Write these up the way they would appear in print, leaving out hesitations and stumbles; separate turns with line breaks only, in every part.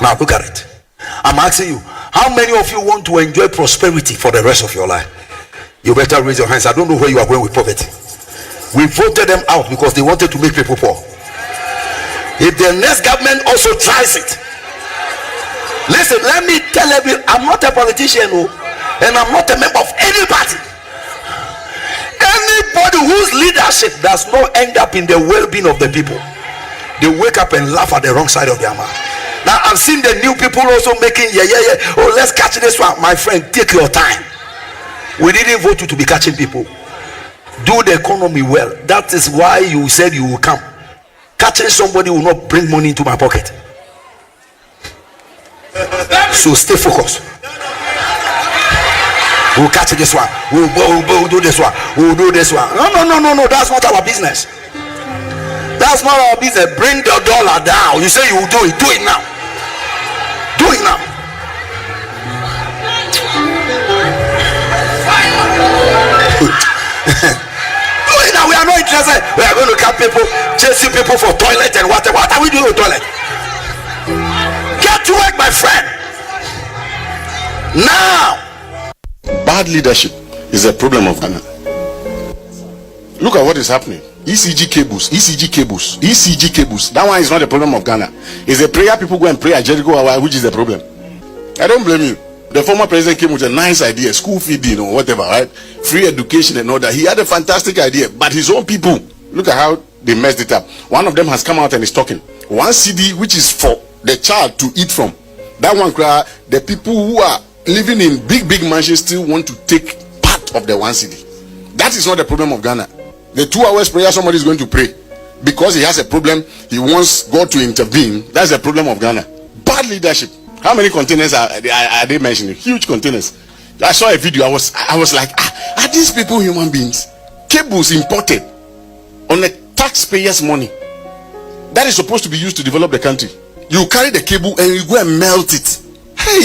Now look at it. I'm asking you, how many of you want to enjoy prosperity for the rest of your life? You better raise your hands. I don't know where you are going with poverty. We voted them out because they wanted to make people poor. If the next government also tries it, listen, let me tell you, I'm not a politician, and I'm not a member of any party. Anybody whose leadership does not end up in the well-being of the people, they wake up and laugh at the wrong side of their mouth. Now I've seen the new people also making oh, let's catch this one. My friend, take your time. We didn't vote you to be catching people. Do the economy well. That is why you said you will come. Catching somebody will not bring money into my pocket. So stay focused. We'll catch this one. We'll do this one. We'll do this one. No. That's not our business. That's not our business. Bring the dollar down. You say you will do it. Do it now. Do it now. Do it now. We are not interested. We are going to catch people, chasing people for toilet and water. What are we doing with toilet? Get to work, my friend. Now.
Bad leadership is a problem of Ghana. Look at what is happening. ECG cables. That one is not a problem of Ghana. It's a prayer people go and pray at Jericho hour, which is the problem. I don't blame you. The former president came with a nice idea, school feeding or whatever, right? Free education and all that. He had a fantastic idea, but his own people, look at how they messed it up. One of them has come out and is talking. One CD which is for the child to eat from. That one, the people who are living in big mansions still want to take part of the one CD. That is not the problem of Ghana. The 2 hours prayer somebody is going to pray because he has a problem, he wants God to intervene. That's the problem of Ghana. Bad leadership. How many containers are they mentioning? Huge containers. I saw a video. I was like, are these people human beings? Cables imported on a taxpayer's money that is supposed to be used to develop the country. You carry the cable and you go and melt it. Hey,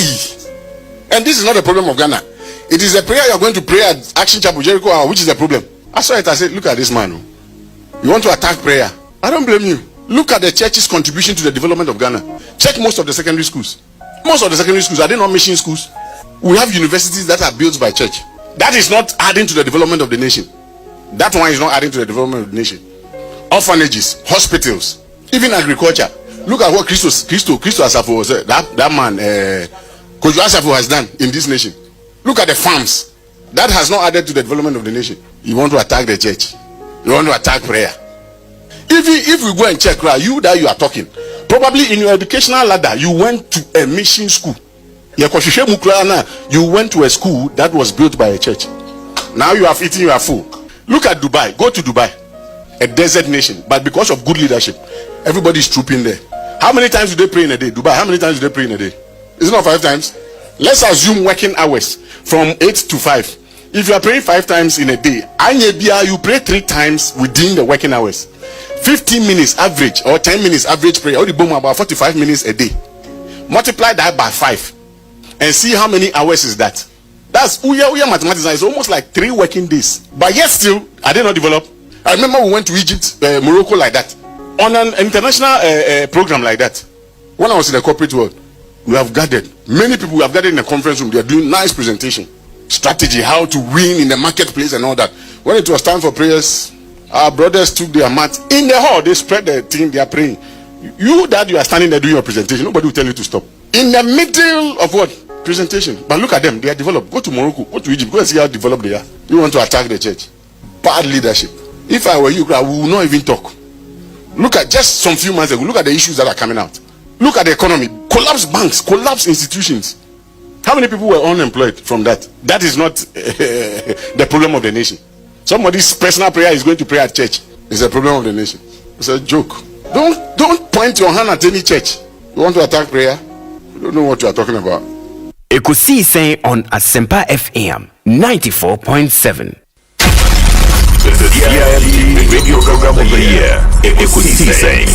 and this is not the problem of Ghana. It is a prayer you are going to pray at Action Chapel Jericho hour, which is the problem. I saw it. I said, look at this man. You want to attack prayer? I don't blame you. Look at the church's contribution to the development of Ghana. Check most of the secondary schools. Most of the secondary schools, are they not mission schools? We have universities that are built by church. That is not adding to the development of the nation. That one is not adding to the development of the nation. Orphanages, hospitals, even agriculture. Look at what Christo Asafo was, that man, Kojo Asafo has done in this nation. Look at the farms. That has not added to the development of the nation. You want to attack the church. You want to attack prayer. If we go and check, you are talking, probably in your educational ladder, you went to a mission school. You went to a school that was built by a church. Now you have eaten, you are full. Look at Dubai. Go to Dubai, a desert nation, but because of good leadership, everybody is trooping there. How many times do they pray in a day? Dubai, how many times do they pray in a day? Is it not 5 times? Let's assume working hours from 8 to 5. If you are praying 5 times in a day, you pray 3 times within the working hours. 15 minutes average or 10 minutes average prayer, or the boom about 45 minutes a day. Multiply that by 5 and see how many hours is that. That's Uya mathematics. It's almost like 3 working days. But yet still, are they not developed? I remember we went to Egypt, Morocco like that. On an international program like that. When I was in the corporate world, we have gathered. Many people have gathered in a conference room. They are doing nice presentation. Strategy, how to win in the marketplace and all that. When it was time for prayers, our brothers took their mat in the hall. They spread the thing. They are praying. You are standing there doing your presentation. Nobody will tell you to stop. In the middle of what? Presentation. But look at them. They are developed. Go to Morocco. Go to Egypt. Go and see how developed they are. You want to attack the church. Bad leadership. If I were you, I will not even talk. Look at just some few months ago. Look at the issues that are coming out. Look at the economy. Collapse banks. Collapse institutions. How many people were unemployed from that? That is not the problem of the nation. Somebody's personal prayer is going to pray at church. It's a problem of the nation. It's a joke. Don't point your hand at any church. You want to attack prayer? You don't know what you are talking about.
Ekosiisen On Asempa FM 94.7.
The DILG Radio Program of the Year. Ekosiisen.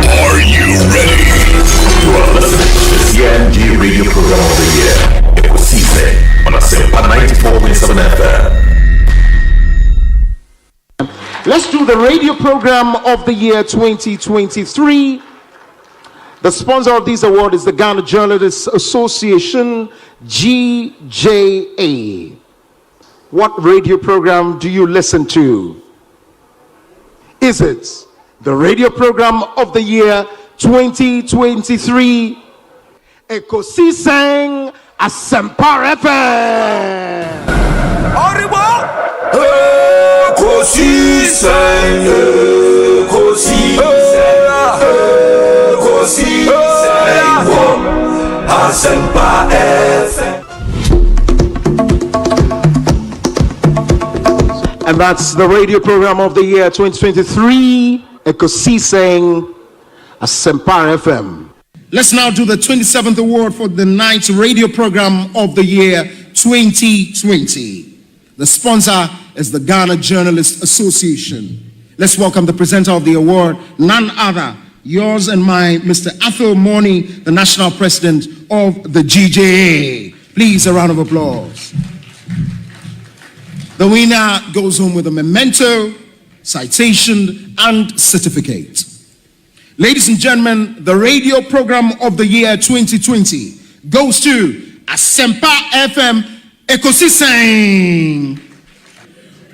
Are you ready? You are listening to the DILG Radio Program of the Year. Ekosiisen On Asempa 94.7 FM.
Let's do the radio program of the year 2023. The sponsor of this award is the Ghana Journalists Association, GJA. What radio program do you listen to? Is it the radio program of the year 2023? Ekosiisen Asempa FM.
Asempa FM.
And that's the radio program of the year 2023, Ekosiisen Asempa FM. Let's now do the 27th award for the night's radio program of the year 2020. The sponsor is the Ghana Journalists Association. Let's welcome the presenter of the award, none other, yours and mine, Mr. Athel Morning, the national president of the GJA. Please, a round of applause. The winner goes home with a memento, citation, and certificate. Ladies and gentlemen, the radio program of the year 2020 goes to Asempa FM Ekosiisen.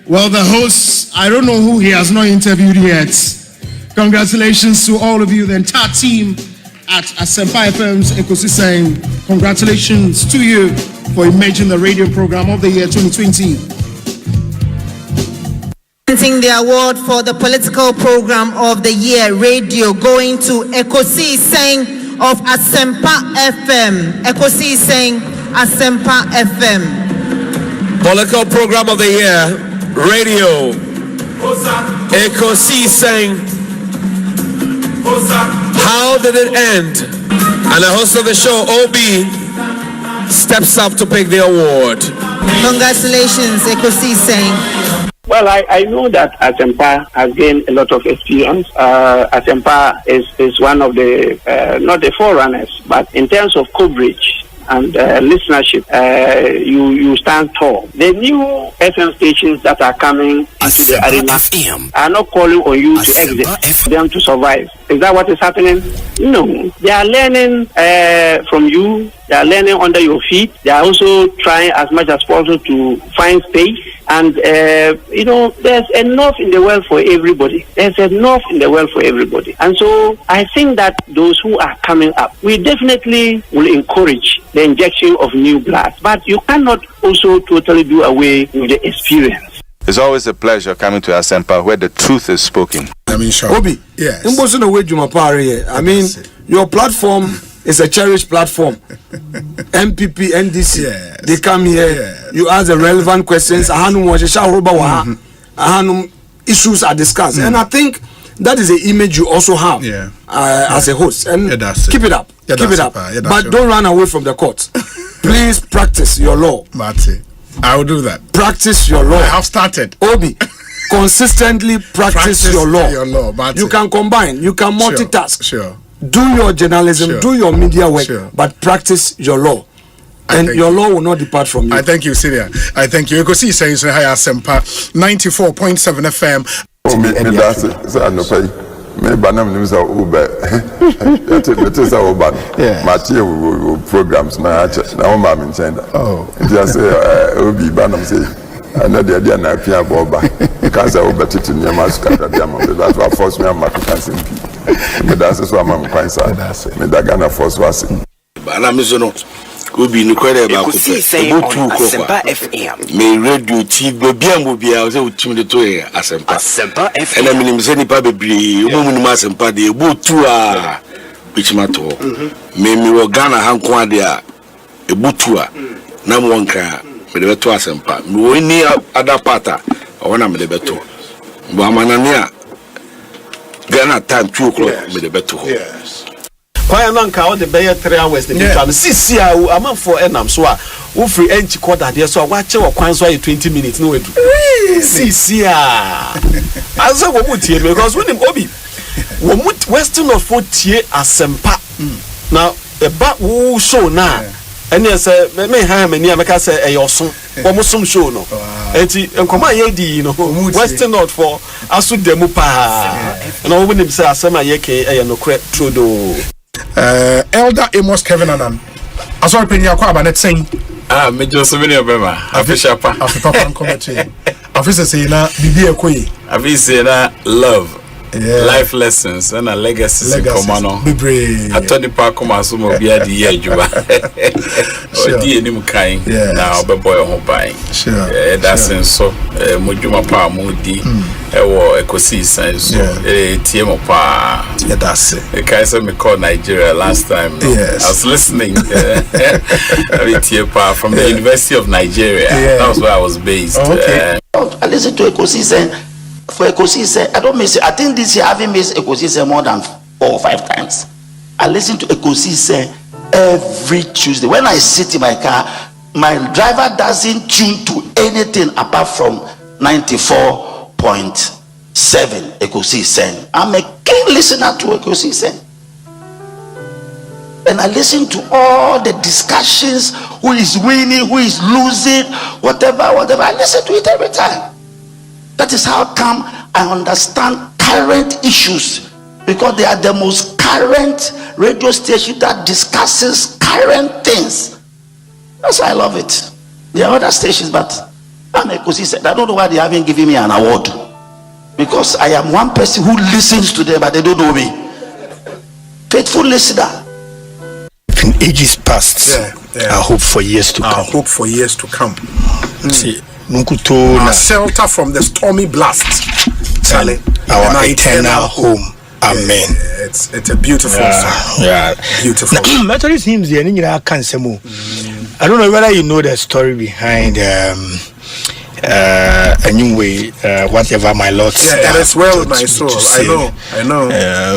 Well, the host, I don't know who he has not interviewed yet. Congratulations to all of you, the entire team at Asempa FM's Ekosiisen. Congratulations to you for emerging the radio program of the year 2020.
The award for the political program of the year radio going to Ekosiisen of Asempa FM. Ekosiisen Asempa FM.
Political program of the year radio Ekosiisen. How did it end? And the host of the show, OB, steps up to pick the award.
Congratulations, Ekosiisen.
Well, I know that Asempa has gained a lot of experience. Asempa is one of the, not the forerunners, but in terms of coverage and listenership, you stand tall. The new FM stations that are coming into the arena are not calling on you to exit, them to survive. Is that what is happening? No. They are learning from you. They are learning under your feet. They are also trying as much as possible to find space. And, there's enough in the world for everybody. There's enough in the world for everybody. And so I think that those who are coming up, we definitely will encourage the injection of new blood. But you cannot also totally do away with the experience.
It's always a pleasure coming to Asempa where the truth is spoken.
I mean, sure. Obi, yes. I mean, your platform is a cherished platform. MPP, NDC, yes. They come here, yes. You ask the relevant questions, issues are discussed. And I think that is the image you also have as a host. And keep it up. Keep it up. But don't run away from the court. Please practice your law.
I will do that.
Practice your law.
I have started.
Obi, consistently practice your law. You can combine, you can multitask.
Sure.
Do your journalism, do your media work, but practice your law. And your law will not depart from you.
I thank you, Syria. I thank you. Ekosiisen So high Asempa 94.7 FM.
Me banam news are Uber. It is our band. Material programs na mama in China. Oh. Just Obi banam say another day na pia boba. Because I over to Nyamaska that that's what force me am African simple. Me that's so am kwansa. Me da Ghana force was.
Banam is not. Obi ni kwere ba ko pe.
Asempa FM.
Me radio TV bia o se utim de to Asempa.
Asempa FM.
Ena minim se nipa bebre, o mu ni Asempa de ebutu a bichimato. Me wo Ghana hanko ade a ebutu a na mo nka me de beto Asempa. Me wo ni ada pata o na me de beto. Bo amanane a Ghana time 2 o'clock me de beto.
Yes.
Kwaya nanka all the better 3 hours the become sisi a am for enam so a wo free enchi quarter there so wa che wo kwan so 20 minutes no wedu sisi a aso wo mutie because when him Obi wo mut western of 40 Asempa now e ba wo show na ene say me ha mani ameka say e yoso wo musom show no
eti nkoma ye di no western north for aso demu pa na wo nim say asema ye ke e no kre trodo
Elder Amos Kevin Anan asori penya akwa abanet saying
me just so many obema afisha pa
afipapa nkomete afisa say na bibi ekoyi
afisa na love life lessons and a legacy komano atoni pa koma so mo bia di ye adwuma odi enim kan na obeboy ho ban that's so modwuma pa modi ewo Ekosiisen so tie mo pa
that's it
kai say me call Nigeria last time I was listening tie pa from the University of Nigeria that was where I was based
I listen to Ekosiisen. For Ekosiisen, I don't miss it. I think this year I haven't missed Ekosiisen more than 4 or 5 times. I listen to Ekosiisen every Tuesday. When I sit in my car, my driver doesn't tune to anything apart from 94.7 Ekosiisen. I'm a keen listener to Ekosiisen. And I listen to all the discussions, who is winning, who is losing, whatever. I listen to it every time. That is how come I understand current issues, because they are the most current radio station that discusses current things. That's why I love it. There are other stations, but I'm Ekosiisen. I don't know why they haven't given me an award, because I am one person who listens to them, but they don't know me. Faithful listener.
In ages past, I hope for years to come.
See. Our shelter from the stormy blast,
Sally, our eternal home. Amen.
It's a beautiful song. Beautiful.
Methodist hymns, I don't know whether you know the story behind a new way, whatever my Lord.
It is well with my soul. I know.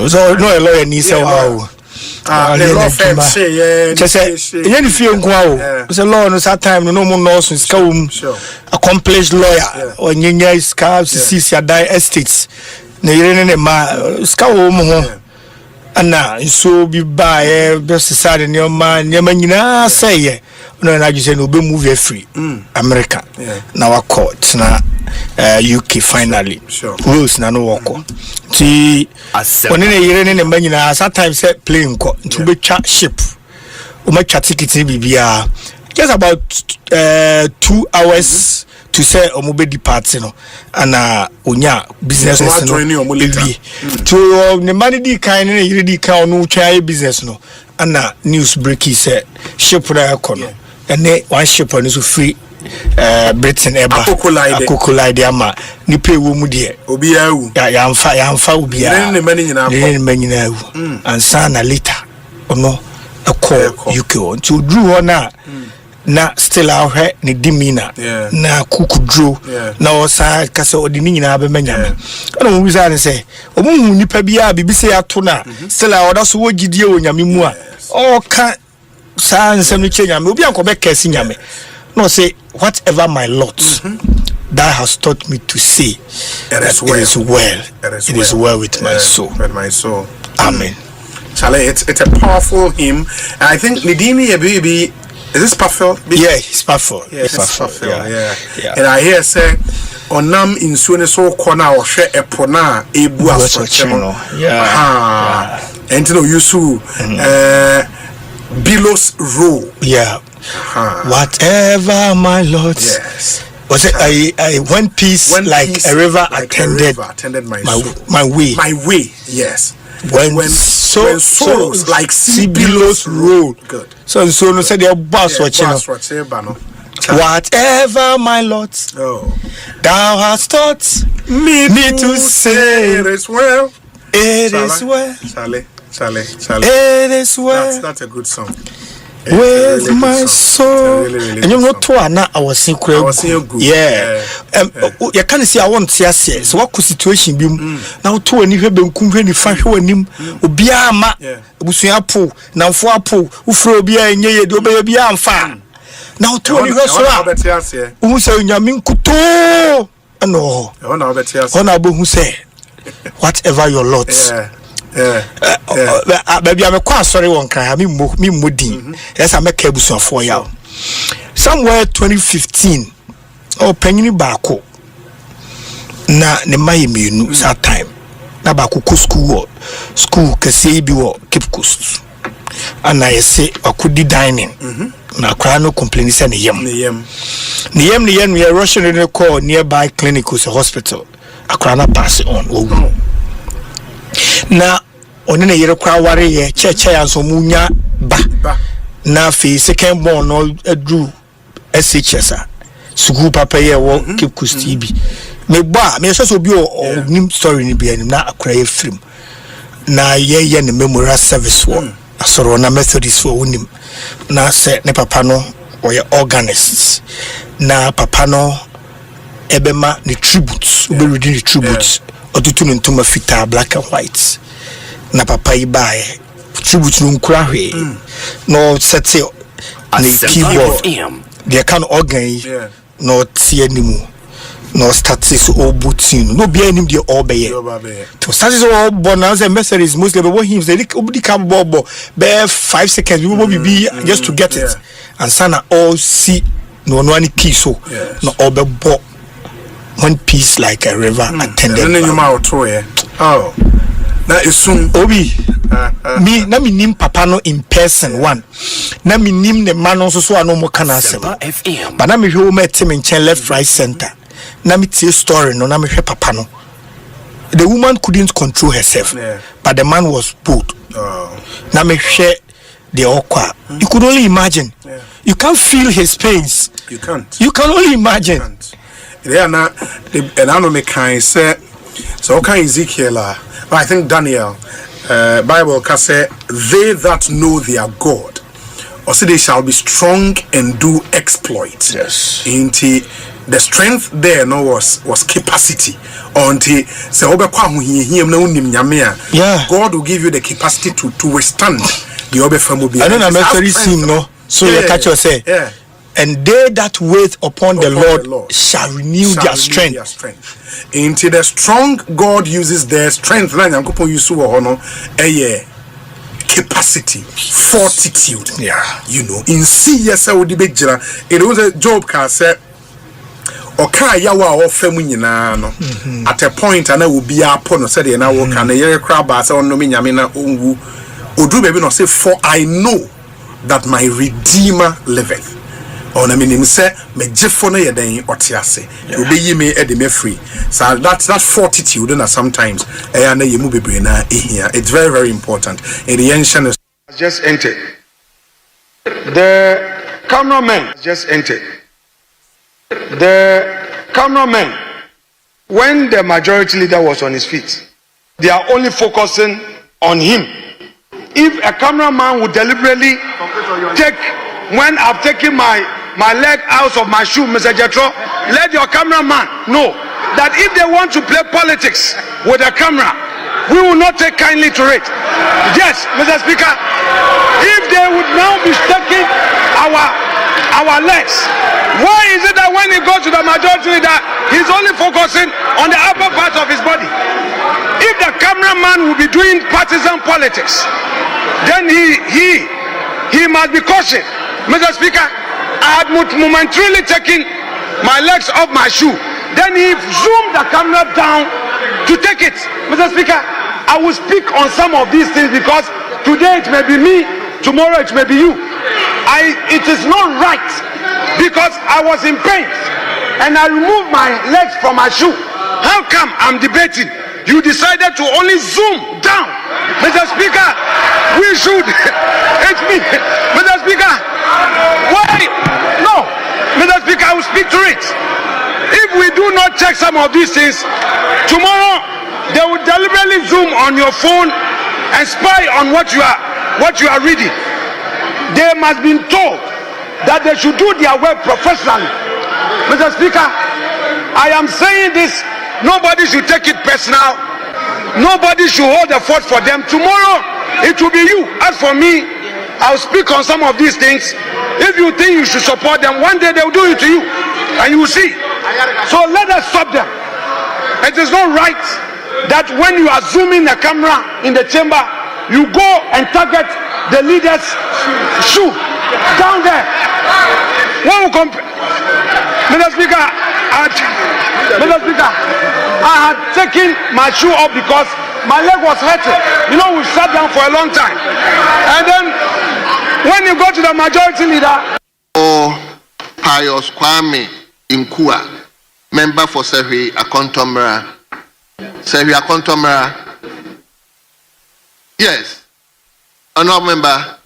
So no a lawyer needs how.
The law firm say
just say any few it's a law no time no more knows accomplished lawyer or nyanya is cars see die estates na yere ma ska wo mo ho ana so bi ba best side ne ma nyina say no na just say no be move free America na wa court na UK finally rules na no work ti one ne yere ne ma nyina sometimes say plane ko to be chat ship o ma chat ticket bibia just about 2 hours to say o mo be depart no ana onya business no to ne mani di kan ne yere di kan no twa business no ana news break say ship na kono ene one ship on so free Britain eba akokolide ama ni pe wo mu de
obi awu
ya amfa obi a
ne mani
nyina awu ansa na later ono akọ UK on to drew ona na still ahwe ne dimina na kukudro na osa kase odi ni nyina be manyame ona mo bisa ne se omuhu nipa bia bibise ato na still oda so wogidie onyame mu a o ka sa nsem ni chenyame obi anko be kesi nyame no say whatever my lot that has taught me to say it is well with my soul. Amen.
Charlie, it's a powerful hymn, and I think Nidimi baby is this powerful?
Yeah, it's powerful.
It's powerful. Yeah. And I hear say onam insuone so corner or share a pona ebu asrochemo. And you yusu Billows roll.
Yeah. Whatever my Lord.
Yes.
Was it I went peace like a river attended my way.
My way, yes.
When souls like sea billows roll.
Good.
So no said your boss watching. Whatever my Lord, thou hast taught me to say
it is well.
It is well.
Charlie.
It is well.
That's a good song.
With my soul, and you know, I was saying, yeah. You can't see. I want to say, so what situation be now? To any have been company fashion when him, Ubiama, Busuapo, now for Apo, Ufro Bia, and ye do be am fan. Now to any who say, Yamin Kuto, no, honorable who say, whatever your lots. Baby, I'm quite sorry one cry. Me moody. Yes, I make cables for you. Somewhere 2015, o panyini baako na ne maye mienu that time na baako ko school kase bi wo Cape Coast ana yese akudi dining na akra no complain say ne yam we rushing in the call nearby clinic or hospital akra na pass on na oni na yere kwa ware ye cheche yanso munya ba na fi second born no adu SHS school papa ye wo Cape Coast bi me ba me so bi o nim story ni bi anim na akra ye film na ye ne memorial service wo asoro na Methodist wo unim na se ne papa no oye organist na papa no ebema ne tributes obe reading the tributes otutu no ntoma fita black and white na papa ibae tribute no nkura hwe no sete ne keyboard they can organ no tie nimu no status or booting no be any the obey to status or bonus and messages mostly but him they obedi come bobo be 5 seconds we will be just to get it and sana all see no any key so no obebo one piece like a river attended
and then you mouth oh that is soon
obi me na me nim papa no in person one na me nim the man also so no mo kana asem but na me hwe o metem in chen left right center na me tie story no na me hwe papa no the woman couldn't control herself but the man was bold na me hwe the okwa you could only imagine you can't feel his pains
you
can only imagine
they are not and I know me kind say so can Ezekiel but I think Daniel Bible can say they that know their God or say they shall be strong and do exploits.
Yes.
Into the strength there no was capacity. Until say God will give you the capacity to withstand the other family.
I don't know if no. So you catch you say.
Yeah.
And they that wait upon the Lord shall renew their strength.
Into the strong God uses their strength. Capacity, fortitude.
Yeah.
You know, in see yourself it was a Job can say okay yawa or feminine at a point and I will be upon said and I will can a crab as on no minyamina ungu Odu baby no say for I know that my Redeemer liveth. On I mean him say me jefo no yeden otiase obeyi me e de me free so that fortitude na sometimes e na yemu bebre na ehia it's very very important in the ancient
just entered the cameraman just entered the cameraman when the majority leader was on his feet they are only focusing on him. If a cameraman would deliberately take when I've taken my leg out of my shoe, Mr. Jetro, let your cameraman know that if they want to play politics with a camera, we will not take kindly to it. Yes, Mr. Speaker, if they would now be taking our legs, why is it that when he goes to the majority leader, he's only focusing on the upper part of his body? If the cameraman will be doing partisan politics, then he must be cautious. Mr. Speaker, I had momentarily taken my legs off my shoe. Then he zoomed the camera down to take it. Mr. Speaker, I will speak on some of these things because today it may be me, tomorrow it may be you. It is not right because I was in pain and I removed my legs from my shoe. How come I'm debating? You decided to only zoom down. Mr. Speaker, we should. It's me. Mr. Speaker, why? No. Mr. Speaker, I will speak to it. If we do not check some of these things, tomorrow they will deliberately zoom on your phone and spy on what you are reading. They must be told that they should do their work professionally. Mr. Speaker, I am saying this. Nobody should take it personal. Nobody should hold the fort for them. Tomorrow, it will be you. As for me, I'll speak on some of these things. If you think you should support them, one day they will do it to you. And you will see. So let us stop them. It is not right that when you are zooming the camera in the chamber, you go and target the leader's shoe down there. Mr. Speaker, Mr. Speaker, I had taken my shoe off because my leg was hurting. You know, we sat down for a long time. And then when you go to the majority leader.
Pius Kwame Inkua, member for Sehi Akontomera. Sehi Akontomera. Yes. Honorable member.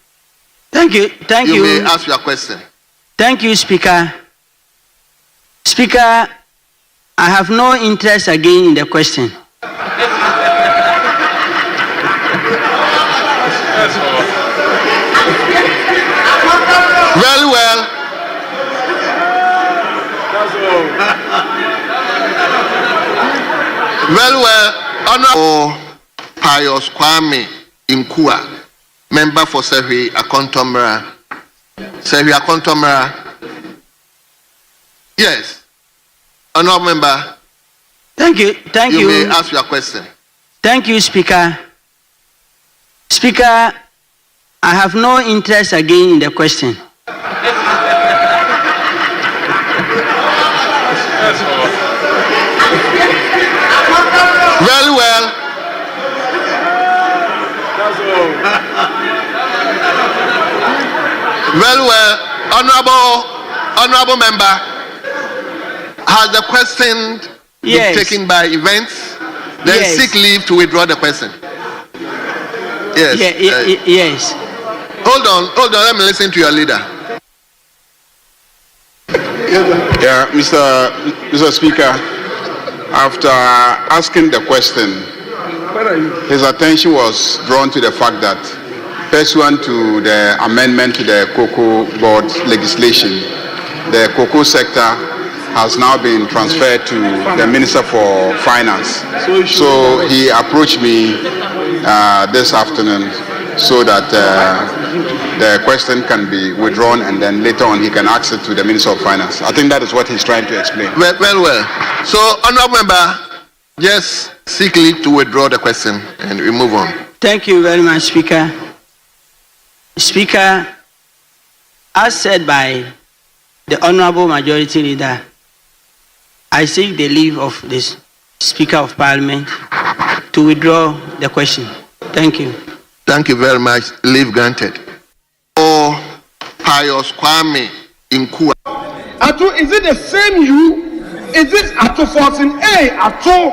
Thank you.
You may ask your question.
Thank you, Speaker. Speaker, I have no interest again in the question.
Very well. Very well. Honorable Pius Kwame Inkua, member for Sehi Akontomera. Sehi Akontomera. Yes. Honorable member.
Thank you.
You may ask your question.
Thank you, Speaker. Speaker, I have no interest again in the question.
Very well. Very well. Honorable member, has the question been taken by events? Then seek leave to withdraw the question. Yes.
Yes.
Hold on. Let me listen to your leader.
Yeah, Mr. Speaker, after asking the question, his attention was drawn to the fact that pursuant to the amendment to the cocoa board legislation, the cocoa sector has now been transferred to the Minister for Finance. So he approached me this afternoon so that the question can be withdrawn and then later on he can ask it to the Minister of Finance. I think that is what he's trying to explain.
Well. So, honorable member, just seek leave to withdraw the question and we move on.
Thank you very much, Speaker. Speaker, as said by the Honorable Majority Leader, I seek the leave of the Speaker of Parliament to withdraw the question. Thank you.
Thank you very much. Leave granted. Pius Kwame Inkua.
Atu, is it the same you? Is it Atu forcing? Hey, Atu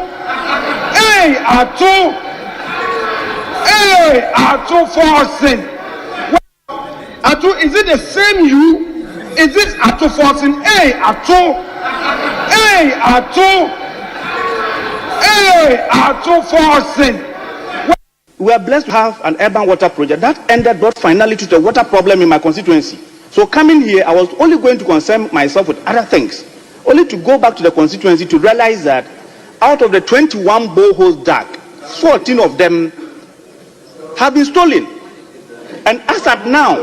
forcing. Atu, is it the same you? Is it Atu forcing? Hey, Atu forcing.
We are blessed to have an urban water project that brought finally to the water problem in my constituency. So coming here, I was only going to concern myself with other things, only to go back to the constituency to realize that out of the 21 boreholes dug, 14 of them have been stolen. And as at now,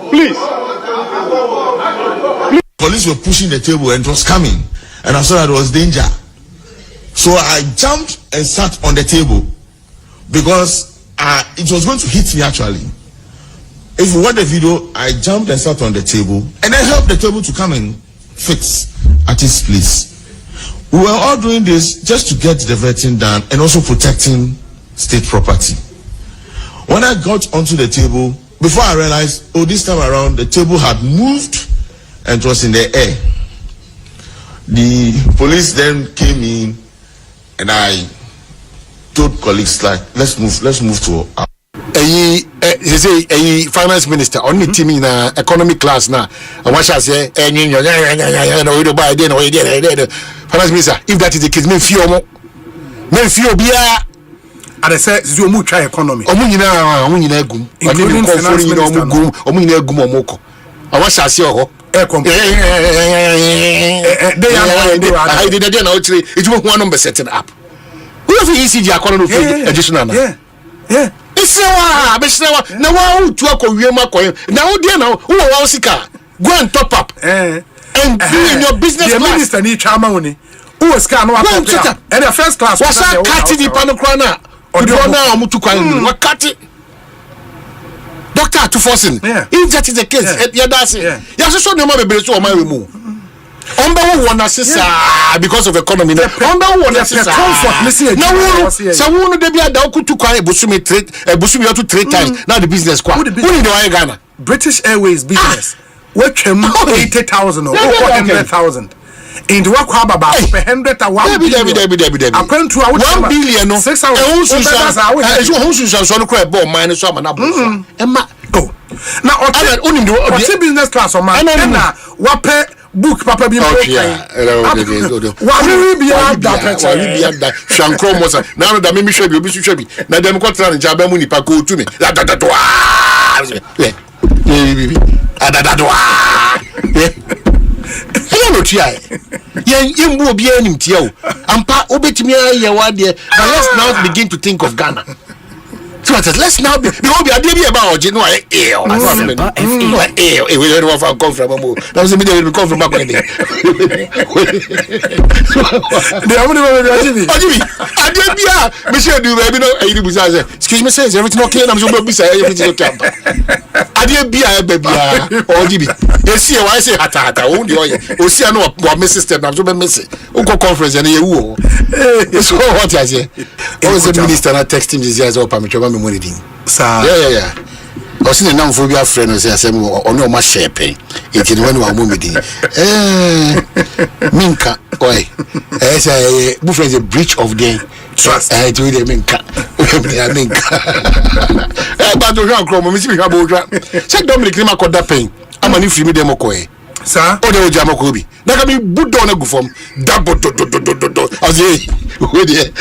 please.
Police were pushing the table and it was coming, and I saw that there was danger. So I jumped and sat on the table because it was going to hit me actually. If you watch the video, I jumped and sat on the table and I helped the table to come and fix at its place. We were all doing this just to get the vetting done and also protecting state property. When I got onto the table, before I realized, this time around the table had moved and it was in the air. The police then came in and I told colleagues like, let's move to
finance minister on the team in economic class now. And what shall say? Finance minister, if that is the case, men fear beer. And I say, you move try economy. Including finance minister. And what shall say? They it's one number setting up. We have ECG economy additional. Yeah. It's now who to go and top up and be in your business class. The minister need chamani. Who was can and the first class was cutting the panocrana or the honor Mutukan. What cut it? Doctor to forcing. If that is the case, that's it. You also show no more so my remove.
Because of economy. Comfort. Listen. Now, someone they be a to cry busumi to 3 times. Now the business qua. Who in the Ghana?
British Airways business. What came 80,000 or 100,000. In the work about 100 to 1 billion. According to 1 billion, 6 hours. Now, okay, business class or man. What book papa bi
now that me show be na dem ko tran jaba mu nipa ko tu me but let's now begin to think of Ghana. So let's now be about you know we don't come from that was immediately come from excuse me, says everything okay? I'm so busy, everything okay. You see why I say hata only you see I know what system I'm so missing. Conference and you so what I say. What was the minister that text him this year up money thing. Yeah. I was in a non-phobia friend and say, "Oh no, my shape." It's when we are moving. Minka, oi. As a buffet is a breach of the trust. I do the Minka. Minka. But the young crowd, Miss Michael, check Dominic Lima called that pain. I'm an if you meet them, okay. Sir, oh, the Jamakobi. Now, can be put down a go from double. As he with you.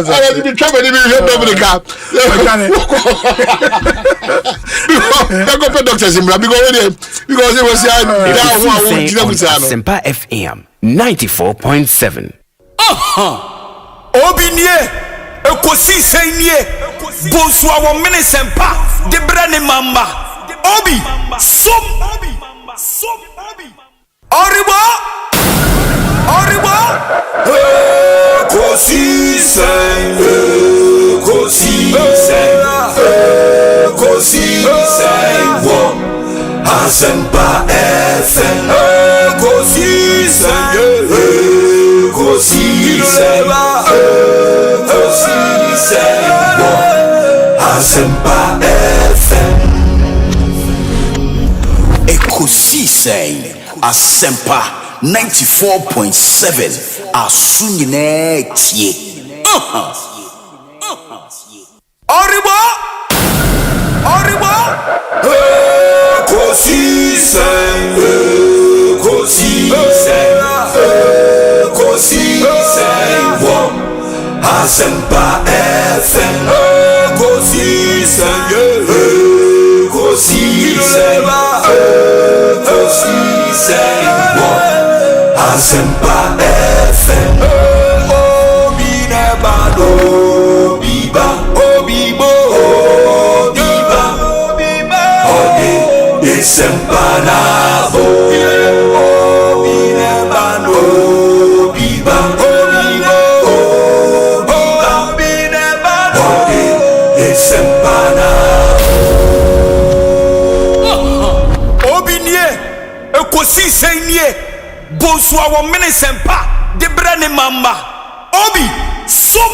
I be trouble in the Dominica. I go for doctors in because it was
Asempa FM 94.7.
Obinye Ekosiisen nie Bonsu awo minisempa de brane mamba Obi som Oribo Ekosiisen wo Asempa FM Ekosiisen Asempa FM Ekosiisen Asempa 94.7 Asunyine tie Oribo Ekosiisen wo Asempa FM Ekosiisen wo Asempa FM Obi nebado Obibo Ode Asempa nabo Obi nebado Ekosiisen nie Bonsu awo minisempa de brane mamba Obi som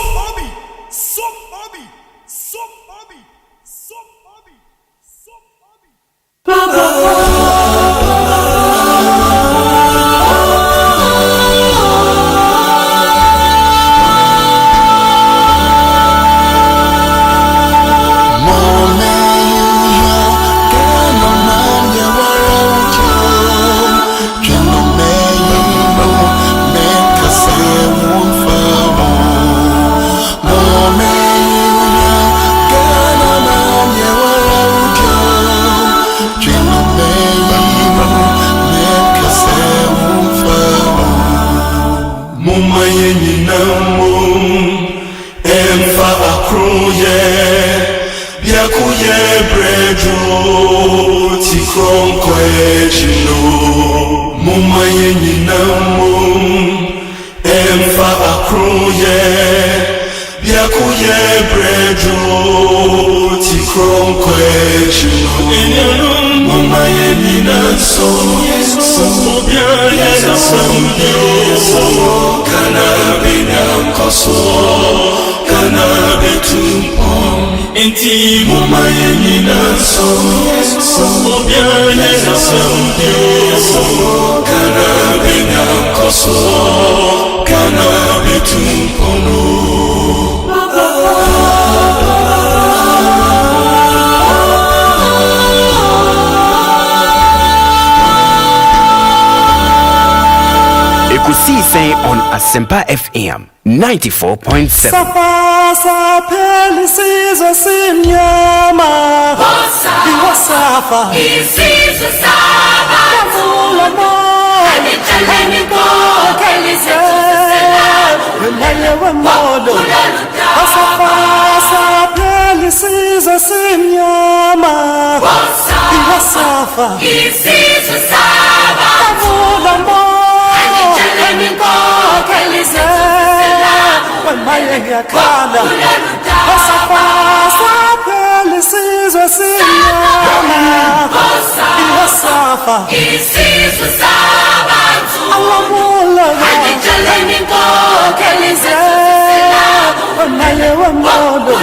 Mumaye nyinamo emfa akroye byakuye brejo ti krom kwechu mama yenina so obia so kana bina koso kana betumpon enti mama yenina so obia so kana bina koso kana betumpon
Ekosiisen On Asempa FM 94.7.
Safa pelisizo sinyama Iwasafa isizo saba Kafula mo Aniteleni ko Kelise Mwenye wa modo Safa pelisizo sinyama Iwasafa isizo saba Kafula mo when my young Kana, Safa, Pelisiz, Safa, Isis, Saba, Alamula, and Jaleniko, Kelise, when my young model.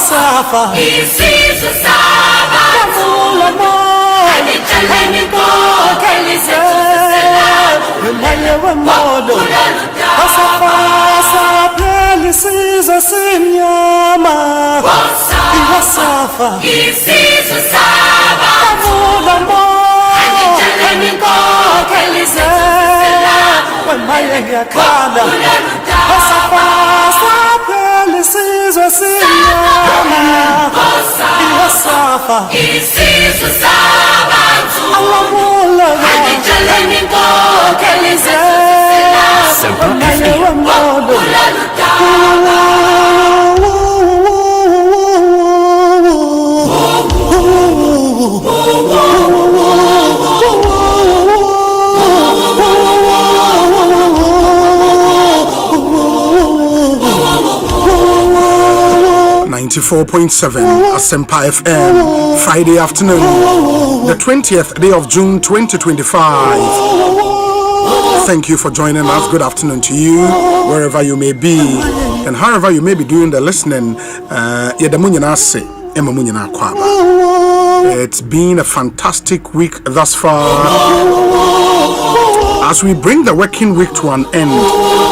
Safa, isizo saba, kafula mo, aniteleni ko, kelise, mwenye wa modo, Safa, pelisizo sinyama, Safa, isizo saba, kafula mo, aniteleni ko, kelise, mwenye wa Kana, Safa, pelisizo sinyama, Safa, isizo saba, Alamula, aniteleni ko, kelise, mwenye wa modo.
94.7 Asempa FM, Friday afternoon, the 20th day of June 2025. Thank you for joining us. Good afternoon to you, wherever you may be, and however you may be doing the listening. It's been a fantastic week thus far. As we bring the working week to an end,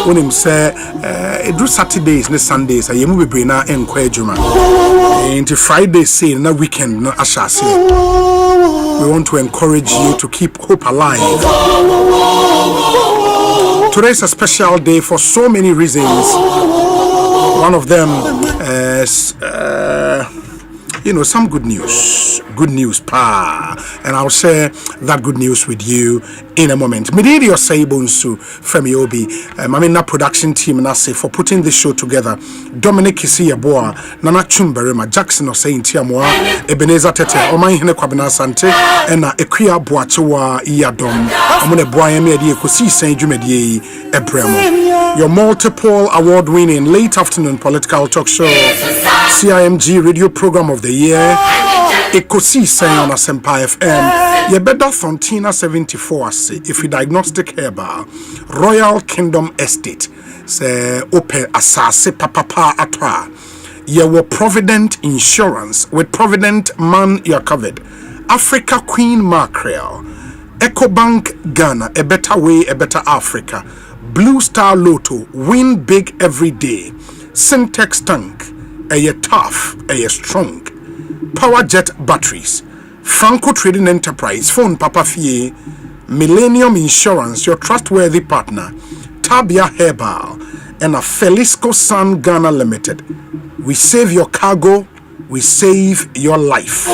when him say, do Saturdays and Sundays, I am be bring na encouragement. Into Friday say na weekend no ashasi. We want to encourage you to keep hope alive. Today is a special day for so many reasons. One of them is some good news, and I'll share that good news with you in a moment. Midiri Osei Bonsu Femi Obi, Mamina production team and Osei for putting this show together. Dominic Kisiyaboa, Nana Chumberema, Jackson Osei Ntiamwa, Ebenezer Tete, Omai Hene Kwabena Sante, and Ekuya Boachewa Iyadom, Amune Boya Medi Ekosiisen Jumedi Ebremo. your multiple award-winning late afternoon political talk show, CIMG radio program of the year, Ekosiisen On Asempa FM. You better Fontina 74 if you diagnostic herbal Royal Kingdom Estate. Say open asase papa atra. You were Provident Insurance with Provident Man you're covered. Africa Queen Mackerel, EcoBank Ghana, a better way, a better Africa. Blue Star Lotto, win big every day. Syntex Tank, a tough, a strong. Powerjet Batteries, Franco Trading Enterprise, Phone Papa Fie, Millennium Insurance, your trustworthy partner. Tabia Herbal, and a Felisco Sun Ghana Limited. We save your cargo, we save your life.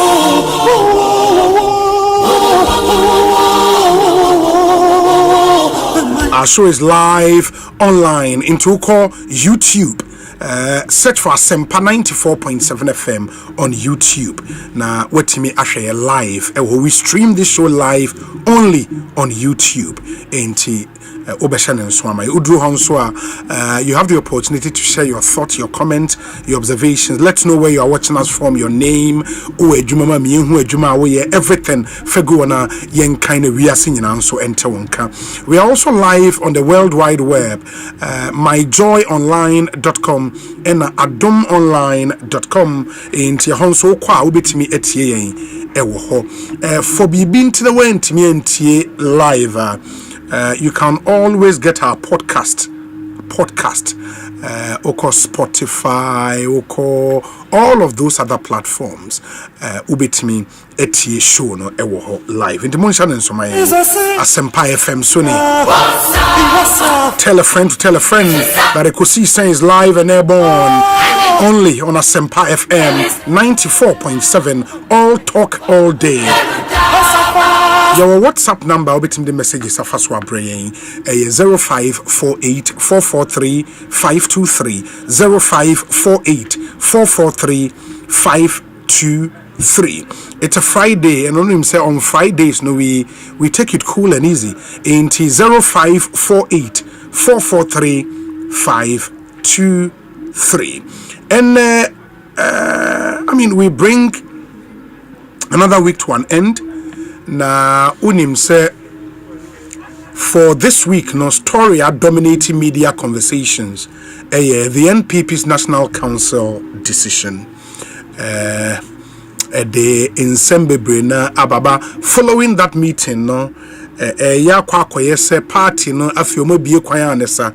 Our show is live online into YouTube. Search for Asempa 94.7 FM on YouTube. Now, what me actually live? We stream this show live only on YouTube. You have the opportunity to share your thoughts, your comments, your observations. Let's know where you are watching us from, your name, everything. We are also live on the World Wide Web, myjoyonline.com and adomonline.com. Into Honso Kwa Ubitimi Etie for being to the way live. You can always get our podcast, Spotify, all of those other platforms. Ubitimi etie show no ewo live. Into Monshan and Somaya Asempa FM Sony. Tell a friend to tell a friend that Ekosiisen is live and airborne only on Asempa FM 94.7. All talk all day. Your WhatsApp number will be the messages of us were bringing 0548 443 523 0548 443 523. It's a Friday, and only say on Fridays no we take it cool and easy. Into 0548 443 523. And we bring another week to an end. Na unim say for this week no story are dominating media conversations. The NPP's National Council decision. The Insembebre na Ababa following that meeting no ya kwakoye say party no afiomo bie kwan anesa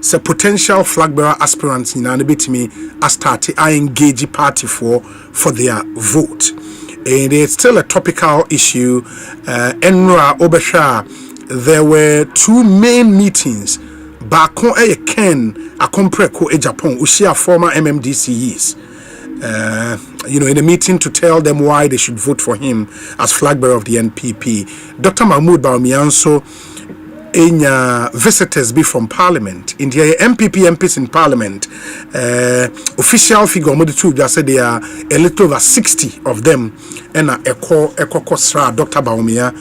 say potential flag bearer aspirants na ne betimi a start I engage party for their vote. And it's still a topical issue. Enra Obesha, there were two main meetings. Bakon Ken Akompreko e Japan, Ushia former MMDCEs. In a meeting to tell them why they should vote for him as flag bearer of the NPP. Dr. Mahmoud Baumianso visitors be from Parliament. In the MPP MPs in Parliament, official figure just said there are a little over 60 of them. And Dr. Baumia,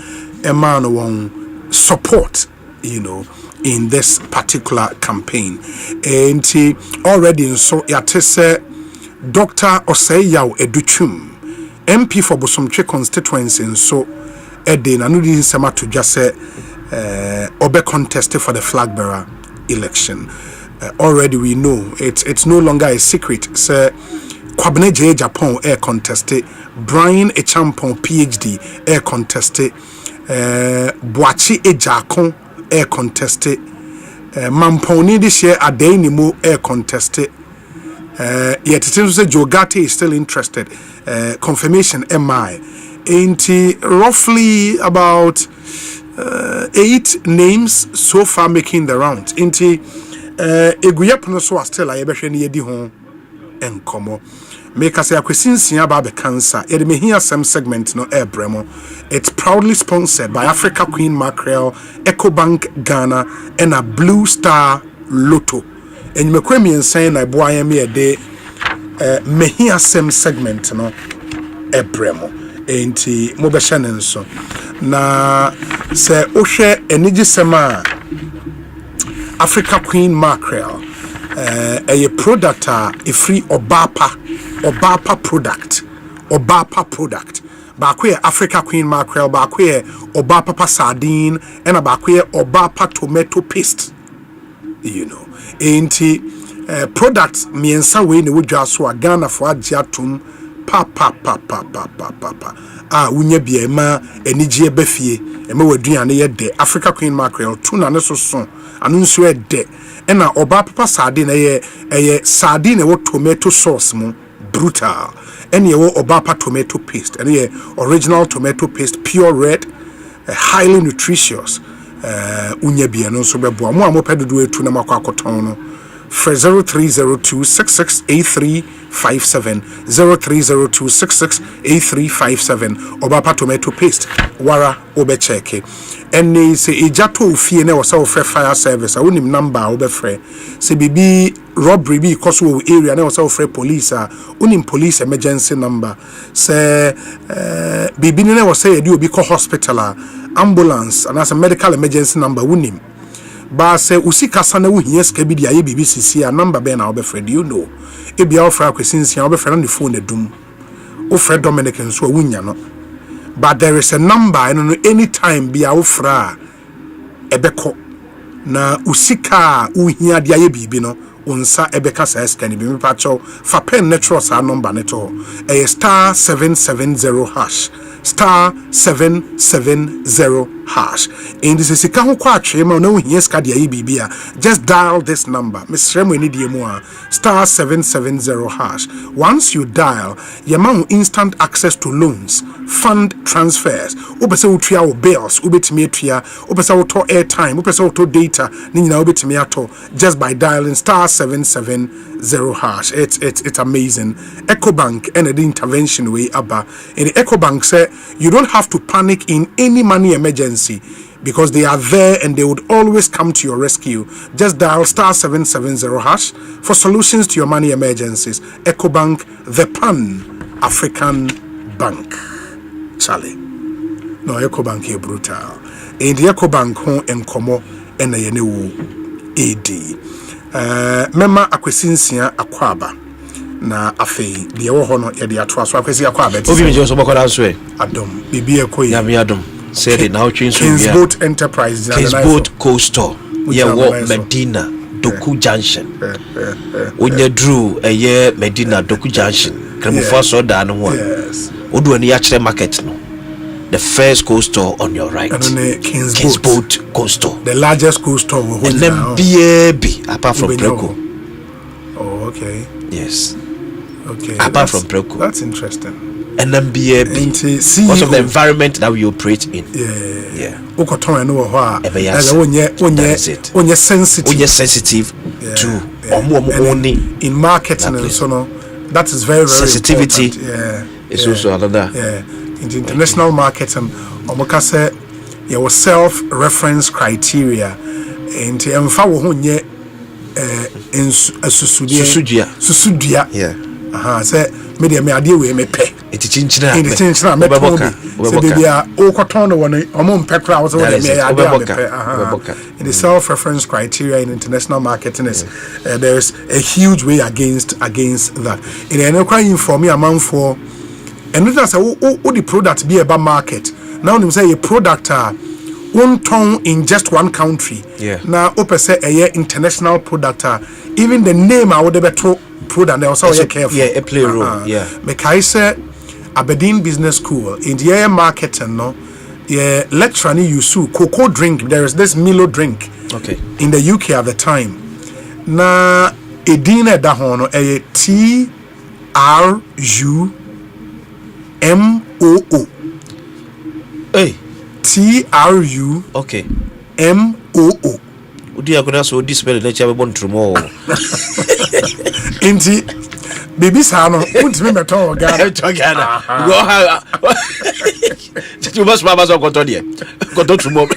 a man who support, in this particular campaign. And he already so yatese Dr. Osei Educhum, MP for Bosomtwe constituency, and so Edin Anudi Sema to just say Obe contested for the flag bearer election. Already we know it's no longer a secret. Sir Kwabene J Japan air contested, Brian Echampon PhD air contested, Boachi Ejakon air contested, Mamponi this year Adenimo air contested. Yet it seems that Jogate is still interested. Confirmation MI. Ain't roughly about 8 names so far making the rounds. Inti Eguyapuno so still I be hwe di ho enkomo. Make us a question about the cancer. It may hear some segment no air bremo. It's proudly sponsored by Africa Queen Mackerel, EcoBank Ghana, and a Blue Star Lotto. And you make me saying I boy me a day may hear some segment no air bremo. Enti mobeshanen so na se ohwe enigi sema Africa Queen Mackerel. A product a free Obapa product. Bakwe Africa Queen Mackerel, bakwe Obapa sardine, and a bakwe Obapa tomato paste. You know, products miensa we ne wodwa so Ghana for agiatum pa unya bia ma enigye bafie ema waduane ye de Africa Queen Mackerel tuna ne so anu nso e de na Obapa sardine ye sardine wo tomato sauce mu brutal and ye wo Obapa tomato paste and ye original tomato paste pure red highly nutritious unya bia no so bebo mo amopedodo etu na makwa akoton no for 0302668357 0302668357 Obapa tomato paste wara obecheke ene se ejato fie na wosa ofre fire service a wonim number obefre se bibi robbery bi koso area na wosa ofre police a wonim police emergency number se bibi ne wosa yedi obi ko hospital a ambulance and as a medical emergency number wonim ba se usika sana wo hia ska bi dia ye BBC a number be na obefre do you know e bia ofra kwesinsia obefre na phone edum ofre Dominic nso wunya no. But there is a number and anytime be ofra ebeko na usika uhia dia ye bibi no unsa ebeka sa scan bi pacho fa pen natural sa number neto e star 770 hash star 770 hash in this is ka ho kwa atwe ma na uhia ska dia ye bibi a just dial this number Mr. Remo ni die mu a star 770 hash. Once you dial yama instant access to loans, fund transfers, obese utua wo bills, ubetimi atua, obese wo to airtime, obese wo to data, ni nyina ubetimi ato just by dialing star 770 hash. It's amazing. Ecobank and the intervention way aba. In the Ecobank say you don't have to panic in any money emergency because they are there and they would always come to your rescue. Just dial star 770 hash for solutions to your money emergencies. Ecobank, the Pan-African Bank. Charlie. No, Ecobank is brutal. In the Ecobank, home and Komo and the AD. Mema akwesinsia akwaba. Na afei de wo hono ye de ato aso akwesi akwaba.
Obi me joso bokoda so e.
Adom. Bibi ekoyi.
Yami adom. Said it now change
King's Boat Enterprise.
King's Boat Coastal. Yeah, what Medina Doku Junction. When you drew a year Medina Doku Junction, Kremufo so dan one. Yes. Odu any actual market no. The first coastal on your right. King's Boat Coastal.
The largest coastal.
And then BAB apart from Preko.
Oh, okay.
Yes.
Okay.
Apart from Preko.
That's interesting.
And then BAB because of the environment that we operate in. Yeah. Onye sensitive to
in marketing and so on. That is very
sensitivity
important. Yeah.
It's also another.
Yeah. In the international marketing, omokase your self-reference criteria. And emfa wo honye susudia.
Yeah.
Say media me ade we me pe
etinchinchina
me obaboka bia o koton won omon pe kra so me ade in the self-reference criteria in international marketing is there is a huge way against that in any crime inform me amount for and not say o the product be about market now them say a product one ton in just one country now open say a international product even the name I would better product and also careful.
Yeah, a play role. Yeah.
Because say Aberdeen Business School in the air marketing no, yeah, lecturer ni use cocoa drink. There is this Milo drink.
Okay.
In the UK at the time, na edina da hono a TRUMOO.
Hey.
TRU.
Okay.
MOO.
Udi akuna so dispel na chabe bon trumo.
Inti baby sano untime meto Ghana.
Go ha. Tu must baba so koto die. Koto trumo.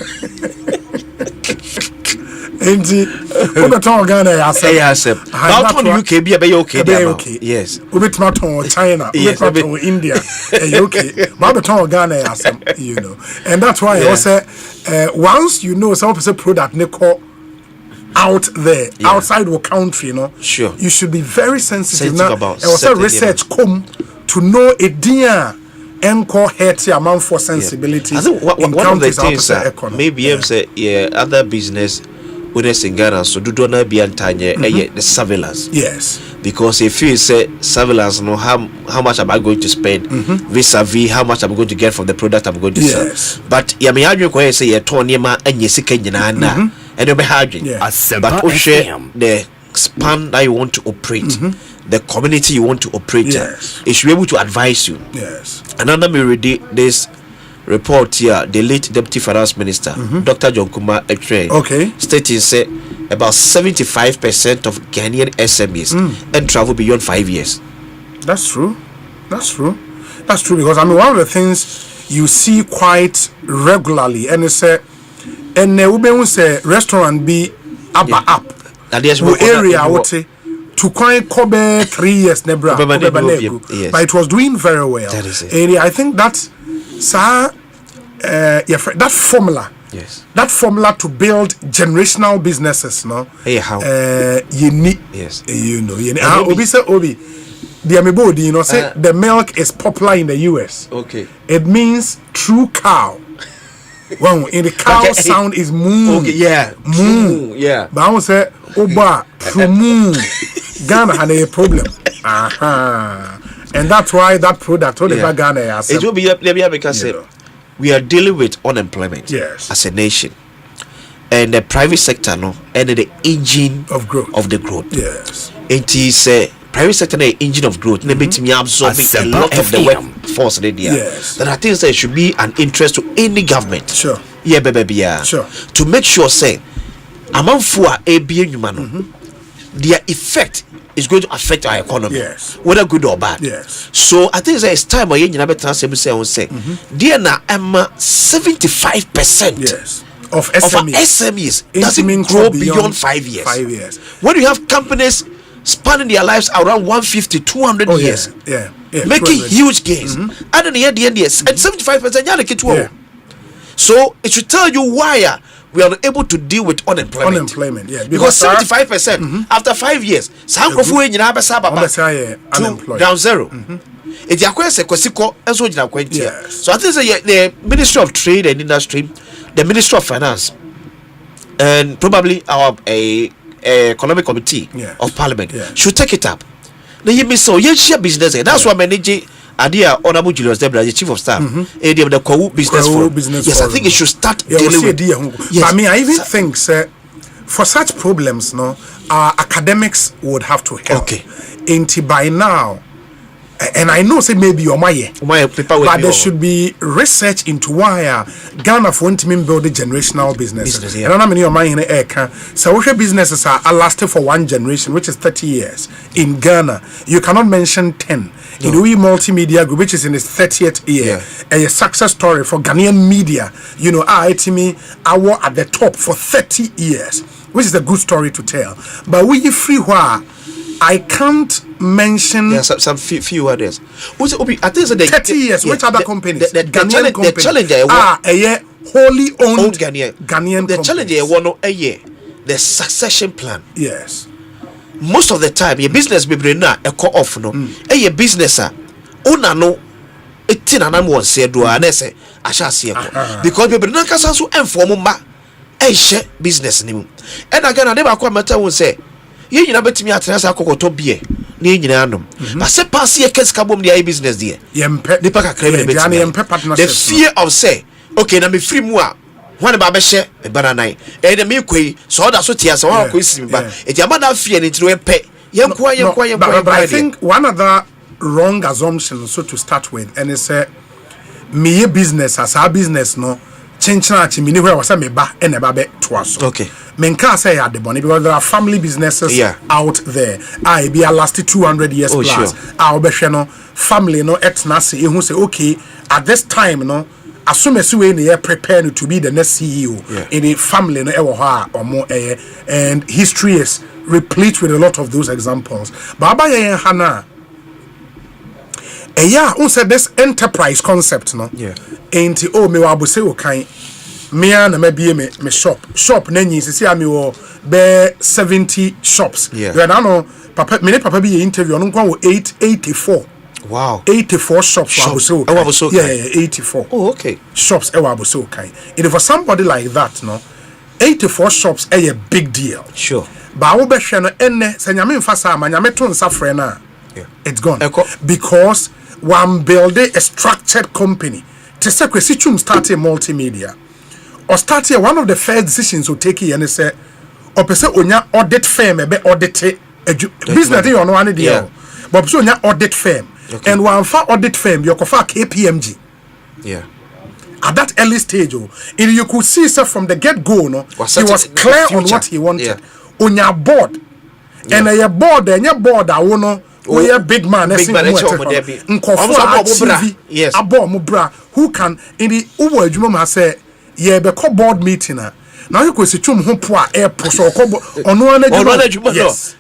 Inti ubeto Ghana ya
asem. Now to UK be okay there. Yes.
Ubeto China, ubeto India, UK. But ubeto Ghana ya asem, you know. And that's why I say once you know some product ne call out there, outside the country,
sure,
you should be very sensitive now.
About
there was a research come to know a dear encore healthy amount for sensibility.
I think one of the things maybe say other business owners in Ghana so do not be antanya the surveillance.
Yes.
Because if you say surveillance, how much am I going to spend vis-a-vis how much I'm going to get from the product I'm going to sell. But you may say you turn your man and you see and you'll be harding. But the span that you want to operate, the community you want to operate, it should be able to advise you.
Yes.
Another me read this report here, the late Deputy Finance Minister, Dr. John Kumar Ekre, stating say about 75% of Ghanaian SMEs and travel beyond 5 years.
That's true. That's true. That's true, because I mean one of the things you see quite regularly, and it's and we say restaurant be up area I would say to quite cover 3 years nebra, but it was doing very well.
That is it.
And I think that that formula, that formula to build generational businesses, you need, you know, Obi the amebodi, you know, say the milk is popular in the US.
Okay,
it means true cow. Well, in the cow sound is moo.
Okay,
moo.
Yeah.
But I would say oba true moo. Ghana had a problem. And that's why that product Ghana has.
It will be because we are dealing with unemployment as a nation. And the private sector and the engine of the growth.
Yes.
It is private sector the engine of growth. They absorbing a lot of the workforce there.
Yes.
That I think it should be an interest to any government.
Sure.
Yeah, baby.
Sure.
To make sure say among for their effect is going to affect our economy, whether good or bad.
Yes.
So I think it's time where you never transfer say, dear na 75%
of
SMEs doesn't grow beyond 5 years.
5 years.
When you have companies spanning their lives around 150, 200 years, making huge gains, and then the end years, and 75%, so it should tell you why we are not able to deal with unemployment. Because 75% after 5 years, down zero. It's so I think the Ministry of Trade and Industry, the Ministry of Finance, and probably our economic committee of Parliament should take it up. Share business. That's why managing Adia Honorable Julius Debra, the Chief of Staff, the Kwawu Business Forum. Yes, I think it should start dealing with.
I mean, I even think for such problems, our academics would have to help. By now, and I know say maybe you're but there should be research into why Ghana for build a generational business. And I mean so businesses are lasting for one generation, which is 30 years. In Ghana, you cannot mention 10. In the multimedia group, which is in its 30th year, a success story for Ghanaian media, you know, ITME, our at the top for 30 years, which is a good story to tell. But we free where I can't mention
some few others. I think
30 years. Which other companies?
The challenger
wholly owned
Ghanaian
companies.
The challenger a year. The succession plan.
Yes.
Most of the time, your business be bring na a call off no. A business owner no. It's an one say do I say I shall see because we bring na kasa so inform ma. Share business nimu. And again, I never come matter won say. You know betimi atenasa akokoto bie na enyina anom but say pass here case kabom the business there the fear of say okay na me free mu a one ba be share e banana e na me kwei so that so tia so one ko isi ba e dia ma na fear ni tiro pe yenkoa
but I think one other wrong assumption so to start with, and it's me business as our business no chenchana mini where was me ba e na ba be toaso.
Okay.
Men can't say at the money because there are family businesses out there. I be a lasted 200 years plus.
Sure.
Our family no etnasi who say okay at this time no assume as we prepare to be the next CEO in the family no or more and history is replete with a lot of those examples. Baba Hana unsaid this enterprise concept no ain't me wabu say okay me and me shop nanyi sisi ami wo be 70 shops.
Yeah.
You know papa be interview on 884.
Wow.
84 shops wabuso. Yeah, 84.
Oh, okay.
Shops wabuso kai. And for somebody like that, no, 84 shops a big deal.
Sure.
But wo be hwe no enne se nyame mfasa ma nyame to nsa frɛ na.
Yeah.
It's gone. Because one build a structured company. To say kwesi start a multimedia. Or start here, one of the first decisions to take here and say or pese onya audit firm be audit business you know any deal. But so onya audit firm. Okay. And one for audit firm, you could KPMG.
Yeah.
At that early stage, and you could see sir, from the get-go, no, he was clear on what he wanted. Yeah. On your board. Yeah. And your board, I wanna we a big man, yes, who can in the Uber Juma say, yeah, be board meeting. Now you could see chum home poor air post or on one.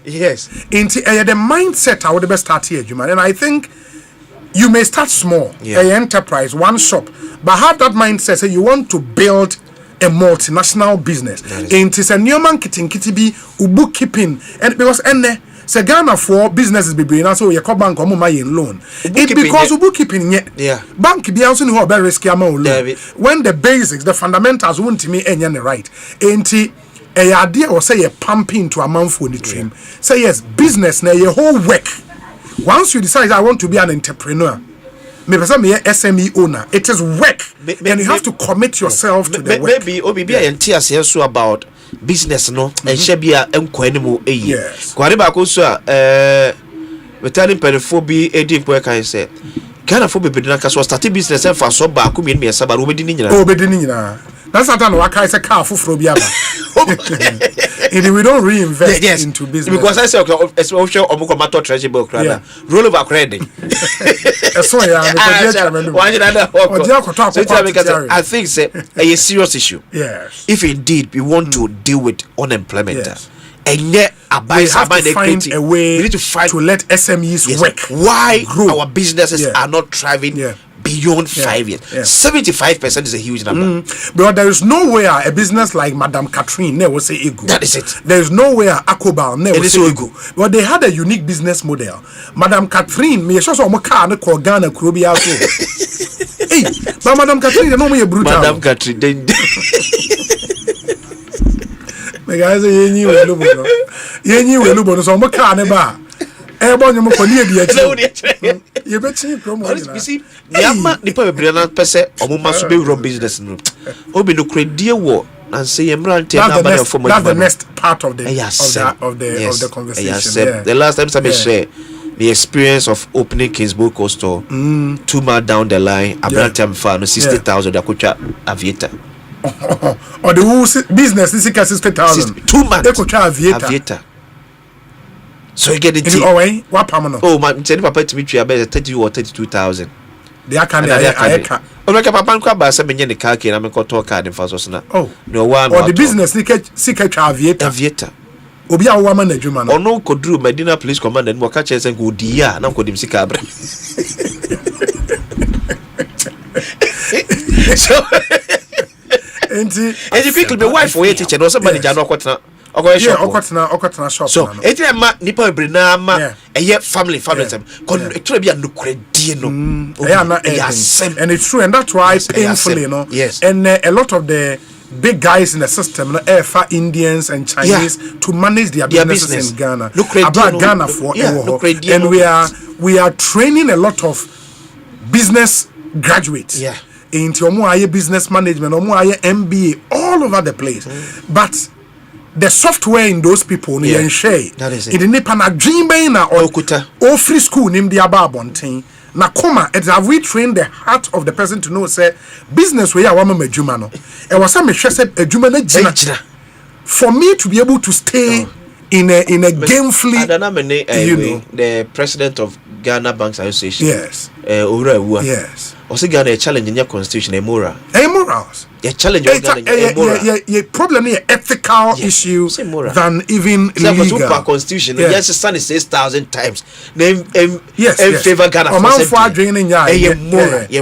Yes. Into the mindset I would best start here, Juma. And I think you may start small, a enterprise, one shop, but have that mindset say you want to build a multinational business. It is a new man kitty be bookkeeping, and because say Ghana for businesses be bring so you call bank or loan. It because bookkeeping yet. Yeah. Bank be also know about risky amount loan. When the basics, the fundamentals won't me any right. Ain't a idea or say a pumping to amount for the trim. Say yes, business na your whole work. Once you decide I want to be an entrepreneur, maybe some SME owner, it is work, and you have to commit yourself to the work.
Maybe OBB and TS also about business, no, and Shabia and Quenimo.
Yes.
Quariba Kosa, returning pedophobia, 18 work, I said. Can afford to be starting business and for so back, me and Sabah,
Obedinina. That's not what I say, car for Frobiaba. We don't reinvest into business.
Because I say, especially Obukomato treasure book, rather. Roll over credit. I think it's a serious issue.
Yes.
If indeed we want to deal with unemployment.
Yes.
And yet,
we have to find a way to let SMEs work.
Why our businesses are not thriving beyond 5 years? 75% is a huge number.
But there is nowhere a business like Madame Catherine never say ego.
That is it.
There is nowhere Akobal never say ego. But they had a unique business model. Madame Catherine, me show some car na call Ghana Krobia. Hey, but Madame Catherine, you know me brutal.
Madame Catherine.
Me guys say you knew so mo car ne ba. You
see, Yama Nipa Brianna Pese, or must be run business. Obi no credit war and say
that's the next part of the conversation.
The last time somebody shared the experience of opening Kingsburg Coastal 2 miles down the line, Abraham Fan 60,000 Akucha Aviator.
Or the whole business is 60,000.
2 months Aviator. So you get it.
What permanent?
Oh, my papa to meet you about 30 or 32,000.
They are kind
of. Oh, like a papa crab by 7 years in the car, and I'm going to talk card in Fasosna.
Oh,
no one.
Or the business, seek a Aviator. Obia woman, a German.
Or no, could do Medina Police Command and more catches and go dear. Now could him see cabra. So, and you quickly be wife for 80 or somebody, Jano.
Shop.
So, it's a Nipa Brinama, a yet family. It will be a lucredino.
And it's true, and that's why painfully, you know.
Yes.
And a lot of the big guys in the system, for Indians and Chinese to manage their businesses in Ghana. About Ghana for and we are training a lot of business graduates.
Yeah.
Into business management, MBA, all over the place. But the software in those people, that
is it.
It didn't dream or free school named the Ababontin. Na koma, have we trained the heart of the person to know say business where I want me jumano. And was some said a jumana for me to be able to stay in a gamefully,
the president of Ghana Banks Association.
Yes.
Yes. Also Ghana a challenge in your constitution, a moral.
A morals.
A challenge
a problem here, ethical issue than even legal.
Constitution. Yes, the son is 6,000 times. Name
yes.
Favor Ghana.
A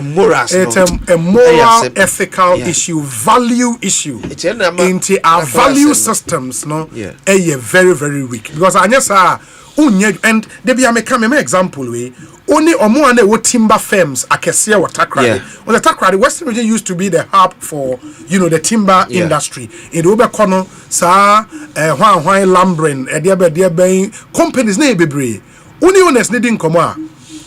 moral. It's a moral, ethical issue, value issue. Into our value systems, no, very, very weak. Because I just and they be an example way. Only omo what timber firms akesia wa Takrade. Well, the Takrade Western region used to be the hub for the timber industry. In the Obekono, sa hwan lumbering, companies na bebre. Only owners needing come a.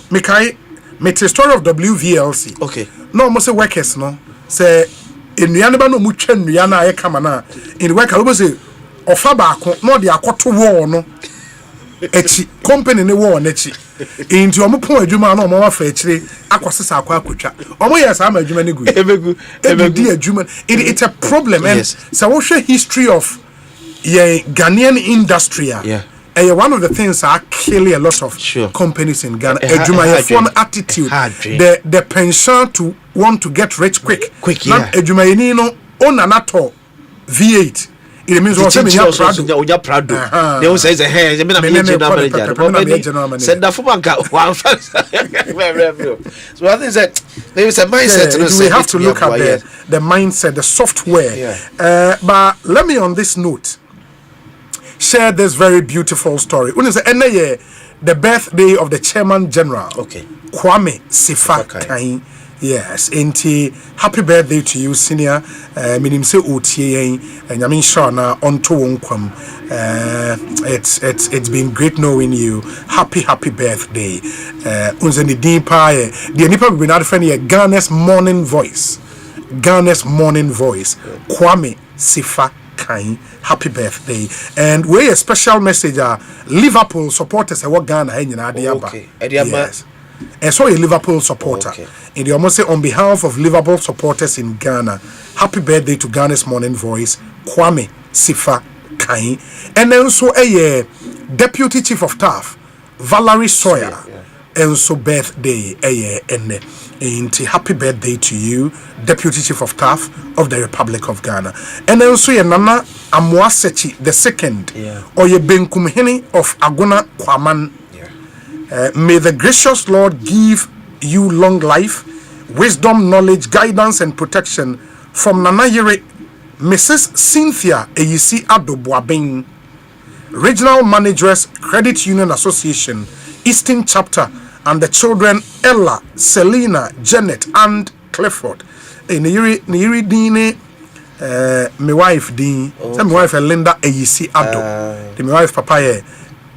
Mekai the story of WVLC.
Okay.
No mo say workers no. Say enuane ba no mu twa nuana aye kama na. In the worker we say ofa ba ko no de akoto wo no. Echi company ne wo n'echi into omo pon adwuma na omo wa fa echire akwosesa akwa akotwa omo yes am adwuma ne gu ebegu adwuma it's a problem and so we share history of Ghanaian industry one of the things are killing a lot of companies in Ghana adwuma form attitude the pension to want to get rich quick na adwuma ni no onanato V8 it means what you are proud of. They will say, hey, send the Fubanka. So I think that there is a mindset. We have to look at the mindset, the software. But let me on this note share this very beautiful story. The birthday of the Chairman General, Kwame Sifa Kain. Yes, enti happy birthday to you, senior. Minim se otie and I mean Shana onto wonkwam. It's been great knowing you. Happy birthday. Unzeni dimpa the nipa be na friend Ghana's morning voice. Kwame Sifa Kain. Happy birthday. And we a special message Liverpool supporters what Ghana yes. And so a Liverpool supporter. And they almost say on behalf of Liverpool supporters in Ghana, happy birthday to Ghana's morning voice, Kwame Sifa Kain. And then so a Deputy Chief of Staff, Valerie Sawyer. And so birthday and happy birthday to you, Deputy Chief of Staff of the Republic of Ghana. And then so Nana Amwasechi the second, or ye Benkumhini of Aguna Kwaman. May the gracious Lord give you long life, wisdom, knowledge, guidance, and protection from Nana Yere, Mrs. Cynthia Eyisi Adobuabeng, Regional Managers, Credit Union Association, Eastern Chapter, and the children Ella, Selena, Janet, and Clifford. Niri Dine, my wife Dean, my wife Linda Eyisi Ado, my wife Papa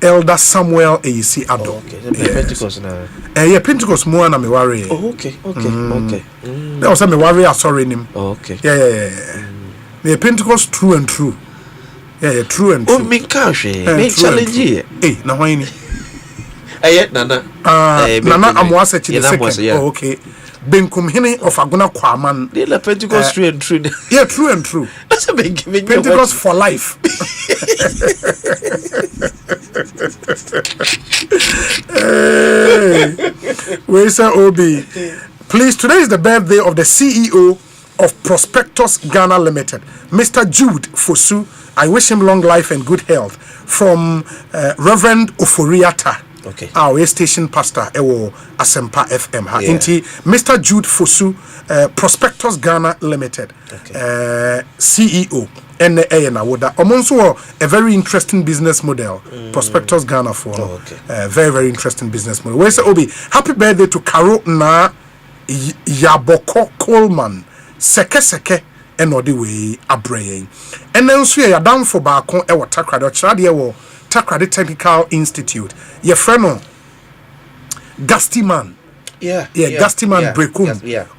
Elder Samuel A.C. Ado.
Pentecost now.
Pentecost more na me worry.
Okay.
That was me worry sorry him. Yeah. Me Pentecost true and true. Yeah, true and true.
Oh, me cash. Me challenge here.
Na why ni?
Nana.
Nana Amwase the second. Oh, okay. Benkum hini of Aguna Kwaman.
They la Pentecost true and true.
Yeah, true and true.
That's a big
Pentecost for life. Where's the OB? Please, today is the birthday of the CEO of Prospectus Ghana Limited, Mr. Jude Fosu. I wish him long life and good health. From Reverend Oforiata. Our station pastor ewo Asempa FM Mr. Jude Fosu Prospectus Ghana Limited CEO and a very interesting business model Prospectus Ghana for very interesting business model. Where's Obi? Happy birthday to Karo na Yaboko Coleman Seke enodi we abraying and then so ya down for baako e Takrade ochade e wo Takrade Technical Institute your friend Gastiman Gastiman Brekum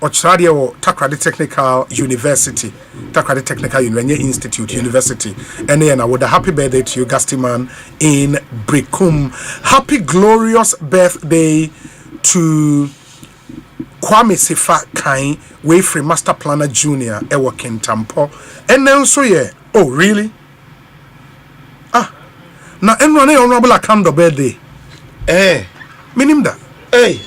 ochade e wo Takrade Technical University Takrade Technical Institute University and then I would happy birthday to you Gastiman in Brekum. Happy glorious birthday to Kwame Sifa Kain, way free Master Planner Junior, Ewa Kentampo. And then so oh really? Now everyone honorable account birthday. Meaning that.
Hey.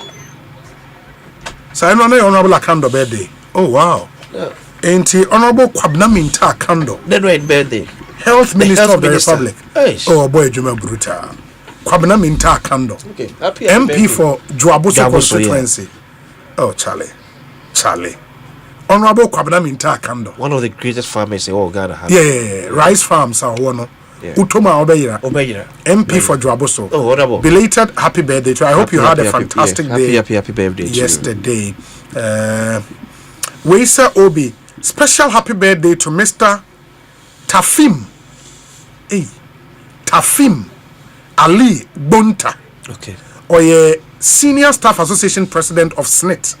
So I know the Honorable Akando birthday. Oh wow.
Yeah.
Ain't he Honorable Kwabena Minta Akando?
Then right birthday.
Health Minister of the Republic.
Hey.
Oh boy, Juma Bruta. Kwabena Minta Akando.
Okay. Happy
MP
birthday.
for Juaboso constituency. Yeah. Oh Charlie. Honorable Kwabena Minta Akando.
One of the greatest farmers in all Ghana.
Yeah. Rice farms are one. Utoma Obeyira. MP for Juaboso.
Oh, honorable.
Belated happy birthday to you. I hope you had a fantastic day.
Happy birthday
yesterday. Weisa Obi. Special happy birthday to Mr. Tafim. Hey. Tafim Ali Bonta.
Okay.
Oye Senior Staff Association President of SNIT.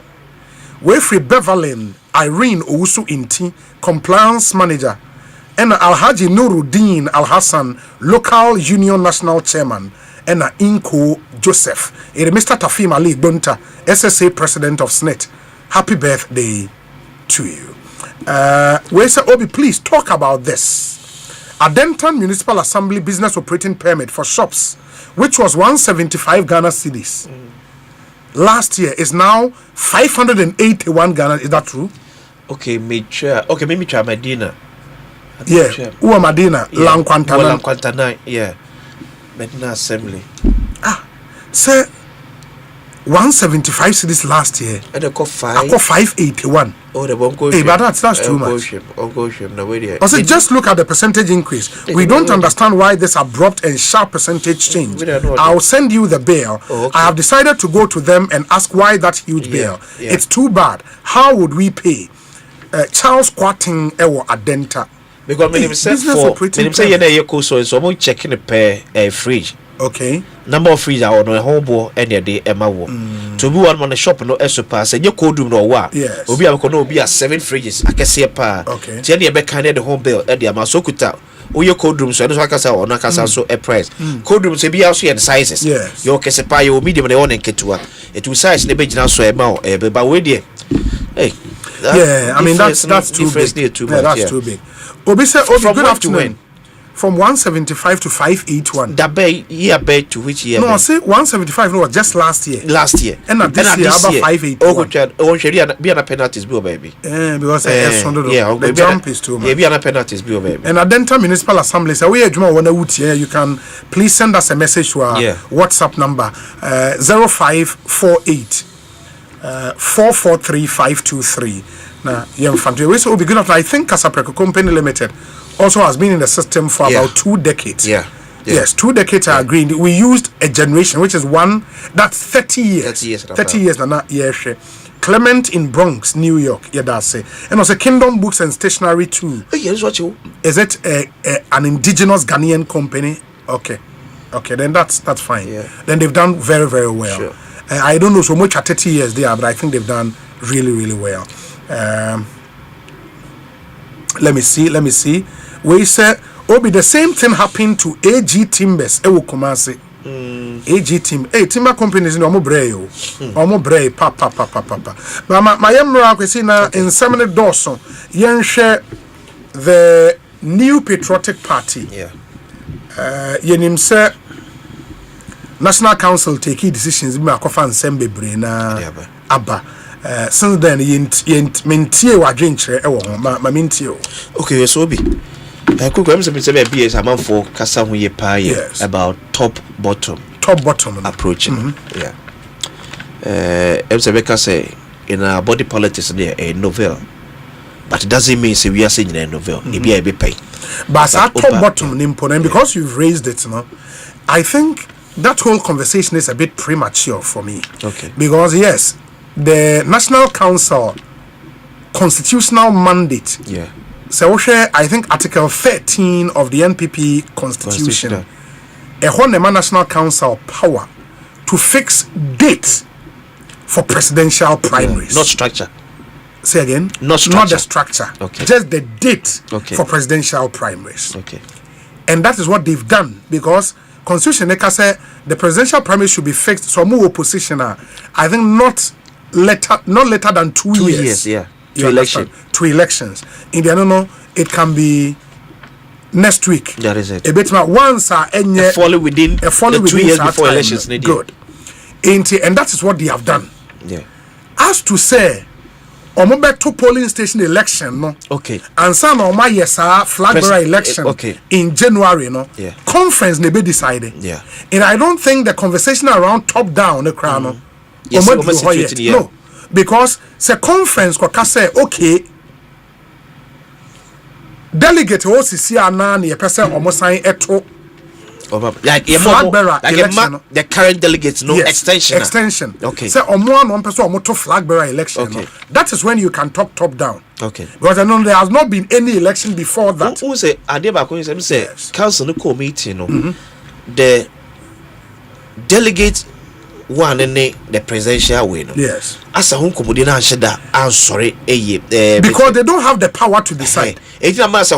Wefri Beverlyn Irene Owusu Inti, Compliance Manager. And Alhaji Nuruddin Al Hassan, Local Union National Chairman. And Inko Joseph. Mr. Tafim Ali Bonta, SSA President of SNIT. Happy birthday to you. Weisa Obi, please talk about this. Adentan Municipal Assembly Business Operating Permit for shops, which was 175 Ghana cedis last year, is now 581 Ghana. Is that true?
Okay, maybe try Medina.
Yeah, Uwa Medina,
Lankwantana. Yeah, Medina Assembly.
Sir, 175 cedis last year.
And I got
581.
Oh, the bongo.
Hey, but that's too much. Also, just look at the percentage increase. We don't understand why this abrupt and sharp percentage change. I'll send you the bill.
Okay.
I have decided to go to them and ask why that huge bill. It's too bad. How would we pay? Charles Quating Ewo Adenta.
Because when you say someone checking a pair fridge.
Okay.
Number of fridge are on a home any day Emma wo. To be one on the shop no pass and your cold room no wa.
Yes.
Obi a be a 7 fridges. I can see a pa.
Okay.
Tell you back kind of the home bill at the Amasokuta. Oh, your cold room so I can say or Nakasa so a price. Cold rooms be also and sizes.
Yes.
Your Casepa, your medium and one and Ketua. It will size the bench now so a mouth, but wait there. Hey.
Yeah, I mean that's too big. That's too big. Obi said, Obi, good afternoon. From 175 to 581.
That bay year bay to which year?
No, I say 175 no just last year.
And
this year about 581.
Oh, be a penalties bill, baby.
Because the jump is too much.
Be a penalties bill, baby.
And Adenta Municipal Assembly say we Juma wanna woot here. You can please send us a message to our WhatsApp number 0548 443 523. Now, young family, we will be good after. I think Casapreco Company Limited also has been in the system for about 2 decades. Yes, 2 decades. I agree. We used a generation, which is that's 30 years. 30 years. Clement in Bronx, New York. Yeah, that's it. And also Kingdom Books and Stationery too. Is it an indigenous Ghanaian company? Okay, then that's fine. Then they've done very, very well.
Sure.
I don't know so much at 30 years there, but I think they've done really, really well. Let me see. We said, Obi, the same thing happened to AG Timbers. Kumasi. AG Tim. Hey, timber companies in Omobreo. Omobre, papa. My emra kwesina in Seminary Dawson. Yen share the new patriotic party. Yenim say National Council take decisions be akofa nsembe bre na aba. Since then yent mentie wadwenkyere e wo ho ma mentie o.
Okay, so Obi. Kuku am say be a man for kasa ho ye pa about top bottom approach. Yeah. Emsebeka say in our body politics there a novel. But it doesn't mean say we are saying a novel. It be a be pay.
But at top bottom important because you've raised it, I think that whole conversation is a bit premature for me.
Okay.
Because yes, the National Council constitutional mandate.
Yeah.
So I think Article 13 of the NPP Constitution. A whole National Council power to fix dates for presidential primaries.
Not structure.
Say again?
Not
the structure.
Okay.
Just the date for presidential primaries.
Okay.
And that is what they've done because Constitution said the presidential primaries should be fixed. So more opposition I think not later than 2 years.
Yeah.
Two elections. In the no, it can be next week.
That is it.
A bit once
follow within 2 years before elections.
Good. And that is what they have done.
Yeah.
As to say, to polling station election, no.
Okay.
And some of my flag bearer election in January, no.
Yeah.
Conference may be decided.
Yeah.
And I don't think the conversation around top down the crown.
Yes,
no. Because the conference could say, okay, delegate OCC are now near person almost sign eto.
Like
flag bearer election.
The current delegates, no extension.
Extension.
Okay.
Say one person moto flag bearer election.
Okay.
No. That is when you can talk top down.
Okay.
Because I know there has not been any election before that.
Who say Adeba say council no committee no. The delegate one in the presidential way no.
Yes.
As a home committee na sheda ansori
because they don't have the power to decide.
Ama say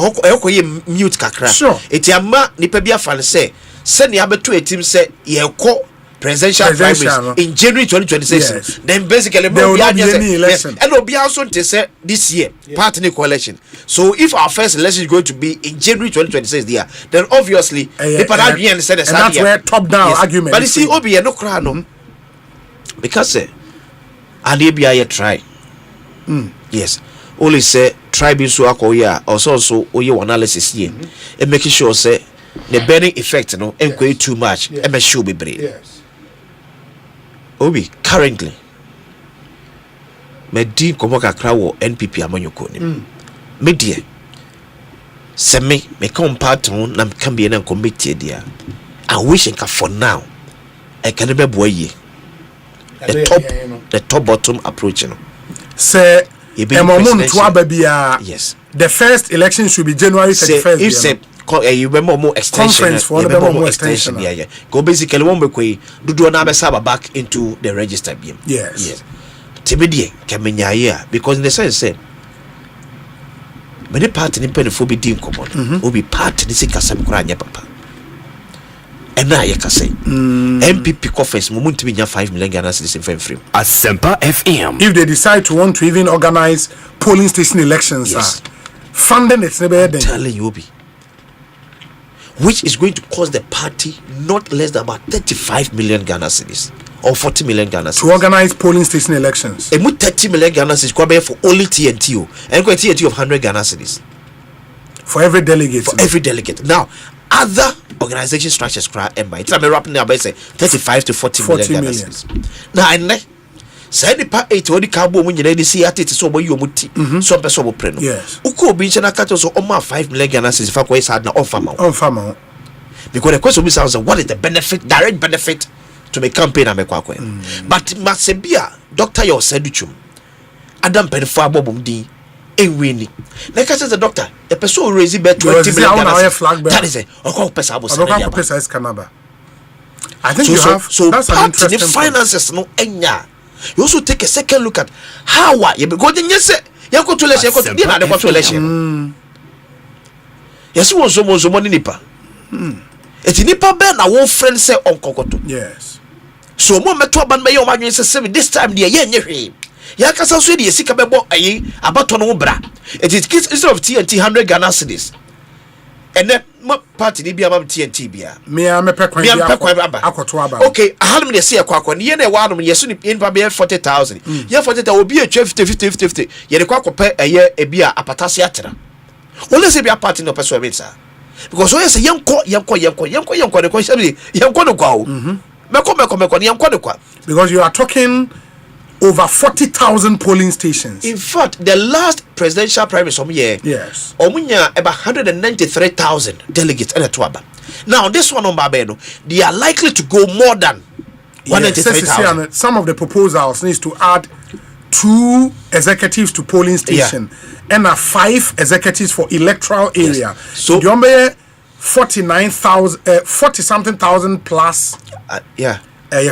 mute kakra.
Sure.
Ama nipa bia fan say send abeto etim say ye ko presidential primaries in January 2026.
Yes.
Then basically
there will not be any election.
And obi also say this year party coalition. So if our first election is going to be in January 2026 there, then obviously and
that's where top down argument.
But you see obi no cry no because Adebia try. Yes. Only say try be so akoya also oye analysis here. And making sure say the burning effect no enquire too much. And make sure be brave.
Yes.
Obi currently me di komo kakra wo NPP amanyoko ni. Me die se me come part on na can be na committee dia. I wish enka for now I can be boy the top bottom approach no.
Say
yes.
The first election should be January 31st.
If say you remember more extension
conference for more extension.
Yeah. Go basically one be do na be saba back into the register BM.
Yes.
Tibedie kemenya here because in the sense say many party ni penfo be din common. Obi party ni sikasam kura anya papa. And now you can say MPP conference moment to be 5 million Ghana cedis in frame.
Asempa FM.
If they decide to want to even organize polling station elections, funding it's never then.
Telling you, Obi, which is going to cost the party not less than about 35 million Ghana cedis or 40 million Ghana cedis
to organize polling station elections.
And with 30 million Ghana cedis for only TNT and TNT of 100 Ghana cedis
for every delegate.
For every delegate. Now, other organization structures cry and by time wrapping now by say 35 to 40 million. Now I say the part 8 or the cabo when you see at it so you muti so person will pray.
Yes.
Uko be chana catch so 5 million Ghana cedis if I quite sad na offer because the question is what is the benefit, direct benefit to make campaign and make kwakwe. But Masebia Dr. Yo said chum Adam Penfa Bobum D winning. Like I said, the doctor, the person raise it by 20 million. That is it. I
think you have.
So that's an interesting finances no enya. You also take a second look at how you because then you say you go to election, you go to election. Yes, you want some money nipa. It's nipa ben na one friend say on kokoto.
Yes.
So mo meto ban me your man say this time there ye Yakasa so the sika bebo ayi abato no bra. It is instead of TNT 100 Ghana cedis. And then party ni bia mam TNT bia.
Me am pekwan bia akoto aba.
Okay, ahanum de se akwa ni ye na wa no yeso ni in be 40,000. Ye 40,000 obi a 50 ye de kwa kope eye ebia apatase atera. Wole se bia party no person be sa. Because so yes yenko de ko shabi yenko no kwa o. Meko ni yenko de kwa.
Because you are talking over 40,000 polling stations.
In fact, the last presidential primary some year,
yes,
omunya about 193,000 delegates in Tuaba. Now this one on Babeno, they are likely to go more than 193,000.
Some of the proposals needs to add 2 executives to polling station and 5 executives for electoral area.
Yes. So
you 40 something thousand plus. Your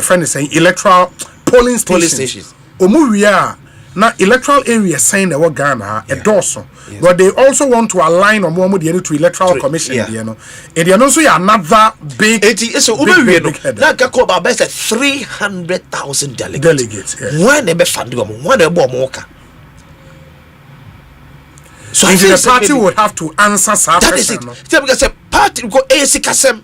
friend is saying electoral polling stations. Omuria na electoral area saying that what Ghana a dorsal, but they also want to align on more to electoral commission. You know, and also another big.
So that can call about best 300,000 delegates. One ever funded one ever more.
So the party would have to answer.
That is it. Because a party go AC Kasem.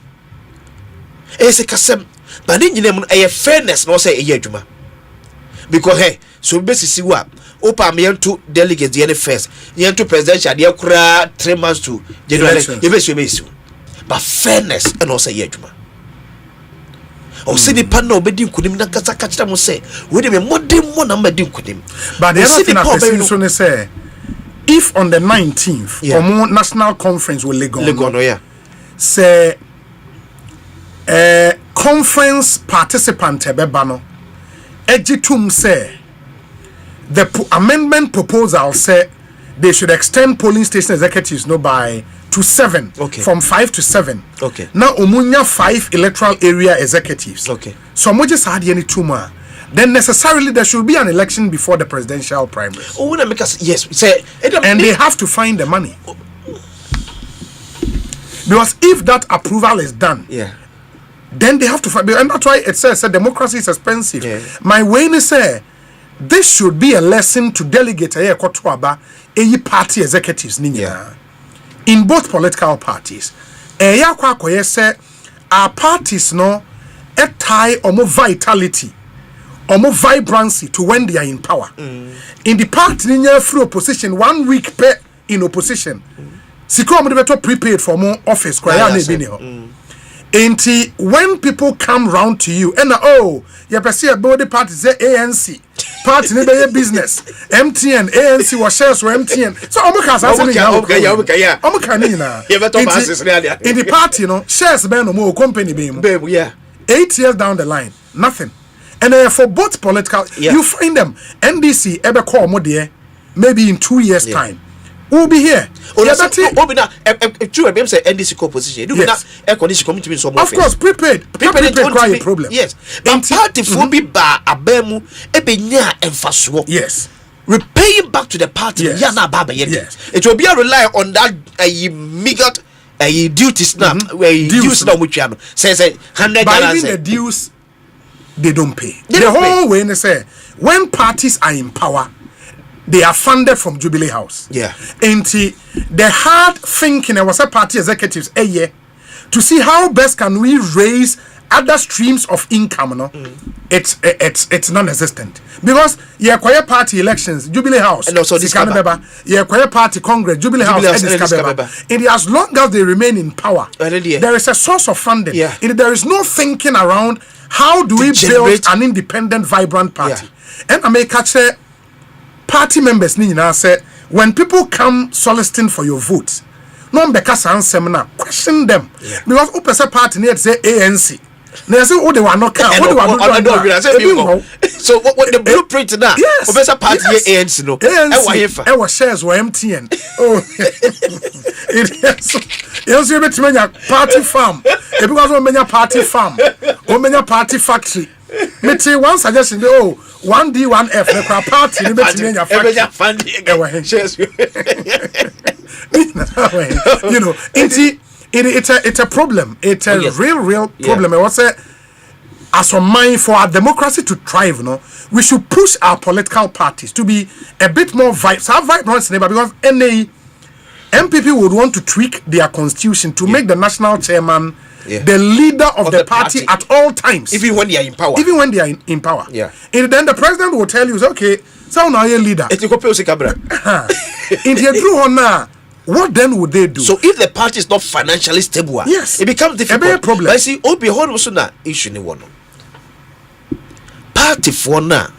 Ese kasem but ni nyina mu e fairness no say e adwuma because hey so be sisi wa opa me to delegates the first yen to presidential dey kura 3 months to January you be so but fairness and also ye adwuma o se di pan na obedi nkunim na kasa ka kira mo say we dey modern mo na ma di nkunim
but the other thing I person say if on the 19th national conference will Legon say conference participant ebeba no ejitum say the amendment proposal say they should extend polling station executives to 7 from 5 to 7 now omunya 5 electoral area executives so mo just had any tumor then necessarily there should be an election before the presidential primary
yes say
and they have to find the money because if that approval is done then they have to find, and that's why it says democracy is expensive. My way is say this should be a lesson to delegate a party executives in both political parties. Say our parties no a tie or more vitality or more vibrancy to when they are in power. In the party through opposition 1 week pay in opposition. Sikro prepared for more office. And when people come round to you and you perceive a body party say ANC party in the business MTN ANC was shares or MTN so in the party shares be no more company be 8 years down the line nothing and for both political you find them NDC ebe call mo there maybe in 2 years time we'll be here.
True, say NDC co-position. Air condition committee so
of course, prepared cry a problem.
Yes. But party for be ba abemu ebenya emfaso.
Yes.
Repaying back to the party. Yes. It will be a rely on that meager duties now. Dues now which says $100.
But even the dues they don't pay. The whole way they say when parties are in power. They are funded from Jubilee House. And the hard thinking was a party executives a year to see how best can we raise other streams of income. It's non-existent because you acquire party elections, Jubilee House, and also this you acquire party Congress, Jubilee House, and as long as they remain in power, there is a source of funding. And there is no thinking around how do we build an independent, vibrant party. And I may catch party members say when people come soliciting for your votes, no seminar question them because opposite party need say ANC. They say they were not come.
So what the blueprint now?
Yes.
Opposite party ANC no.
ANC. Our shares were MTN. Oh, it is. You see, we party farm. Because we many party farm, we many party factory. Me say one suggestion. 1D 1F the party ni betimi nya factory you know it's a problem. It's a real problem. I was say as a mind for our democracy to thrive, we should push our political parties to be a bit more vibrant because any MPP would want to tweak their constitution to make the national chairman the leader of the party at all times,
even when they are in power.
And then the president will tell you, okay, so now you're leader. What then would they do?
So if the party is not financially stable, it becomes difficult.
A problem.
But see, hold also na issue ni one. Party for na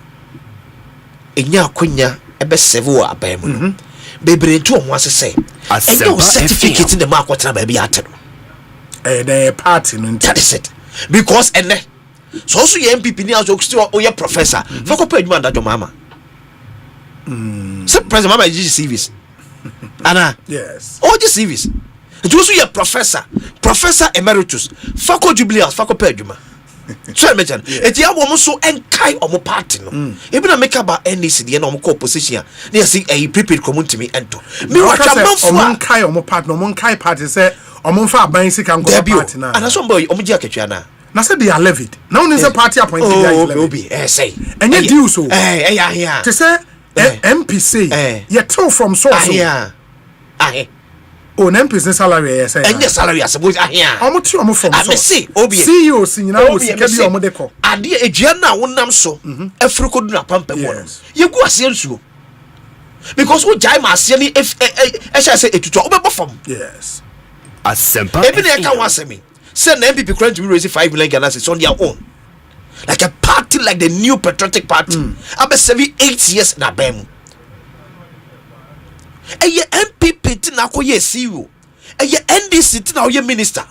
enya kunya ebe sevu abemu. Bebre ntu omo asese. Enya certificate in the mark what na ba bi ateno.
The party
that is it because so also your MPP ni also still your professor for ko pay adwuma that your mama so president mama is service ana
yes
all the service it also your professor emeritus for ko Jubilee House for ko pay adwuma so I mention it ya wo so enkai omo party no even na make about NDC the na omo ko opposition they say a prepared community me ento me wa chamamfo
omo enkai omo party no omo enkai party say Omonfa Abansi can go party now.
And some boy Omuji aketwa na.
Na say they are levied. Now is a party appointed
say.
And you do so. To say MP say you tell from source. Oh, nem business salary yes.
And yes, salary as boys are here.
How much you from?
I say, Obi.
CEO senior was kebi omo deko.
Ade ejiana wonam so. Efruko du na pampa mo. Ye go asiensuo. Because we jai ma asie ni if shall say etutu obebo fam.
Yes.
Asempa.
Ebi na ka wasemi. Say na MPP grant to raise 5 million Ghana cedis on their own. Like a party like the new patriotic party. Abe 8 years na bem. Eye MPP ti na ko ye CEO. Eye NDC ti na ye minister.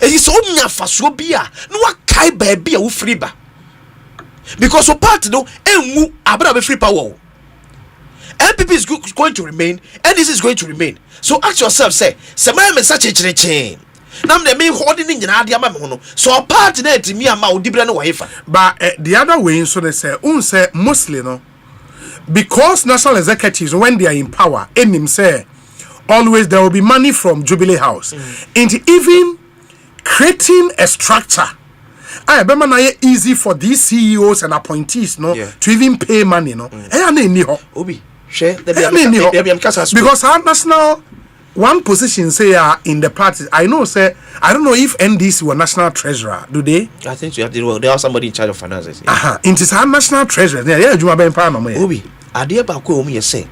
Eye so nya faso bia no wakai ba bia wo free ba. Because so party no enwu abra be free power. MPP is going to remain, NDC is going to remain. So ask yourself, say me such a chain. Nam de me holding in ade ama me no. So party na ti me ama odibra no wahefa.
But the other way so they say say mostly no. Because national executives, when they are in power, him say always there will be money from Jubilee House. And even creating a structure, I remember now easy for these CEOs and appointees to even pay money.
Obi, share
because our national one position say in the party. I know say I don't know if NDC were national treasurer. Do they?
I think so. They have somebody in charge of finances.
It is our national treasurer. Yeah, Juma Ben Panama.
Obi, ade ba ko omu say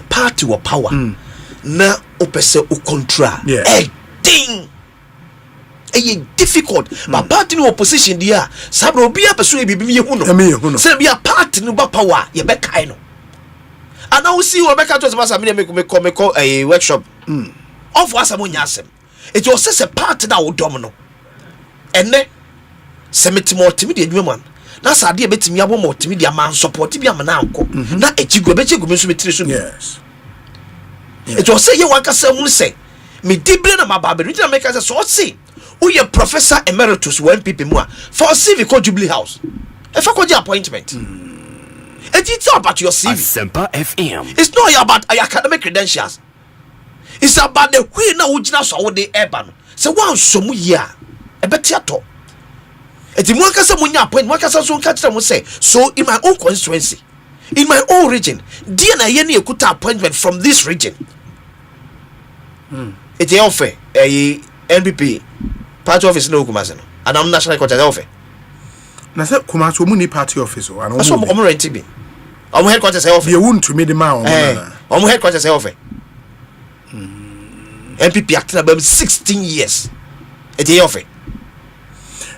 party wa power na opese o control.
Yeah.
Ding. Difficult. But party no opposition dia. Sabro obi apeso e bibi yehu no. Say be a party no ba power ye be kai no. And now see we make to us make a workshop. Of was amonya asem. It was just a party that would domino. Enne semeti multi de adwuma man. Na sa de betimi abo multi de man support bi am na anko. Na echigwe so metire so.
Yes.
It was say you wan ka say say me dibre na mababe regional make say so see. Who ye professor emeritus when people more for CV called Jubilee House. If I call your appointment. It's not about your CV.
Asempa FM.
It's not about your academic credentials. It's about the way now ujina so the urban. So one some year a better talk. Eti mo kasa mo nya appointment, mo kasa so nka kire mo say so in my own constituency, in my own region, dia na ye na ekuta appointment from this region. Eti offer NPP party office no Kumasi no. And I'm national headquarters offer.
Na say Kumasi omu ni party office o.
That's what omu rent bi. Omu headquarters offer.
You won't to me the man.
Omu headquarters offer. MPP acting about 16 years. Eti offer.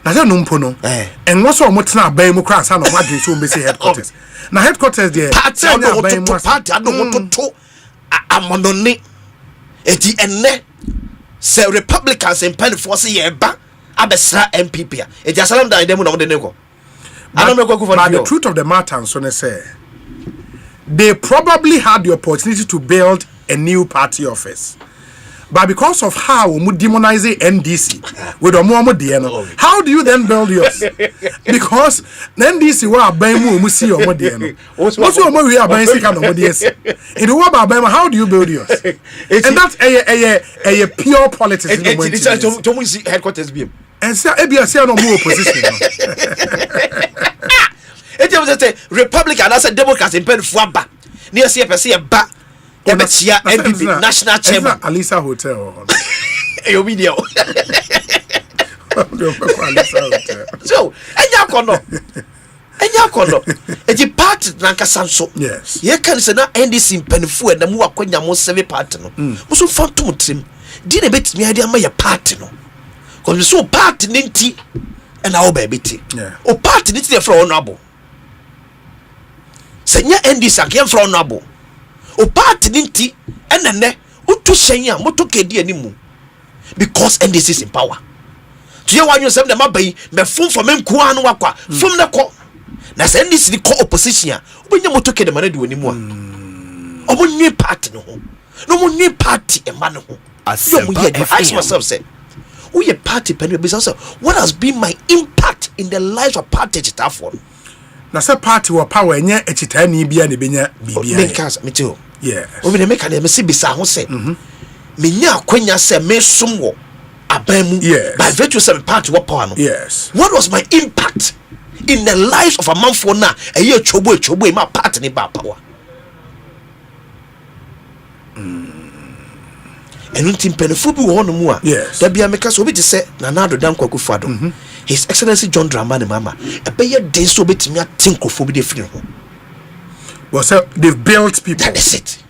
Na say no mpo no. And what's all motena aban mu kra sa no madwe so mbesi headquarters. Na headquarters there.
Party no to amonone. Eti enne say Republicans in pen force ye ba abesra MPP. Eti asalam da dem no de neko.
But the truth of the matter so say they probably had the opportunity to build a new party office. But because of how we demonize NDC with a how do you then build yours? Because NDC were buying mu see your modern. What's your we are buying kind of audience? In the world, how do you build yours? And that's a pure politics.
It's headquarters beam.
And so ABS no more opposition.
It was a Republican as a Democrat in pen for ba. Near CPC ba. NPP national chairman
Alisa Hotel.
Your video. So, enya kono. Eti party nanka sanso.
Yes.
Ye kan se na NDC mpanifo e na mu akwanya mo sebe party no. Mo so fantom trim. Di na betimi ade ama ye party no. Cause so party ninti e na oba beti. O party ninti dey from honorable. Senya NDC akye from honorable. O party ninti enene utu shenya moto kedi animu because NDC is in power. To you wanyu sem dem abai me fun for men ko anu wakwa fun ne ko na se NDC di ko opposition a obenya moto kedi ma na di animu a obunye party no ho no munye party e ma no ho ask myself say we a party pen be say what has been my impact in the lives of party chitafo
na se party wa power enye echitani bia ne benya bibia
me kasa me too.
Yeah.
Obi na make na see bisa ho say. Me nya akwanya say me som wo abamu by virtue of party what power no.
Yes.
What was my impact in the lives of a man for na a year chobo ma party ni ba power. And until Penefubu Honumua,
yes,
there be a make us obey to say, Nanado Danko Kufado, His Excellency John Dramani Mama, a payer day so bit me a think of phobia funeral.
Well, so they've built people.
That is it.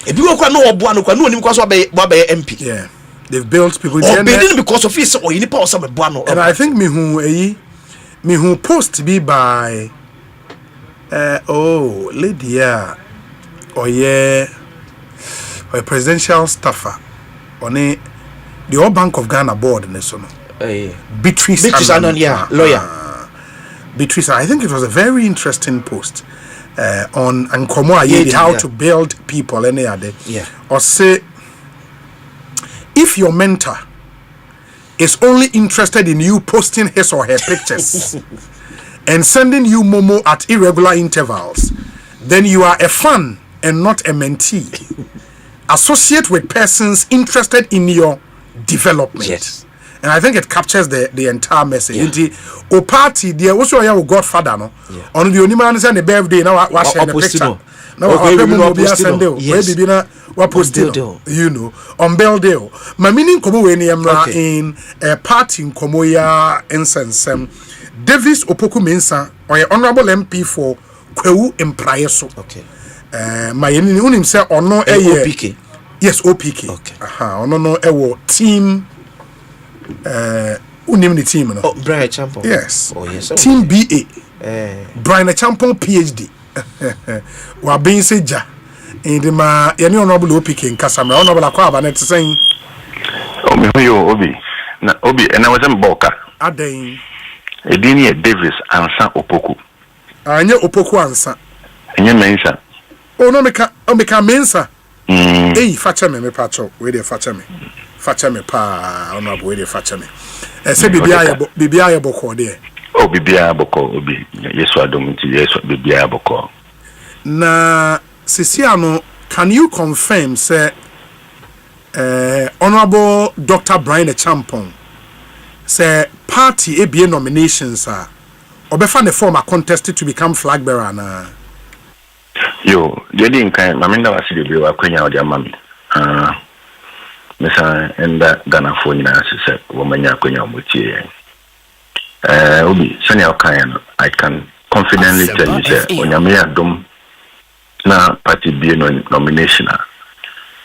If you want to know what no because of MP.
Yeah, they've built people.
Or because of his or any power some Buano.
And I think me who post to be by Lydia or a presidential staffer on the All Bank of Ghana board in the summer. Beatrice
Annan, yeah, lawyer.
Beatrice, I think it was a very interesting post on Nkomo Ayedi, how to build people any other.
Yeah.
Or say, if your mentor is only interested in you posting his or her pictures and sending you Momo at irregular intervals, then you are a fan and not a mentee. Associate with persons interested in your development.
Yes.
And I think it captures the entire message. Yeah. O party there also your godfather no. Yeah. On the only man send the birthday now wa share the picture. Now we be send o. We be na wa post you know on Belldale. My meaning komo we ni in a party in komo ya ensensem. Davis Opoku Mensa or honorable MP for Kwewu Imprayeso.
Okay.
My unim say ono
OPK.
Yes, OPK.
Okay.
Ono no ewo team unim the team no.
Oh, Brian Champon.
Yes.
Oh yes.
Team BA. Brian Champon PhD. Wa being seja. And ma yani honorable OPK in Kasama honorable akwa abanet saying.
Oh me yo Obi. Na Obi and I was in Boka.
Aden.
Edini Davis ansa Opoku.
Anye Opoku ansa.
Enye Mensa.
Oh no meka Mensa. Hey, facha me pacho. We dey facha me. Facha me pa honorable we dey facha me. Say bibia boko there.
Oh bibia boko Obi. Yesu adom nti Yesu bibia boko.
Na Sisiano, can you confirm say honorable Dr. Brian Champon say party ABA nominations are obefa the former contested to become flag bearer na
yo jadi nkan maminda wasidi bi wa kwenya odi amami mesa enda Ghana fo nyina sese wo manya kwenya omotie Obi sani okan I can confidently tell you say onyame adom na party BA nomination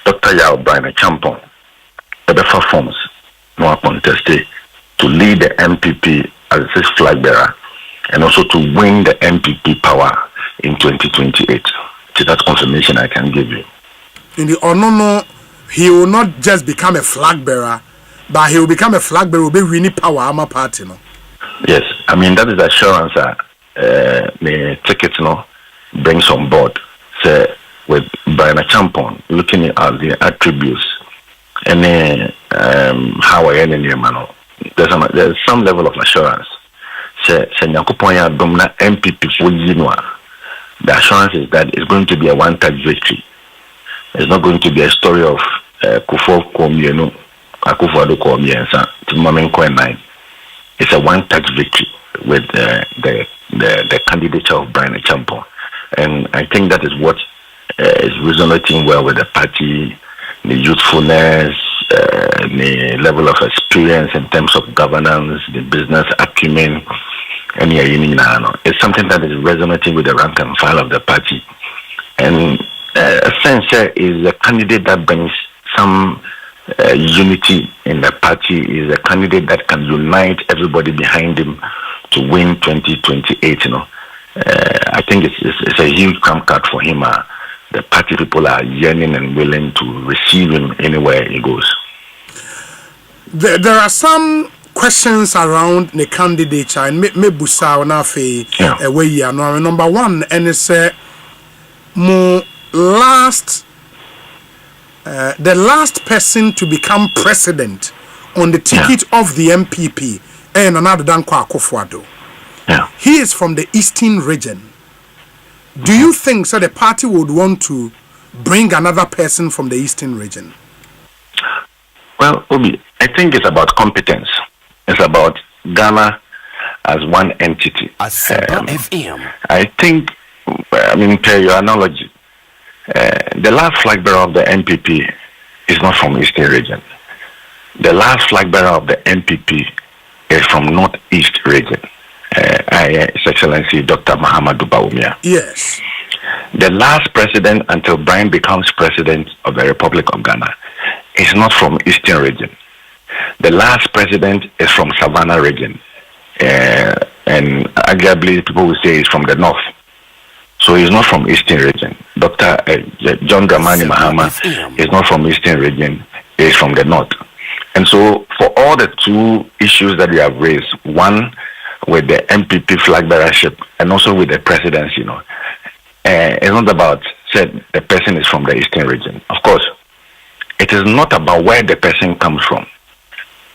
Dr. Yao Brian Champon obefa forms no contested to lead the MPP as his flag bearer and also to win the MPP power in 2028. So that's confirmation I can give you.
In the Onono, he will not just become a flag bearer, but he will become a flag bearer, will be winning power, I'm party, no?
Yes, I mean, that is the assurance that the ticket no, brings on board. So, with Brian Champon, looking at the attributes and how I end in the man. There's some level of assurance. The assurance is that it's going to be a one-touch victory. It's not going to be a story of Kufo Komieno, Akufo Komiensa, Timamenko. It's a one-touch victory with the candidature of Brian Champon. And I think that is what is resonating well with the party, the youthfulness, the level of experience in terms of governance, the business acumen, and it's something that is resonating with the rank and file of the party. And a sense is a candidate that brings some unity in the party, is a candidate that can unite everybody behind him to win 2028. I think it's a huge trump card for him. The party people are yearning and willing to receive him anywhere he goes.
There are some questions around the candidature and me busa na fe where you are now. Number one, and it's the last person to become president on the ticket of the MPP and another than Akufo-Addo. He is from the Eastern region. Do you think so the party would want to bring another person from the Eastern region?
Well, Obi, I think it's about competence. It's about Ghana as one entity.
Asempa FM.
I think, per your analogy, The last flag bearer of the MPP is not from Eastern region. The last flag bearer of the MPP is from Northeast region. His Excellency Dr. Mahamudu Bawumia.
Yes.
The last president until Brian becomes president of the Republic of Ghana is not from Eastern region. The last president is from Savannah region. And arguably people will say he's from the north. So he's not from Eastern region. Dr. John Dramani Mahama is not from Eastern region. He's from the north. And so for all the two issues that we have raised, one with the MPP flag bearership and also with the presidency, it's not about said the person is from the Eastern region. Of course, it is not about where the person comes from,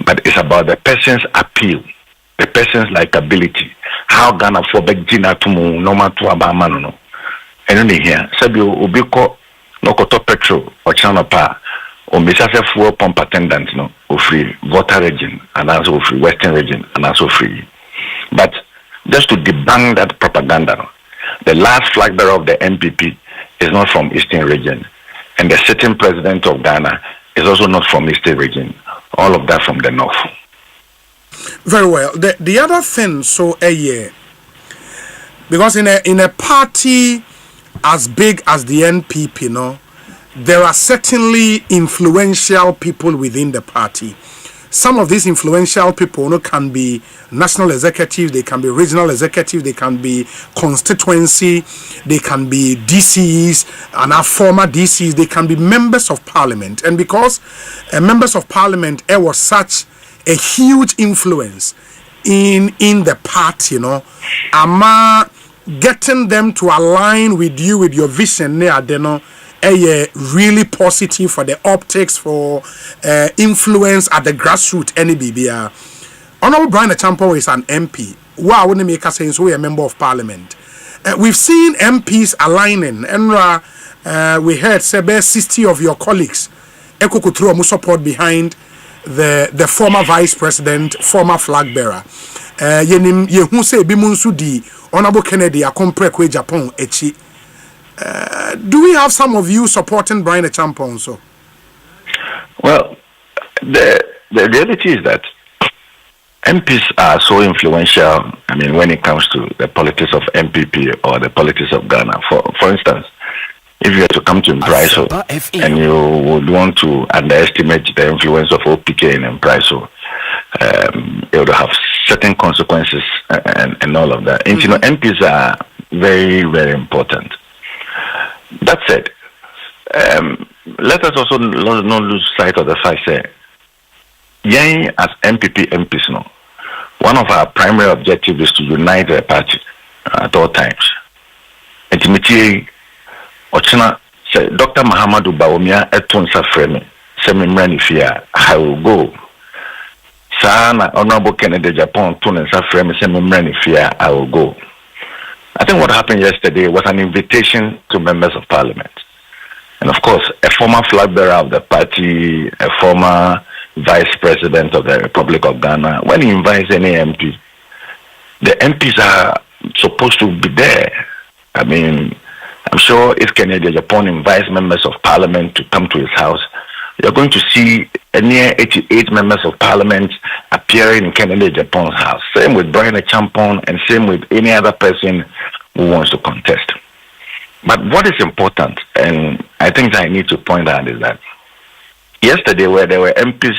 but it's about the person's appeal, the person's likability, how Ghana for Gina to normal to Abamano. And only here, Sabio Ubiko no koto petrol or channel pa or Missassa fuel pump attendant or free water region and also free Western region and also free. But just to debunk that propaganda, the last flag bearer of the MPP is not from Eastern region, and the sitting president of Ghana is also not from Eastern region. All of that from the north.
Very well. The other thing, because in a party as big as the NPP, there are certainly influential people within the party. Some of these influential people can be national executives, they can be regional executives, they can be constituency, they can be DCs, and our former DCs, they can be members of parliament. And because members of parliament was such a huge influence in the party, ama getting them to align with you with your vision, really positive for the optics, for influence at the grassroots. Honorable Brian Asempa is an MP. Wow, when make us saying so, we are a member of parliament. We've seen MPs aligning, and we heard 60 of your colleagues Ekokutro support behind the former vice president, former flag bearer. Yehu say Bimunsu di Honorable Kennedy akompre kwe Japan echi. Do we have some of you supporting Brian Asempa also?
Well, the reality is that MPs are so influential. I mean, when it comes to the politics of MPP or the politics of Ghana. For instance, if you were to come to Mpraiso and you would want to underestimate the influence of OPK in Mpraiso, it would have certain consequences and all of that. And MPs are very, very important. That said, let us also not lose sight of the fact that as MPs, one of our primary objectives is to unite the party at all times. And Ochina said, Dr. Mahamudu Bawumia etunsa frame semimranifia, I will go. Sana Honorable Kennedy Japan tunsa frame semimranifia, I will go. I think what happened yesterday was an invitation to members of parliament. And of course, a former flag bearer of the party, a former vice president of the Republic of Ghana, when he invites any MP, the MPs are supposed to be there. I mean, I'm sure if Kennedy Japan invites members of parliament to come to his house, you're going to see near 88 members of parliament appearing in Kennedy Japan's house. Same with Brian Asempa and same with any other person who wants to contest. But what is important, and I think I need to point out, is that yesterday where there were MPs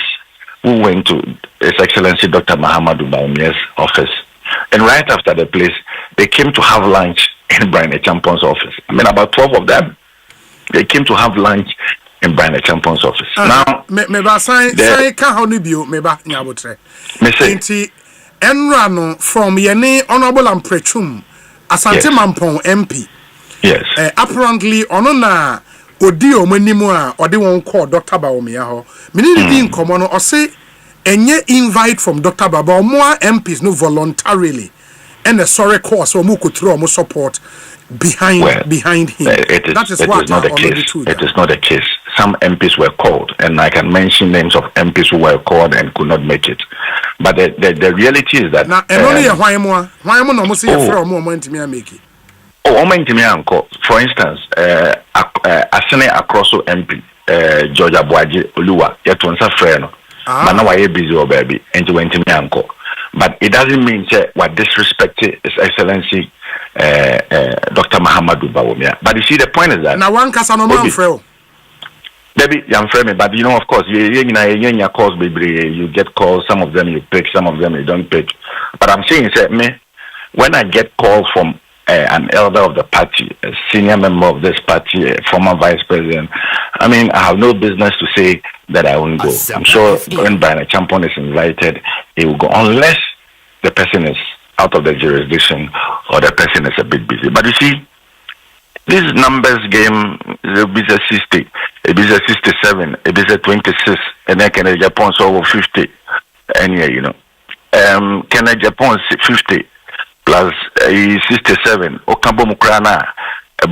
who went to His Excellency Dr. Mahamudu Bawumia's office, and right after the place, they came to have lunch in Brian Achempa's office. I mean, about 12 of them, they came to have lunch in Brian Achempa's office. Now,
Enrano from Yene Honorable Amprechum, Asante Mampong MP.
Yes.
Apparently, Onona Odio Menimua, or they won't call Dr. Bawumia. Meaning in common or say, and yet invite from Dr. Baba, more MPs no voluntarily. And a sorry course or Mukutro support behind him.
That is not the case. It is not the case. Some MPs were called, and I can mention names of MPs who were called and could not make it. But the reality is that Oh, for instance, Asene Akroso MP, George Abuaji Oluwa, yet once a friend, but now I am busy or baby, and you went to me uncle. But it doesn't mean what disrespect His Excellency Dr. Mahamadou Bawumia. But you see, the point is that
now one Casanoman Freo.
Baby, I'm friendly, but you know, of course, you calls, baby, you get calls, some of them you pick, some of them you don't pick. But I'm saying, when I get calls from an elder of the party, a senior member of this party, a former vice president, I mean, I have no business to say that I won't go. I'm sure when Brian Champion is invited, he will go, unless the person is out of the jurisdiction or the person is a bit busy. But you see, this numbers game is a bit 60, a bit 67, a bit 26, and then Canada Japan so over 50. And yeah, you know, Canada Japan 50 plus 67. Okambo Mukrana,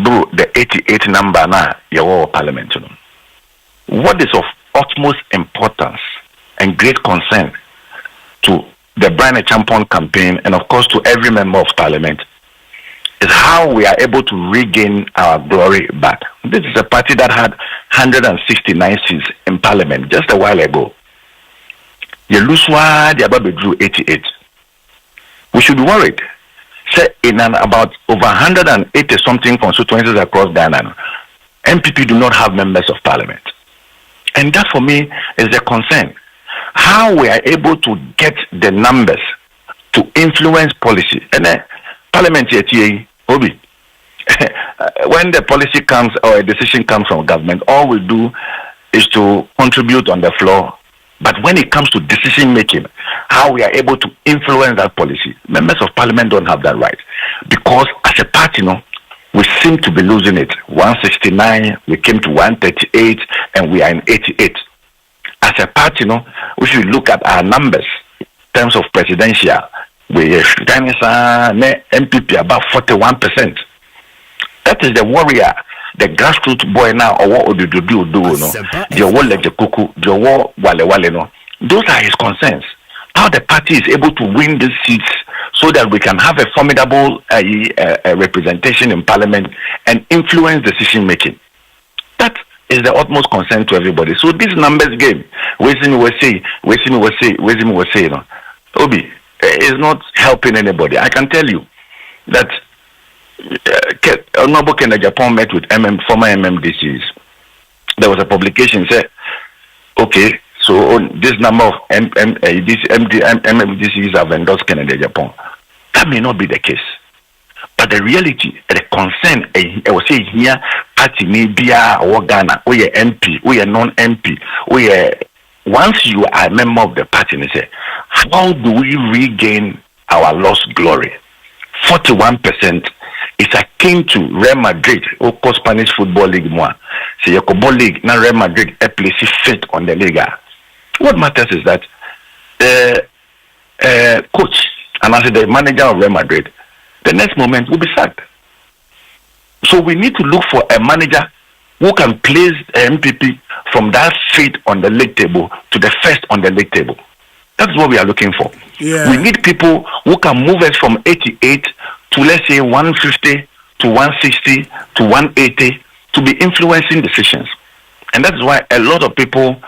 bro, the 88 number na your parliament. You know, what is of utmost importance and great concern to the Brian Champion campaign, and of course to every member of parliament, is how we are able to regain our glory back. This is a party that had 169 seats in parliament just a while ago. Yeluswa Diababe drew 88. We should be worried. Say in about over 180 something constituencies across Ghana, MPP do not have members of parliament. And that for me is a concern. How we are able to get the numbers to influence policy. And then Parliament Obi. When the policy comes or a decision comes from government, all we do is to contribute on the floor. But when it comes to decision making, how we are able to influence that policy, members of parliament don't have that right. Because as a party, we seem to be losing it. 169, we came to 138, and we are in 88. As a party, we should look at our numbers in terms of presidential. We are MPP about 41%. That is the warrior, the grassroots boy now, or what do no. Those are his concerns. How the party is able to win these seats so that we can have a formidable representation in parliament and influence decision making. That is the utmost concern to everybody. So this numbers game, Obi, is not helping anybody. I can tell you that Honorable Kenda Japan met with former MMDCs. There was a publication said, okay, so this number of MMDCs have endorsed Kenda Japan. That may not be the case. But the reality, the concern, I will say here, party media or Ghana, we are MP, we are non-MP, we are. Once you are a member of the party, say, how do we regain our lost glory? 41% is akin to Real Madrid, or Spanish Football League. So your Football League, now Real Madrid, a place fit on the Liga. What matters is that the coach, and as the manager of Real Madrid, the next moment will be sacked. So we need to look for a manager who can place MPP from that seat on the league table to the first on the league table. That's what we are looking for. Yeah. We need people who can move us from 88 to, let's say, 150 to 160 to 180 to be influencing decisions. And that's why a lot of people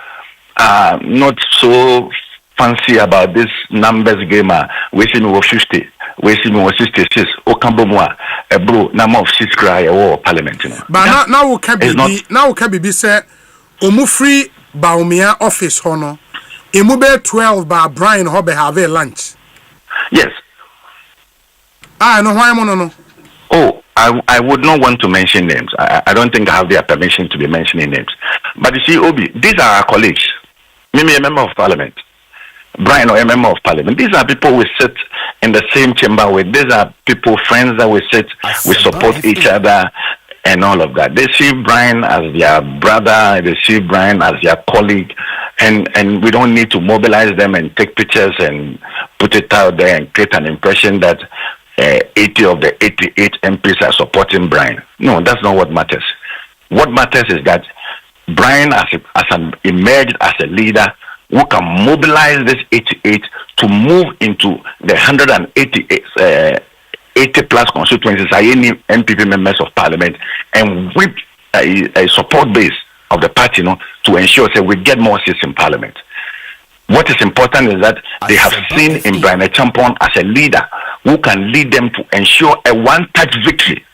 are not so fancy about this numbers game. Wasting over 50, wasting over 66. Okambomwa, a bro, number of seats cry or parliament.
But now can be said, Omufri Baumia office honor. Imube 12 by Brian Hobbe have a lunch.
Yes.
No, why no.
Oh, I would not want to mention names. I don't think I have their permission to be mentioning names. But you see, Obi, these are our colleagues. Maybe a member of parliament. Brian or a member of parliament. These are people we sit in the same chamber with. These are people, friends that we sit, we support each other and all of that. They see Brian as their brother, they see Brian as their colleague, and we don't need to mobilize them and take pictures and put it out there and create an impression that 80 of the 88 MPs are supporting Brian. No, that's not what matters. What matters is that Brian emerged as a leader who can mobilize this 88 to move into the 188 80 plus constituencies, any MPP members of parliament, and with a support base of the party, to ensure that we get more seats in parliament. What is important is that they have seen in Brian Champon as a leader who can lead them to ensure a one-touch victory.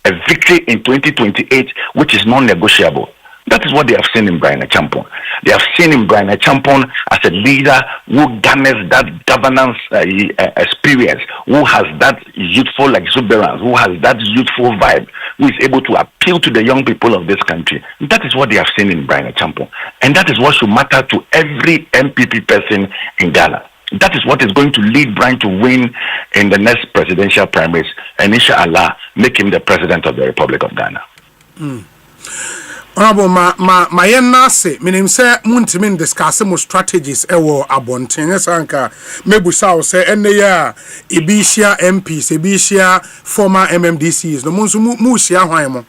A victory in 2028, which is non-negotiable. That is what they have seen in Brian Champon. They have seen in Brian Champon as a leader who garners that governance experience, who has that youthful exuberance, who has that youthful vibe, who is able to appeal to the young people of this country. That is what they have seen in Brian Champon. And that is what should matter to every MPP person in Ghana. That is what is going to lead Brian to win in the next presidential primaries, and inshallah make him the president of the Republic of Ghana.
Honorable ma yenna say menim say muntimi discuss mo strategies ewo abonten sanka mebusa wo say enne ya ebishia MPs ebishia former MMDCs no munso mu hia hwan mo.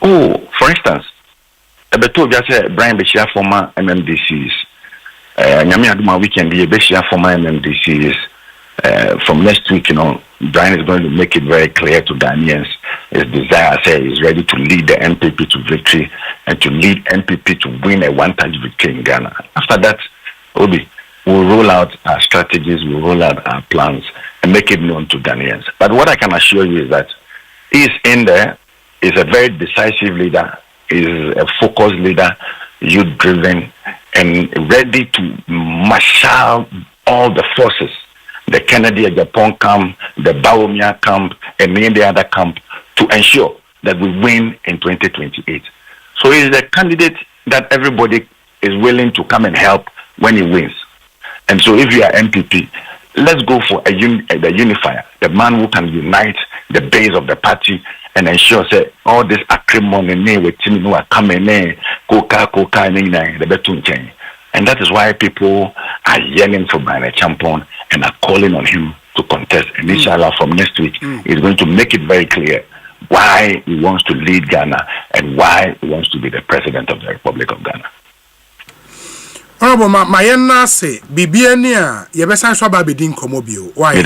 Oh, for instance, ebeto just say Brian beshia former MMDCs. Nyame aduma weekend be beshia former MMDCs. From next week, Brian is going to make it very clear to Ghanaians his desire, he's ready to lead the MPP to victory and to lead MPP to win a one-touch victory in Ghana. After that, we'll roll out our strategies, we'll roll out our plans and make it known to Ghanaians. But what I can assure you is that he's in there, he's a very decisive leader, he's a focused leader, youth-driven, and ready to marshal all the forces. The Kennedy Japan camp, the Baumia camp, and any other camp to ensure that we win in 2028. So he's the candidate that everybody is willing to come and help when he wins. And so if you are MPP, let's go for the unifier, the man who can unite the base of the party and ensure that all this acrimony with team who are coming in, and that is why people are yearning for Brian Champon and are calling on him to contest. And inshallah, from next week, he's going to make it very clear why he wants to lead Ghana and why he wants to be the president of the Republic of Ghana.
Honorable Mayenna say Bibiania Yebesan Swaba Bidin Komobio. Why?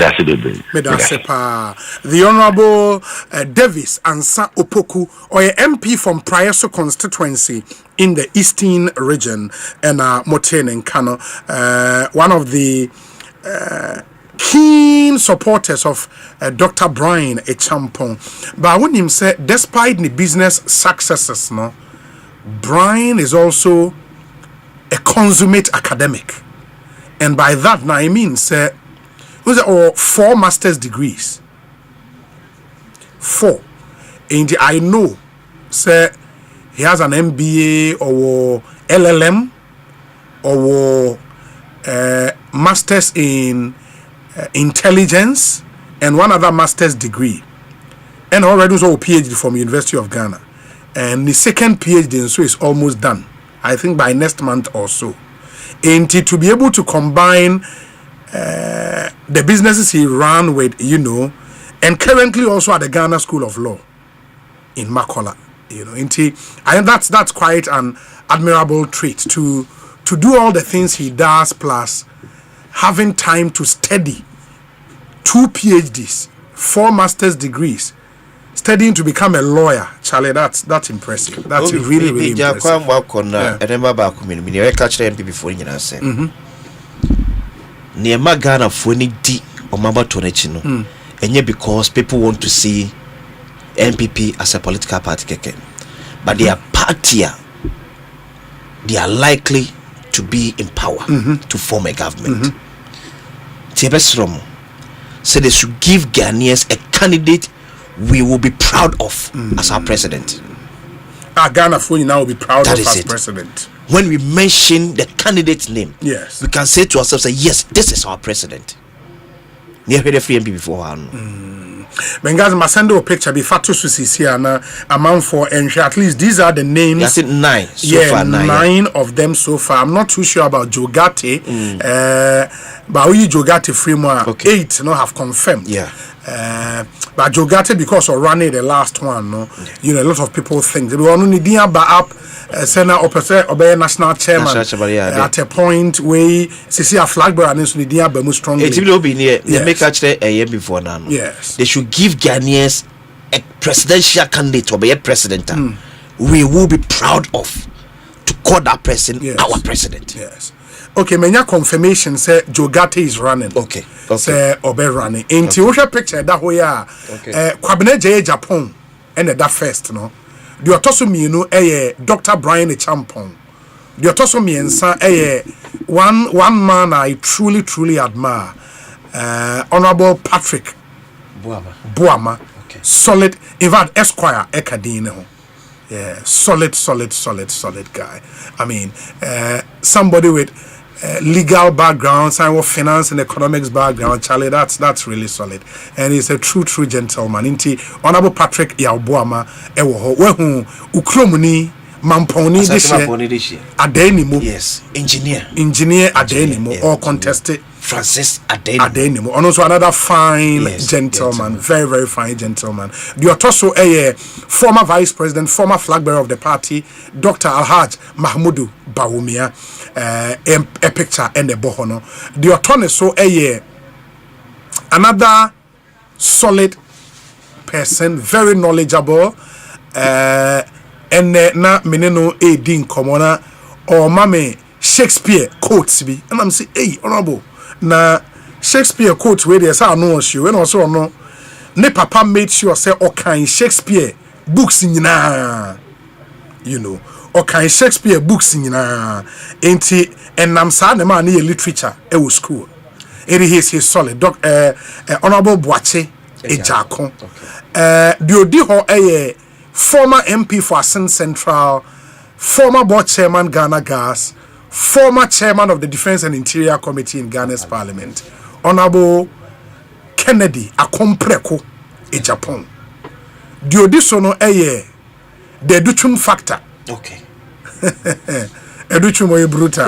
The Honorable Davis Ansa Opoku, or a MP from Prayeso constituency in the Eastern region, and Motene and Kano, one of the keen supporters of Dr. Brian Champon. But when him said, despite the business successes, Brian is also a consummate academic, and by that now I mean say, or 4 master's degrees. 4, and I know say he has an MBA or LLM or masters in intelligence and one other master's degree, and already also a PhD from University of Ghana, and the second PhD so is almost done. I think by next month or so. And to be able to combine the businesses he ran with, and currently also at the Ghana School of Law in Makola, and I think that's quite an admirable trait to do all the things he does, plus having time to study 2 PhDs, 4 master's degrees, studying to become a lawyer. Charlie, that's impressive. That's really impressive.
I remember back when I catch the MPP before you say. Near Magana Funi di or Mamba Tonechino. And yet because people want to see MPP as a political party, but their party, they are likely to be in power to form a government. Tebesrom said they should give Ghanaians a candidate we will be proud of as our president.
Ghana Funi now will be proud of as president.
When we mention the candidate's name,
yes,
we can say to ourselves, yes, this is our president. Near the free MP before
Bengazi Masendo a picture be fatu susisi na amount for and at least these are the names.
That's it, 9 so far.
9 of them so far. I'm not too sure about Jogate. But we Jogate framework 8 have confirmed. But Jogate, because of running the last one, no, you know, a lot of people think they will only need up Senate or national chairman at a point where see a flag bearer and so the Abamu strongly.
It will be near. They make actually a year before now.
Yes,
they should give Ghanaians a presidential candidate or be a president. We will be proud of to call that person our president.
Yes. Okay, many confirmation say Jogate is running.
Okay.
Say Obe running. Into which picture that we are. Kwabene J Japan and that first no. The otoso mienu Dr. Brian Champon. The otoso miensa one man I truly admire. Honorable Patrick Buama.
Okay.
Solid, in fact, Esquire Ekadine. Yeah, solid guy. I mean, somebody with legal background, finance and economics background, Charlie, that's really solid. And he's a true gentleman. Inti Honorable Patrick Yabuama, wehu ukromuni mamponi this year. Adenimo.
Yes, engineer
Adenimo, or contested.
Francis Adenimo.
And also another fine gentleman, very fine gentleman. The Otoso former vice president, former flag bearer of the party, Dr. Alhaj Mahmudu Bawumia, a picture and a bohono. The Otoneso another solid person, very knowledgeable, and na meneno din komona or mame Shakespeare quotes be, and I'm saying, hey, honorable. Na Shakespeare quote where there's a no show and also no ne papa made sure say okay Shakespeare books in you know okay Shakespeare books in enti and nam sa na man e literature e wo school it is solid honorable Boache Ejako the odi ho former MP for Asen Central, former board chairman Ghana Gas, former chairman of the Defense and Interior Committee in Ghana's Parliament, Honorable Kennedy Akompreko in Japan. The audition the Duchum factor.
Okay.
Educhum brutal.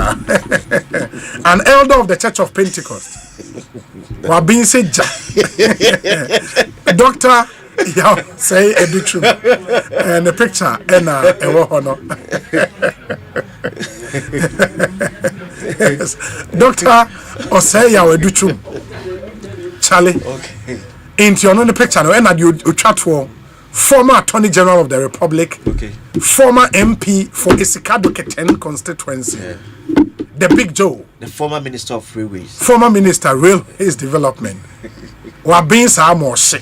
An elder of the Church of Pentecost. Wabin said, Doctor, say Educhum. And the picture, and yes. Dr. Osei Educhum. Charlie. Okay. Into your the picture, and you chat for former Attorney General of the Republic, former MP for Isikado Keten constituency, the Big Joe,
the former Minister of Freeways,
former Minister Railways Development, Wabin Samoshi,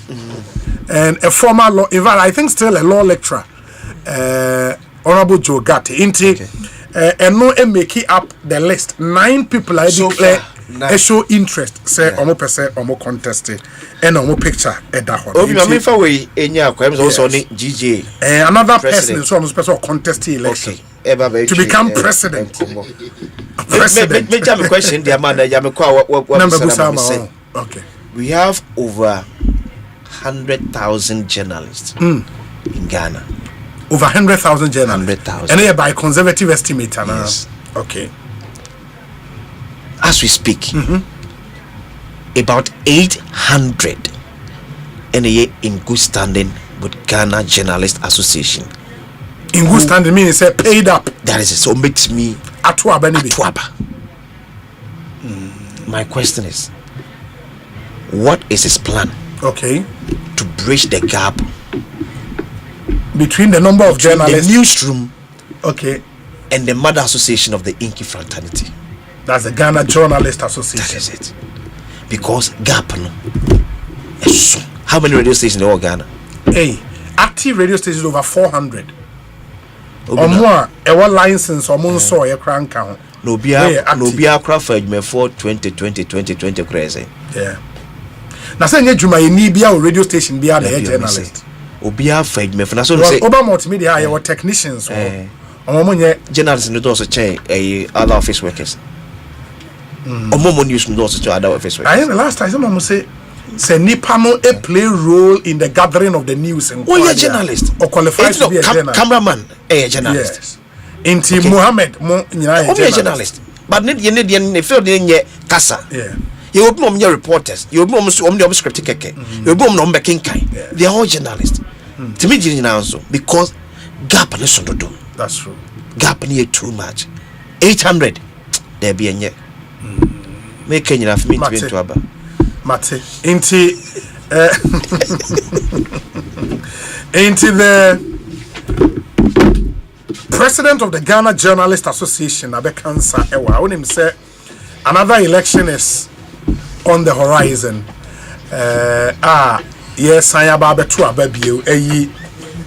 and a former law, in fact, I think still a law lecturer, Honorable Joe Gatti. And no make up the list. 9 people I declare show interest. Say omo person omo contested and omo picture at that one.
Obi me fa we enya kwa also ni GJ.
Another person so omo person contest election.
Okay.
To become president.
President. Me jam question the man ya me kwa what
okay.
We have over 100,000 journalists in Ghana.
Over 100,000 journalists.
100,000.
And by conservative estimate.
Yes.
Okay.
As we speak, about 800 in good standing with Ghana Journalist Association.
In good standing means say paid up.
That is it. So makes me
Atuaba.
My question is, what is his plan?
Okay.
To bridge the gap
between the number of journalists,
the newsroom,
and
the mother association of the Inky fraternity.
That's the Ghana Journalist Association.
That is it. Because gap no. How many radio stations in all Ghana?
Active radio stations over 400. Or more, a license or more so a crank count.
No be a craft for 2020 crazy.
Yeah. Now say Juma ni bia radio station bia the journalist.
Obia fed me for na so
say Oba multimedia our technicians
journalists no also check other office workers. Omo news no also check other office workers.
I the last time someone say nipa no play role in the gathering of the news and
journalist
or qualified to be a journalist.
Cameraman a journalist.
Yes. Inti Mohammed mo
nyina a journalist. But need feel dey kasa.
Yeah.
You will be on your reporters. You will be on your script keke. You will be on number king kai. They are all journalists. To me, because gap and listen to them.
That's true.
Gap near too much. 800. There be a yet. Make Kenya for me to be into Abba.
Mate, into the president of the Ghana Journalist Association, Abekansa Ewa, when him say another election is on the horizon. Yes, I am about to ababio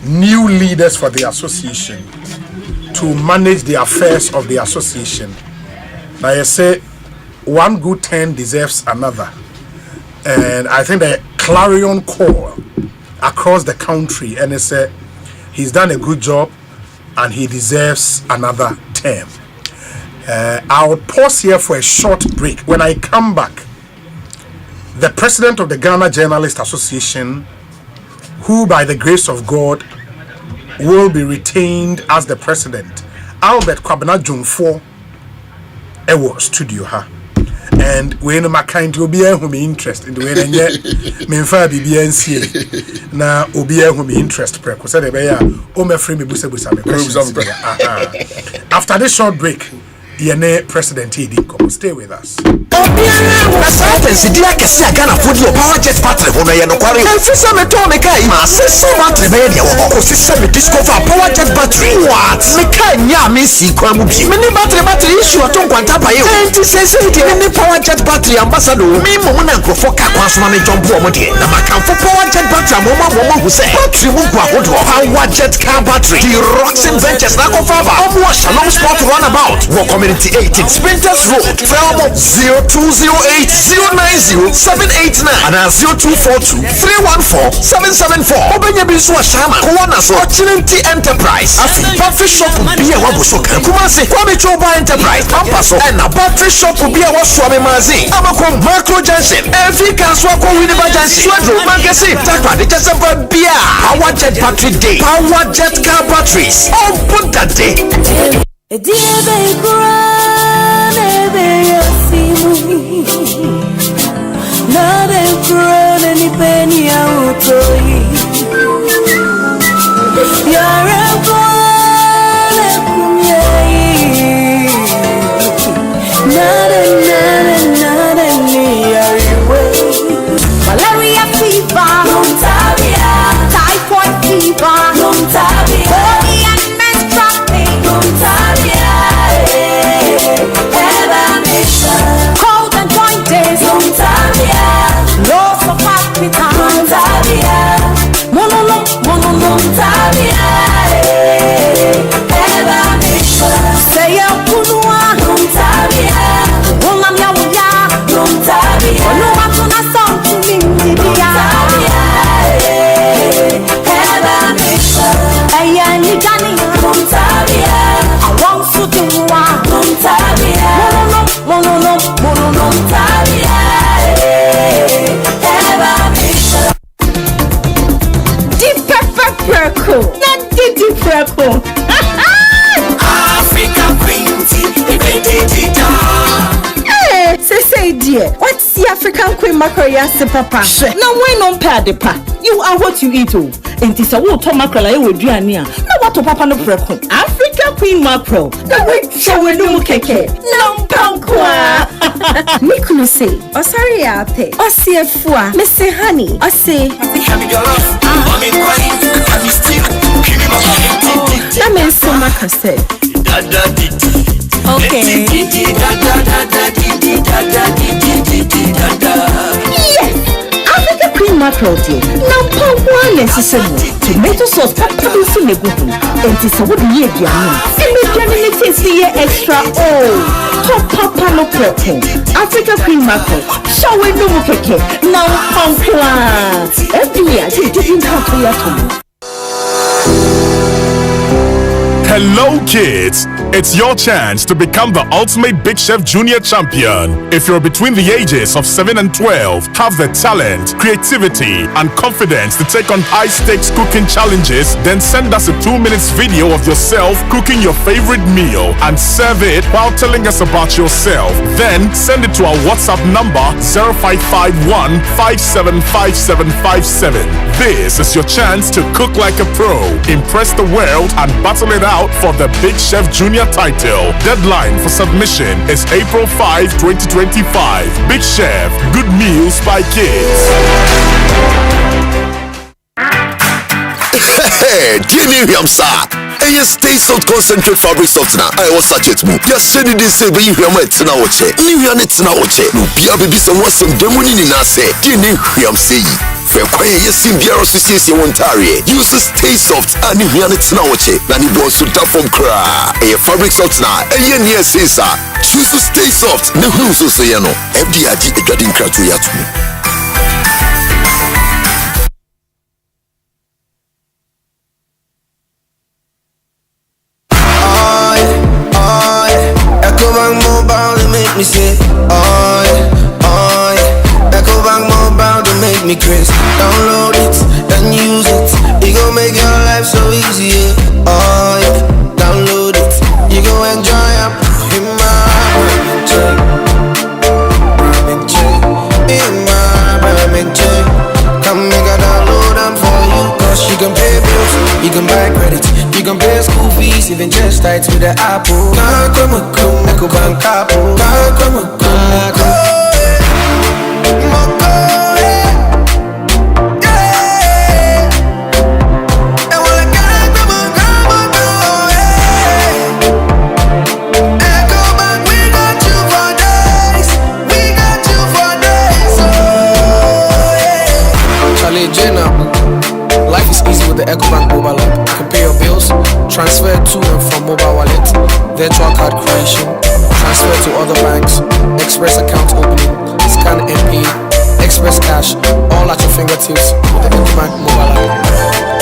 new leaders for the association to manage the affairs of the association. Now you say one good turn deserves another, and I think the clarion call across the country, and it's he's done a good job and he deserves another term. I'll pause here for a short break. When I come back, the president of the Ghana Journalist Association, who by the grace of God will be retained as the president, Albert Kwabena Jumfo, Ewo studio ha. And we know my kind to be who me interest in the way and yet Memfa BBNC na Obia who me interest preko said o me free me busa after this short break Yene President Idi come stay with us.
Consultancy dia kesi agana fodi o power jet battery ho no ye no kware. Enfisa me to me kai ma sese battery be dia wo ko sese me discover power jet battery. What? Me kai nya me si kwa mu bi. Me ni battery issue to kwanta pa ye. Enti sese di me power jet battery ambassador. Me mo na nkrofo ka kwa so ma me jump o mo de. Na makamfo power jet battery mo hu se. Battery mu kwa hodo. Power jet car battery. The Roxin Ventures na ko fava. Omo Shalom Sport runabout. Community 18 Sprinters Road, Felmo 0208-090-789 and 0242-314-774. Obenya Bisu Ashama, Kuwana so Ochinenti Enterprise. Afi, battery shop be a wabusoka. Kumasi, Kwame Choba Enterprise, Pampaso, and a battery shop be a waswame mazi. Amako Macro Junction, every Kanswako Winneba Junction, Swadro, Magazine, Takwa, the Jasaba Bia, Power Jet Battery Day, Power Jet Car Batteries. Oh, put that day.
Malaria fever, typhoid fever, cold and jointed, loss of appetite, say a punua, woman yawuya, oluma tuna song to me, ayani gani, I want to do Deep purple, not deep purple. Africa Queen tea, say dear, what's the African Queen mackerel Asempa papa? Now why non pad the pa? You are what you eat oh. And it's a water mackerel I would do near. Now what to papa no precon? Africa Queen mackerel. Now wait, shall we do keke? No pankwa. Mikuno say, oh sorry ate, oh see a fua, Mr. Honey, oh say, that means so much said. Okay. Yes, Africa Queen mackerel dear. Now pour one necessary. Tomato sauce, papa will soon go home. And this would be a diamond. And the diamond is here extra. Oh, top papa no purple. Africa Queen mackerel. Shall we no keke? Now pankwa. Every year, you didn't have to your.
Hello, kids. It's your chance to become the ultimate Big Chef Junior champion. If you're between the ages of 7 and 12, have the talent, creativity, and confidence to take on high-stakes cooking challenges, then send us a 2-minute video of yourself cooking your favorite meal and serve it while telling us about yourself. Then send it to our WhatsApp number 0551 575757. This is your chance to cook like a pro, impress the world, and battle it out for the Big Chef Junior title. Deadline for submission is April 5, 2025. Big Chef, good meals by kids.
Hey, Jimmy sir. Stay soft concentrate fabric softener. I was such it move. Just send it this way. You have it now. You have it now. No, Pia baby, someone some demoni in us. Jimmy, I'm saying. For quiet, yes, in the association Ontario. Use Stay Soft and you have it now. Nani Bonsu from cry. A fabric softener. Yes, sir. Choose to Stay Soft. No, so say no. FDIG a garden crack to yatu.
Me say, oh yeah, Ecobank Mobile to make me crazy. Download it, then use it. It gon' make your life so easy. Yeah. Oh yeah, download it. You gon' enjoy up in my chain. In my chain. Come make a download them for you. Cause you can pay bills, you can buy credit, you can pay school fees, even just tight with the Apple. Ecobank Apple. Life is easy with the Ecobank mobile app. You can pay your bills, transfer to and from mobile wallet, virtual card creation, transfer to other banks, express account opening, scan and pay, express cash, all at your fingertips with the Ecobank mobile app.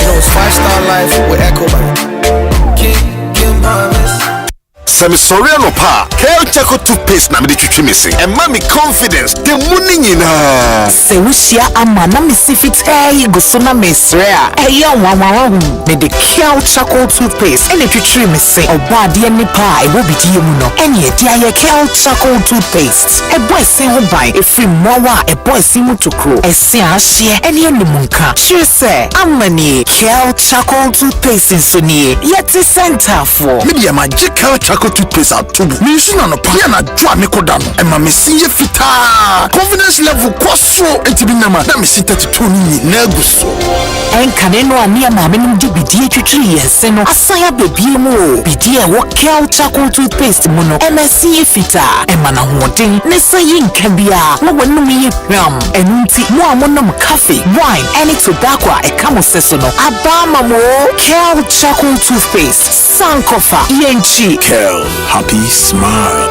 You know it's 5-star life with Ecobank. King promise.
Semi Soriano Pa, Hair Chaco toothpaste na me de missing. And mommy confidence, the morning in her.
Sewusia amana misifit gusuna mesrea. Wawa me de Hair Chaco toothpaste. And it missing. Oba de ni pa e wo bidi mu no. Enye dia ye Hair Chaco toothpaste. E boy sin ho bai e free mowa e boy sin mu to grow. E sin ahye ene numunka. Sure say amani Hair Chaco toothpaste insuni. Yeti center for.
Media magic Hair Chaco toothpaste at tubu. Me use na no pa na dwa me kodano. E ma me sinye fita. Confidence level kwaso entibi na ma. Na me sin 32 ni na guso.
Enkane no ani ma me nim di bidie twitwi yense no. Asaya bebie mu. Bidie wo Hair Chaco toothpaste mu no. MSC fita. E ma na hoden. Ne sayi nkabia. Wo wonu me ram. Enunti mo amonom cafe, wine, any tobacco e kamo seso no. Abama mo Hair Chaco toothpaste. Sankofa yenchi.
Happy smile.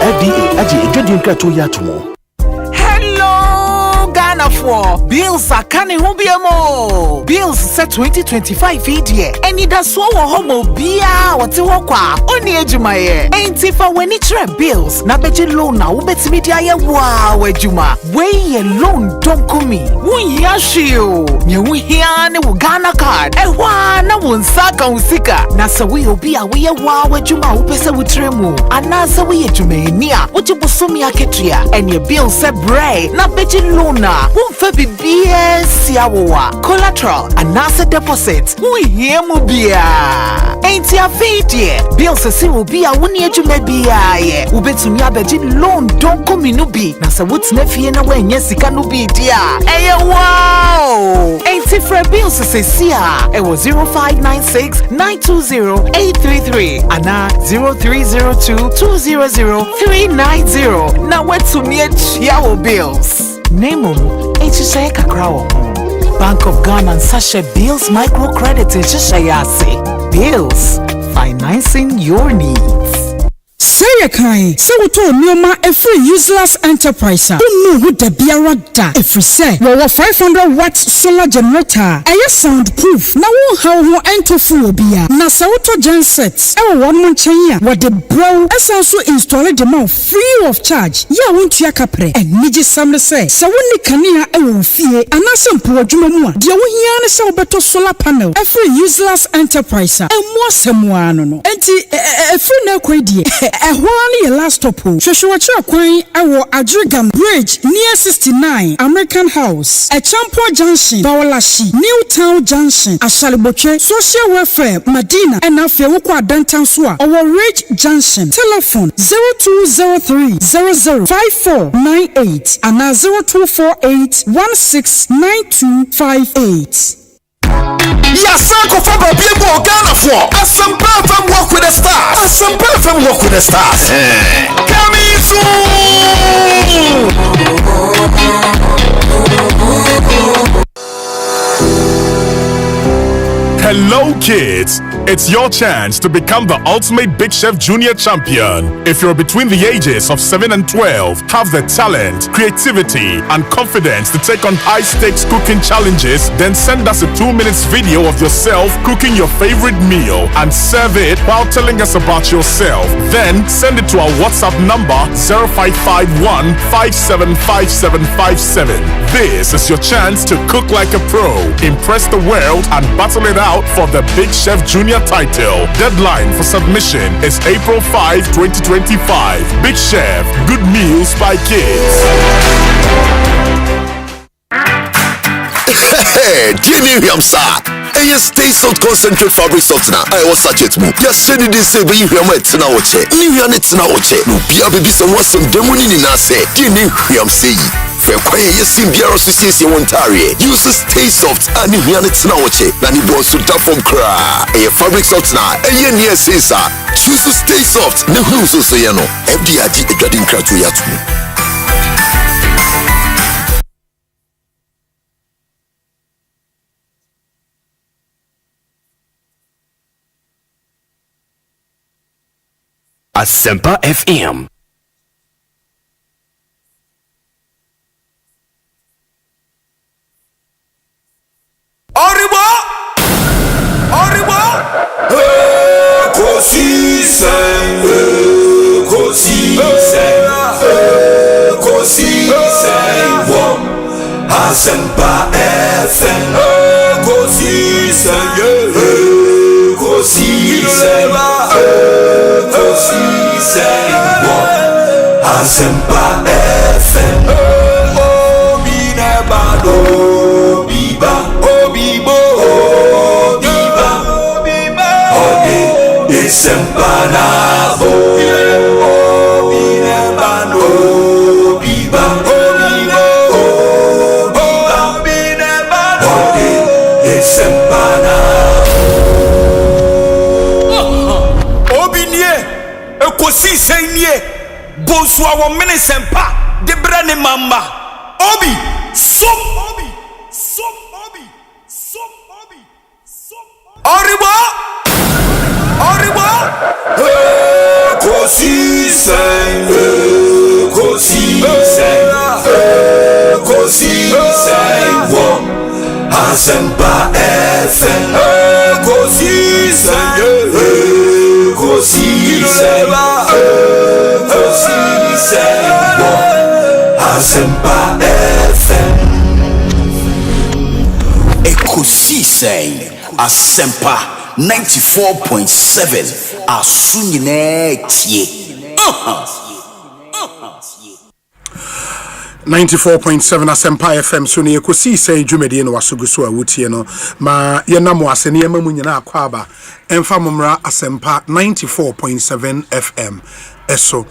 Hello, Ghana for bills are canny hubiamo. Bills set 2025 year. Any da so homo bia what wakwa. Only ejumaye. Ain't if when it bills. Na beji loan na ubeti media ye wa wejuma. Wey loan don't come. Wun yashio. Nye wihiane wu Ghana card. Ewa na wunsaka usika. Na sa we obia we wa wejuma upese wutremu. Anasa we ejumenia. Uji busumi aketria. And your bill se bray. Na beji loan. Wumfe bibie siawa collateral anasa deposit mu bia enti afidie bills se will be a woni adwuma bia ye ubetumi abeji loan don kominu bi na se wotna fie na wanya sika no bi dia eye wow enti for bills se sia e was 0596920833 ana 0302200390 na wetumi atua bills Nemo, HSA Kakrawo. Bank of Ghana and Sasha Bills Microcredit in Shishayase. Bills, financing your needs.
Say
ye kan se woto nneoma every useless enterprise unu hu da biara da every say wo 500 watt solar generator eye soundproof na wo ha ho entofu obia na se woto gensets e wo won nchen ya wo de bro esan so install them out free of charge ya wontua kapre eniji samle say se woni kanea e wo fie anase mpo adwuma mu a de wo hia ne se obeto solar panel every useless enterprise emu asemwa no enti every na kwedie ehwani ye last stop hwehwewachi akwan awo Adrigam Bridge near 69 American House Echampo Junction Bawalashi Newtown Junction Ashalibotwe Social Welfare Madina and afia woko adantan so a our Ridge Junction telephone 0203 005498 and 0248 169258.
Yasanko Faba people Ghana for Asempa FM walk with the stars. Asempa FM walk with the stars. Coming soon.
Hello kids! It's your chance to become the ultimate Big Chef Junior champion. If you're between the ages of 7 and 12, have the talent, creativity, and confidence to take on high-stakes cooking challenges, then send us a 2-minute video of yourself cooking your favorite meal and serve it while telling us about yourself. Then send it to our WhatsApp number 0551 575757. This is your chance to cook like a pro, impress the world, and battle it out for the Big Chef Junior title. Deadline for submission is April 5, 2025. Big Chef, good meals by kids.
Hey, Jimmy Hamsa. Eye stay salt concentrate fabric softener. I was such it mo. Ya said it say be hwam etina oche. Ni hwan etina oche. No bia bebi so wasem demuni ni na say. Jimmy Hamsa yi. Fe kwaye yesim biara so siesie wontare. Use stay soft ani hwan etina oche. Na ni Bonsu da from kra. Eye fabric softener. Eye ni esesa. Choose stay soft. Ne hu so ye no. FDIG edwadin krato yatu.
Asempa FM.
Arriba! Ekosiisen, wom Asempa FM. Ekosiisen, wom Asempa FM. Obi nebado, biba, obibo, biba, ode isempanabo. Obi nebado, biba, obibo, biba, ode isempanabo.
Obi nie, ekosiisen nie. Bonsu awo mene sempa de brane mama. Obi som Arriba
Ekosiisen, wom Asempa FM. Ekosiisen, wom Asempa FM.
Ekosiisen Asempa 94.7 Asunyine tie.
94.7 Asempa FM so ne Ekosiisen dwumedie no wasoguso awutie no ma yenam wase ne yemamu nyina akwaba emfa momra Asempa 94.7 FM eso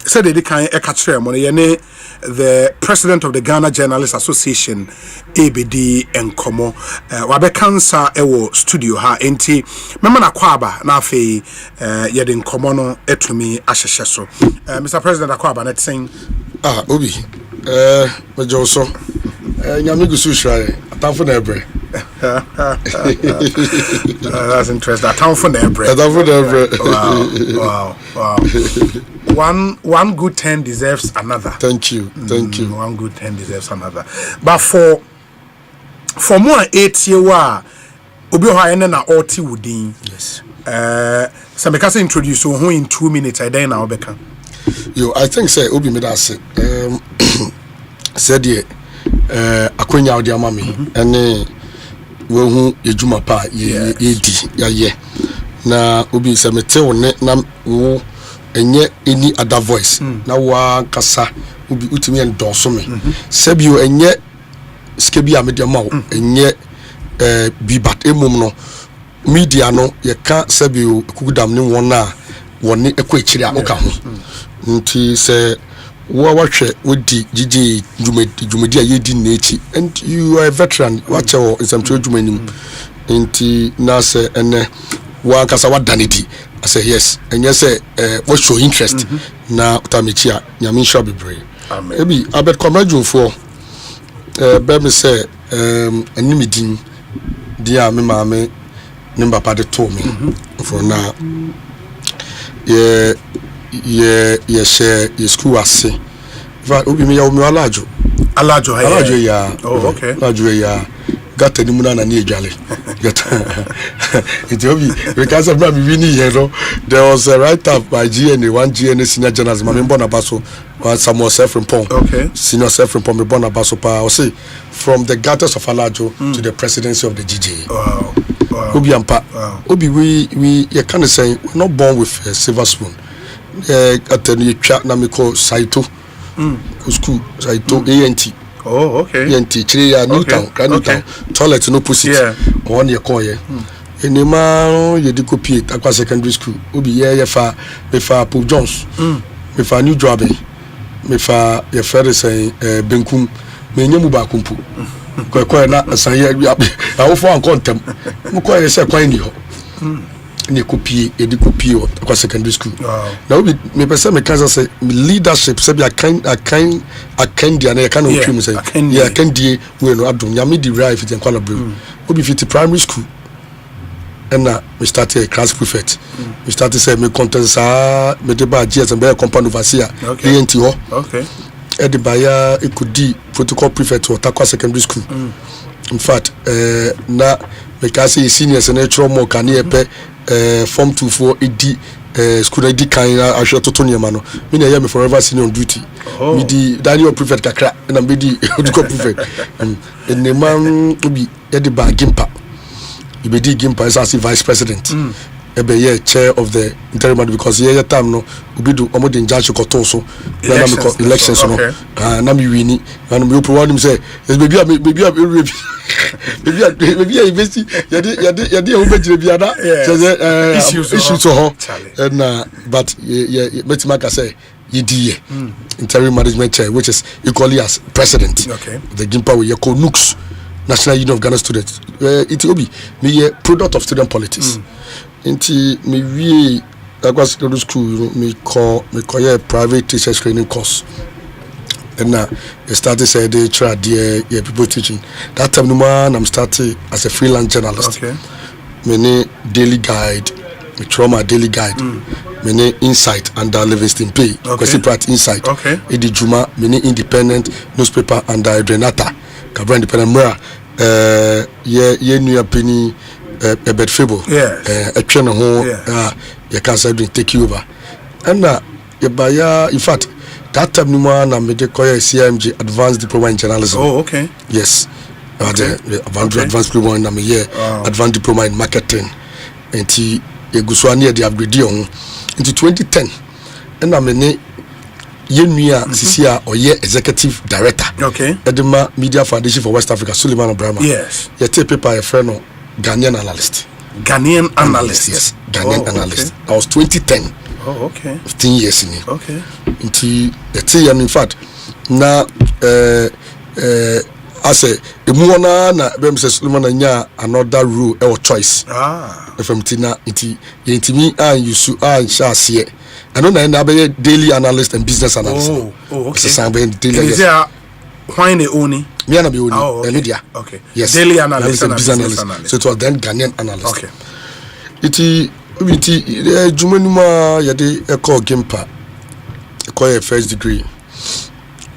said they can catch mo ne the president of the Ghana Journalists Association ABD Enkomo wabe cancer ewo studio ha enti mema na kwaba na afi yede Enkomo no etumi ahyehye so Mr. President akwaba na tsen
Obi mejo so nyame gusu hwae atamfo na ebre
That's interesting. A town for them, Wow. One good turn deserves another. Thank you. One good turn deserves another. But for more 8 years, obi ho ayene na oti wudin.
Yes.
So because introduce who in 2 minutes I then now beka.
I think say obi me that say said ye akonya odi ama me ene we hu ejuma pa ye di ye na obi say mete wo ne na wo enye any other voice na wa kasa obi utimi endorse me sebio enye skebi amedia ma wo enye bibat emum no media no ye ka sebio kugudam ne won na woni ekọ ekiri akoka ho nti se wo wahwe wodi gigi dwumedi ayedi na echi and you are a veteran wache wo isamtwe dwumanim nti na se ene wa kasa wadanedi I say yes and yes what show interest na utamechi a nyame sha bebre amen ebi abet komajun for be me say animidin dia me maame number pa de to me for now ye share ye school ase va obi me ya o me alajo ya
oh okay
alajo ya gata ni muna na ni edwale gata it obi because of me winning here no there was a write up by GNA one GNA senior journalist ma me bona baso Samuel Sefrimpong
okay
senior Sefrimpong me bona baso pa o say from the gutters of alajo to the presidency of the GJ.
Wow.
Obi ampa obi we you can say we're not born with a silver spoon atenu twa na me call Saito school Saito ANT
oh okay
ANT chiri ya Newtown Newtown toilet no pussy on ye call ye enema ye di copy akwa secondary school obi ye fa me fa Paul Jones me fa New Joabe me fa ye fere say Benkum me nyemu ba kumpu kwa na sanye awofo ankontem mko ye se kwan ni ho ni kopie edi kopie kwa secondary school na obi me pese me kanza say leadership say I can dia na ye kan otwem say yeah can die we no adom nyame di right fit enkwala bro obi fit primary school and we started class prefect we started say me contest me de ba GS and be company overseer ENT ho
okay
Edibaya Ekudi protocol prefect or Takwa secondary school. In fact, na because seniors and natural more can form 2 ed school ed kind I should totonia mano. Me na me forever senior on duty. Me di Daniel prefect kakra and I'm the protocol prefect. And the man be Ediba Gimpa. You be Gimpa as vice president. Ebe ye chair of the interim because ye time no obi do omo in charge kotoso na me elections no na me wini na me pro him say baby investi ye dey obejire bia na issues so ho and but ye metimaka say ye die interim management chair which is equally as president the Gimpa we ye ko Nooks National Union of Ghana Students it obi me ye product of student politics Inti me we akwa secondary school me call a private teachers training course and now I started say they try there people teaching that time no man I'm starting as a freelance journalist many daily guide me trauma daily guide many insight under Livingston Pay question part insight Edi Juma many independent newspaper under Drenata Kabra independent mura ye new penny a bed fable a channel home you can say take you over and you buy in fact that time no man I made a CMG advanced diploma in journalism yes advanced diploma in advanced diploma in marketing and he guswani the upgrade on into 2010 and I mean Yenuya Sisia or ye executive director Edema Media Foundation for West Africa Suleiman Obrama ye take paper a friend of Ghanaian analyst yes Ghanaian analyst that was 2010 15 years in it into the in fact now I say the muona na bem say Suleiman anya another rule or choice from tina intimi and you su and shall see I don't know daily analyst and business analyst. Okay. Daily
Why the only?
Me and Abioni,
Oh, okay.
media.
Okay.
Yes.
Daily analyst and
business
business
analyst. So it was then Ghanaian analyst.
Okay.
Iti Jumanuma Yadi Eko Gimpa. Eko first degree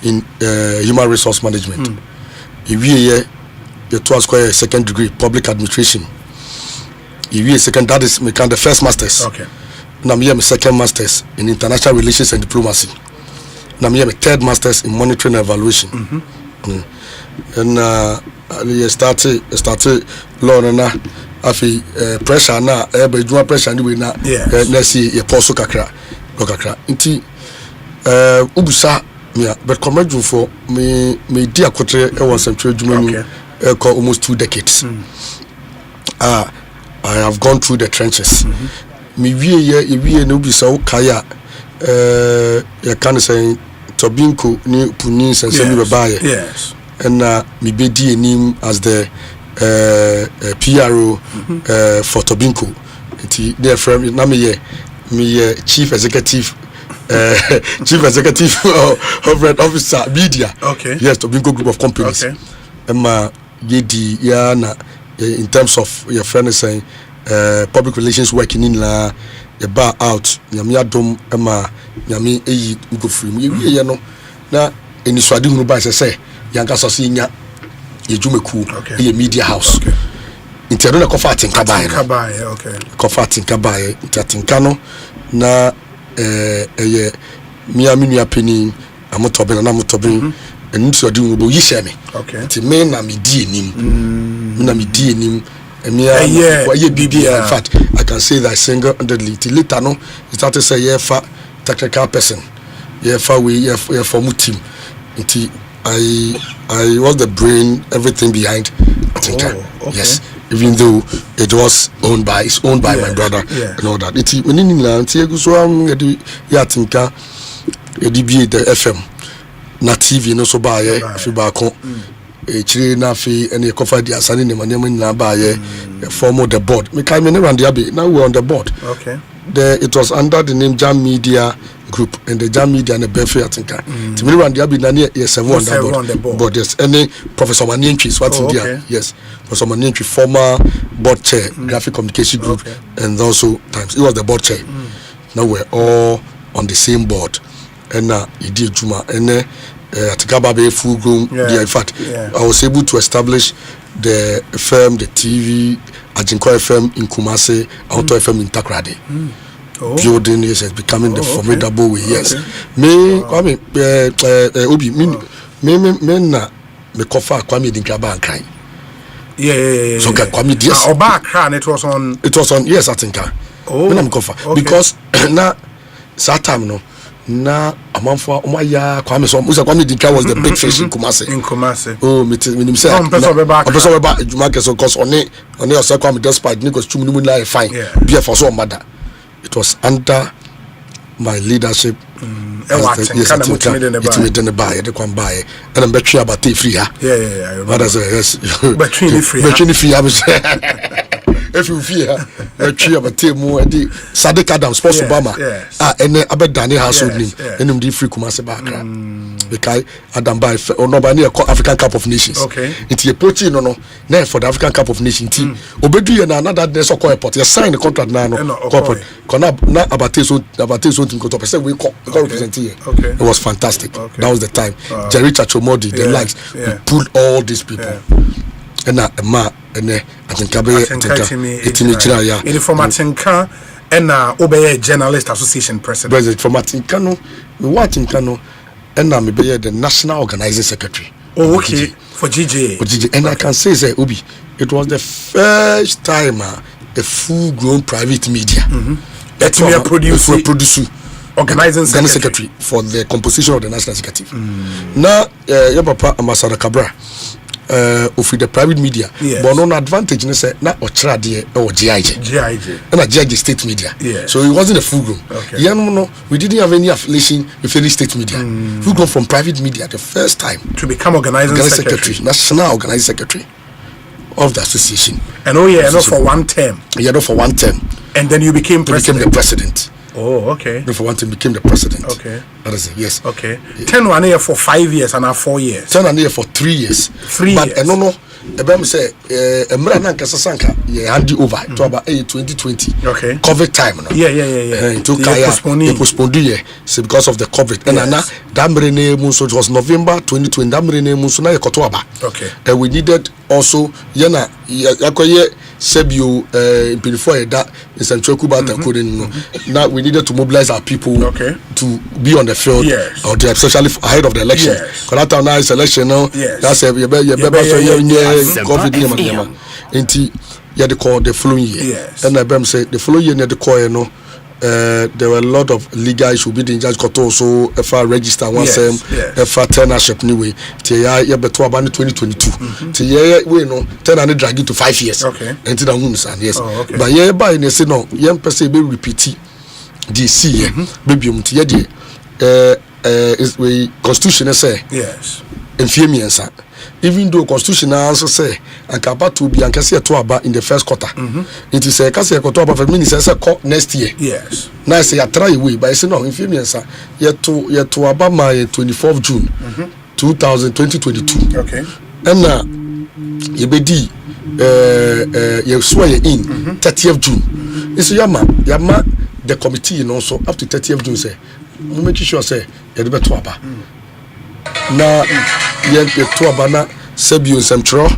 in human resource management. You was a second degree public administration. You second, that is me the first masters.
Okay.
Now me my second masters in international relations and diplomacy. Now me my third masters in monitoring and evaluation. And I started law na afi pressure na juma pressure ni we na na see ye poso kakra nti ubusa me but commercial for me di akotre e was central juma ni almost 2 decades. I have gone through the trenches. Me wie no bisa o kaya ya kan say Tobinko ni Punin Sensei Babaye.
Yes.
And me be DNIM as the PRO for Tobinko. Their firm na me chief executive of Red Officer Media.
Okay.
Yes, Tobinko Group of Companies.
Okay.
Yedi ya na in terms of your friend saying public relations working in la the bar out nyame adom nyame eyi go free mu ye no na eniswade hunu ba say yanka so nya ye dwumaku ye media house intero na kofa atinka bae
okay
kofa atinka bae atinka no na ye miaminu apeni amotobena na amotobin eniswade hunu bo yi sheme ti me na me di enim na me di enim in fact, I can say that single-handedly. Later, no, it started to say, yeah, for technical person, yeah, for we, yeah, for my team. I was the brain, everything behind. I think, yes, even though it's owned by my brother and all that. It's when in England, yeah, I think, the FM, na TV, no so by Fibako. Chile na fi any cover the asani ne manema na ba ye form of the board me kai me run the abi now we're on the board.
Okay.
It was under the name Jam Media Group and the Jam Media and the Benfit Atinka. To me run the abi na near yes 7 on the board. But yes any Professor Manienchi what in there. Yes. Professor Manienchi former board chair graphic communication group and also times it was the board chair. Now we're all on the same board and he did Juma and at Gababe full grown. In fact, I was able to establish the FM, the TV, Ajinko FM in Kumasi, Auto FM in Takrade. Building is becoming the formidable way. Yes, me, Obi, me na me kofa Kwame Dinklaba and crying.
Yeah.
So Kwame, yes.
Oba Kran, it was on.
Yes, I think. Oh, me kofa because na Satam no. Na amanfo omaya Kwame so Musa Kwame Dinka was the big fish in Kumasi. Oh me say person we ba Juma ke so cause on Osei Kwame despite Nikos Chumunumu na fine be for so mother. It was under my leadership. Yes, and I'm betting about free. Yeah. What is yes? Betting free. If you fear, about Timu, Sadiq Adams, Sports Obama, and Abed Dani household name, and him free Kumasi Bakra. Because Adam by or nobody African Cup of Nations.
Okay.
It's a poaching no for the African Cup of Nations team. Obedu and another there's a corporate. You sign the contract now. Corporate. Not about this team got up. I said we represent here. It was fantastic. That was the time. Jerry Chachomodi, the likes, we pulled all these people. And I think
in from Atinka and Obey Journalist Association President.
From Atinkano, we watching Kano, and I'm the National Organizing Secretary.
Oh, okay, for GJ.
And I can say, Ubi, it was the first time a full-grown private media.
That's why
producer.
Organizing secretary
for the composition of the National Executive. Now, your papa Ambassador Cabra. Of the private media, but on advantage, you say, not or Trade or GIG, and a GIG state media. So it wasn't a full grown. We didn't have any affiliation with any state media. Full grown from private media the first time
to become organizing secretary,
national organizing secretary of the association.
And not for one term.
For one term.
And then you became president.
The president.
Oh, okay.
No, for one thing, became the president.
Okay.
That is it, yes.
Okay. 10 1 year for 5 years and now 4 years.
10 1 year for 3 years.
3 years.
But no. Ebem say emra na nkasa sanka ye hand over to about 2020.
Okay.
COVID time no.
Yeah.
To kaya postpone ye so because of the COVID. And na that mrene mu so it was November 2020 that mrene mu so na ye koto aba.
Okay.
And we needed also na yakoye sebio before that in Central Cuba now we needed to mobilize our people to be on the field or especially ahead of the election. Because that time now is election now. That's COVID nti yeah they call the following year and I say the following year the call there were a lot of legal issues be in judge got also if I register one same if I tenureship anyway till yeah beto about 2022 till yeah we know turn and drag it to 5 years until the wounds and yes but yeah by they say no young person be repeat DC baby until is we constitution say in miensa even though constitution also say akaba to be ankase to aba in the first quarter it is a kase to aba for minister say next year now say ya try away but say no in miensa yet to aba my 24th June 2022 and ye bedi ye swear in 30th June is yama the committee you know so up to 30th June say we make sure say ye be to aba na ye to abana sebio nsɛmtwerɛ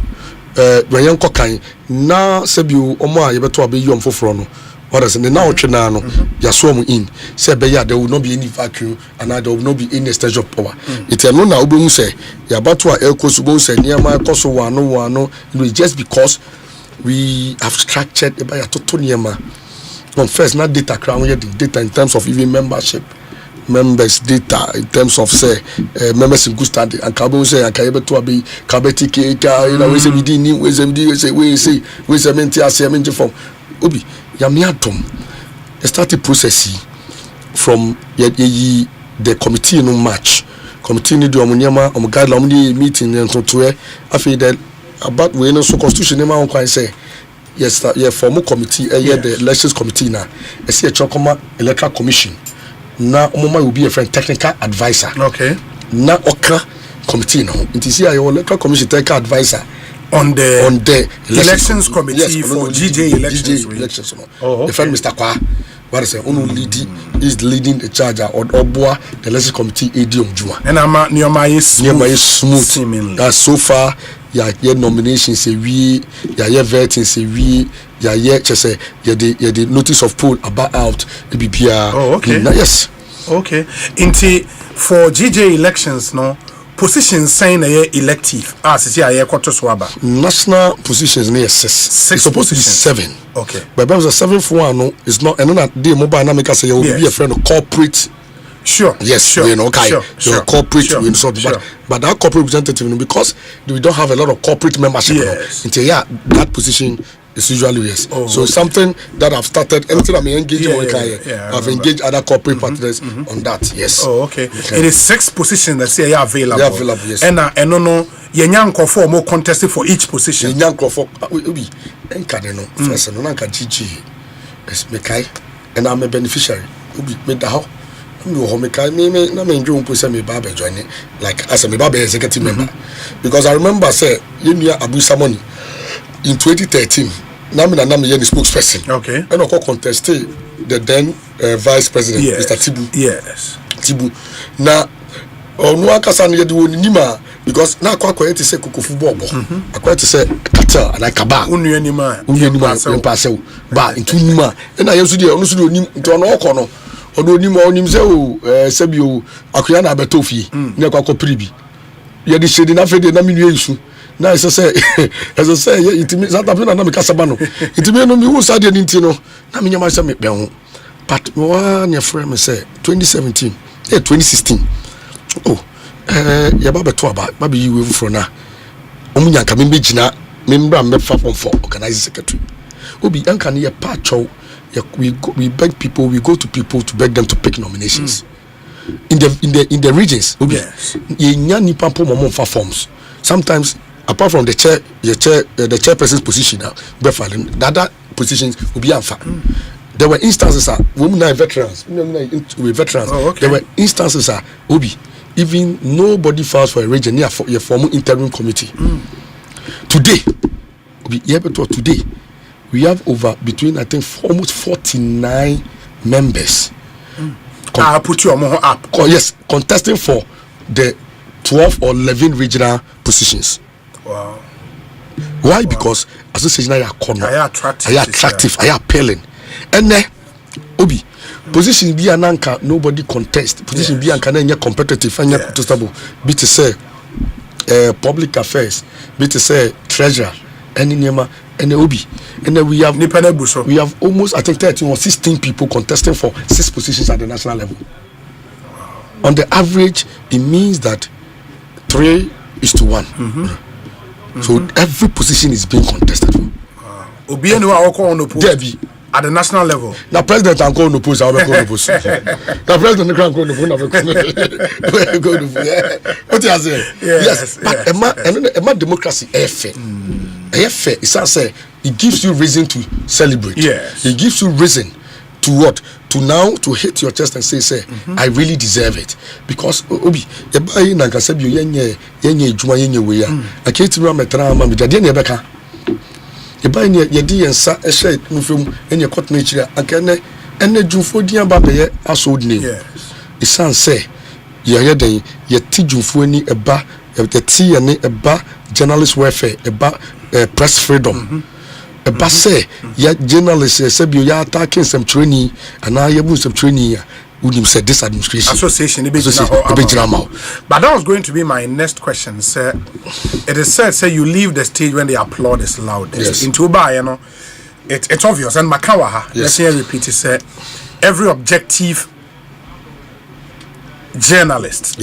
when yan kokan na sebio omo a ye beto abeyom foforo no what is the now twena no ya so mu in say be ya there will not be any vacuum and there will not be any stage of power it no na obemu say ya bato a ekosubo say niam koso wano just because we have structured e ba ya toto niam on first na data crown the data in terms of even membership members data in terms of say members in good standing and kabo say and kaye beto abi kabeti keka you know we say we didn't we say menti asementi from obi ya me atom started processing from the committee no match committee ni do omunyama omugada omudi meeting ntotoe afi that about we no so constitution ma on kwan say yes form committee the elections committee na e say chokoma electoral commission na omoma will be a friend technical advisor na oka committee no it is here your electoral commission technical advisor
on the elections committee for GJ elections
the friend Mr. Kwa what is is leading the charge or Obwa the elections committee AD Juma
and ama nioma is
smooth that so far ya nominations say we ya vetting say we ya say the notice of poll about out BBR yes
into for GJ elections no positions saying elective as is here quarter swaba
national positions near six supposed to be 7 but there was a 7th one no it's not and then the mobile na make say you will be a friend of corporate you know you're corporate but that corporate representative because we don't have a lot of corporate membership until that position is usually so something that I've started anything I'm engaging I've engaged other corporate partners on that
it is 6 positions that say available and no yenyanko for more contested for each position
yenyanko for we enkade no first no nka GG es mekai and I'm a beneficiary we me da ho me ho mekai me na me ndwo mpo say me ba be join like as me ba be executive member because I remember say yenia Abu Samoni in 2013 Nami the spokesperson and of contested the then vice president Mr. Tibu na onu akasa no yede woni nima because na akwa say kokofu bobo akwa say kata na kaba
unu anima
pass ba into nima na yesu de onu so de onim to no okono odo onim say o sebio akwa na betofie na akwa pribi yede shedi na fede na minu yesu na as I say it means that na me kasaba no it means no me who say the no na me nyama say me ben but one your friend me say 2017 2016 ya ba beto aba ba be you from na omunya nka me begina me mbra me fa for organize secretary obi anka ne ye pa chow we beg people we go to people to beg them to pick nominations in the regions obi ye nya nipa po mo fa forms sometimes apart from the chairperson's position now the other positions will be unfair
There were instances women are veterans. Oh, okay. There were instances Obi, even nobody files for a region near for your former interim committee. Today, today, we have over between I think almost 49 members. I put you on more up. Yes, contesting for the 12 or 11 regional positions. Wow. Why? Because association are attractive, are appealing. And Obi, position be an anchor, nobody contest. Position be an anchor, competitive, and contestable. Be to say public affairs, be to say treasurer, and Nema, and Obi. And then we have almost I think 13 or 16 people contesting for 6 positions at the national level. On the average, it means that 3:1. So every position is being contested for. Obi and Debbie at the national level. Now president and go no post. I will go no post. Now president can go no post. What you say? Yes, but a democracy fair. Fair. It's say it gives you reason to celebrate. Yes, it gives you reason to what? To now to hit your chest and say, I really deserve it. Because Obi, I can't remember my metra Eba ni yedi yensa ehye nufem enya court nature akene ene dwumfo dia ba be asod name. Yes. Isan say ye den ye ti dwumfo ni eba ye ti ye ni eba journalist welfare eba press freedom. Eba say ye journalist say bi ya attacking some training ana ye bu some training unim said this administration association but that was going to be my next question, sir. It is said say you leave the stage when the applaud is loudest. Yes. Into Uba, you know, it's obvious. And Makawaha, let's hear repeat it, sir. Every objective journalist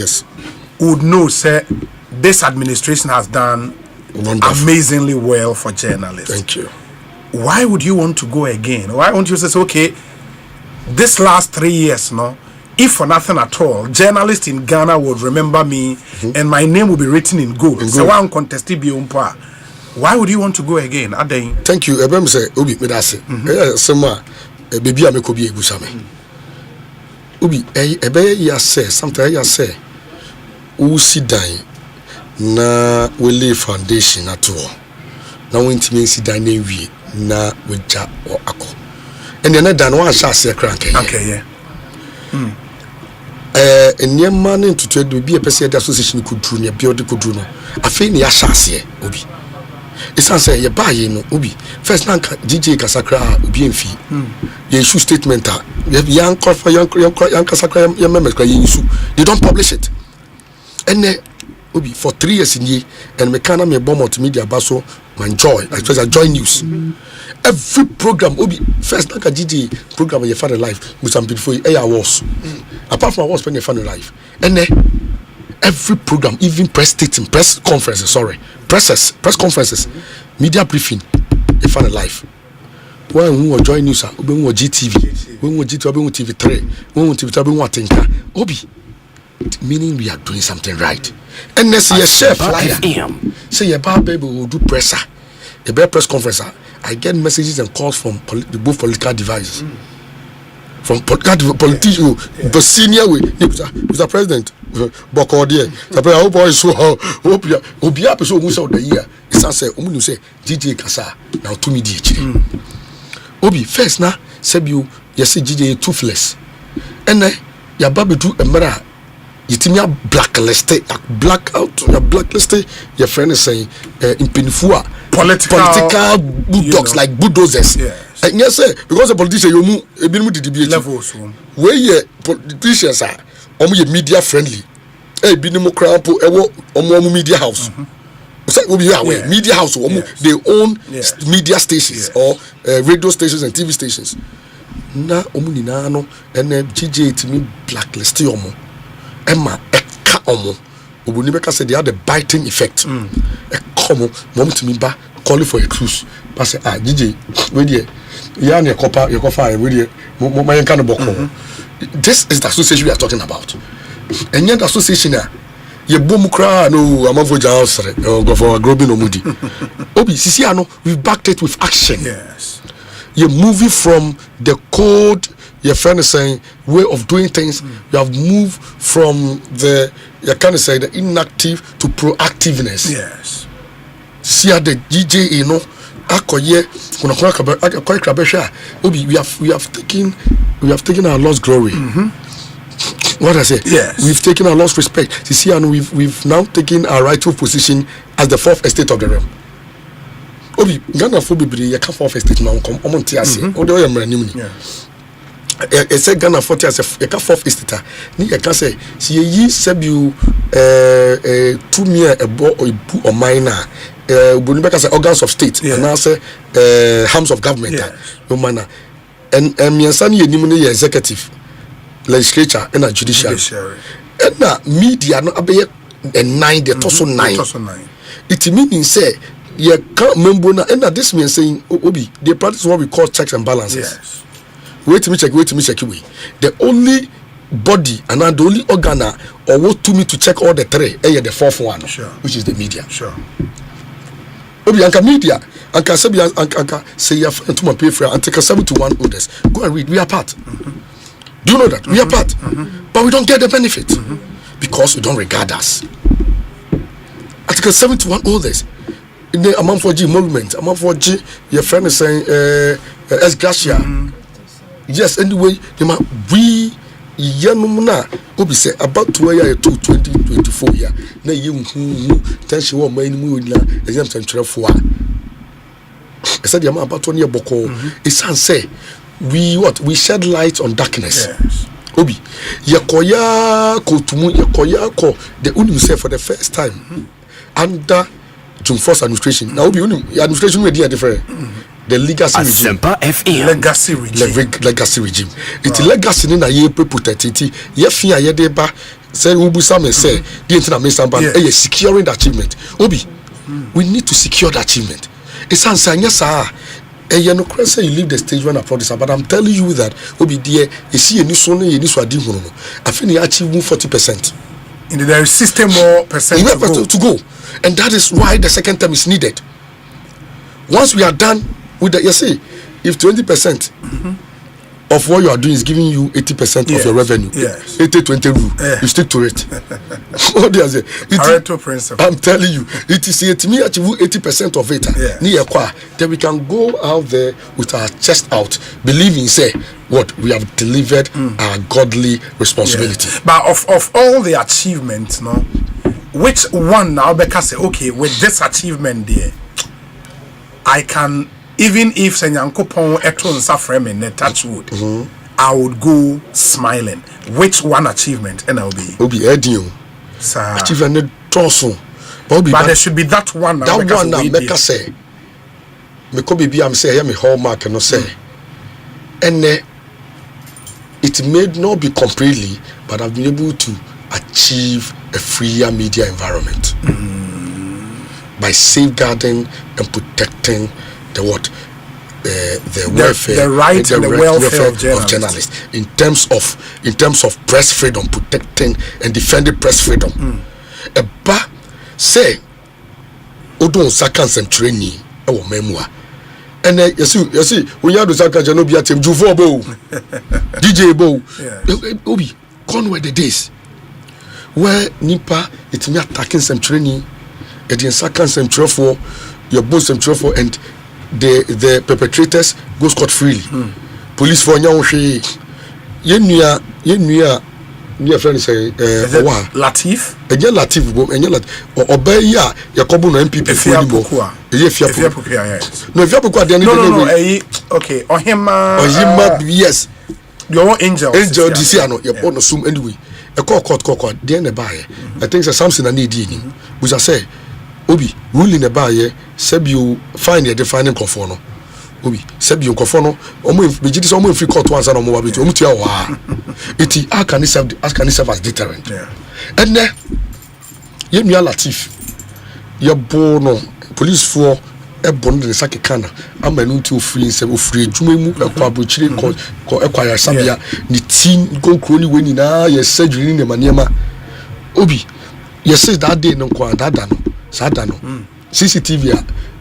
would know, sir, this administration has done amazingly well for journalists. Thank you. Why would you want to go again? Why won't you say, okay, this last 3 years, if for nothing at all, journalists in Ghana would remember me and my name will be written in gold. So one contested beyond. Why would you want to go again? Thank you. Ebem say Obi me da se. Sema baby ameko bi egusame. Obi ebe ya say something ya say u si dan na we lay foundation at all. Na we ntimi si dan na wie na we ja o akọ. And the other one shall say crank. Okay, yeah. And your man into trade will be a person association could do near Biodi could do no. I feel near Shassie, Obi. It's answer you buy no Obi. First Nanka DJ Casacra will be in fee. You issue statement. You have young call for young Casacra, your members crying issue. They don't publish it. And then Obi for 3 years in ye and Mekana me bomb multimedia basso my joy. I suppose I join news. Every program Obi first Nanka DJ program your father life with some beautiful air was. Apart from I was spending your life. And then every program, even press conferences, press conferences, media briefing, a fan life. When we were join news, when we were GTV, when we were GTV, when we were TV3, when we were TV3, when we were Tinka, Obi, meaning we are doing something right. And next year, share flyer. Say your baby will do presser, a better press conference. I get messages and calls from both political devices. From politician, the senior way, Mr. President, Bokordia. I hope I so hope you will be up so much of the year. It's answer, say, DJ Kasa, now to me, DH. Obi, first now, Sebu, yes, DJ toothless. And then, your baby do a mirror. You think you're blacklisted, blacklisted, your friend is saying, in Pinfua, political bulldogs like bulldozers. And yes, sir, because a politician, you move a bit to the levels where your politicians are media friendly. A binimo cramp or media house. Media house, they own media stations or radio stations and TV stations. Na omuninano and GJ to me blacklist yomo. Emma eka omo. Obunibeka said they had a biting effect. A common mom to me ba calling for a cruise. Pass GJ, with you. Yani your copper with you. My kind of boko. This is the association we are talking about. And yet association ye boom cry no amavoja house go for grobin omudi. Obi sisi ano we backed it with action. Yes. you're moving from the cold, your friend is saying, way of doing things. You have moved from the, you kind of say, the inactive to proactiveness. Yes. See at the DJ, you know, we have taken our lost glory. What I say? Yes. We've taken our lost respect. You see, and we've now taken our rightful position as the fourth estate of the realm. Obi Ghana for be ya ka fourth estate now come omonti ase. O de o yam ranim ni. E say Ghana 40 as ya ka fourth estate. Ni ya ka say si yi sebiu 2 mia ebo ibu o mine Boni beka say organs of state and now say arms of government. No manner. And miensa ni enim ni executive, legislature and judiciary. And na media no abeye 9 the toso 9. It means say you can't remember now, and this means saying, Obi, they practice what we call checks and balances. Yes. Wait to me check. The only body and the only organ or what to me to check all the three, the fourth one, which is the media. Sure. Obi, anka media, anka say your friend to my pay for and take a 7 to 1 orders. Go and read. We are part. Do you know that? We are part. But we don't get the benefit because we don't regard us. Article 7 to 1 orders. In the amount for G movement, amount for G, your friend is saying, as Gracia. Yes, anyway, we Yanumuna, Obi say about 2024 year. Na you tension one main moon, exemption 4. I said, Yama about 1 year boko. It's say, we shed light on darkness. Yes. Obi, Yakoya ko tumu, Yakoya ko, the Unim say for the first time. Under June 1st administration. Now, administration will be different. The legacy regime.
Asempa FM.
Legacy regime. It's legacy in a year protect. Ye fear ye deba. Say Ubu Sam say the internet may samba. Securing the achievement. Obi, we need to secure the achievement. It's answer yes sir. You know, say you leave the stage when I produce, but I'm telling you that Obi dear, you see a new son, you need to do. I think you achieve 40%. In there is system more percent to go. And that is why the second term is needed. Once we are done with the, you see, if 20% of what you are doing is giving you 80% of your revenue, 80-20 rule, you stick to it. What do you say? I'm telling you, it is it me achieve 80% of it. Then we can go out there with our chest out, believing, say, what we have delivered our godly responsibility. But of all the achievements, no, which one now because say, okay, with this achievement there, I can, even if Senyankopon eton suffer in the touch wood, I would go smiling. Which one achievement and I'll be Edio achievement torso. But there should be that one now. That one now make us say me could be am say me hallmark and no say. And it may not be completely, but I've been able to achieve a freer media environment by safeguarding and protecting the welfare, the right and the welfare of journalists in terms of press freedom, protecting and defending press freedom. Eba say odon sakan training our memoir. And you see, when you have to sakan janobi atem juvo bo DJ bo Obi Conway the days where Nipa it me attacking some training at the second century for your boss century for and the perpetrators go scot freely. Police for nyawon hwe yenua near friend say Latif enye Latif bo enye Latif obey ya yakobo no MPP for ni bo Efia Poku no Efia Poku dey no okay ohima yes your angel this year no your no sum anyway a court dey na buy I think say Samson na need ni we say Obi ruling na buy sebio fine the defining confo no Obi sebio confo no omo be so omo free court once na omo wa betu omo tua wa eti how can it serve as deterrent and then yenua Latif your bo no police for ebon de sake kana amanu ti ofiri se ofiri adwuma mu ekwa abochire ko ekwa ya sabia ni tin konkro ni we nyina ye surgery ni ne maniema Obi ye say that day no kwa dada no sada no
CCTV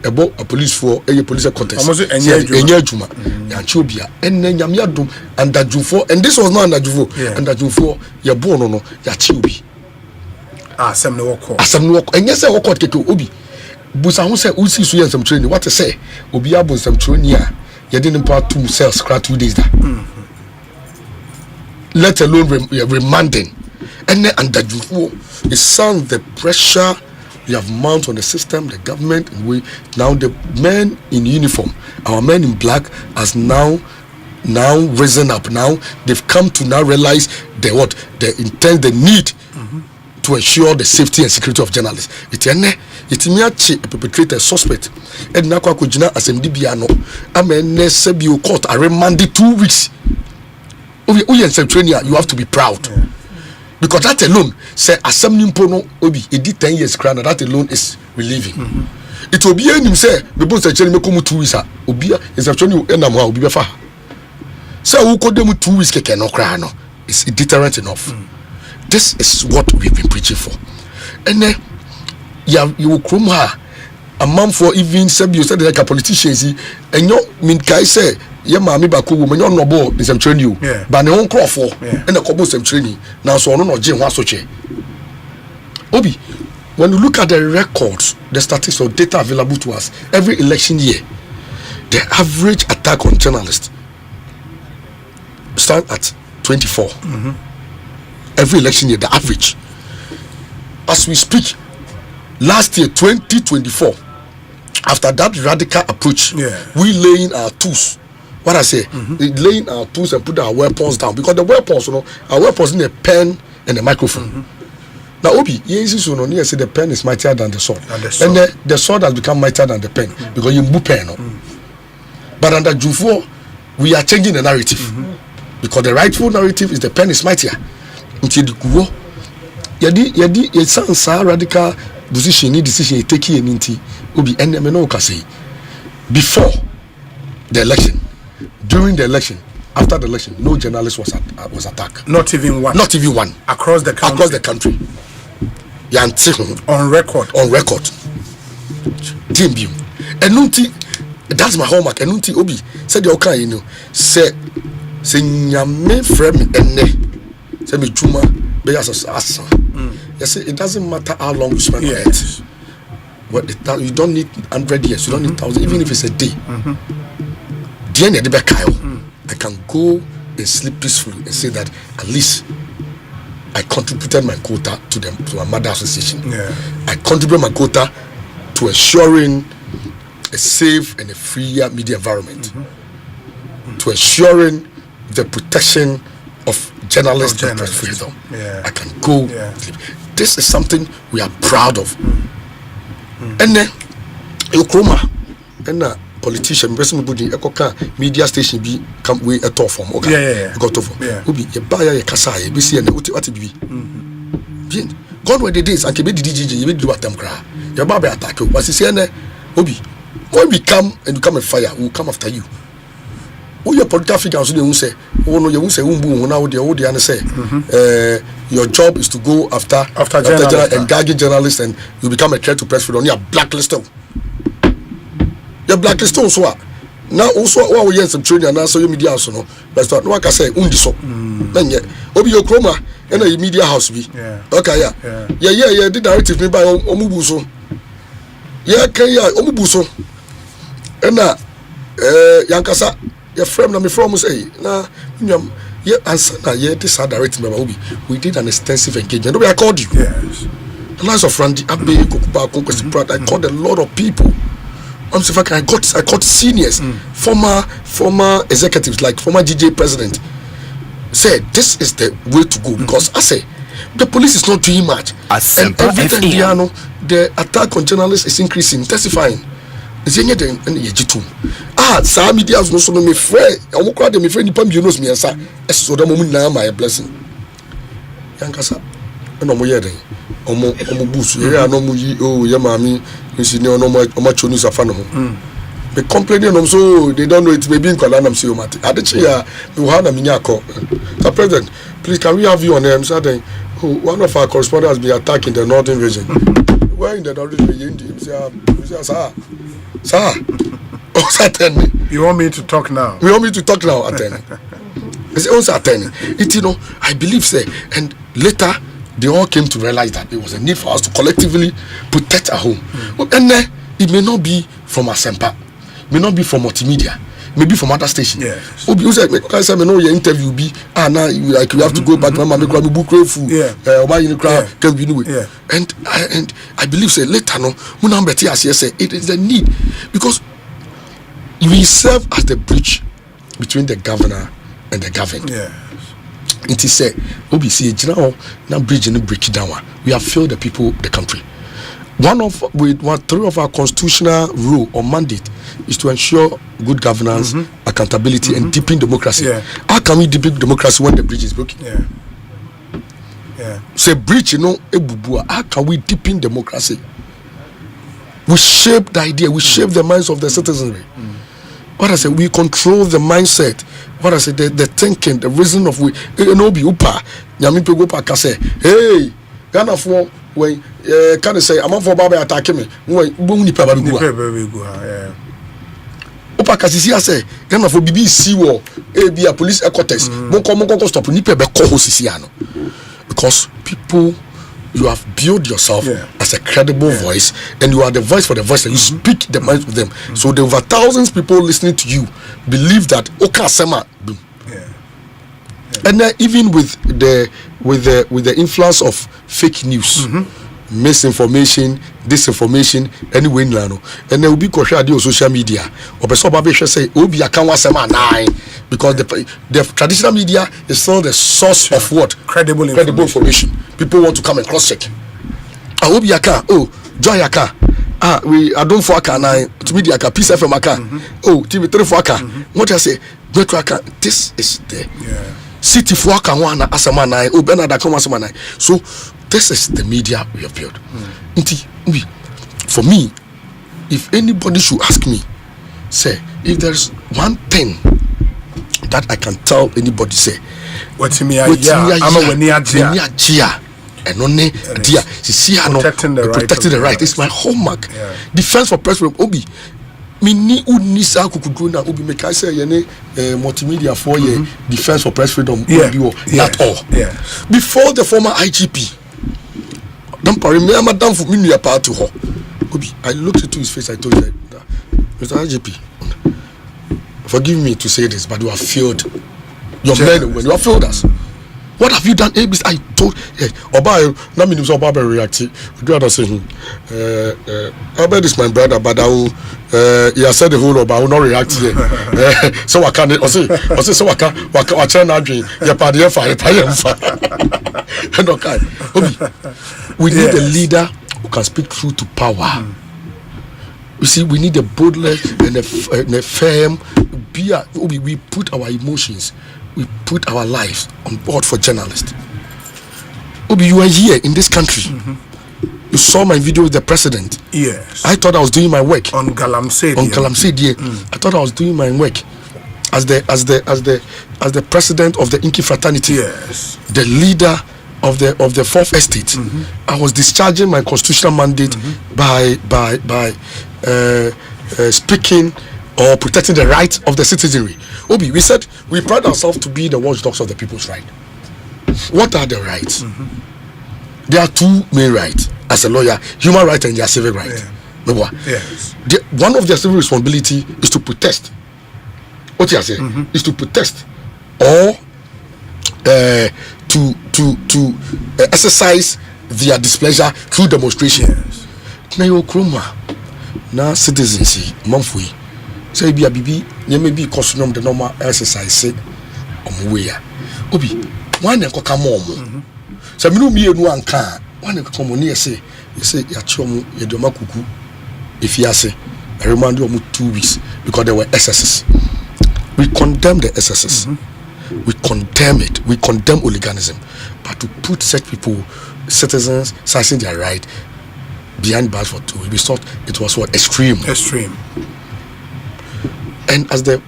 about a police for a police contest. Enya Juma. Yanchobia. And then Yamiadum and Dajufo. And this was not under Juvo. And Dajufo, ya born no, ya chibi.
Asem no wako.
Asem no wako. And yes, I walk out keke obi. Busa who say Usi Suyan some training. What to say? Obi abon some training ya. You didn't part 2 cells, 2 days that. Let alone remanding. And then under Jufo, it sounds the pressure you have mounted on the system, the government, and we now the men in uniform, our men in black, has now risen up. Now they've come to now realize the intent, the need to ensure the safety and security of journalists. It's a perpetrator, suspect, and now Kujina Asemdibiano. Amen. Sebio court. I remanded 2 weeks. You have to be proud. Because that alone, say Assembly Pono Obi, it did 10 years crown, that alone is relieving. It will be him say, the boss actually make 2 weeks. Obia is actually Enamwa will be befa. So who could them 2 weeks can no crown? It's deterrent enough. This is what we've been preaching for. And then you will come her a month for even Sebio said like a politician, and you mean Kai say. Yeah, mammy back woman, you're no ball, is I'm training you. But no one crawl for and a couple of training. Now, so no, Jim Wasoche. Obi, when you look at the records, the statistics or data available to us, every election year, the average attack on journalists start at 24. Every election year, the average. As we speak, last year, 2024, after that radical approach, we laying our tools. What I say, laying our tools and put our weapons down, because the weapons, our weapons in a pen and a microphone. Now, Obi, say the pen is mightier than the sword, and the sword has become mightier than the pen because you move pen. But under Jufo, we are changing the narrative because the rightful narrative is the pen is mightier. Until the Kuwo, yadi it sounds radical decision you take in into Obi and Meno say before the election. During the election, after the election, no journalist was attacked.
Not even one.
Not even one.
Across the country.
Across the country.
On record.
On record. DMB. And that's my hallmark. And Obi said the okay, say nyame frame enne. Say me juma be as. Yes, it doesn't matter how long you spend on it. Well, you don't need 100 years. You don't need 1,000, even if it's a day. I can go and sleep peacefully and say that at least I contributed my quota to my mother association. I contributed my quota to ensuring a safe and a freer media environment, to ensuring the protection of journalists and press freedom. I can go sleep. This is something we are proud of. And then Yokroma and politician, media station be come way a top form. Okay, got to form. Ubi, a buyer, a kasa, a BC, and what it be. Bien, God where the days, and can be the DJ, you will do what them cry. Your barber attack you, but it's here, Ubi. When we come and you come and fire, we'll come after you. Who your political figures who say, oh no, you won't say, now the say, your job is to go after journalists and gag journalists, and you become a threat to press freedom. You are blacklisted. You're blacklisted also. Now also what we some training and also your media house no. But no one can say undi so. Then yeah. Obi your chroma and a media house be. Okay yeah. The directive me by omubuso. Yeah can ya omubuso. And yankasa your friend na me from say na nyam yeah answer na yeah this directive me Obi. We did an extensive engagement. Obi I called you. Yes. The lines of Randy Abe Kokuba Konkwesi Pratt. I called a lot of people. I got seniors, former executives like former GJ president said this is the way to go because I say the police is not doing much. And every time the attack on journalists is increasing, testifying. Some media no so me friend. I'm quite me friend. Nipam you knows me answer. So the moment now my blessing. Yankasa, no more yet. Omo busu. Yeah, no more. Oh, yeah, mommy. You see, no more. Omo choni safano. They complaining on so they don't know it may be in Kuala see Mati. Adichia, we have a minyako. The president, please can we have you on them? So one of our correspondents has been attacking the northern region. where in the sir.
You want me to talk now?
You want me to talk now, attorney? It's also attorney. It, you know, I believe, say, and later they all came to realize that there was a need for us to collectively protect our home. And then it may not be from Asempa, may not be from multimedia, maybe from other stations.
Yes.
You said, I said, no, your interview be now like you have to go back to my book food. And I believe, say, later no, it is the need because we serve as the bridge between the governor and the governed.
Yes.
It is said, OBC, now bridge and break it down. We have failed the people, the country. Three of our constitutional rule or mandate is to ensure good governance, accountability, and deepen democracy.
Yeah.
How can we deepen democracy when the bridge is broken?
Yeah.
Say bridge, you know, how can we deepen democracy? We shape the idea, we shape the minds of the citizenry. What I say, we control the mindset. What I say, the thinking, the reason of we. No be upa. Nyami pego pa kase. Hey, Ghana for when can I say I'm for Baba attack me. When buni pa babi go. Upa kasisi ase Ghana for BBC war. Be a police headquarters. Monko stop ni pe be ko hosisi ano. Because people, you have built yourself as a credible voice, and you are the voice for the voice, and you speak the minds of them. So the over thousands people listening to you believe that Okasema. And then even with the influence of fake news, misinformation, disinformation, anyway, and there will be question on social media. Or say, "Obi akanwa sema nine," because the traditional media is still the source of what
credible
information. People want to come and cross check. Obi aka, Joy aka, I don't for aka nine to media aka, Peace FM aka, TV3 for aka. What I say, this is the city for aka one asama nine, Bernard aka asama nine. So this is the media we have built. For me, if anybody should ask me, say, if there's one thing that I can tell anybody, say,
protecting the
right. It's my hallmark. Defense for President Obi. Mini unisa kukuduna Obi make I say multimedia for defense for press freedom. Not all. Before the former IGP. Don't remember Madam for me part to her. I looked into his face. I told him, Mr. IGP, forgive me to say this, but you have failed your men when you have failed us. What have you done? I told Oba, not mean Oba reacted. Do you say Oba is my brother, but he has said the whole Oba will not react here. So I can't say so I can't turn out your party we need a leader who can speak truth to power. You see, we need a boldness and a firm. We put our emotions, we put our lives on board for journalists. Obi, you are here in this country. You saw my video with the president.
Yes.
I thought I was doing my work
on Galamsey.
I thought I was doing my work as the president of the Inky fraternity.
Yes.
The leader of the fourth estate. I was discharging my constitutional mandate by speaking or protecting the rights of the citizenry. Obi, we said we pride ourselves to be the watchdogs of the people's right. What are the rights? There are two main rights as a lawyer: human right and their civic right.
Yes.
One of their civil responsibility is to protest. What you say is to protest or to exercise their displeasure through demonstration. Na yo kroma na citizens monfui say bia bibi nyame bi kosonom the normal exercise omwe ya obi wan enko ka mo say me no mi enu anka wan enko mo ne say ya chom ye de makuku efiase I remind you of 2 weeks because there were excesses. We condemn the excesses. We condemn it. We condemn hooliganism. But to put such people, citizens, exercising their right behind bars for 2 weeks, we thought it was what extreme. And as the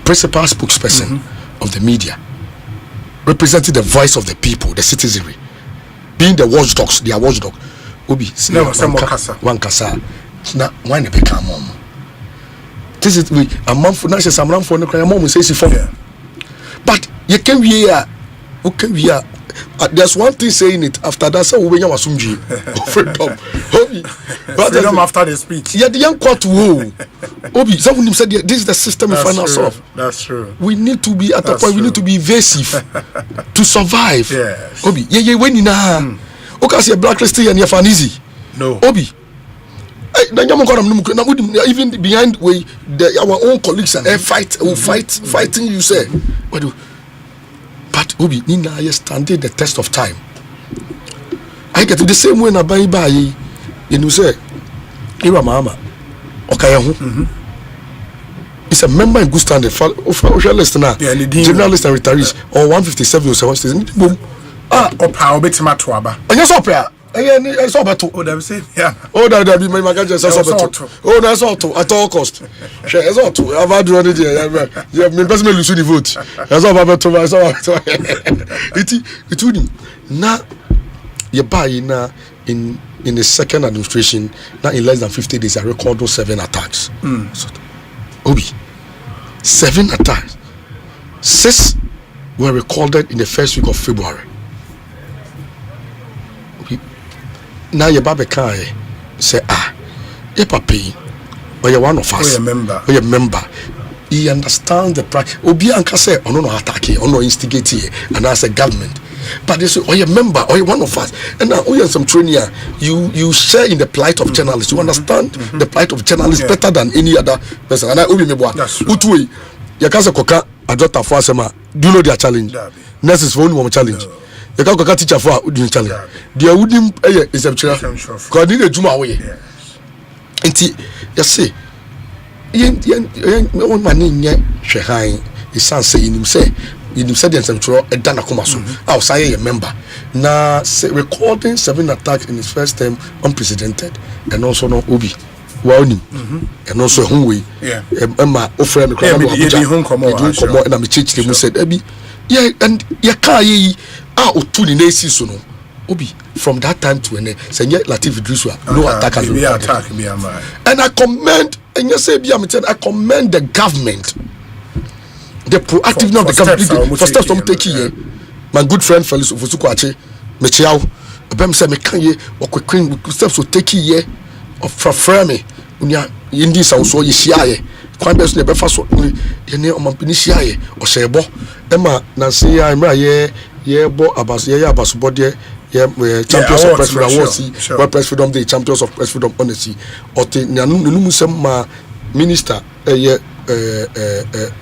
principal spokesperson of the media, representing the voice of the people, the citizenry, being the watchdogs, they are watchdog. Obi, one kasa. Now, why ne become mom? This is we a month for now. Some run for no cry. Mom says for. But you can be here. Okay, we are. There's one thing saying it after that. So we are freedom.
Freedom after the speech.
Yeah, the young court who. Obi, someone said this is the system we find ourselves.
That's true.
We need to be at a point. We need to be evasive to survive.
Yes.
Obi, yeah, when you know. Okay, see a blacklisting and you're easy.
No.
Obi. Even behind where our own colleagues are fighting you say. What do? But Obi, Nina, I standing the test of time. I get to the same way na buy you say, Ira Mama, okay, it's a member in good standing for listener, journalist and retirees, or 157 or 7 boom.
Or power bit matuaba.
And yes, opera. I saw better.
Oh, they say, yeah.
Oh, that be my magazine. Oh, that's all to at all cost. That's all to. I've had one idea. Yeah, me person lose the vote. That's all about to. That's all. It would now. You buy now in the second administration. Now in less than 50 days, I record those 7 attacks. So, Obi, 7 attacks. 6 were recorded in the first week of February. Now your baby can say your papi or you're one of us or you're member he understands the practice obi anka say ono no attack ono instigate and as a government but they say or you're member or you're one of us and now you some training you share in the plight of journalists you understand the plight of journalists better than any other person and I obi me boa utwe you can say koka adota for asema do you know their challenge nurses for only one challenge you can't go teacher for a challenge. The wooden is a chair. God need a juma away. And you see, one man in Shahai is saying him say, in said and some a Dana Comaso. Outside a member. Now, recording 7 attacks in his first term unprecedented and also no Obi. Warning and also hungry. Emma offered me and I'm a church. They said, Ebi, yeah, and Yakai. Otuni nesi so no Obi from that time to any say Latif Idriswa no attack has been and I commend and you say I commend the government the proactiveness of the government for steps to take here my good friend Felix Ofosukwakye mechiao abem say me kan ye okwekwin steps to take here of frame unya yindi sa so ye hia kwan be so ne be fa so ye ne omampini hia ye o shebo ema na say ya mra ye bo abas ye abas body champions of press freedom awards where press freedom the champions of press freedom honesty or the nanu sem minister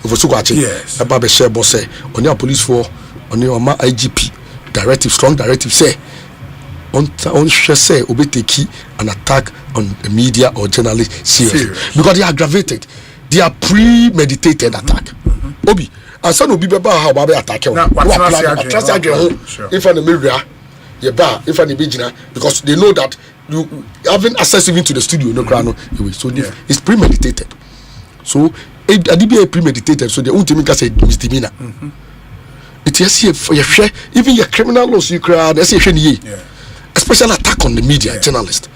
Ofosukwakye aba be share boss say oni police for oni o ma IGP directive strong directive say on say obeteki an attack on the media or journalists serious because they are aggravated, they are premeditated attack. Obi and some will be about how Baby attack you. If an America, if an Ibijina, because they know that you having access even to the studio, no crown, so it's premeditated. So it premeditated, so the only thing say misdemeanor. It is here for your share, even your criminal laws you cry, especially attack on the media, journalist.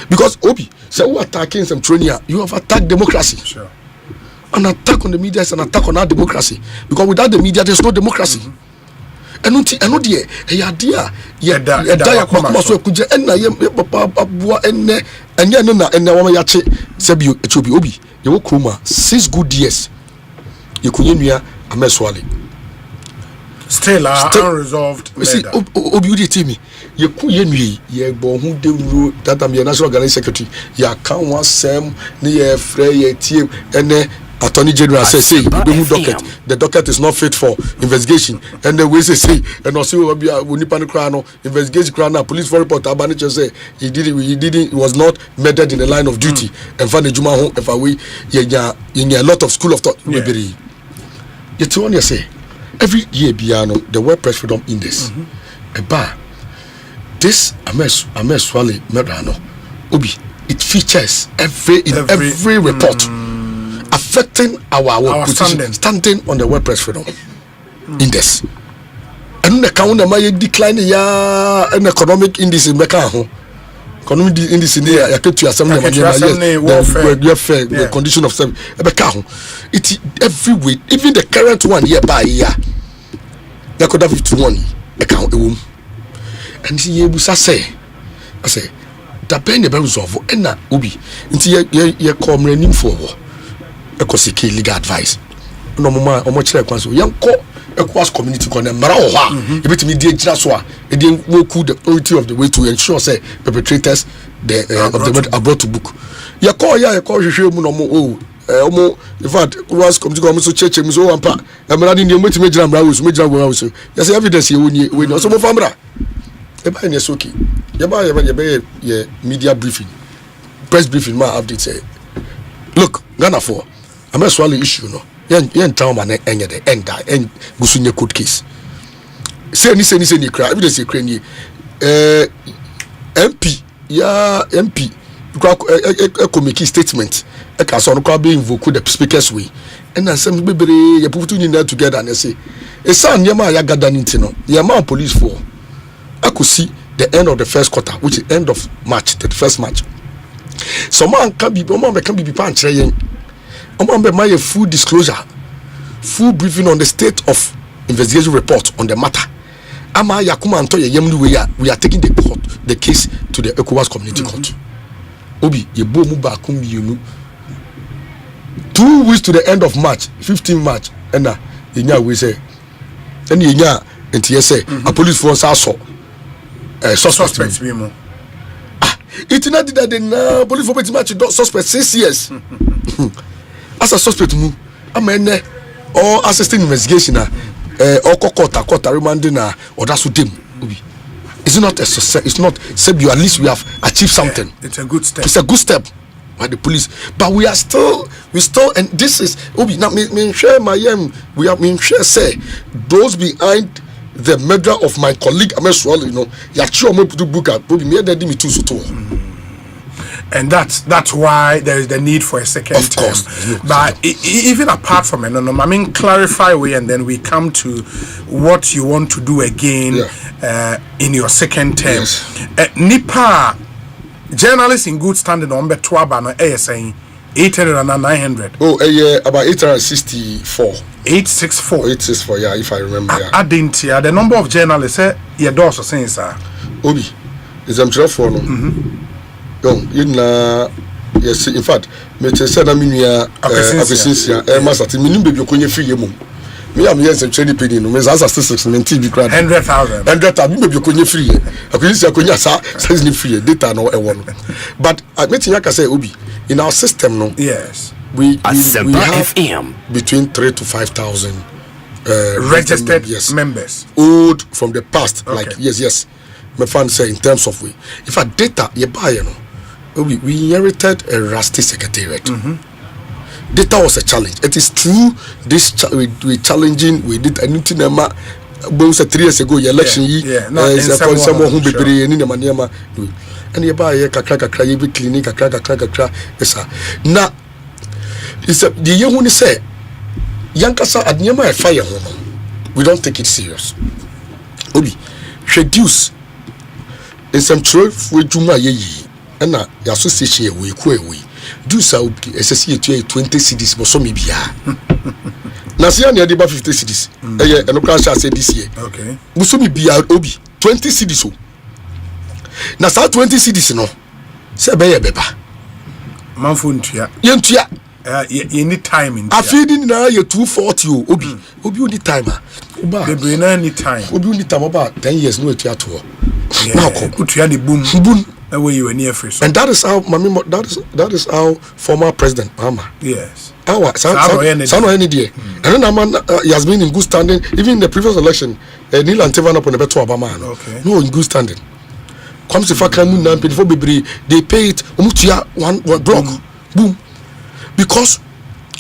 Because Obi, say who attacking some training, you have attacked democracy.
Sure.
An attack on the media is an attack on our democracy. Because without the media, there's no democracy. And no idea, idea, Obi, you will Kruma 6 good years. You couldn't
still unresolved murder.
Obi me. You couldn't ye born who do that I'm your national organizing secretary. Ya can't want Sam near Frey team and Attorney General says the docket is not fit for investigation and the way they say and also investigation crown police for report Abanicha say he was not murdered in the line of duty and find the Juma home if away a lot of school of thought maybe you want to say every year piano the World Press Freedom Index a bar this Swale Medrano Obi it features every report affecting our position, standing on the World Press Freedom Index. and the count na my decline ya an economic index in Mecca ho economic index in there ya ketu asem na the condition of some Mecca ho it every week even the current one here by year ya could have 51 account ewom and ye busa say I say da ben be resolve na obi nti ye come ranim for ekosiki legal advice no mama omo kire kwan so yanko Ekwas community corner mara ho a ebetimi die gira so a e dey woku the authority of the way to ensure say perpetrators the of the murder are brought to book ya call hwehwe mu no mo omo in fact Ekwas community corner so cheche mu so ampa mara ni ebetimi gira mara wo so ya say evidence ye woni we so mo famra e ba ni soki ya ba ye media briefing press briefing ma update say look Ghana for am a swallow issue no yen town man enye de end gusunye court case say ni cry evidence e cry ni MP kwa make statement e ka so no kwa be invoke the speakers way and asem bebere ya put you together and say e san yema ya gada nti no ya ma police for akosi the end of the first quarter which is end of March, the first March. So man can be pan yen. My full disclosure, full briefing on the state of investigation report on the matter. Ama yakuma antoye yemlu we are taking the case to the Ekwas Community Court. Obi yebo mu ba kum yunu 2 weeks to the end of March, 15 March, and yenya we say and yenya enti say a police force aso suspect be mo. It not that the police force match suspect 6 years. As a suspect mu amene or assisting investigation or court remanding or that's with them. It's not a success. It's not said you at least we have achieved something.
It's a good step.
It's a good step by the police, but we still and this is Obi now me share my we have me share say those behind the murder of my colleague Ameswal, you know, ya chuo to book up Obi me dey me too so to.
And that's why there is the need for a second term. But even apart from it, I mean, clarify we and then we come to what you want to do again in your second term.
Yes.
Nipa journalists in good standing on Betwaba no saying 800 and 900.
Oh, about 864.
864,
yeah, if I remember.
I didn't hear the number of journalists. Your doors are saying, sir.
Obi, is I'm sure for no. Yes, in fact, me say na minia abesinsia master ti minim bebi okonye free yemu me am yes trade penny no me za statistics me TV crowd
100,000
bebi okonye free akonye akonya sa ni free data no e wono but me tinya ka say Obi in our system no
yes
we have
FM
between 3,000 to 5,000
registered members
old from the past. Okay. Like yes my fan say in terms of we if our data you buy no we inherited a rusty secretariat. Data was a challenge. It is true. This we challenging. We did anything. About 3 years ago, election someone who be in the maniama. And you buy a kakra, you be clinic, kakra. Yes, sir. Now, it's the young one say, Yankasa at Niama fire home. We don't take it serious. Obi, reduce. In some truth, we do my ye. And the association we do so SSC 20 cities but some bia. Na see an yadiba 50 cities. And no crash say this year.
Okay.
Musumi bia Obi 20 cities so. Na sa 20 cities no. Se be ye beba.
Manfo ntua.
Ye ntua.
You need time in.
Afidi na ye 240 o Obi. Obi only time ah.
Oba. Be na any time.
Obi only time about 10 years no etua to.
Now ko utua the boom. Where you were near first.
And that is how that is how former President Mahama.
Yes.
Sano any day. And then man he has been in good standing even in the previous election. Neil Antevana upon the better Obama.
Okay.
No, in good standing. Comes if I can now before they pay it one block. Boom. Because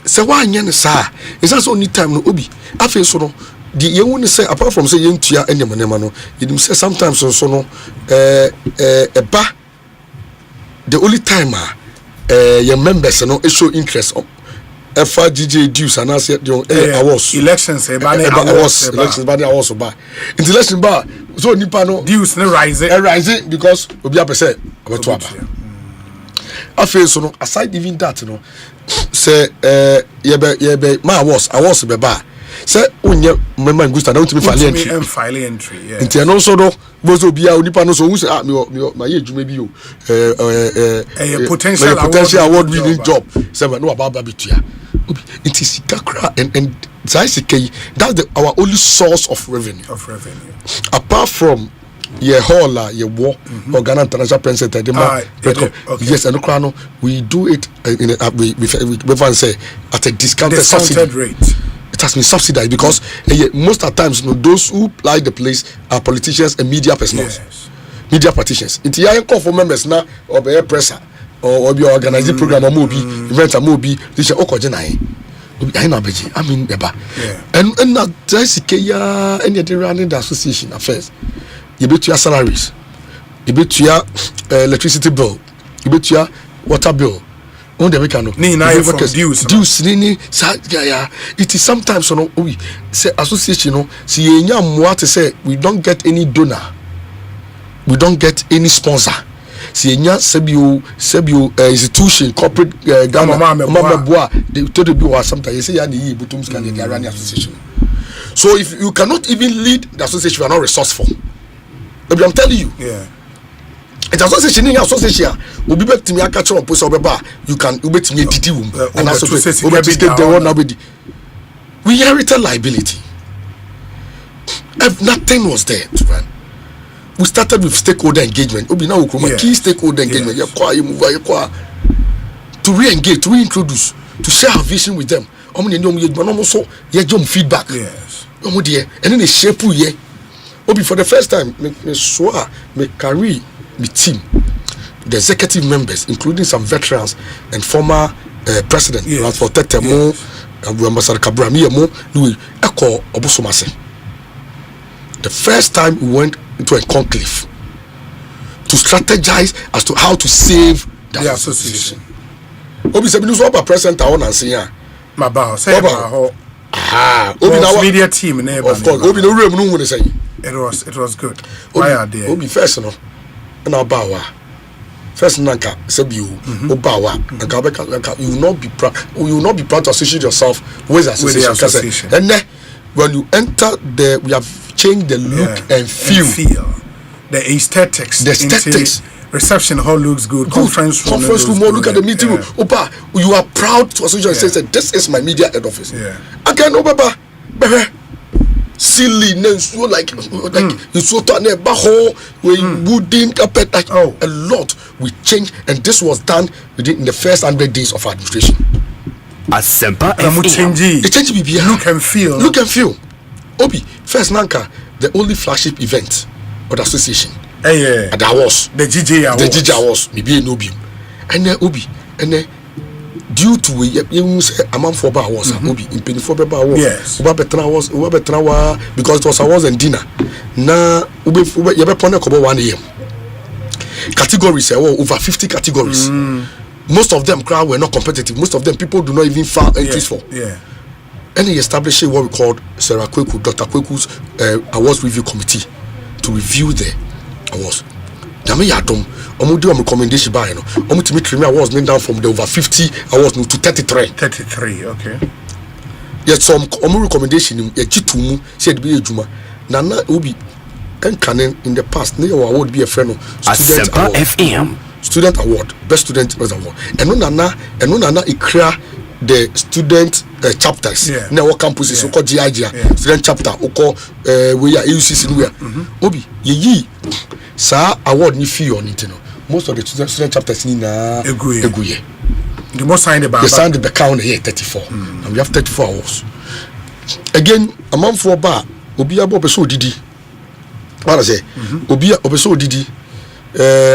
say why nyen sir. It's just only time no Obi. I feel so no. The young say apart from say young tia any manema no, you say sometimes so no the only time your members no show interest GJ Deuce and I said I was
elections
elections but I was ba in election bar so nipa no
Deuce no
rising because obi apese obeto aba afi so no aside even that no say yebe I was be ba say onye member ngusta na utimi file entry
yes
nti no so do bozo bia onipa no so hu say my ejuma bi o potential award winning job say no about bitua it is kakra and that's our only source of revenue apart from your hall your war Ghana International Press Center yes and no we do it in we say at a discounted
rate.
It has been subsidized because most of the times those who ply the place are politicians and media personnels, media practitioners. It's here call for members now or be a presser or be organizing program or movie event or movie. This is okojena. I mean, and now that's any of the running the association affairs. You bet your salaries, you bet your electricity bill, you bet your water bill. On the weekend, it is sometimes we say association see say we don't get any donor, we don't get any sponsor. See sebio institution corporate Ghana mama they told you sometimes you say yani butums can they run the association. So if you cannot even lead the association, you are not resourceful. I'm telling you.
Yeah.
It association in association will be back to me a catch up you can bet me a room and associate we inherited liability. If nothing was there to run, we started with stakeholder engagement. Key stakeholder engagement to re-engage, to reintroduce, to share our vision with them. Also feedback.
Yes.
And then they shape for the first time me carry the team, the executive members, including some veterans and former president, for Tetemo, Ambassador Kabrami, Louis Eko Obusomase. The first time we went into a conclave to strategize as to how to save the association. Obi said, "We about president I want to see ya."
Media team,
of course. Obi no room no say.
It was good. Why are they?
Obi first no. Na bawa first nanka sebiu obawa nanka you will not be proud to associate yourself with the association. And then when you enter we have changed the look and feel
the aesthetics reception hall looks good. Conference room
look at the meeting room. Opa, you are proud to associate yourself. Say this is my media head office. Again, baba silly so like you so turn a baho wooden carpet a lot we changed, and this was done within the first 100 days of administration.
Asempa
it changed look and feel Obi first nanka the only flagship event of the association
and
that was
the GJ
Awards maybe no beam and then Obi and then due to you say amount for bar was Obi in penny for bar was
yes
because it was awards and dinner na ube you be pone kobo 1 AM categories over 50 categories. Most of them crowd were not competitive. Most of them people do not even file entries for. And he established what we called Sarah Kweku, Dr. Kweku's awards review committee to review the awards. Jame Yadom, do a recommendation by no. Awards named down from the over 50 awards to 33.
33, okay.
Yet some recommendation in Jitumu said be a Juma. Nana Ubi and Canon in the past, near award be a friend of
Asempa FM.
Student award, best student award. And no nana ikra the student chapters. Now what campuses so called GIG student chapter oko we are AUCC Obi ye sa award ni fee on it no. Most of the student chapters ni na eguye.
The most signed about
they signed the count here 34. And we have 34 hours. Again, a month for bar obi abo beso didi. What I say? Obi obeso didi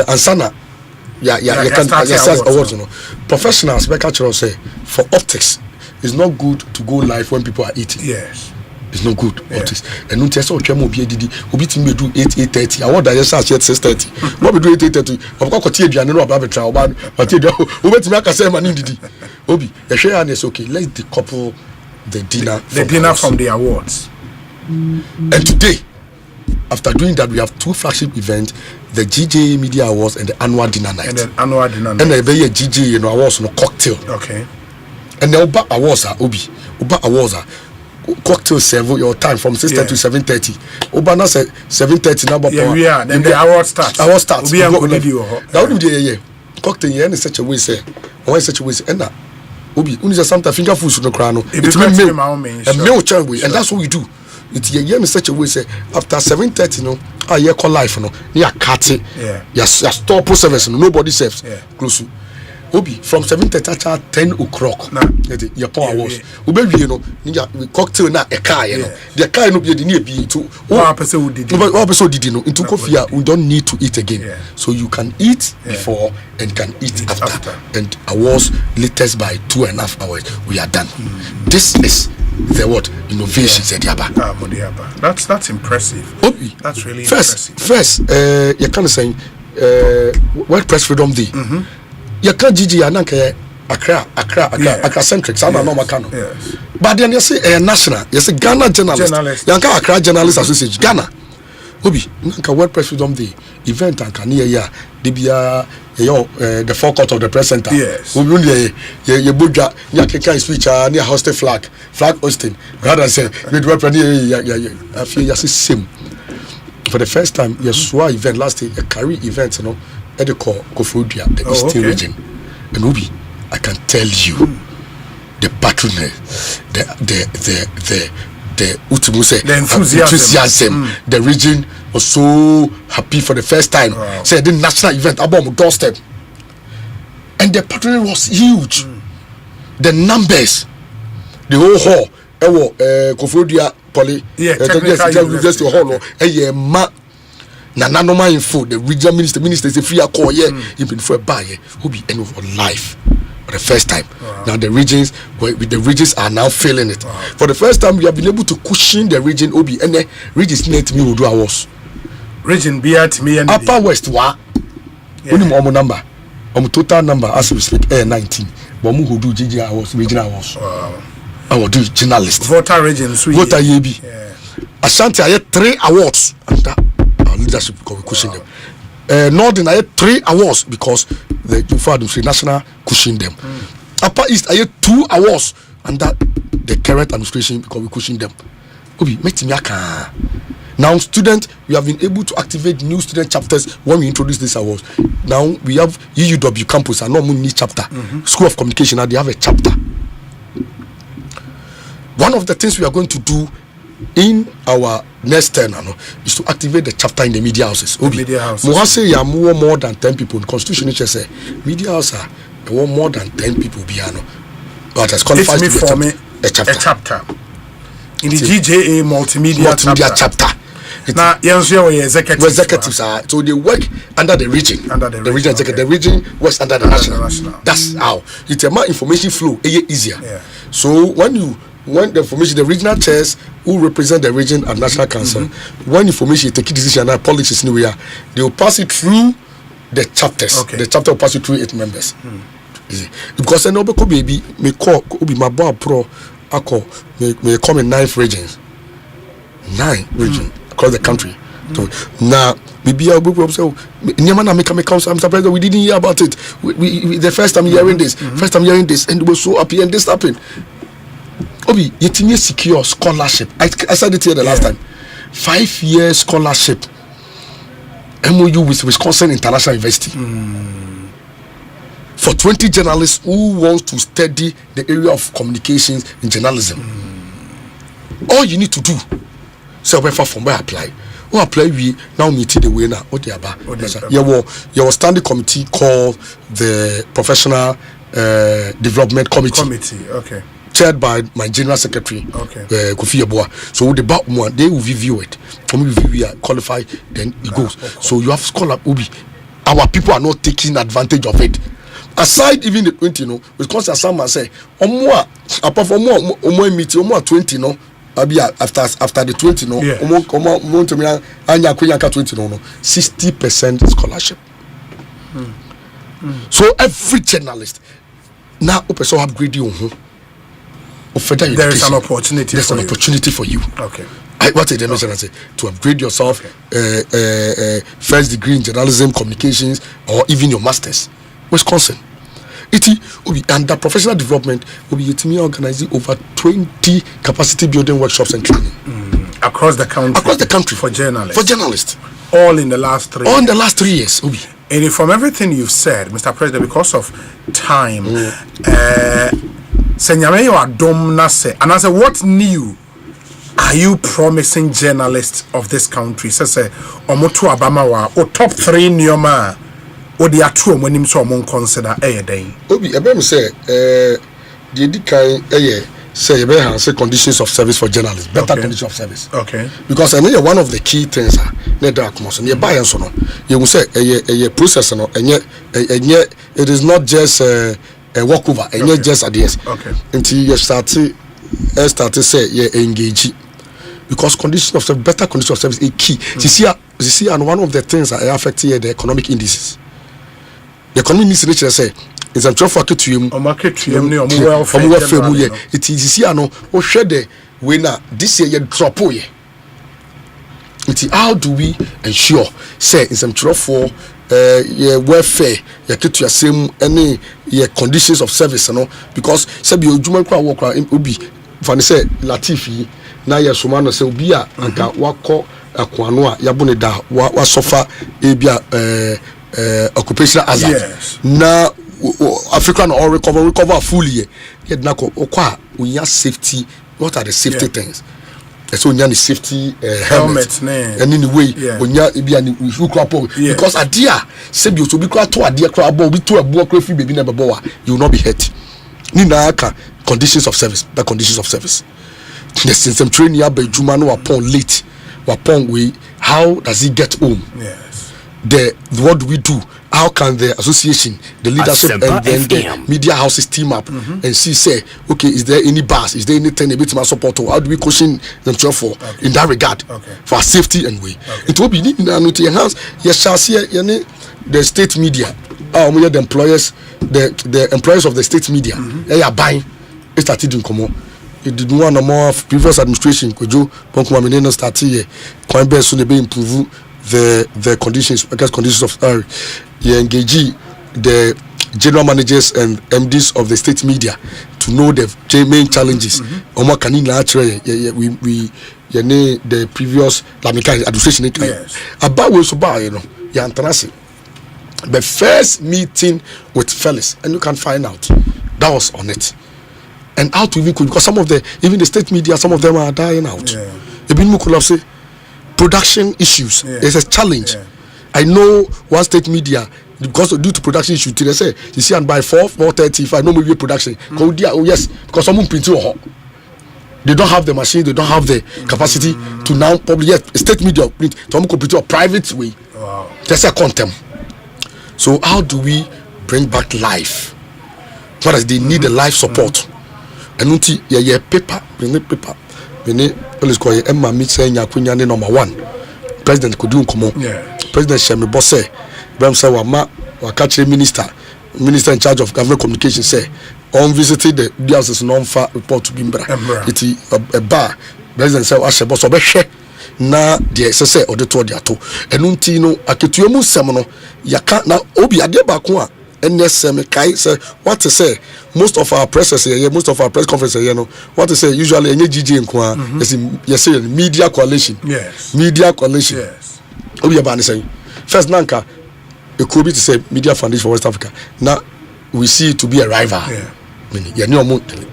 ansana you can awards, professionals say for optics it's not good to go live when people are eating.
Yes.
it's not good. And no test or tremor be did obi me do 8:30. I want that yes at 6:30. What we do 8:30? Of course continue and no about trial but over to make a say man did obi the share and it's okay. Let the couple the dinner
from the awards.
And today, after doing that, we have 2 flagship events: the GJ Media Awards and the annual dinner night.
And
the very GJ awards no cocktail.
Okay.
And the Oba awards are cocktail serve your time from 6:30 to 7:30. Oba na say 7:30 now.
Yeah, then the award starts.
Award starts.
That
would be cocktail in such a way say, or such a way say, na Obi. Only sometimes finger food should no crown. It's meal change way, and that's what we do. It's in such a way say after 7:30 no I call life no near cut it stop service nobody serves close Obi from 7:30 to 10 o'clock your power was ube you know cocktail na a car you know the car no be the near be to one person did no into coffee we don't need to eat again so you can eat before and can eat after and awards latest by 2.5 hours we are done. This is the what innovation said yaba.
That's impressive.
Obi,
that's really
impressive. First you can say World Press Freedom Day. You can't GG ananke Accra centric sama no makano. But then you say national, you say Ghana journalist. You can Accra Journalist Association Ghana. Obi, nanka World Press Freedom Day event anka near ya they be the forecourt of the press center.
Yes.
We you budja ya keka speech near hosting flag hosting. Rather than say we do I feel you see same. For the first time, swa event last year, a carry event, you know, at the Kofodia, the Eastern region. And Obi, I can tell you the patronage, the enthusiasm. The region was so happy for the first time. Say the national event about doorstep, and the patronage was huge. The numbers, the whole hall, Kofodia Poly, University Hall, ma. Na no mind info the regional minister say free call even for a buy who be end of life for the first time. Now the regions are now feeling it. For the first time we have been able to cushion the region obi and the regions net me will do ours
region be at me and
upper west wa only more number total number as we speak 19 but mu do GG awards regional awards. I will do journalist
voter region
voter yebi Ashanti I had 3 awards and that leadership because we cushion them. Northern I had 3 awards because the Youth National cushion them. Upper East I had 2 awards and that the current administration because we cushion them. Obi, now student, we have been able to activate new student chapters when we introduce these awards. Now we have UUW campus and normal new chapter. School of Communication now they have a chapter. One of the things we are going to do in our next term is to activate the chapter in the media houses. Mohase ya more than 10 people in constitution which say media house are more than 10 people biano. But as qualified to be a chapter.
In the GJA multimedia
chapter.
Now
executives are so they work under the region. The region executive, the region works under the national. That's how it's a more information flow easier. So when the information, the regional chairs who represent the region and national council, when information take decision and policies anywhere, they will pass it through the chapters. The chapter will pass it through 8 members. Because I know baby may call be my bar pro ako may come in 9 regions. 9 regions across the country. Now maybe I'll be so Nyamana make council. I'm surprised that we didn't hear about it. We the first time hearing this, and we were so happy and this happened. Obi, yetimi secure scholarship. I said it here the last time. 5-year scholarship. MOU with Wisconsin International University. For 20 journalists who want to study the area of communications in journalism. All you need to do, so from where apply. Who apply we now meet the winner. What they about? Your standing committee called the Professional Development Committee.
Okay.
Chaired by my general secretary, Kofi Yeboah. So the back one, they will review it. When we are qualified, then it goes. So you have scholar Obi. Our people are not taking advantage of it. Aside even the 20, because someone say, apart from more meeting, more 20, after the 20 no to me anya 20 no 60% scholarship. So every journalist now also upgrade you
there is an opportunity.
There's an opportunity for you.
Okay.
What did I mention? I say to upgrade yourself, first degree in journalism, communications, or even your masters. Wisconsin. It will be under professional development. Will be organizing over 20 capacity building workshops and training
across the country.
Across the country
for journalists.
For journalists.
All in the last 3 years.
All in the last 3 years.
And from everything you've said, Mr. President, because of time, and I say, what new are you promising journalists of this country? Say, Omoto Abama or top 3 Nyoma, or the two when him so among consider a day.
Obi, I say, the say, say conditions of service for journalists, better conditions of service.
Okay.
Because I mean, one of the key things, you buy and so on. You will say a process, and yet it is not just a walkover, and yet just ideas.
Okay.
Until you start to say, engage. Because conditions of service, better conditions of service is key. You see, and one of the things that affect the economic indices. The economic indices say is a traffic to you. Welfare. It is you see, I know. Oh, share the winner this year. Drop away. How do we ensure say in some for welfare to your same any conditions of service, because say you work ubi for say Latifi na ya somano say obi a anka wako akwano a yabone da wa suffer ebia occupational hazard na African or recover fully yet na ko okwa unya safety. What are the safety things? So unya safety helmet and in the way unya ebia ni because adia say bi so bi kwa to adia kwa abo bi to abo kwa fi baby na babo you will not be hurt. Ni na aka conditions of service, the conditions of service. The system training ya be juma no upon late upon we how does he get home?
Yes.
What do we do? How can the association, the leadership,
Asempa
and then the media houses team up and see, say, okay, is there any bars? Is there anything a bit more support? How do we caution them for in that regard for our safety and way? It will be needed to enhance. Yes, shall see the state media. The employers, the employers of the state media, they are buying. It started in common. It did one or more previous administration. Could you start here? Quite best soon be improve the conditions, because conditions of engage the general managers and MDs of the state media to know the main challenges. We the previous administration about we so the first meeting with fellas, and you can find out that was on it. And how to even because some of even the state media, some of them are dying out. Say production issues is a challenge. I know one state media because due to production issues, they say you see and by 4:30 if I know maybe production. Oh yes, because someone printing they don't have the machine, they don't have the capacity to now probably state media print to computer a private way.
Wow.
That's a contempt. So how do we bring back life? What is they need the life support? And until paper, bring the paper. Let's call it Emma Meet saying Yakunyane #1. President could do come on. President Shemi Bosse, Bram say Wakachi minister in charge of government communication say on visited the diocese non-far report to Bimbra. It a bar. President say Ashe Bosse obehwe na the say or the to dia to. Enunti no aketuemu sem no yaka na obi ade ba ko a NSM kai say what to say most of our press conferences here no what to say usually any GG nko yes media coalition yes obi aba say first nanka it could be to say media foundation for West Africa now we see it to be a rival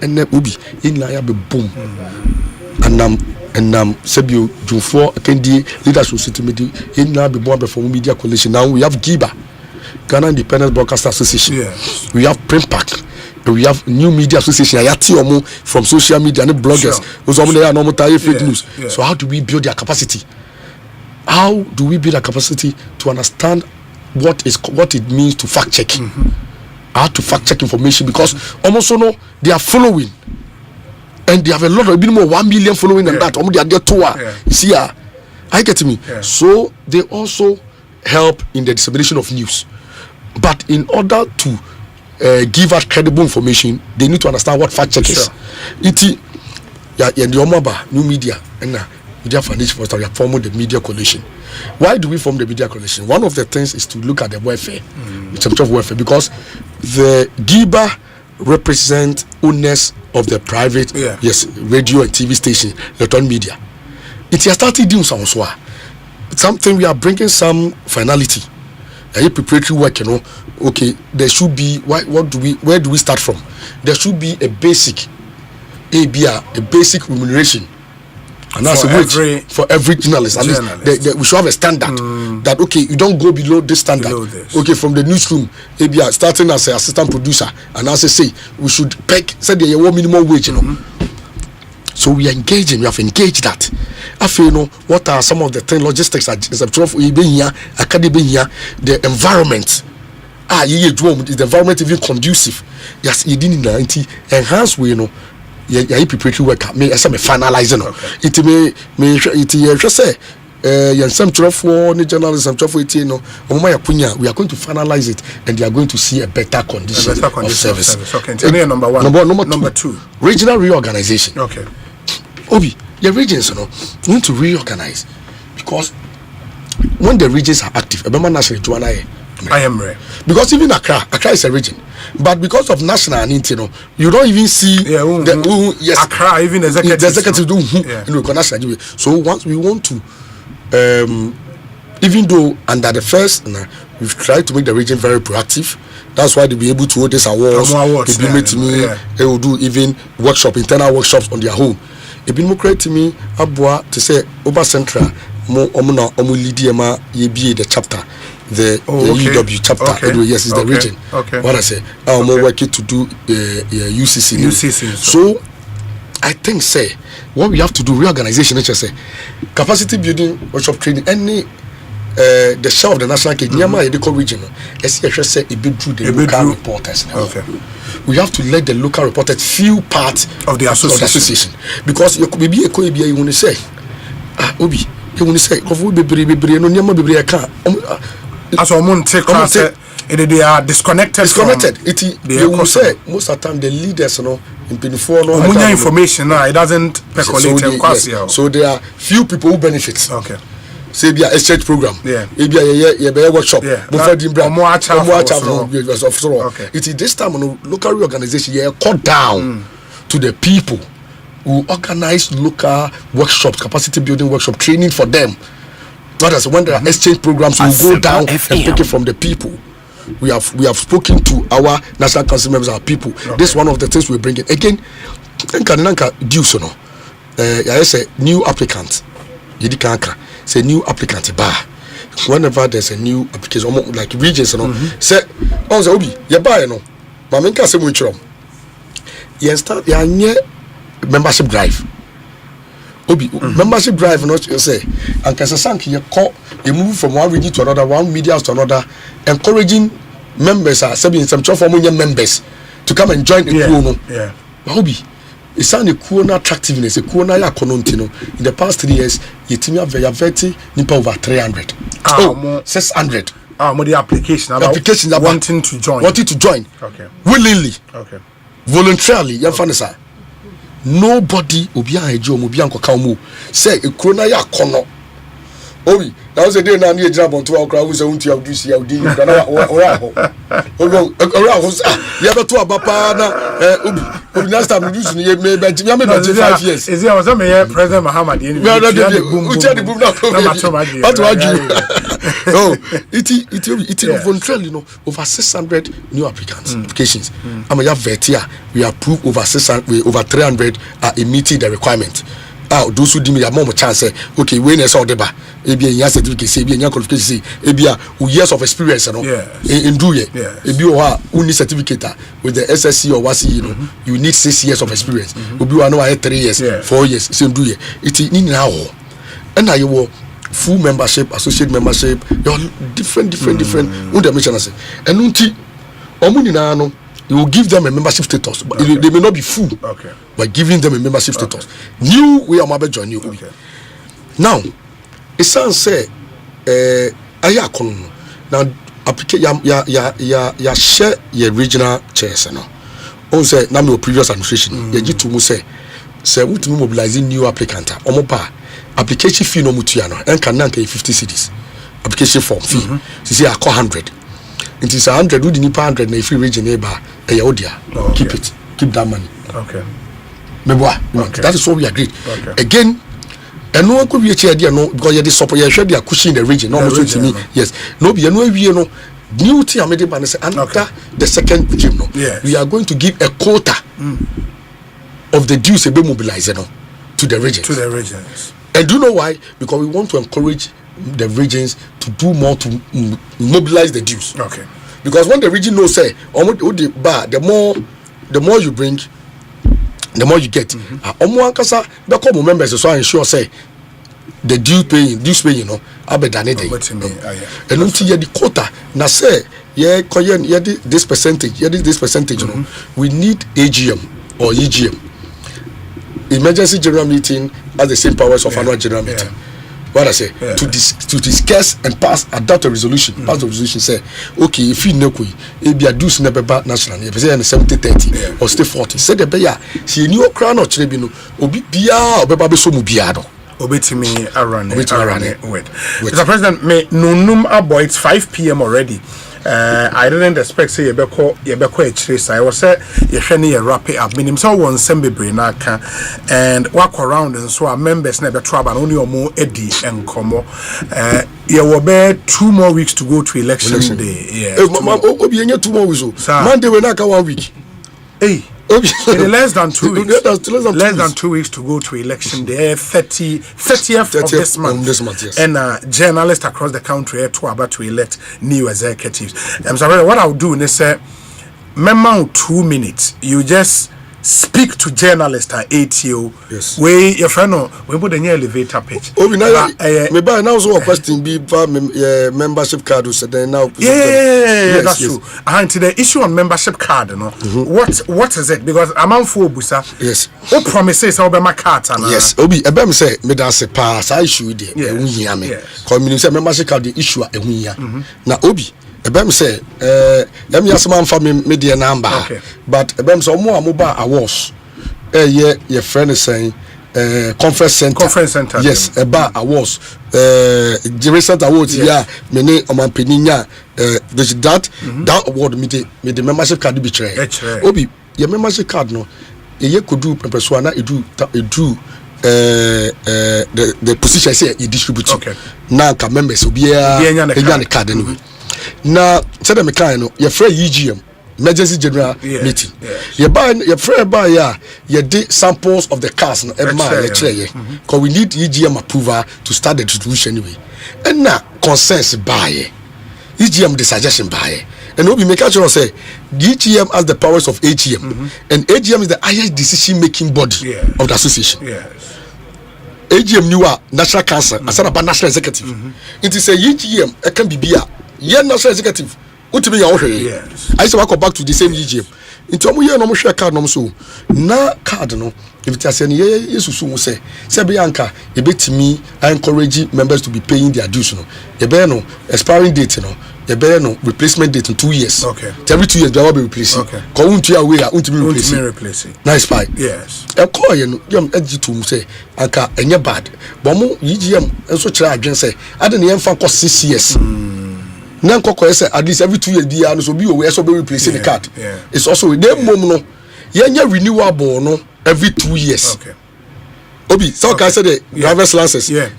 and obi in la ya be boom and sebio jufo kendi leadership city media in la be boom for media coalition. Now we have Giba, Ghana Independent Broadcaster Association. We have Print Pack. We have New Media Association. From social media and bloggers. Fake news. So how do we build their capacity? How do we build a capacity to understand what it means to fact checking? How to fact check information, because almost they are following and they have a lot of more 1 million following than that. They are there too. See, I get me. So they also help in the dissemination of news, but in order to give out credible information, they need to understand what fact check is. The Omaba new media and media foundation we are forming the media coalition. Why do we form the media coalition? One of the things is to look at the welfare, in terms of welfare, because the GIBA represent owners of the private radio and TV station, electronic media. It has started doing something. We are bringing some finality, preparatory work. Okay, there should be where do we start from? There should be a basic remuneration, and that's for every journalist. At least we should have a standard that you don't go below this standard. Okay, from the newsroom, starting as an assistant producer, and as I say, we should say the minimum wage. So we have engaged that. I feel what are some of the things logistics the environment. Is the environment even conducive? Yes, you didn't enhance preparatory work. Finalizing it just say some journalism we are going to finalize it, and they are going to see a better condition of service.
Okay, number two,
regional reorganization.
Okay,
Obi, your regions need to reorganize, because when the regions are active,
I am ready.
Because even Accra is a region, but because of national need, you don't even see
Accra even
executive. So once we want to, even though under the first, we've tried to make the region very proactive. That's why they'll be able to hold this awards. They will do even internal workshops on their own. It be more credit to me, Abua, to say Oba Central, the chapter. The UW chapter, yes, is the region. What I say, I'm more working to do UCC. So I think what we have to do, reorganization, capacity building, workshop training, any the share of the national region, say it be through the local reporters. We have to let the local reporters feel part
of the association.
Because you could be you want to say, Obi, you want to say,
as they are disconnected.
They will say most of the time the leaders, in
information, it doesn't percolate.
So there are few people who benefit.
Okay.
Say be a exchange program. Maybe a workshop. It is this time local reorganization cut down to the people who organize local workshops, capacity building workshop, training for them. Not as when there are exchange programs, we will go down and take it from the people. We have spoken to our national council members, our people. This is one of the things we bring in. Again, I say new applicant. Say new applicant bar. Whenever there's a new application, like regions, say, Obi, you buy Mamenka say much. You start membership drive. Obi, membership drive, not say, and Kasasanki, you move from one region to another, one media to another, encouraging members, some members to come and join the crew. Obi, it's a cool attractiveness, a cool in the past 3 years, you have nipa over 300. 600.
The applications are wanting to join.
Okay. Willingly.
Okay.
Voluntarily, nobody say a corona ya kono. Obi, that was a day now near job on 2 o'clock. Was on to you see how you have a 2 Bapana. Last time you made 5 years.
Is there was a President Muhammad?
It voluntarily, over 600 new applications. I'm a vet here. We approve over 600, over 300 are meeting the requirement. Those who give me a more chance, okay, when I saw the bar, maybe a year certificate, maybe a qualification, maybe years of experience, in do it. If you are only certificate with the SSC or WASI, you need 6 years of experience. If you are now 3 years, 4 years, same do it. It's in now. And I will full membership, associate membership, different. And unti, You will give them a membership status, but they may not be full.
Okay.
By giving them a membership status. New we are mobile join you. Okay. Now, it sounds say aya kono. Now ya share your regional chairs no. On say na me previous administration, ya jitu mu say we to mobilizing new applicant. Omo pa application fee no mutua no. Enka nanka 50 cedis. Application form fee. See I call 100. It is 100 we need 100 na free region neighbor. Keep it. Keep that money.
Okay.
Okay. That is what we agreed. Okay. Again, and no could be a chair no because you support you share cushion in the region. No to me. Yes. No be no we no new thing I made it and the second regime no.
Yes.
We are going to give a quota of the dues be mobilized no to the regions.
To the regions.
And do you know why? Because we want to encourage the regions to do more to mobilize the dues.
Okay.
Because when the region knows say the more you bring, the more you get. The common members so I ensure say the dues paying, you know, abedane day. And until the quota now say this percentage, you know, we need AGM or EGM. Emergency general meeting has the same powers of annual general meeting. What I say to discuss and adopt a resolution. Pass the resolution say, okay, if you know if you do never national, if you say 70-30 or stay 40, say the beya, see new crown or tribunal, obi bia or beba so mubiado.
Obetimi around it. Mr. President, may nunum abo, it's 5 p.m. already. I didn't expect say yebeko trace. I was say you wrap it up. Meaning so one sembe brinaka and walk around and so our members never trouble and only more Eddie and Como. You will bear 2 more weeks to go to election day. Yeah.
2 more weeks. Monday we not 1 week.
Hey. In less than 2 weeks. Less than 2 weeks to go to election day. 30th of this month.
Yes.
And journalists across the country are about to elect new executives. I'm sorry. What I'll do is say, member 2 minutes. You just speak to journalists at ATO.
Yes.
We your friend we put the new elevator pitch.
Maybe now so a question be membership card now.
Yeah, that's true. And to the issue on membership card, you know, what is it? Because amount for busa.
Yes.
What promises over my card?
Yes. Obi ebem say me da se pass I issue there. Ehun me. Community say membership card the issue ehun ya. Na obi ebem say em yasema mfa me the number. But ebem say omo amoba awards your friend is saying conference center yes eba awards recent awards many omanpeninya that award me the membership card be try obi your membership card no ye kodu pempeso na edu the position say you distribute na ka members obi enya card anyway na say them kind no your friend EGM emergency general meeting. You pray by you did samples of the cars because we need EGM approval to start the distribution anyway. And now consensus by EGM the suggestion by and we make sure say the EGM has the powers of AGM and AGM is the highest decision making body of the association. AGM new national council I said about national executive. It is a EGM it can be national executive. Yes. I say back to the same EGM. Into omo ye no mo hwe card no so na card no if it say yesusu mo say bianca e betimi encourage members to be paying their dues no e be no expiring date no e be no replacement date in 2 years.
Okay.
Every 2 years they will be replacing.
Okay.
Ko untu ya we untu be
replacing.
Nice spy.
Yes.
E call ye no yam egitu mo say anka enye bad. But mo EGM enso kire adwen say ade ne yemfa ko 6 years. Nan kokko say at least every 2 years be no so be we so be replacing the card. It's also with them mom no yenya renewable no every 2 years.
Okay.
Obi so can say the driver's license. Yes,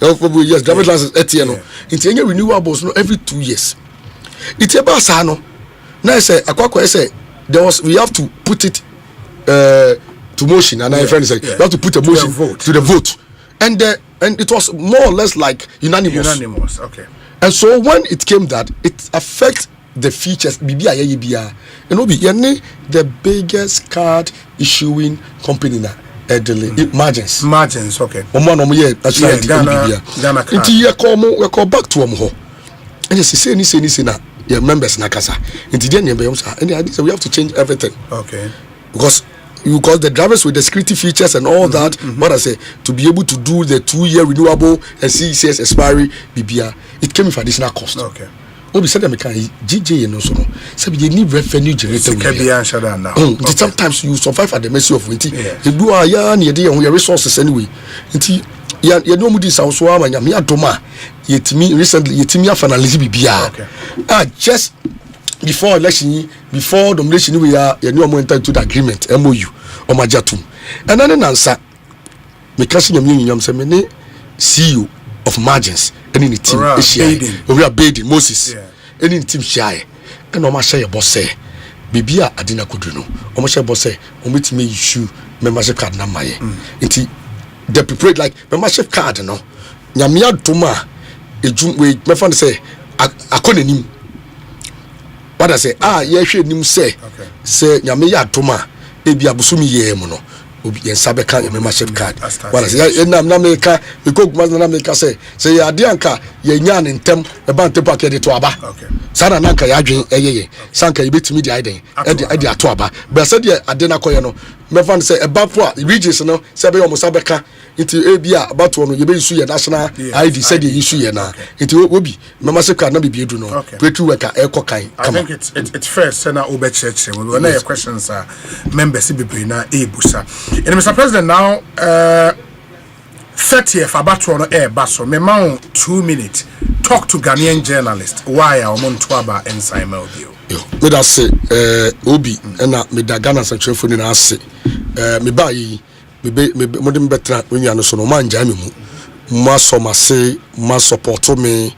driver's license etie no. It yenya renewables no every 2 years. It about sa no. Na say akwakọ say we have to put it to motion and I friend say we have to put a motion to the vote. And it was more or less like unanimous.
Okay.
And so when it came that it affects the features BBIA and obi the biggest card issuing company na margins
okay
omo ye actually Ghana we call back to ho and say ni na your members nakasa. Into the end, we have to change everything.
Okay.
Because the drivers with the security features and all that, what I say, to be able to do the 2-year renewable and CCS expiry, BBR, it came with additional cost.
Okay.
Obi said that GJ and so on. So you need revenue generator. Sometimes you survive at the mercy of winter. You do a year near your resources anyway. You know this also me adoma. Yetimi recently yetimi finalize BBR. Just before election, before the election, we are you know enter to the agreement MOU or majatum. And then answer me kasi nyam say me CEO of margins any team we are bathing Moses any team share and o ma share your boss say bibia adina kodru o ma share boss say o metime issue membership card na maye nti the prepared like membership card no nyame adoma ejum we me fan say akonanim what I say ye hwe nim say nyame ya adoma e bia busumi ye mu no obi ensabeka your membership card what I say na meka na meka say ya de anka ye nya ne ntem e ba ntem packet de to aba sana nanka ya adwen eyeye sanka ye betimi de aiden e de ato aba but say de ade na koye no me fan say e ba po a regions no say be omosabeka into abia about no ye be issue your national ID said the issue ye na into obi membership card na be edu no breakthrough worker e kokan
I think it's fair say na obe church we na your questions are members be na ebusa. And Mr. President, now 30th about no air basso me mount 2 minutes talk to Ghanaian journalist why are on Twaba and Simon Bio.
Me da say obi na me da Ghana central phone na say me ba yi me modem betra onua no so no manja me mu ma so ma say ma support me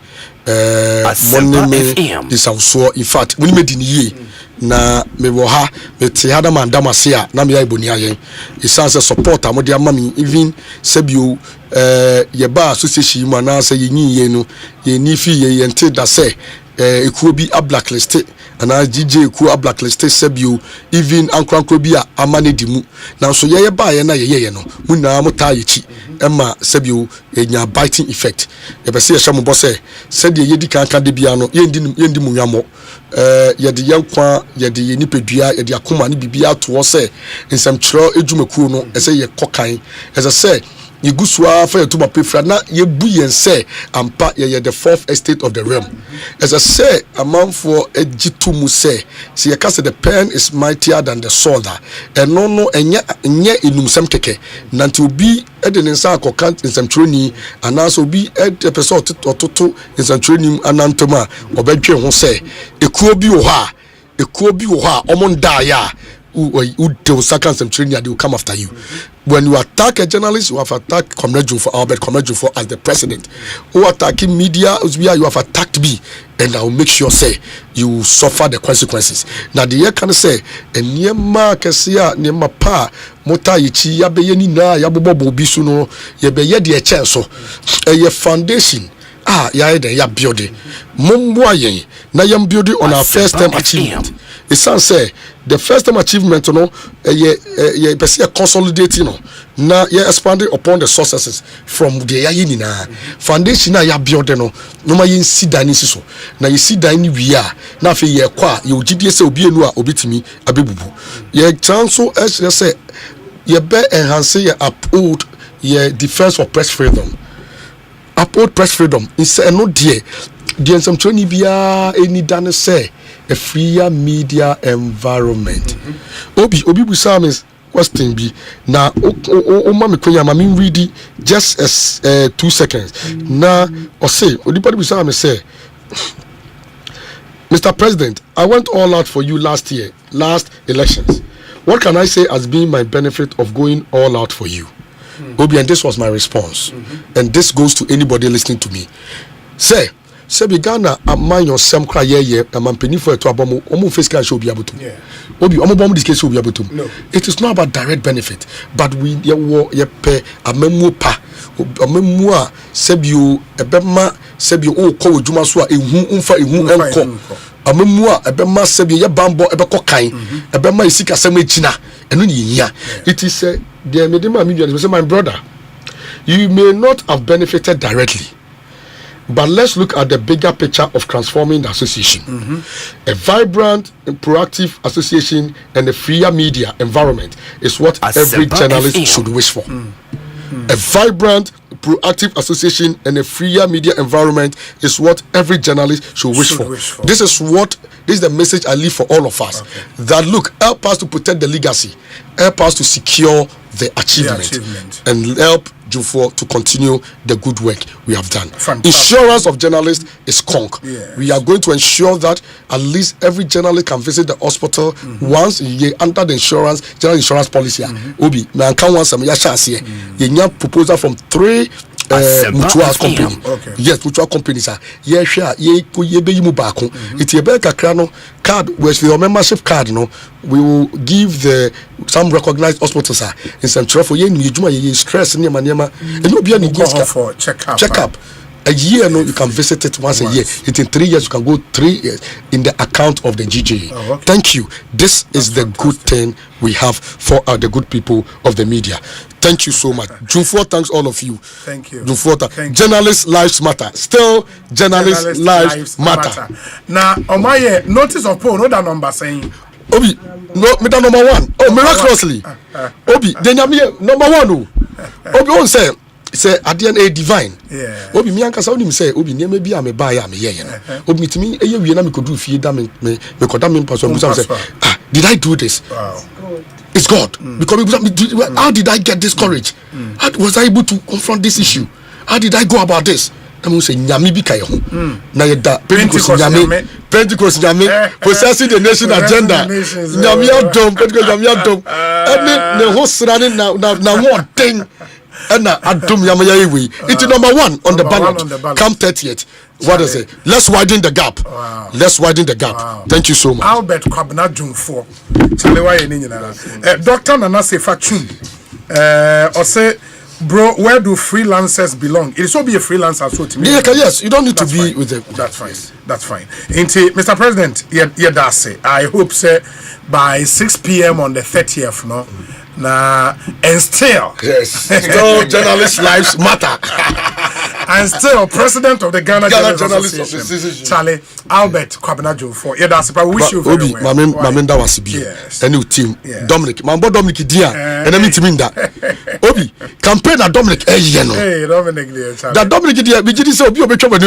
money me this also in fact when me din yi na me wo ha me te hada man damase a na me ya iboni ayen isanse support amode ama me even sebio ye ba association mu na say yin ye no ye ni fi ye ente da say ekuo bi a blacklist ana GJ ekuo a blacklist sebio even ankrankro bi a amane di mu na so ye ba ye na ye no mu na mo ta ye chi ema sebio enya biting effect ye be say ye hye mo bo say said ye di kanka de bia no ye ndi mu nwamo ye de yankwa ye de ni pedua ye de akoma ni bibia to say nsam kyerɛ edwumakuo no say ye kokan say Yeguswa for to pefra na ye bu yen say ampa ye the fourth estate of the realm. As I say, a man for a jitu mu say, see a cast the pen is mightier than the sword, and no enye inum sem keke, nanti be eden in sa kokant in some training, and also be at the person or toto in some training anantoma or bedre who say, a kuobi oha, omon daya. Who do second some training they will come after you. When you attack a journalist, you have attacked Comrade for Albert Comrade for as the president. Who attacking media, you have attacked me, and I will make sure say you suffer the consequences. Now the year can say and niema kesia niema pa mota yichi ya be yeni na ya bobo bisu no ye be ye de chance so ye foundation ya eden ya build momboa yen na yam build on our first time achievement. It sounds say the first time achievement no ye be consolidating no na ye expanding upon the successes from the yayi na foundation na ya build no ma yen si dan so na ye si dan ni wi a na fe ye kwa ye ogidie se obi enu a obitimi abebubu ye chanso say ye be enhance ye uphold ye defense of press freedom. Uphold press freedom is no dear some training bia any done say a freer media environment. Obi busam is question be na o ma me konya ma me read just as 2 seconds na Osei odipadi busam say Mr. President, I went all out for you last elections. What can I say has been my benefit of going all out for you? Obi, and this was my response. And this goes to anybody listening to me. Say Ghana among your sem cry ye a man penny for a to abomo omo face can show be able to. Obi omo bomb this case will be able to. No. It is not about direct benefit, but we ye pay a memu pa a memua sebio a bema sebio o ko juma so a umfa enko. A memua a bema sebio ya bambo e be kokan e bema isika sem echina eno ni yia. It is the medema million say my brother, you may not have benefited directly, But let's look at the bigger picture of transforming the association. A vibrant and proactive association and a freer media environment is what every journalist should wish for. A vibrant, proactive association and a freer media environment is what every journalist should wish for. This is the message I leave for all of us. That look, help us to protect the legacy, help us to secure the achievement. And help Jufo to continue the good work we have done. Insurance of journalists is conk. We are going to ensure that at least every journalist can visit the hospital once a year under the general insurance policy. Obi, man can once some yashasi. You proposal from 3 mutual company. Yes, mutual companies are. Yeah, sure. Ye be you back. It's a better card with your membership card. No, we will give some recognized hospitals in some trouble. You stress in your manema, and you'll be an for check up. A year, no, you can visit it once a year. It's in 3 years, you can go 3 years in the account of the GJA. Thank you. This is the good thing we have for the good people of the media. Thank you so much. June 4 thanks all of you.
Thank you.
June 4, journalists' lives matter. Still, journalists' lives matter.
Now, on my notice of poll, no that number saying.
Obi, no, me that number 1. Oh, miraculously. Obi, then number 1. Obi, on say at the end a divine. Obi, me anka saudi me say Obi, near maybe I'm a buyer, I'm a year. Obi, to me, we na me could do fear damn me could damn person. Did I do this?
Wow.
It's God. Because how did I get this courage? How was I able to confront this issue? How did I go about this? I'm going to say, Nyami bi kayo. Na yeda Pentecost Nyami possessing the nation agenda. Nyami adom, Pentecost Nyami adom. And the whole surrounding now one thing. And adom Nyami yawe. It's number 1 on the ballot. Come 30th. What is it? Let's widen the gap. Let's widen the gap. Thank you so much.
Albert Kwabena June 4. Chalewa yenina. Dr. Nana Sefa Chun. Osei, bro, where do freelancers belong? It is so be a freelancer so to me.
Yes, you don't need to be with them.
That's fine. That's fine. Mr. President, I hope say by 6 p.m. on the 30th, no. And still,
still journalists' lives matter.
And still, president of the Ghana Journalists Association, Charlie Albert Kwabena Jofo. Yeah, that's I wish you very well.
Mamenda was a new team. Dominic, Mambo Dominic Dia, and I mean to mean that. Obi, campaign at Dominic.
Hey, Dominic Dia.
That Dominic Dia, we did say Obi Obi Obi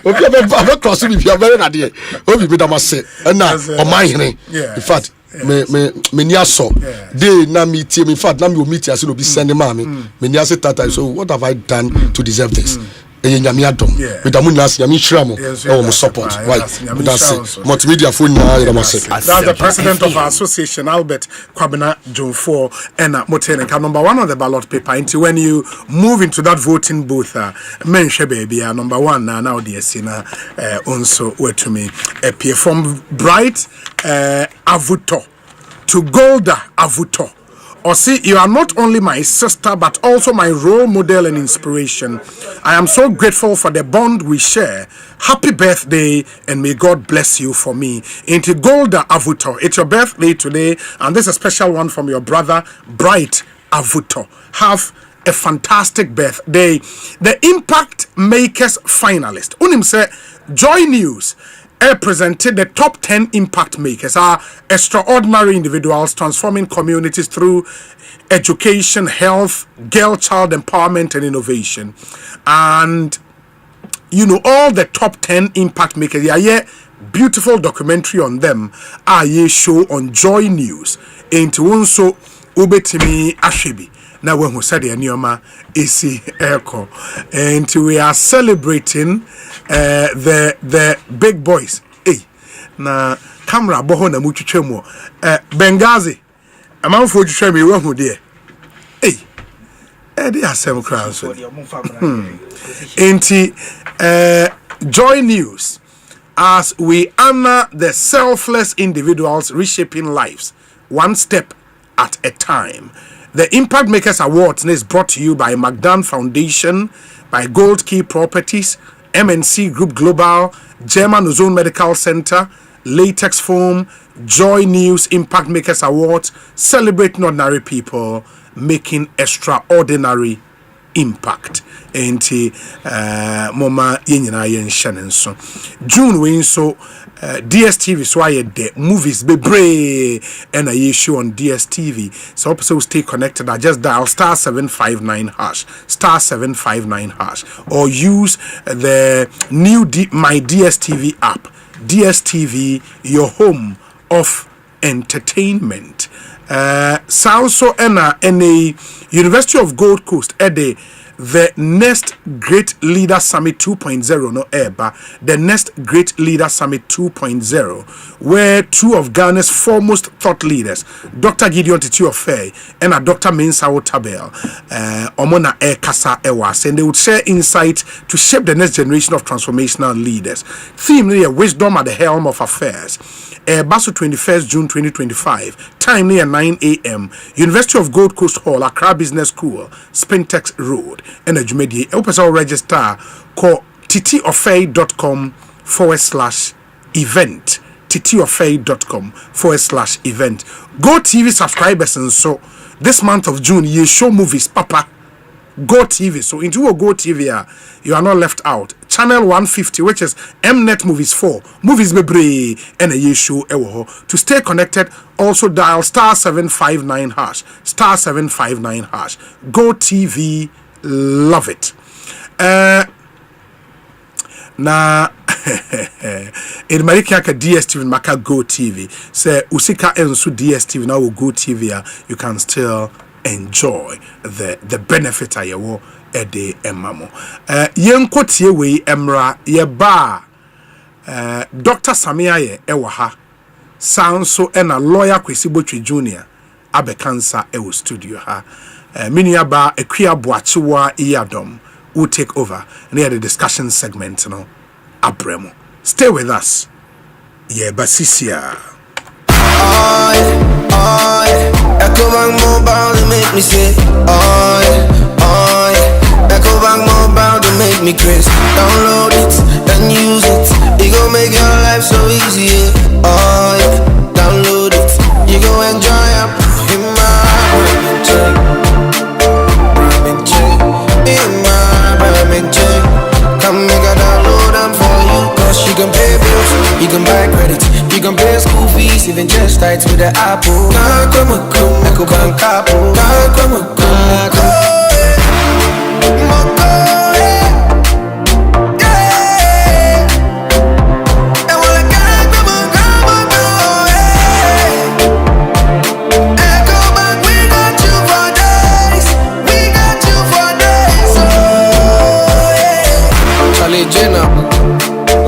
Obi cross me. We are very ready. Obi, we must say, and now on my in fact. Me niaso they na meet him in fact na me meet as no be send mommy me niase tata so what have I done to deserve this nyame adom with amu nas nyame shramo e support why that's multimedia phone na
that's the president of our association Albert Kwabena Jofo and Motene number 1 on the ballot paper until when you move into that voting booth menhwe baby number 1 now the sina also were to me appear from bright Avuto to Golda Avuto. Osei, you are not only my sister but also my role model and inspiration. I am so grateful for the bond we share. Happy birthday and may God bless you for me. Into Golda Avuto. It's your birthday today and this is a special one from your brother Bright Avuto. Have a fantastic birthday. The Impact Makers finalist. Unim say Joy News presented the top 10 impact makers are extraordinary individuals transforming communities through education, health, girl-child empowerment and innovation. And you know all the top 10 impact makers. Yeah, beautiful documentary on them. Show on Joy News. Into unso ubetimi ashebi. Now when we said the Nioma AC Echo, and we are celebrating the big boys. Hey, na camera boho na muchuchemo. Benghazi, a man for Chuchemi, one who dear. Hey, they are some crowns. Joy News, as we honor the selfless individuals reshaping lives, one step at a time. The Impact Makers Awards is brought to you by McDonald Foundation, by Gold Key Properties, MNC Group Global, German Ozone Medical Center, Latex Foam, Joy News Impact Makers Awards, celebrating ordinary people, making extraordinary impact. Enti moma yenyina yenhye so June we so DSTV so the movies bebre and a show on DSTV. So also stay connected. I just dial *759# *759# or use the new my DSTV app. DSTV, your home of entertainment. Sound so NA University of Gold Coast the next Great Leader Summit 2.0 no eba the next Great Leader Summit 2.0 where two of Ghana's foremost thought leaders, Dr. Gideon Titi Ofei and Dr. Mensah Tabel, Omona Kasa Ewas, and they would share insight to shape the next generation of transformational leaders. Theme near wisdom at the helm of affairs. Basu 21st June 2025. Time near 9 a.m. University of Gold Coast Hall, Accra Business School, Spintex Road. And a Jumedi. Help register. Call titiofei.com/event. titiofei.com/event. Go TV subscribers and so this month of June you show movies, Papa. Go TV. So into a Go TV, you are not left out. Channel 150, which is Mnet Movies 4, Movies Bebre, and a year show. To stay connected, also dial *759# *759#. Go TV, love it. Na in Marikaka DSTV Maka Go TV. Say Usika Ensu DSTV now will Go TV. You can still enjoy the benefit of your ede emamo. Yenkotie we emra ye ba Dr. Samia ye ewaha. Sound so and a lawyer Kwesi Botwe Jr. Abe cancer ewo studio ha. Minia ba Ekwia Boachiwa Iyadom will take over near the discussion segment no abremo. Stay with us. Ye basisia.
Ecobank Mobile to make me say, Ecobank Mobile to make me crazy. Download it and use it. It gon' make your life so easy. Download it. You gon' enjoy it. In my ramen chain. Come make a download them for you. Cause you can pay bills, you can buy credit, you can pay school fees, even just tight with the Apple. Ecobank Apple.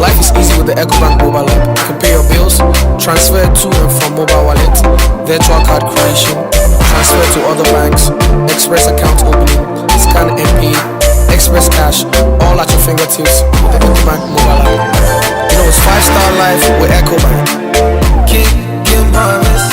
Life is easy with the Ecobank mobile app. You can pay your bills, transfer to and from mobile wallet, virtual card creation, transfer to other banks, express account opening, scan and pay, express cash, all at your fingertips with the Ecobank mobile app. You know it's 5-star life with Ecobank. Keep promise.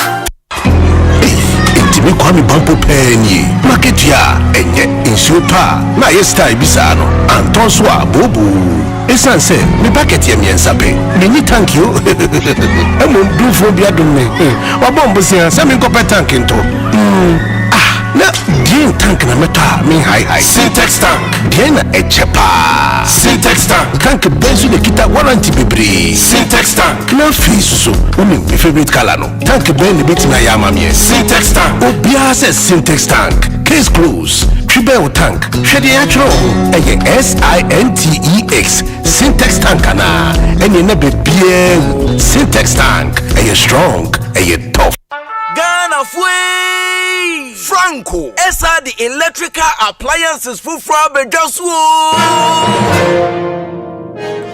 Me kwami bampo penye market ya enye insupa na yesta ibisano antonswa bobu esanse me bucket ya miensape me ni thank you emo dufo bia dumme wabombo sia se me kope tank nto na din tank na meta me high Syntex tank din na echepa Syntex tank benzu de kita warranty bebre Syntex tank na fiso me favorite color no tank ben ne bit na ya mamie Syntex tank obia se Syntex tank case close Tribel tank shede atro eye SINTEX Syntex tank na enye na bebie Syntex tank eye strong eye tough
Ghana Fui Franco Esa the electrical appliances for Bedaswo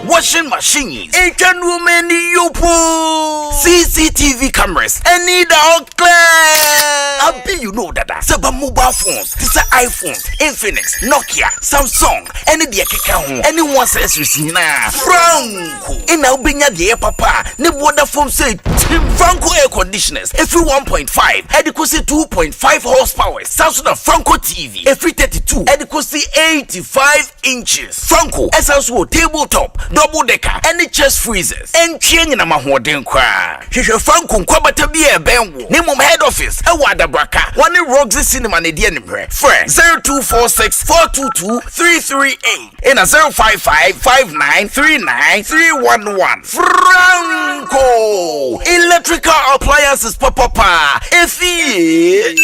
washing machines, Asian women yopo, CCTV cameras, any dog clear. I be you know that Saba mobile phones, this are iPhones, Infinix, Nokia, Samsung, any the account, anyone says receive na Franco. In our binya the papa, ne water foam say Tim Franco air conditioners, every 1.5, adequacy 2.5 horsepower, Samsung Franco TV, every 32, adequacy 85 inches. Franco, SSO tabletop. Double decker, any chest freezers, and change na mahoden kwa. She Franco Kwabata be a benwo. Name head office, a wada braka. One Roxy Cinema ne die nimre. Friend 0246 422 338 and 0555939 Franco Electrical Appliances Papa Efi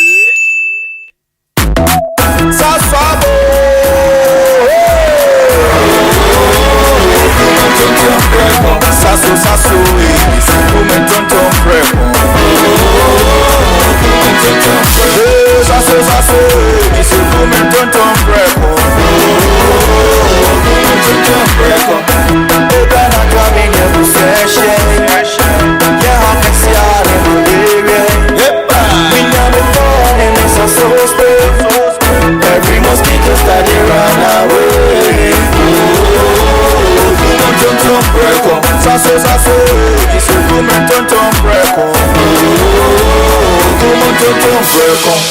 Sasabo Sasso Sasso Tonton Prego Sasso Sasso Tonton Prego Ogana Kamine Buseshe Yeah, I can see all in malaria Minya me phone and it's a so every mosquito start to run away Tonton Prego Sasso Sasso Tonton Prego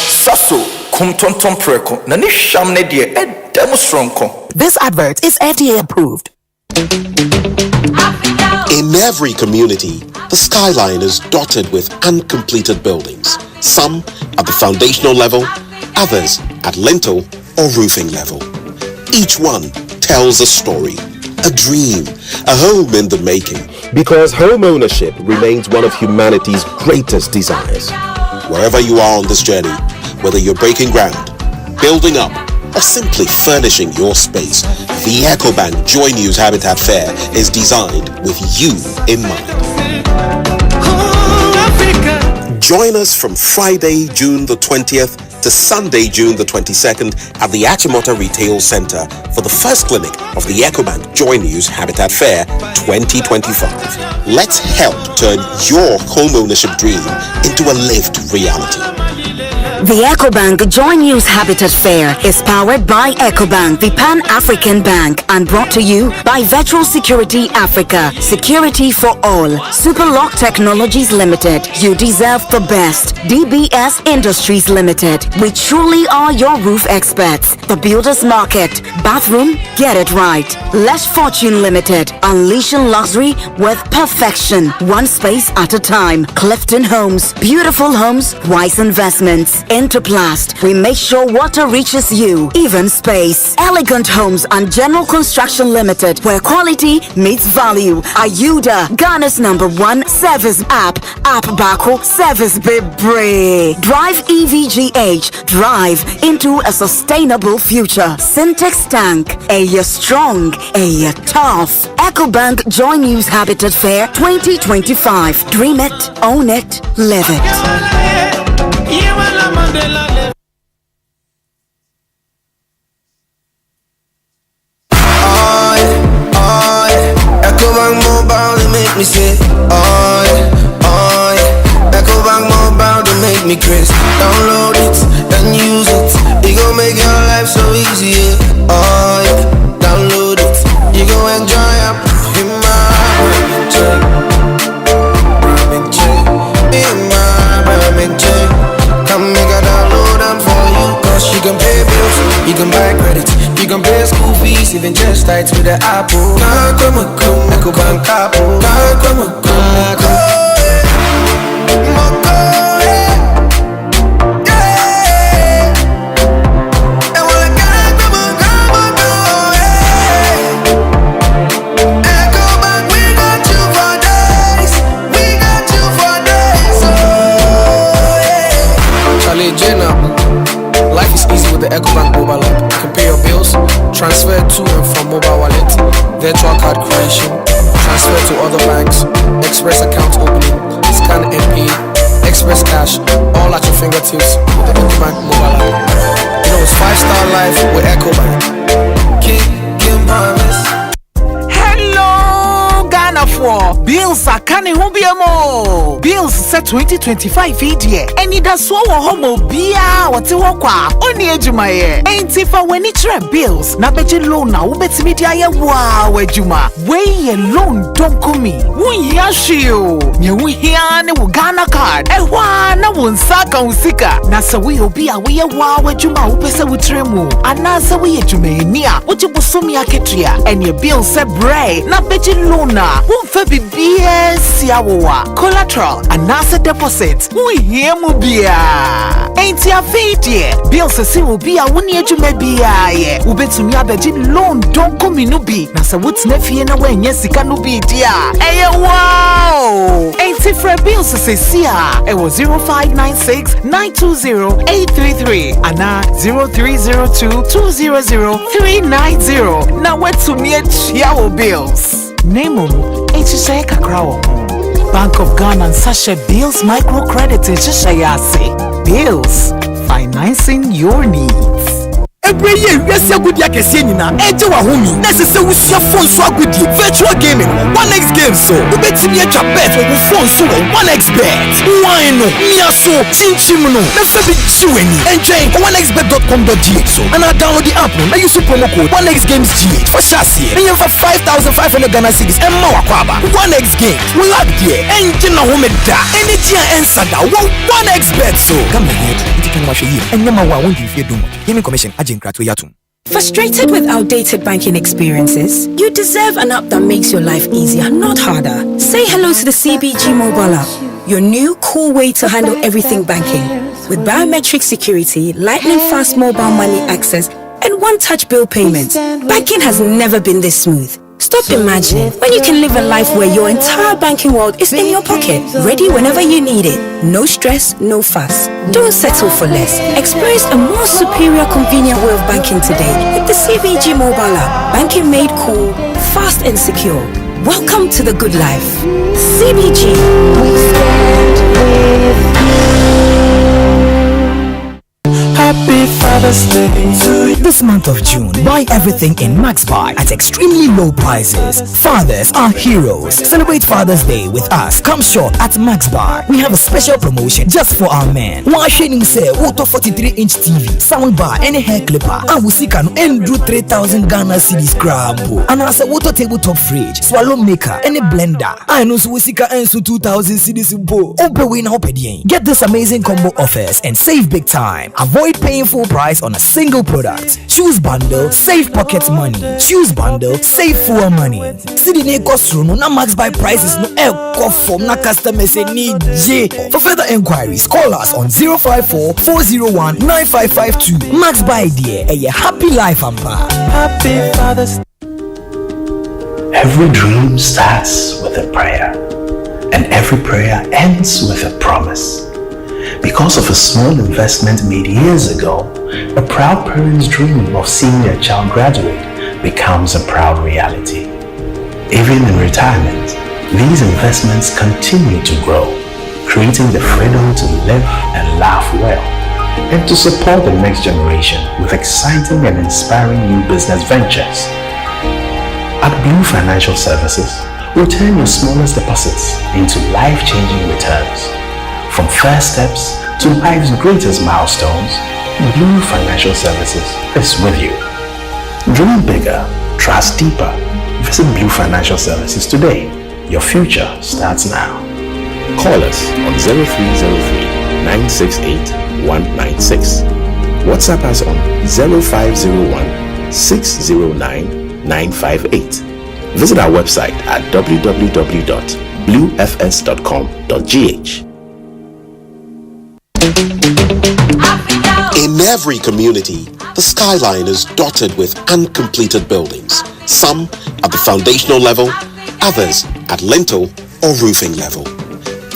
Sasso Tonton Prego Nani Shamne die Demonstronko.
This advert is FDA approved.
In every community, the skyline is dotted with uncompleted buildings. Some at the foundational level, others at lintel or roofing level. Each one tells a story, a dream, a home in the making.
Because home ownership remains one of humanity's greatest desires.
Wherever you are on this journey, whether you're breaking ground, building up, or simply furnishing your space, the EcoBank Joy News Habitat Fair is designed with you in mind. Join us from Friday, June the 20th to Sunday, June the 22nd at the Achimota Retail Center for the first clinic of the EcoBank Joy News Habitat Fair 2025. Let's help turn your home ownership dream into a lived reality.
The EcoBank Joy News Habitat Fair is powered by EcoBank, the Pan-African Bank, and brought to you by Virtual Security Africa, Security for All, Superlock Technologies Limited, you deserve the best, DBS Industries Limited, we truly are your roof experts, the Builders Market, Bathroom, get it right, Lesh Fortune Limited, unleashing luxury with perfection, one space at a time, Clifton Homes, beautiful homes, wise investments, Interplast, we make sure water reaches you, even space. Elegant Homes and General Construction Limited, where quality meets value. Ayuda, Ghana's #1 service app Bako Service Bebre. Drive EVGH, drive into a sustainable future. Syntex Tank, a year strong, a year tough. EcoBank Joy News Habitat Fair 2025. Dream it, own it, live it.
EcoBank Mobile, they make me say, EcoBank Mobile, they make me crazy. Download it and use it. It gon' make your life so easy. Download it. You gon' enjoy it. In my come make a download them for you. Cause you can pay bills, you can buy credit, you can pay school fees, even just tights with the Apple. EcoBank Apple. Life is easy with the EcoBank mobile app. You can pay your bills, transfer to and from mobile wallet, virtual card creation, transfer to other banks, express account opening, scan and pay, express cash, all at your fingertips with the EcoBank mobile app. You know it's 5-star life with EcoBank. Kim Promise.
For bills are canning hubiamo. Bills set 2025 year. And it does so homo bia what you walk only ejumaye. Ain't if I when it's bills. Na beji loan na ubet media ya wow ejuma. Way loan don't come me. Wun yashio. Nye wun hiane Ghana card. Ewa na wun saka usika. Na sa we obia we ya wow ejuma upesa utremu. Anasa we ejume niya. Uji busumi ya ketria. And your bill se bray. Na beji loan na. Won't be BS Yawa collateral and asset deposits. We hear Mubia. Ain't ya fidye? Bills si will be a 1 year to maybe a ubetumi abeji loan don't come in ubi. Nasa what's nefi na when yes can be dear. Hey wow! Ain't it for bills say sia? It was 0596 920 833 and 0302 200 390. Now what to me chiao bills? Name say kakra. Bank of Ghana and Sasha Bills Microcredit is just Bills, financing your needs.
Every year, we see a good year. Kesenina, enter wa home. Necessary we see a phone so good year. Virtual gaming, 1x game so. We bet me a bet with phone so 1x bet. Why no? Me so chinchimuno. Let's be chewing. Enjoy 1xbet.com.gh so. And I download the app. I use promo code 1xgamesgh for chassis. And you have 5,500 Ghana cedis and more kwaba. 1x game. We up there. Engine na home da. Any tier answer da. 1xbet so. Come here. You can watch you. And number 1 won't you do. Gaming commission.
Frustrated with outdated banking experiences? You deserve an app that makes your life easier, not harder. Say hello to the CBG mobile app, your new cool way to handle everything banking. With biometric security, lightning fast mobile money access, and one-touch bill payments, banking has never been this smooth. Stop imagining when you can live a life where your entire banking world is in your pocket, ready whenever you need it. No stress, no fuss. Don't settle for less. Experience a more superior, convenient way of banking today with the CBG mobile app. Banking made cool, fast and secure. Welcome to the good life. CBG. We stand with you.
Happy Father's Day to you. This month of June, buy everything in Max Buy at extremely low prices. Fathers are heroes. Celebrate Father's Day with us. Come shop at Max Buy. We have a special promotion just for our men. Washing say auto 43-inch TV, sound bar, any hair clipper. And we see can endure 3,000 Ghana cedis grab. And as a water tabletop fridge, swallow maker, any blender. I know so we see can 2,000 cedis bo. Get this amazing combo offers and save big time. Avoid paying full price on a single product. Choose bundle, save pocket money. Choose bundle, save full money. See the cost no na Max Buy prices no from na customers need J. For further inquiries, call us on 054-401-9552. Max Buy dear, a happy life ampa. Happy Father's.
Every dream starts with a prayer, and every prayer ends with a promise. Because of a small investment made years ago, a proud parent's dream of seeing their child graduate becomes a proud reality. Even in retirement, these investments continue to grow, creating the freedom to live and laugh well, and to support the next generation with exciting and inspiring new business ventures. At Blue Financial Services, we turn your smallest deposits into life-changing returns. From first steps to life's greatest milestones, Blue Financial Services is with you. Dream bigger, trust deeper. Visit Blue Financial Services today. Your future starts now.
Call us on 0303-968-196. WhatsApp us on 0501-609-958. Visit our website at www.bluefs.com.gh.
In every community, the skyline is dotted with uncompleted buildings, some at the foundational level, others at lintel or roofing level.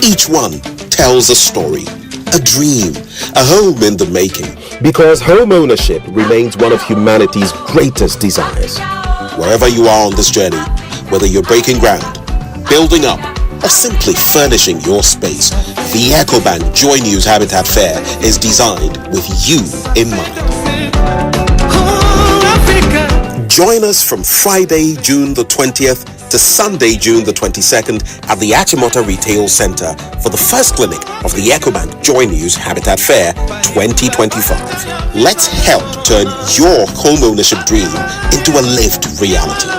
Each one tells a story, a dream, a home in the making.
Because home ownership remains one of humanity's greatest desires.
Wherever you are on this journey, whether you're breaking ground, building up, or simply furnishing your space, the Ecobank Joy News Habitat Fair is designed with you in mind. Join us from Friday, June the 20th to Sunday, June the 22nd at the Achimota Retail Center for the first clinic of the Ecobank Joy News Habitat Fair 2025. Let's help turn your home ownership dream into a lived reality.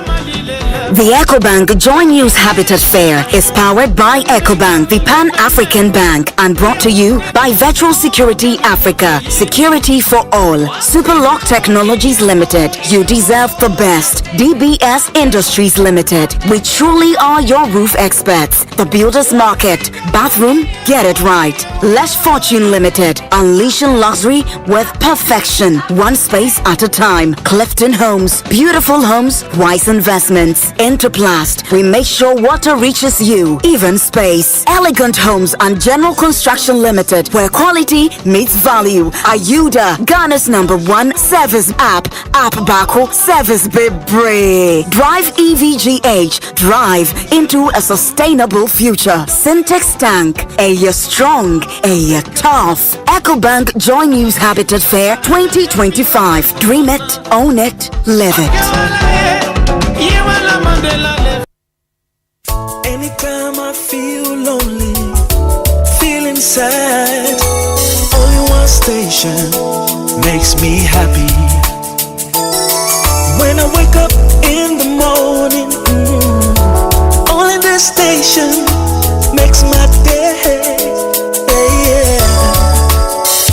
The EcoBank Joint News Habitat Fair is powered by EcoBank, the Pan-African Bank, and brought to you by Virtual Security Africa. Security for all. Superlock Technologies Limited. You deserve the best. DBS Industries Limited. We truly are your roof experts. The Builders Market. Bathroom, get it right. Lesh Fortune Limited. Unleashing luxury with perfection. One space at a time. Clifton Homes. Beautiful homes, wise investments. Interplast. We make sure water reaches you. Even space. Elegant Homes and General Construction Limited, where quality meets value. Ayuda, Ghana's #1 service app. App Bako Service Bebre. Drive EVGH. Drive into a sustainable future. Syntax Tank. A year strong. A year tough. EcoBank Joint News Habitat Fair 2025. Dream it, own it, live it.
Anytime I feel lonely, feeling sad, only one station makes me happy. When I wake up in the morning, only this station makes my day.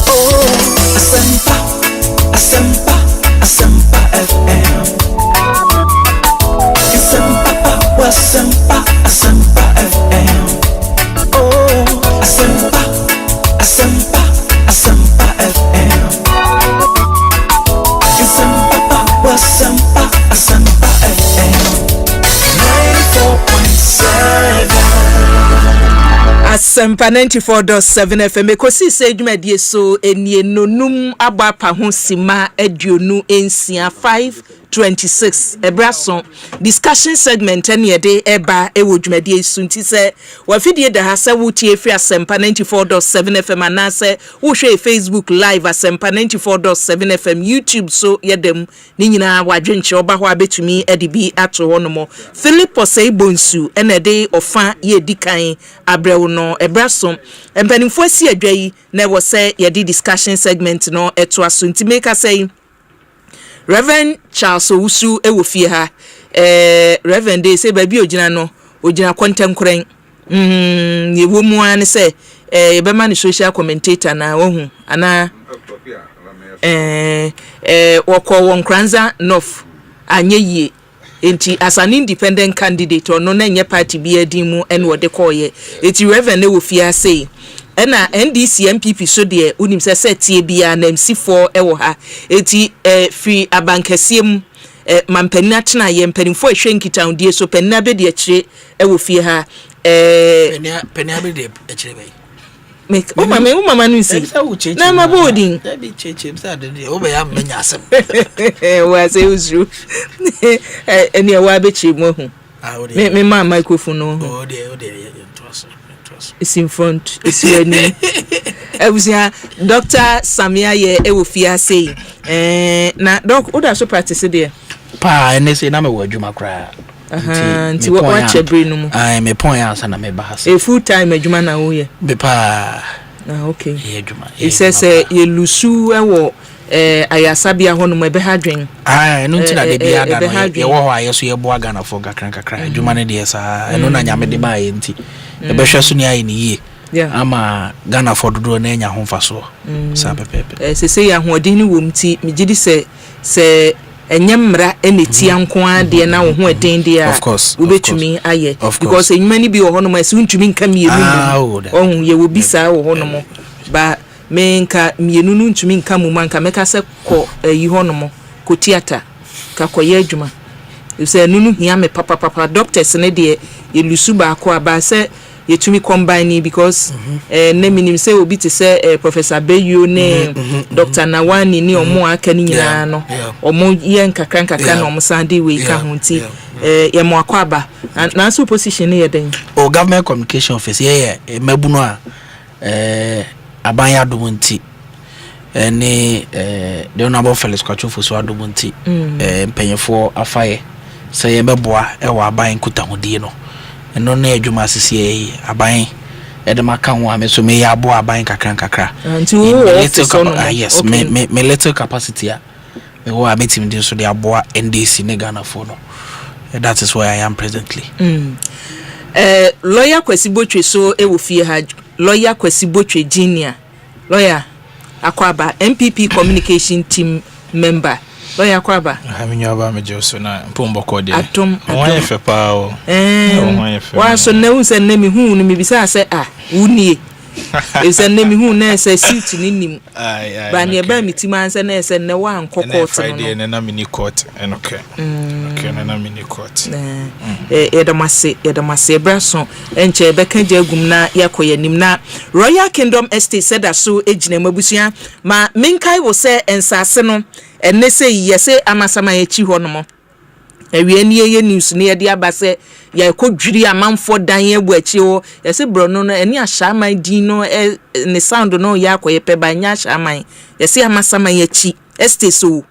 Oh, Asempa, Asempa, Asempa FM. Asempa, Asempa FM. Oh, Asempa, Asempa, Asempa FM. Asempa, Asempa FM. 94.7.
Asempa 94.7 FM. Ekosiise adwumadie so enie nonum abapa ho sima aduonu ensia 526 ebrason discussion segment ene yede eba ewo dwumadie sunti se wafidie da ha se wutie fi Asempa 94.7 FM anase wo hwe Facebook live Asempa 94.7 FM YouTube so yedem ni nyina wadwenche oba ho abetumi edibi ato honomo Philip Osei Bonsu ene de ofa ye dikan abrewo no ebrason empanimfo asi adwai na wo se yede discussion segment no eto asunti make say Reverend Charles Owusu ewofie ha Reverend dey say baby ogina no ogina kontem kren ye wo mu an say e be man social commentator na wohu ana woko won kranza north anyeye enti as an independent candidate or no na nye party bi adin mu en wo de koye enti Reverend ewofie say ena NDC MPP so de unim se tie bia na MC4 ewo ha eti free abankasiem mampanina tena ye mpanimfo ehwe nkita ndie so panina be de akire ewo fie ha
panina be de akire be
make o mama no si na mabodin
da bi cheche msa de o be ya manya asem
wa se uzru eni e wa be chi mo hu me ma microphone no
o de
it's in front it's ready ebusia Dr. Samia ye ewofia say na doc oda so practice there
pa ene say na me wadwuma kra
nti wo wache bre no mu
me pon ya sa na me bahasa
a full time adwuma na wo ye
be pa
okay
ye adwuma
it says ye lusu ewo ayasabia hono mo ebe ha dwen
no ntina de bia da no ye wo ho ayeso ye bo aga na fo kakra adwuma ne de sa eno na nyame de ba ye nti ebehwe so ni ayi ni ye ama Ghana for dodo na enya ho faso sa pepepe
se ya hoodin ni womti megidi se enyemra eneti anko ade na wo ho eden de a ubetumi aye because enyuma ni bi wo hono ma se untumi nka mienu ohun ye wo bisa wo hono mo ba menka mienu nu ntumi nka mu manka meka se ko yi hono mo ko theater ka koye adwuma se nunu hia me papa doctors ne de ye lusu ba ko aba se yetumi combine because na minim se obi te se Professor Beyo ne Dr. Nawani ni omo aka ni nyina no omo ye nkakra na omo sande we ka ho nti ye mo akwaba na so position ne ye den
o government communication office ye mabuno a abanya domunti ne the honorable Felix Kwachofu so adomunti mpanyefo afaye se ye beboa e wa aban kutahudie no eno na adwuma asisi aban edema ka ho ameso me ya abo aban kakra yes me little capacity a me wo ametim din so de abo NDC ne Ghana fo no that is where I am presently.
Lawyer Kwesi Botwe so e wo fie ha lawyer Kwesi Botwe Junior lawyer Akwaba MPP communication team member lawyer Akwaba
Aminyaba mejoso na mpomboko de
atom
won yefe pa o
wa so na unse na mi hu no mi bisa say unie ese na mi hu na say suit ni nim ba ne ba mi ti man say na ese na wa nkọ court
Friday na mini court okay na mini court
edamase braso enche beka jagum na yakoye nim na Royal Kingdom Estate said so ejina mabusua ma menkai wo se ensase no enne se yese amasama yachi ho no mo ewie ni ye news ne ye de abase ya kodwiri amanfo dan ebu achi wo yese brono no eni ahyaman din no ne sound no yakoye peba nya ahyaman yese amasama yachi estate so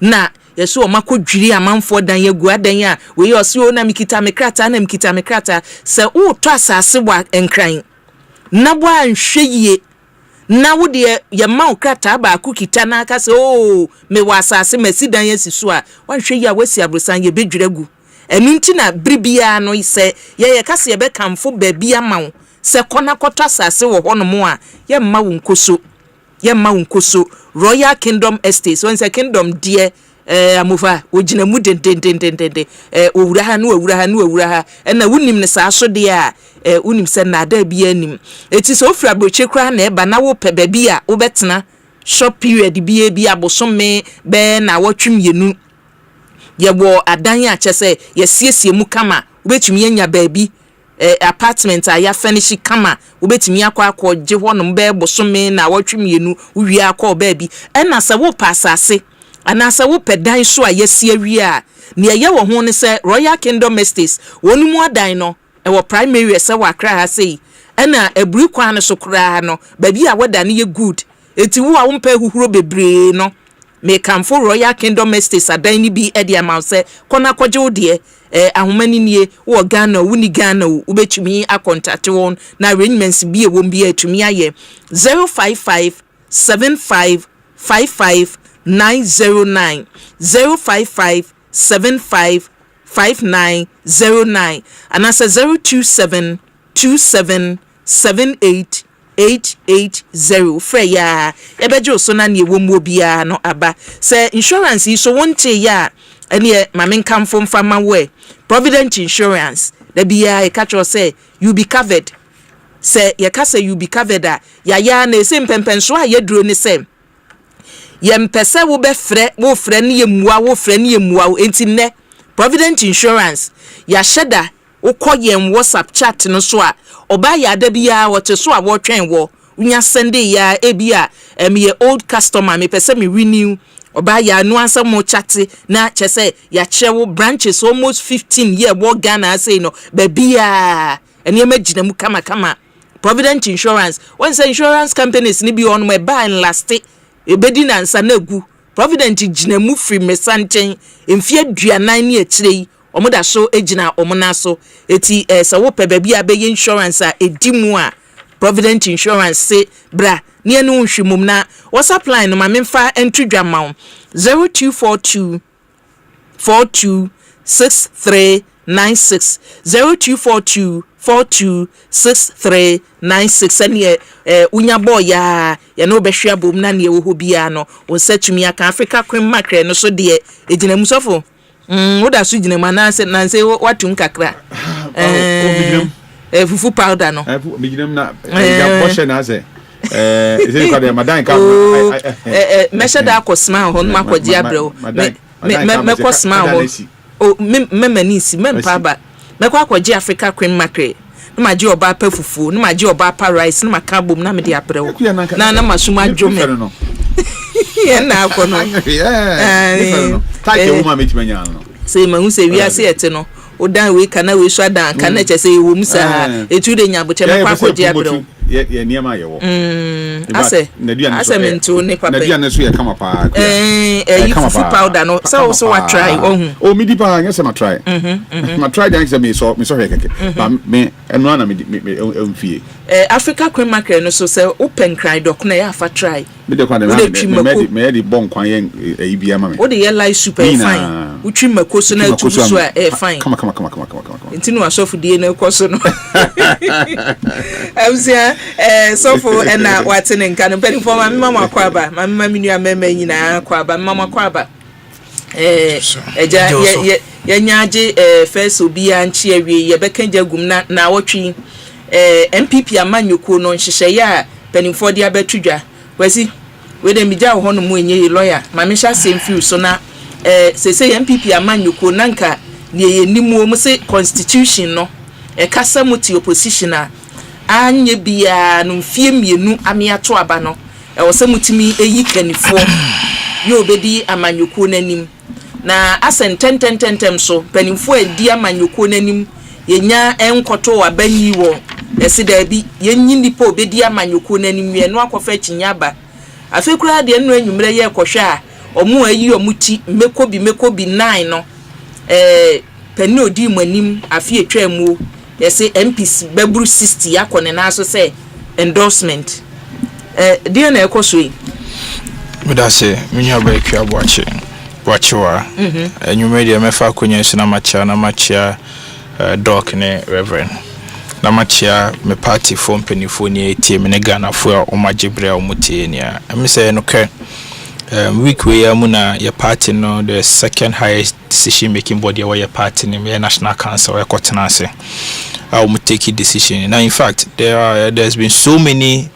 na yeso o makodwiri amanfo dan yegu adan a we yosi o na mikita mekrata se o to asase wa enkran na bo anhwe yie na wo de ye ma okrata ba akukita na aka se o me wa asase masidan yesiso a wanhwe yie a wasi abrosan ye bedwiragu enu nti na bribia no se ye kase ye be kamfo ba bia mawo se kona kota asase wo hono mo a ye ma wo nkoso Royal Kingdom Estate so nse kingdom dear amufa ojina mu den owura ha na wunim ne saa so de a unim se na da bia nim eti so ofra broche kra na eba na wo pe ba bia wo betena short period bia abosome be na wotwem yenu ye wo adan a chese ye siesie mu kama wo betumi anya baabi apartment a ya furnish kama wo betumi akọ je honom be bosome na wotwem yenu wi akọ baabi na se wo pasase anasa wo pedan so a yesi awie a ne ye wo ho ne se Royal Kingdom Estates wonu mu adan no e wo primary se wa kra ha sei na eburu kwan so kra no ba bi a woda ne ye good eti wo a wo mpa huhuro bebre no me kamfo Royal Kingdom Estates adan ni bi e de ama se kona koje wo de ahomani nie wo Ghana wuni Ghana wo betumi akontate won na arrangements bi e wo bi atumi aye 055 75 55 909 055 75 5909 and that's 027 27 78 880 Freya ebejo so na ne wo mu bia no aba say insurance yi so wonte ya ene mamen kamfo mfama we Provident Insurance da bia e catch say you be covered say ye ka say you be covered ya na ese mpempenso a ye duro ne say yempese wo be wo frɛ ne yemua enti ne Provident Insurance ya sheda wo koyem WhatsApp chat no so a oba ya da bia wo te so a wo twen wo unya send ya ebia me old customer me pese me renew oba ya no answer mo chat na chese ya chewo branches almost 15 year wo Ghana say no ba bia ene magina mu kama Provident Insurance when say insurance companies ni bi on me buy and last ebedi na nsa na gu Provident gina mu free mesanchen emfie duanan ne akirei omoda so egina omona so eti se wo pe baabi abeye insurance a edimu a Provident Insurance say bra ne enu nhwimum na WhatsApp line no ma memfa entudwa ma 0242 42 6396 0242 42 6396 ene unya boy ya no behwe bom na ne wo bia no wo satumi aka Africa Cream Macre no so de ejina musofo wo da so jina manase nanse watum kakra fufu powder no
biginam na ya boshe na ze ise ko de madan ka
mesha da akosma ho no makoji abrɛ me kosma ho o memanisi mempa ba me kwa akɔgye Africa Cream Macre no maji oba pa fufu no maji oba pa rice no maka bom na me de abrɛ wo na masuma dwome ye na akɔ no
take wo ma metimanya no
say mahu say wi ase ete no o dan we kana we so dan kana che say wo musa etu de nyaboche me kwa akɔgye abrɛ wo
ye niam aye wo
ase mento ne papa
na dia so ye kama pa
you fufu powder no so what try
o mi di pa anya se ma try ma try dan se me so hwe keke ba me eno na me emfie
Africa Queen Mackerel no so say open cry doc na ya fa try.
Me the bon kwan yen ebia ma me.
What the life super fine. Utwi mako so na tu so fine.
Come.
Nti no asofu die na ekoso no. Amsia so for na watene nka no pedi for mama kwaba. Mama minua mama nyina kwaba. Mama kwaba. Eja ye nyaje first obi anchi awie ye bekenja gum na wotwi MPP amanyoko no nhyehyeye a penifo dia betudwa wasi we dem bia ho no mu enye lawyer mame sha semfiu so na sese MPP amanyoko nanka ne ye nimu mu se constitution no kasa muti opposition a anye bia no mfie mienu amiato aba no wo se mutimi eyi kanifo ye obedi amanyoko nanim na asen 10 so penifo edi amanyoko nanim yenya enkoto abanyi wo esi da bi yenyi nipa obedi amanyoko nanim ye no akofa chinyaba afekura de enu anwumre ye kohwe a omu ayi omuti mekobi 9 no peni odi manim afi etwa mu yesi MPs bebru 60 akone na so say endorsement de na ekoso yi
medase minya ba ekwa boachewa anwumre de mefa konya suna machia doc ne reverend na machia me party for penifoni etie me ne Ghana fo o majibre o mutie nia me say no ke week we amuna your party no the second highest decision making body of your party ne national council e kotena ase I will take a decision. Now in fact there's been so many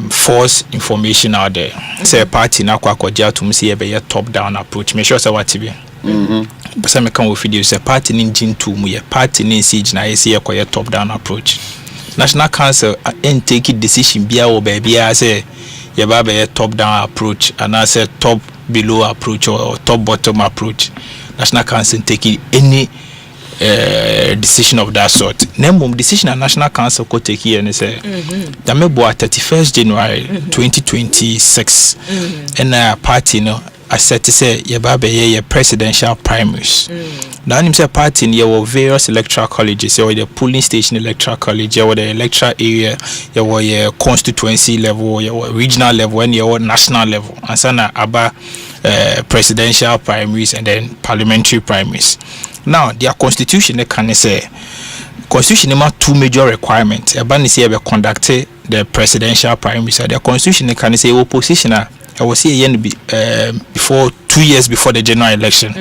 false information out there. Say party na kwa to see a top down approach. Make sure say what be. But some can with video say party ninjin to mu party nin siege na see a top down approach. National Council ain't take a decision bia or baby I say ye ba be top down approach and I say top below approach or top bottom approach. National Council take any decision of that sort. Nemum decision a National Council could take here and say that me boa 31st January 2026 and party no I said to say ye babe ye presidential primaries. Now him say party in your various electoral colleges, or the polling station electoral college, or the electoral area, your constituency level, your regional level, and your national level, and sana about presidential primaries and then parliamentary primaries. Now their constitution they can say constitution have two major requirements. A ban is here conduct the presidential primaries. Their constitution they can say opposition I was here before 2 years before the general election.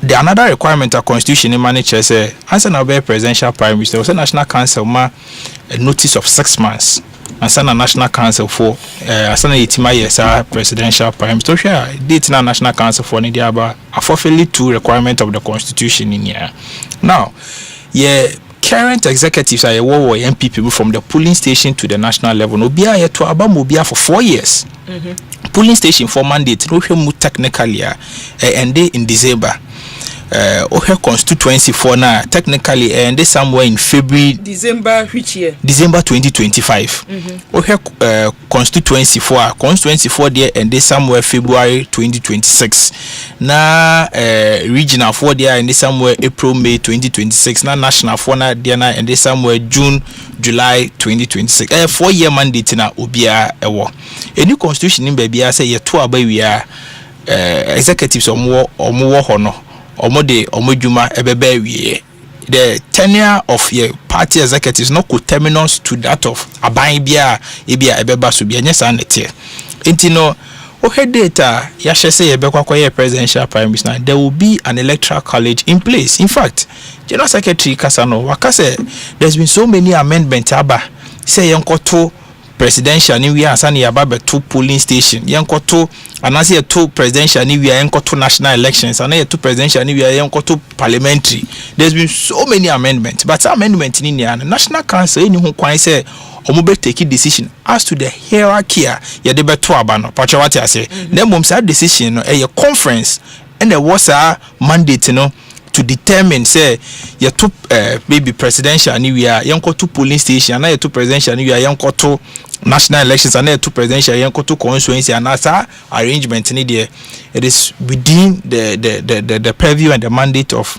The another requirement of constitution manager say answer now be presidential primaries. There was a National Council a notice of 6 months. And send a National Council for send a year presidential primaries. So share date na National Council for Nidia about a fulfilling two requirement of the constitution in here. Now, current executives are MPP from the polling station to the national level. No be here to Abamobia for 4 years. Polling station for mandate. No technically and in December. Constituency for now technically and somewhere in February
December which year?
December 2025. Constituency for there and somewhere February 2026. Na regional for there and somewhere April May 2026. Na national for na there and somewhere June July 2026. 4 year mandate na obia ewo. Any constitution in baby I say ye to aba we are executives omo hono. Omodjuma ebebe wie the tenure of your party executives no co terminus to that of aban bia ebia ebeba so bia nyesa nete entino o head data ya say ebekwa presidential primaries now there will be an electoral college in place. In fact General Secretary Kasano wakase there's been so many amendments aba say yankoto presidential ni we asani yababe two polling station yankoto anase two presidential ni we yankoto national elections and two presidential ni we yankoto parliamentary. There's been so many amendments but amendment ni National Council any hu kwan say omobe take decision as to the hierarchy ya de beto aba no pacho what I say na mom say decision no a conference and there was a mandate no to determine say you two maybe presidential and we are young to polling station and you two presidential and we are young to national elections and you two presidential young to constituency and as arrangement in there it is within the purview and the mandate of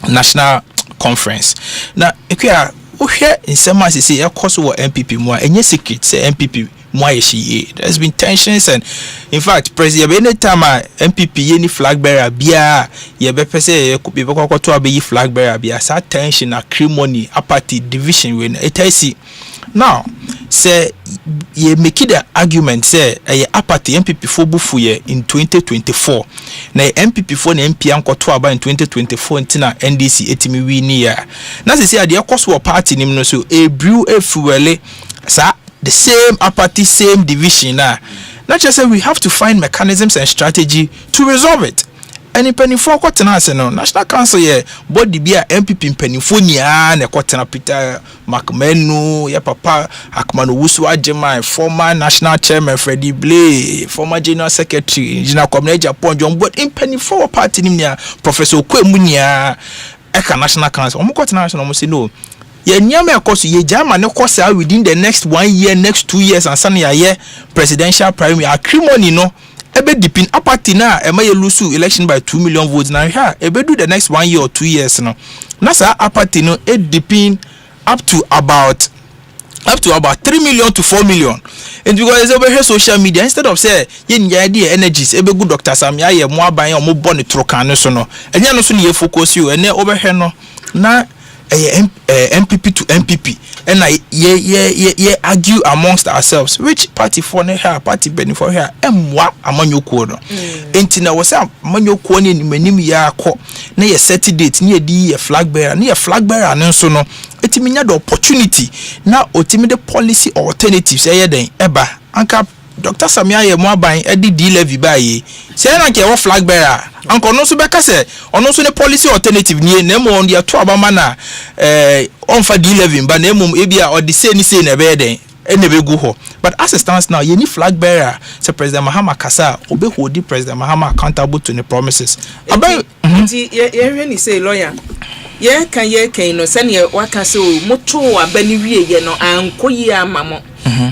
national conference. Now if you are Ohe in some as say e course wo MPP mo enye secret say MPP mo ayeshi. There's been tensions, and in fact president any time MPP any flag bearer bia ye be pese e be kokoto abeyi flag bearer bia sa tension acrimony apathy division when it is now say ye make the argument say apathy MPP for bufu ye in 2024 na MPP for na MP ankoto aba in 2024 ntina NDC etimi wi ni ya na say the course war party nim no so e brew e fuele sa the same apathy same division na just say we have to find mechanisms and strategy to resolve it. And in penifo kwatena se no National Council ye body bia MPP penifo nia na kwatena Peter Macmenu ya papa Akmanu Wusu Ajema, former national chairman Freddie Blay, former general secretary General Community Japan John, but in penifo party nia Professor Kwemunia eka National Council omo kwatena se no mo say no ye nyame akoso ye jama ne kosa within the next 1 year next 2 years and san ya presidential primary acrimony no ebe dipin apathy na ema ye lose election by 2 million votes na here ebe do the next 1 year or 2 years no na sa apathy no e dipin up to about 3 million to 4 million. And because over here social media instead of say ye nya idea energies ebe good Dr. Samia ye mo aban ye mo born troka no so no enya no so ne focus you ene over here no na MPP to MPP and ye argue amongst ourselves which party for ne here party benefit for here emwa amanyoko no enti na wose amanyoko ne nimanim ya akọ na ye set date ne ye di ye flag bearer ne so no etimi nya the opportunity na otimi the policy alternatives ye den eba anka Dr. Samia ye mo aban edi di levy ba ye say na ke wo flag bearer anko no so beka say ono so ne policy alternative ni na mo on dia to abama na on fa di levy ba na mum ebia o di say na be den ene be go ho but as it stands now ye ni flag bearer say President Mahama Kasa obe hold President Mahama accountable to the promises about
ye ni say lawyer ye kan no say ne waka say o moto abani wie ye no anko yi amamo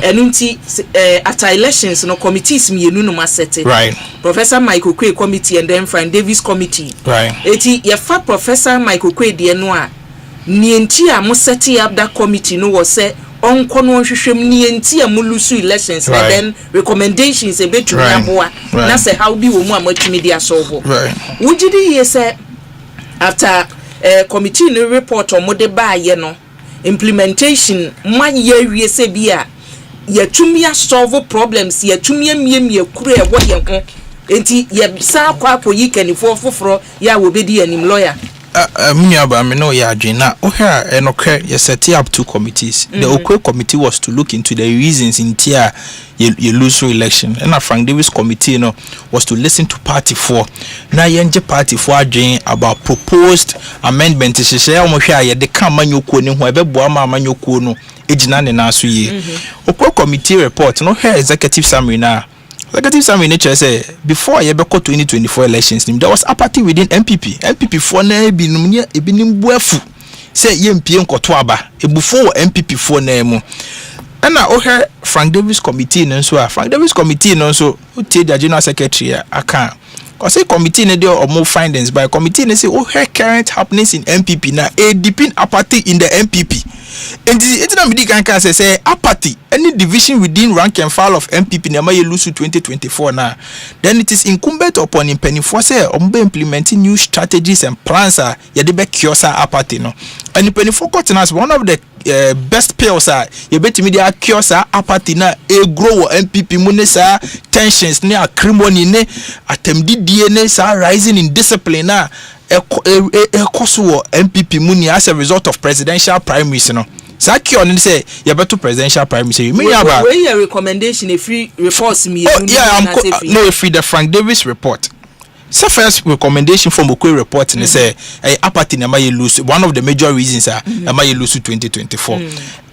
enunti at elections no committees mienu no masete
right
Professor Michael Kwe committee and then Frank Davis committee
right
eti ye fa Professor Michael Kwe de no a nienti a mo set up that committee no was say onko no hwehwem nienti a mo lose elections and then recommendations e betu aboa na say how bi wo mu a matumi dia solve
right
wujidi ye say after committee no report on mo de ba ye no implementation man ye wie se bia yatumi solve problems yatumi miemie kuru e wo ye ho enti ye sa kwa akoyi kanifo foforo ya wo bedi anim lawyer
Munyaba me no ya adwena o here enokre ye set up 2 committees. The Okwe committee was to look into the reasons in tia ye lose election, and a Frank Davis committee no was to listen to party 4 na yenje party 4 adwen about proposed amendment share o mo hwe ye de kan manyoko ni ho ebeboa ma manyoko no ejina ne na so ye Okwe committee report no here executive summary na Executive summary nature say before you beko 2024 elections there was apathy within MPP for na ebinim buafu say ye mpie nkoto aba ebufo MPP for na emu na o he Frank Davis committee no so Frank Davis committee no so o tie the general secretary aka o say committee ne dey or more findings by committee ne say o he current happenings in MPP na a deeping apathy in the MPP. And it's not me can say apathy any division within rank and file of MPP na may lose 2024 now. Then it is incumbent upon Pennyfor say implementing new strategies and plans are yadebe kiosa apathy no. And Pennyfor as one of the best pills are you bet me the kiosa apathy na a grow MPP munesa tensions ne acrimony ne attempt DNA sa rising in discipline na Ekosiise MPP muni as a result of presidential primaries no Saki on say you better presidential primaries you mean about
where your recommendation a free reports me
no free the Frank Davis report. So first recommendation from Okwe report and say apathy na may lose one of the major reasons are may lose 2024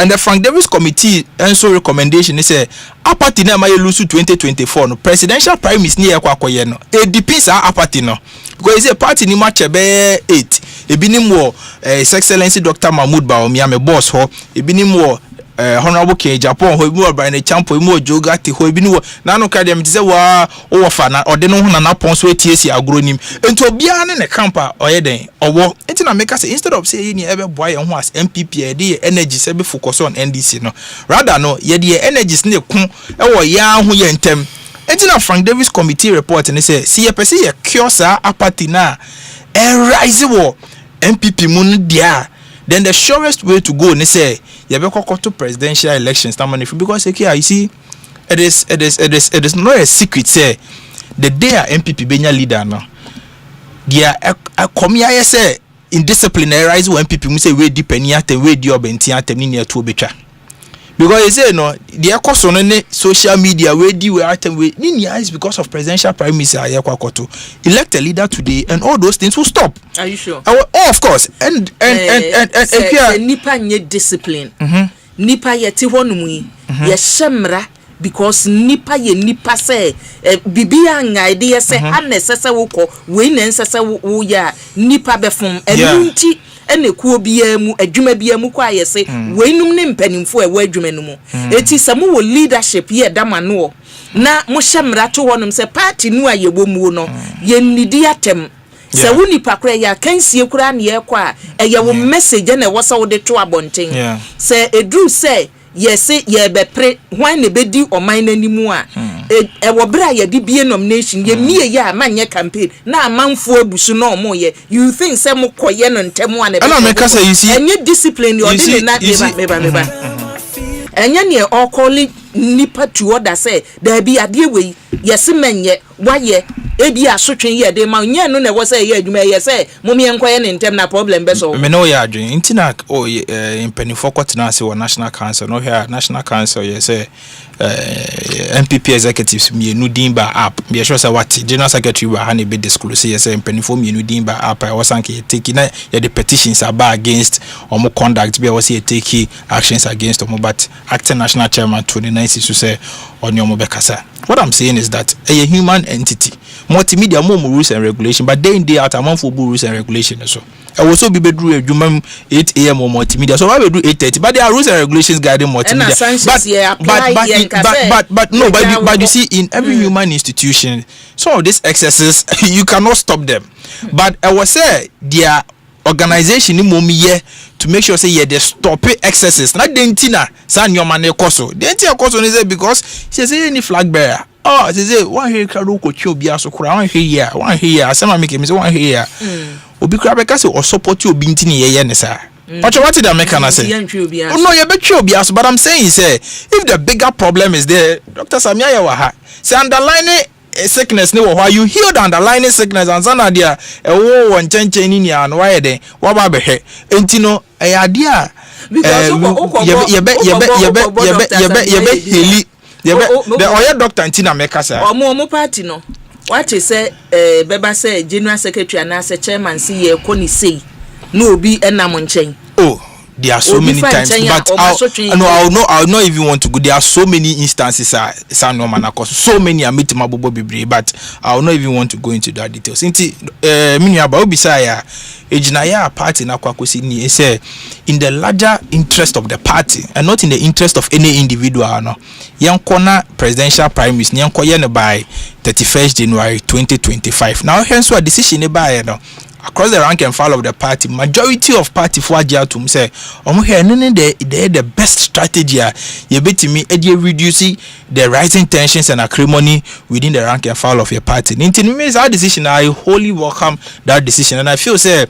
and the Frank Davis committee also recommendation is say apathy na may lose 2024 no presidential primaries ni ekwakoye no it depends on apathy no because a party ni match be 8 ebinim wo His Excellency Dr. Mahmoud Bawumia me boss ho ebinim wo honorable King Japan ho mu oba na champo mu ojoga te ho bi ni wo na no ka dem te say wa wo fa na ode no ho na na pon so etiesi agro nim enti obia ne campa oyeden owo enti na make say instead of say ni ebe boy ho as MPP e dey energy say be focus on NDC no rather no ye dey energies ne ku e wo ya ho ye ntem enti na Frank Davis committee report ne say see ye pese ye kiosa apathy na rise wo MPP mu dia. Then the surest way to go, they say, you have to presidential elections. Because here you see, it is not a secret. Say the day a MPP be leader now, they are come here say indiscipline rise when MPP say we deep and yet we do obenti atem ni near to betra. Because you say no, the cost on social media we do we item we ni is because of presidential prime minister Ayakwakoto elect a leader today and all those things will stop.
Are you sure?
Oh, of course. And
nipa nye discipline. Nipa ye ti honum yi ye shemra because nipa ye nipa say bibia nga ide say anesese wo ko we na nsese wo ya nipa befom enunti ene kuo bia mu adwuma bia mu kwa ye say we num ne mpanimfo e wa adwuma no mu eti samu wo leadership ye dama no na mo shemra to honum say party nu aye wo mu no ye nidi atem se woni pakra ya kansie kura na ye kwa eye wo message na wo sa wo de to abonten se edru se yes ye be pre hwan ne bedi oman nanimu a e wo bra ye di bie nomination ye mie ye amanye campaign na amanfo abusu na omo ye you think say mo koye no ntemu an e
be make say you see
enye discipline you dey na meba enye ne o call nipa to order say there be ade we yes menye waye ebi asotwen ye de ma nya no na wo say ye adwuma ye say momi enkoye ne ntem na problem be so
me no ya adwen intina impenifo kwatena ase wo national council no here national council ye say MPP executives mienu dimba app be sure say what general secretary wa ha ne be disclose ye say impenifo mienu dimba app I was sanke take na ye the petitions about against omo conduct be was say take actions against omo but acting national chairman 29 so say on your mobekasa. What I'm saying is that a human entity multimedia more rules and regulation but day in day out among for rules and regulation so I will also be bedroom 8 a.m. or multimedia so why we do 8:30 but there are rules and regulations guiding multimedia but you see in every human institution some of these excesses you cannot stop them but I will say their organization ni momi ye to make sure say ye they stop excesses na dentina san your man ekoso dentina ekoso is because she say any flag bearer oh she say one here karo ko chi obi aso kura one here asema make me say one here obi kura be ka say o support obi ntini ye ne sa what did I make an say oh no you be chi obi aso but I'm saying say if the bigger problem is there Dr. Samia Yawaha say underline sickness no why you heal the underlying sickness and sana dia wo nchenchen ni an why dey wa ba be he enti no e adea the oya doctor enti na make say
omo party no what is say beba say general secretary and as chairman see ye ko ni say no obi enam nchen
there are so many times but I'll not even want to go there are so many instances so many are meeting mabobo bibre but I'll not even want to go into that details inti mini aba obisaya ejinaya party na kwakosi ni say in the larger interest of the party and not in the interest of any individual no yankona presidential primaries yankoye ne by 31st January 2025 now hence what decision ne by no across the rank and file of the party majority of party for ajatum say omo here no the best strategy you bet me reducing the rising tensions and acrimony within the rank and file of your party it means our decision I wholly welcome that decision and I feel say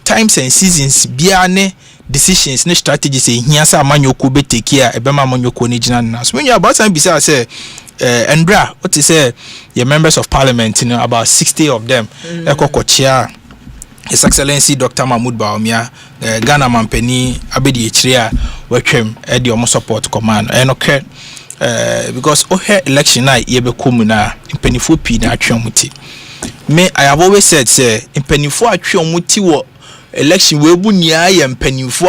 times and seasons biane decisions ne strategies say here say amanyoko be take care ebema amanyoko ni gina na so when you about time be say Andra, what is say your members of parliament, you know, about 60 of them, Ekokochia, His Excellency Dr. Mahmoud Baumia, Ghana Mampeni, Abedi Echria, welcome Eddie Omo support command. And okay, because election night, ye be kumuna, impenifu pi na atwemuti. Me, I have always said, say, impenifu atwemuti wo election webu niya ye impenifu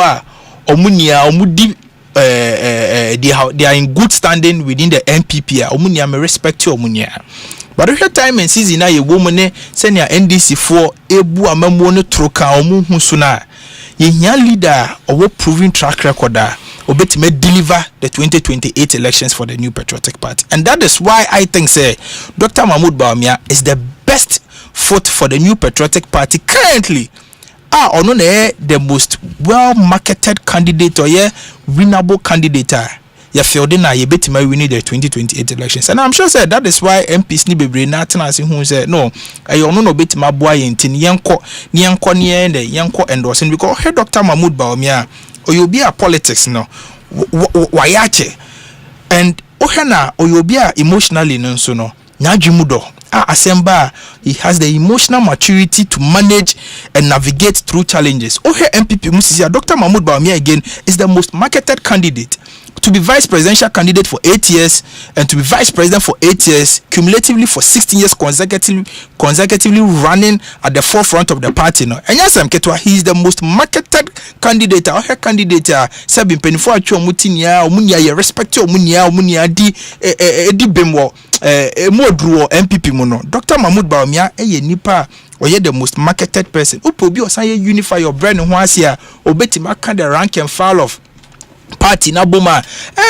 omunia omudi. They are in good standing within the NPP. Omunia me respect you omunia. But every time and season na ye woman send your NDC for ebu amamo no troka omu husuna. Ye nya leader or proven track record obetime deliver the 2028 elections for the New Patriotic Party. And that is why I think say Dr. Mahmoud Bawumia is the best foot for the New Patriotic Party currently. Ono na the most well marketed candidate or winnable candidate. You feel na you betima win the 2028 elections. And I'm sure say that is why MPs ni bebre na tenase who say no ono no betima boy ntin yenko yenko endorsing because hey Dr. Mahmoud Bawumia you be a politics no wayache and ohena you be emotionally no so no nyadwumudo Asempa, he has the emotional maturity to manage and navigate through challenges. MPP Musisia, Dr. Mahmoud Bawumia again is the most marketed candidate to be vice presidential candidate for 8 years and to be vice president for 8 years, cumulatively for 16 years consecutively running at the forefront of the party. No, and yes, he is the most marketed candidate. Our candidate, Sabin Penifo Mutinia, Munia, respect your Munia di Bemwo. Modro MPP mono Dr. Mahmoud Bawumia nipa oye the most marketed person upobi osan unify your brain ho asia obetima kan the rank and file of party na boma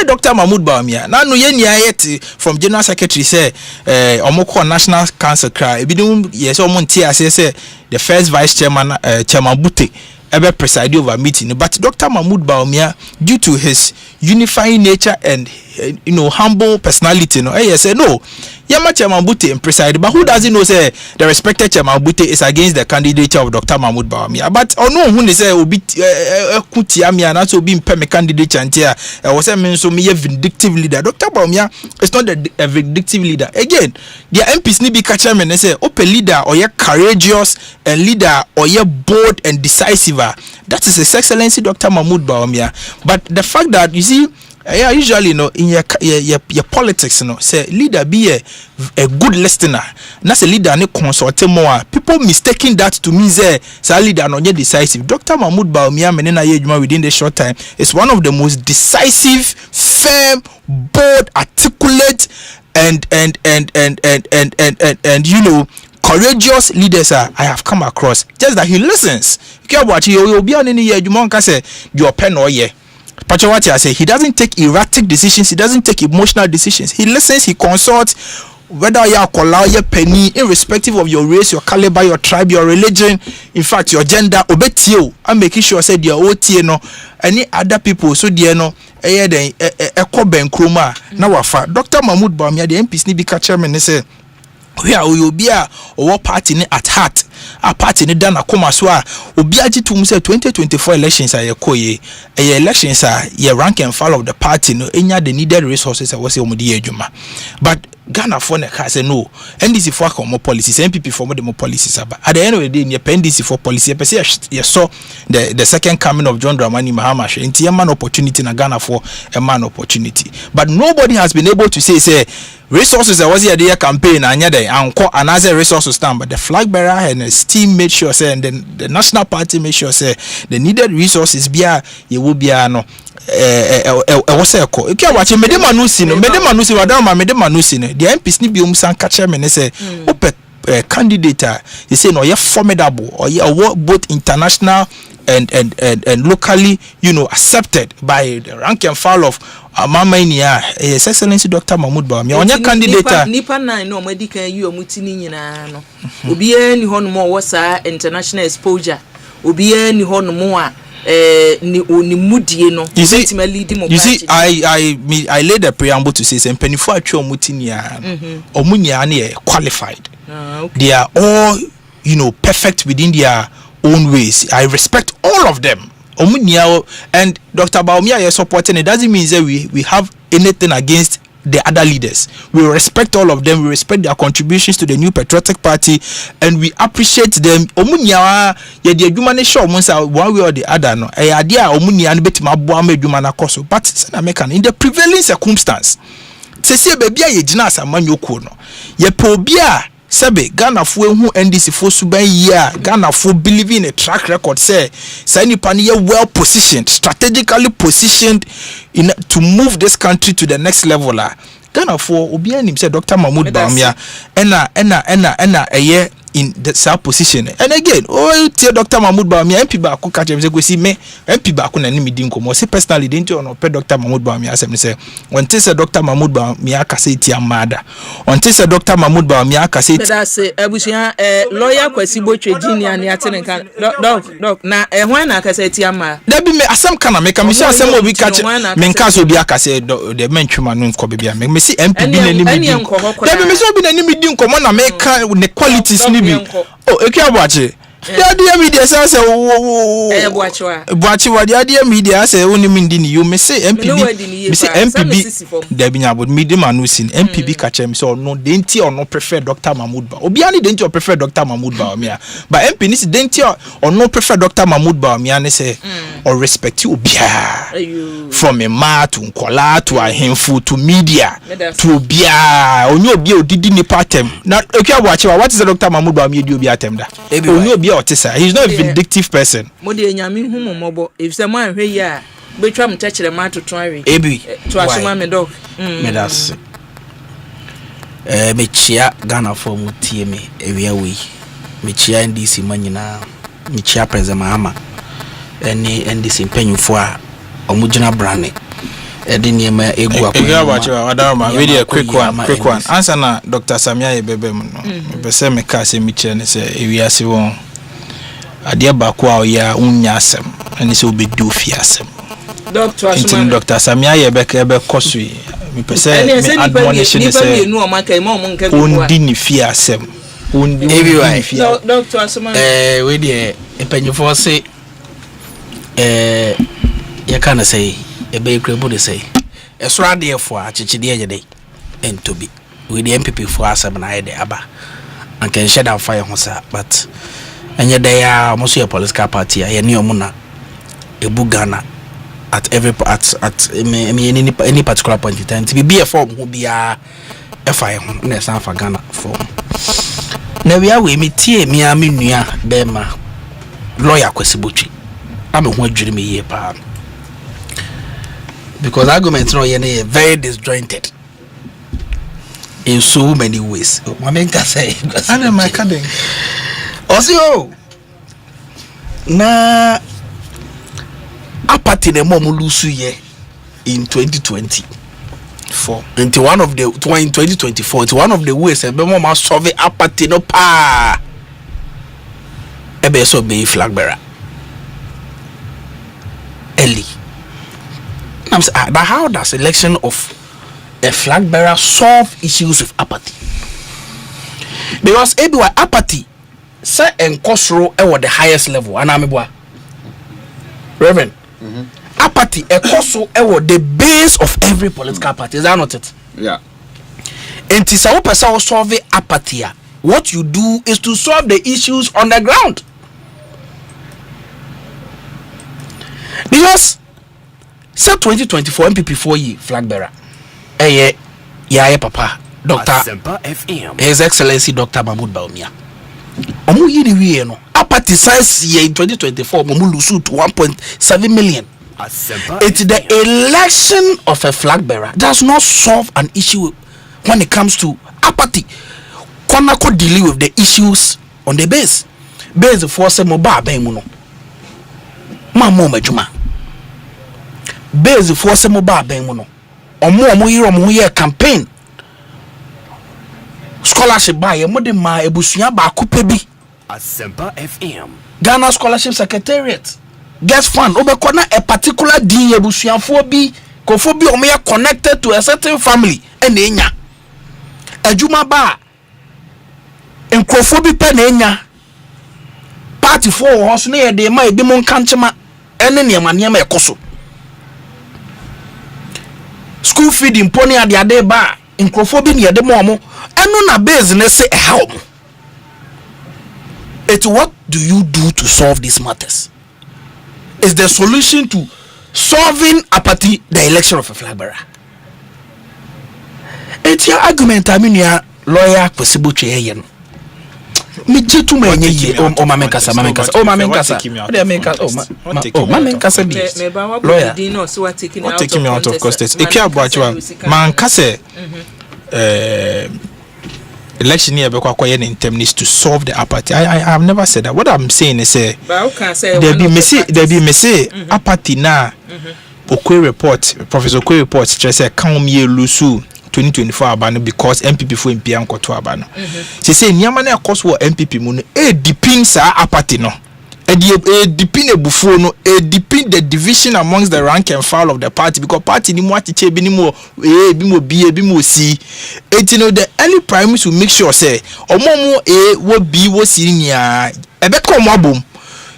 Dr. Mahmoud Bawumia na no ye nia from general secretary say omoko national council cry ebidum yes omonti ase say the first vice chairman chairman Bute ever preside over meeting, but Dr. Mahmoud Bawumia, due to his unifying nature and humble personality, say no. Yama Chairman Bute and preside, but who doesn't know say the respected Chairman Bute is against the candidature of Dr. Mahmoud Bawumia? But no who say obi kutiamia na so be peme candidate antia was a so me a vindictive leader. Dr. Bawumia is not a vindictive leader. Again, the MPs need be catch me and say open leader or ye courageous and leader or ye bold and decisive. That is His Excellency Dr. Mahmoud Bawumia. But the fact that you see usually in your politics say leader be a good listener. That's a leader ne consult more. People mistaking that to me say leader no decisive. Dr. Mahmoud Bawumia menena yejuma within the short time is one of the most decisive, firm, bold, articulate and courageous leaders I have come across. Just that he listens. You'll be on any year you monk say your pen or yeah. Pachawati I say he doesn't take erratic decisions, he doesn't take emotional decisions. He listens, he consults, whether you are called your penny, irrespective of your race, your caliber, your tribe, your religion, in fact your gender, obey you. I'm making sure say their OT no any other people so dear no then ben kroma na wafa. Dr. Mahmoud Bawumia the MPs need be chairman say where you be a party at heart a party ni dana koma so a obi agi to say 2024 elections are yekoye elections are ye rank and file of the party no enya the needed resources I was say omudi adwuma. But Ghana for ne say no NDC for come policies MPP for more policies at the end of the day near NDC for policy you saw the second coming of John Dramani Mahama into a man opportunity na Ghana for a man opportunity. But nobody has been able to say resources that was here the campaign and another resources stand, but the flag bearer and his team made sure say and then the national party made sure say the needed resources be you will be no waseko okay watch medema nusi wadama medema nusi the MPs ni bi umsan catch me say ope candidate you say no you formidable or you both international and locally accepted by the rank and file of Mama Inia, His Excellency Dr. Mahmoud Bawumia. On your candidate, Nipa na no medical you mutini nyina no. Obi ni hono mo wasa international exposure. Obi ni hono mo a ni mudie no. You see, I laid a preamble to say penifo atwa mutini ya. Omunya na qualified. They are all perfect within their own ways. I respect all of them. And Dr. Bawumia is supporting it. Doesn't mean that we have anything against the other leaders. We respect all of them. We respect their contributions to the New Patriotic Party, and we appreciate them. One way or the other, no. But in the prevailing circumstance, Sebe Ghana fo hu NDC fo suban year Ghana fo believe in a track record say nipa well positioned, strategically positioned to move this country to the next level. Ghana fo obi anim say Dr. Mahmoud Bawumia ena in that position. And again, oh, tell Dr. Mahmoud Bawumia, MP Baku catch him, say, see me, MP Baku na nimi dinko. Mo say personally, didn't you know, Dr. Mahmoud Bawumia, say, when say Dr. Mahmoud Bawumia kase ti amada. When say Dr. Mahmoud Bawumia kase.
But I say, Ebusia, lawyer kwesi boche jini ni atene kan. Doc, na when I kase ti amada. Debi me asem kana me kamisha asem obi catch me nkaso obi akase the mentuma no nko bebia me see MP bi na nimi dinko. Debi me so bi na nimi dinko mo na me ka the qualities ni bi. Oh, Ekiabuachi. The media says, Buachi, what the media say, only Mindini, you may say MPB, MPB, Debinya would medium and nursing, MPB catch him, so no dainty or no prefer Dr. Mahmoud Ba. Obiani dainty or prefer Dr. Mahmoud Bawumia. But MP is dainty or no prefer Dr. Mahmoud Bawumia, say, or respect you, Bia. From a ma to Nkola to a handful to media to Bia, or no Bio didn't part him. Now, Ekiabuachi, what is the Dr. Mahmoud Bawumia do be at him? He's not a vindictive person. If someone here, we try to touch the man to try it. To assume me dog.
Medas. Me chia Ghana for mutie me area we. Me chia NDC manina. Me chia President Mahama. Any NDC penyu for omujina brane. Edini me egu
akwa. Really a quick one. Answer na Dr. Samia Ebebe no. Be say me ka say me chia ne say area si won. Adia bakwa ya unya asem ani se obedu fi asem doctor asema Dr. Samia ebe kosui me pese me admonition ne se ondi ni fi asem ondi ni fi
doctor asema
we dey epenyufo se ya kana say ebe ekrebu de say esura de fo achechide yede entobi we dey MPP for asem na yede aba anke sheda fire ho sa but and they are mostly a political party. I knew Muna Ebu Ghana at any particular point in time. To be a form who be a FI for Ghana form. Now we are with me, Tia, me, Bema, lawyer Kwesibuchi. I'm a one dreamy year, because arguments are very disjointed in so many ways. My main can say,
I'm my cutting.
Osei na apathy na momu lusu ye in 2024 into one of the in 2024 it's one of the ways e be mama solve apathy no pa e be so be flag bearer early. I'm saying, but how does election of a flag bearer solve issues of apathy? Because everywhere apathy say enkosro at the highest level anamebwa Reverend apathy ekoso at the base of every political party. Is that not it?
Yeah.
And to solve apathy, what you do is to solve the issues on the ground. Because say 2024 MPP 4 flag bearer papa Dr.
Asempa FM.
His Excellency Dr. Mahmoud Bawumia. Omu yiri wiye no. Apathy size in 2024 omu lusu to 1.7 million. It's the election of a flag bearer does not solve an issue when it comes to apathy. Konako deal with the issues on the base. Base force moba ben mu no. Mamo majuma. Base force moba ben mu no. Omu yiri omu ye campaign. Scholarship by a modern ma ebusuya ba kupebi.
Asempa FM.
Ghana Scholarship Secretariat gets fund over corner a particular D ebusuya bi kofobi omo connected to a certain family and enya. Ejuma ba enkofobi pe na enya. Party for house na de ma ebi mon kanchema ene niema ekoso. School feeding pony ade ba enkofobi ne de mo omo eno na business say help. It's what do you do to solve these matters? Is the solution to solving apathy the election of a flag bearer? It's your argument. I mean, your lawyer Kwesibuchi Eyen. Me jitu me nye oh mamenkasa. Oh mamenkasa. Oh mamenkasa this. Lawyer.
What taking me out of context? Ekya Boachwa. Mankase. election here because intem needs to solve the apathy. I have never said that. What I'm saying is there be me say apathy na Okwe report, Professor Okwe report just say come ye lusu 2024 abano because MPP for MP ankoto abano. She say nyama na course wo MPP mu no depend sa apathy no. Depend ebufuo no depend the division amongst the rank and file of the party because party ni mo atiche bi ni mo bi mo bi bi mo si you know the early primaries will make sure say omo wo bi wo si nya ebe ko mo abom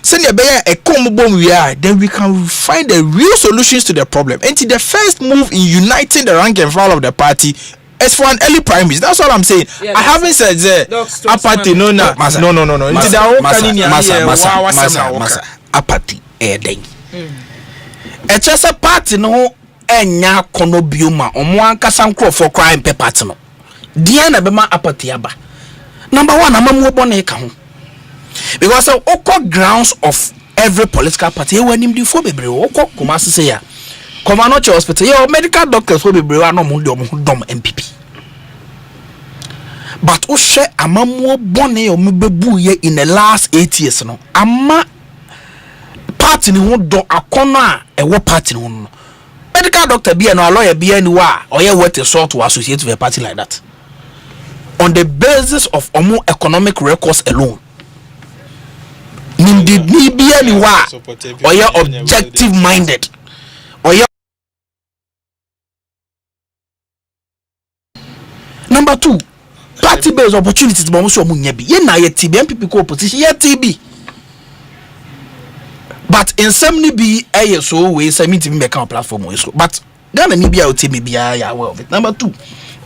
send e be e ko mo bom we are then we can find the real solutions to the problem. And the first move in uniting the rank and file of the party as for an early primaries. That's what I'm saying. Yeah, I haven't said apathy no. Masa
apathy then. A chesa party no enya kono bioma omo ankasa nkro for crime pe party no. Dia na be ma apathy aba. Number 1 amamu bone ka ho. Because oko grounds of every political party e wanim di fo bebre oko kuma se ya. Commander hospital your medical doctors will be brave no mu dom MPP. But o share amamu bone o mebebu ye in the last 8 years no. Ama party ni ho do akono a ewo party ni ho no. Medical doctor be no lawyer be any wa or ye what sort to associate with a party like that. On the basis of omo economic records alone. Nindi ni be any wa or ye objective minded. Or ye Number 2, party based opportunities but also munyebi. Ye na ye TB MPP ko opposition ye TB. But in some ni be so we say me to make a platform we so. But Ghana ni be TB be ya aware of it. Number 2,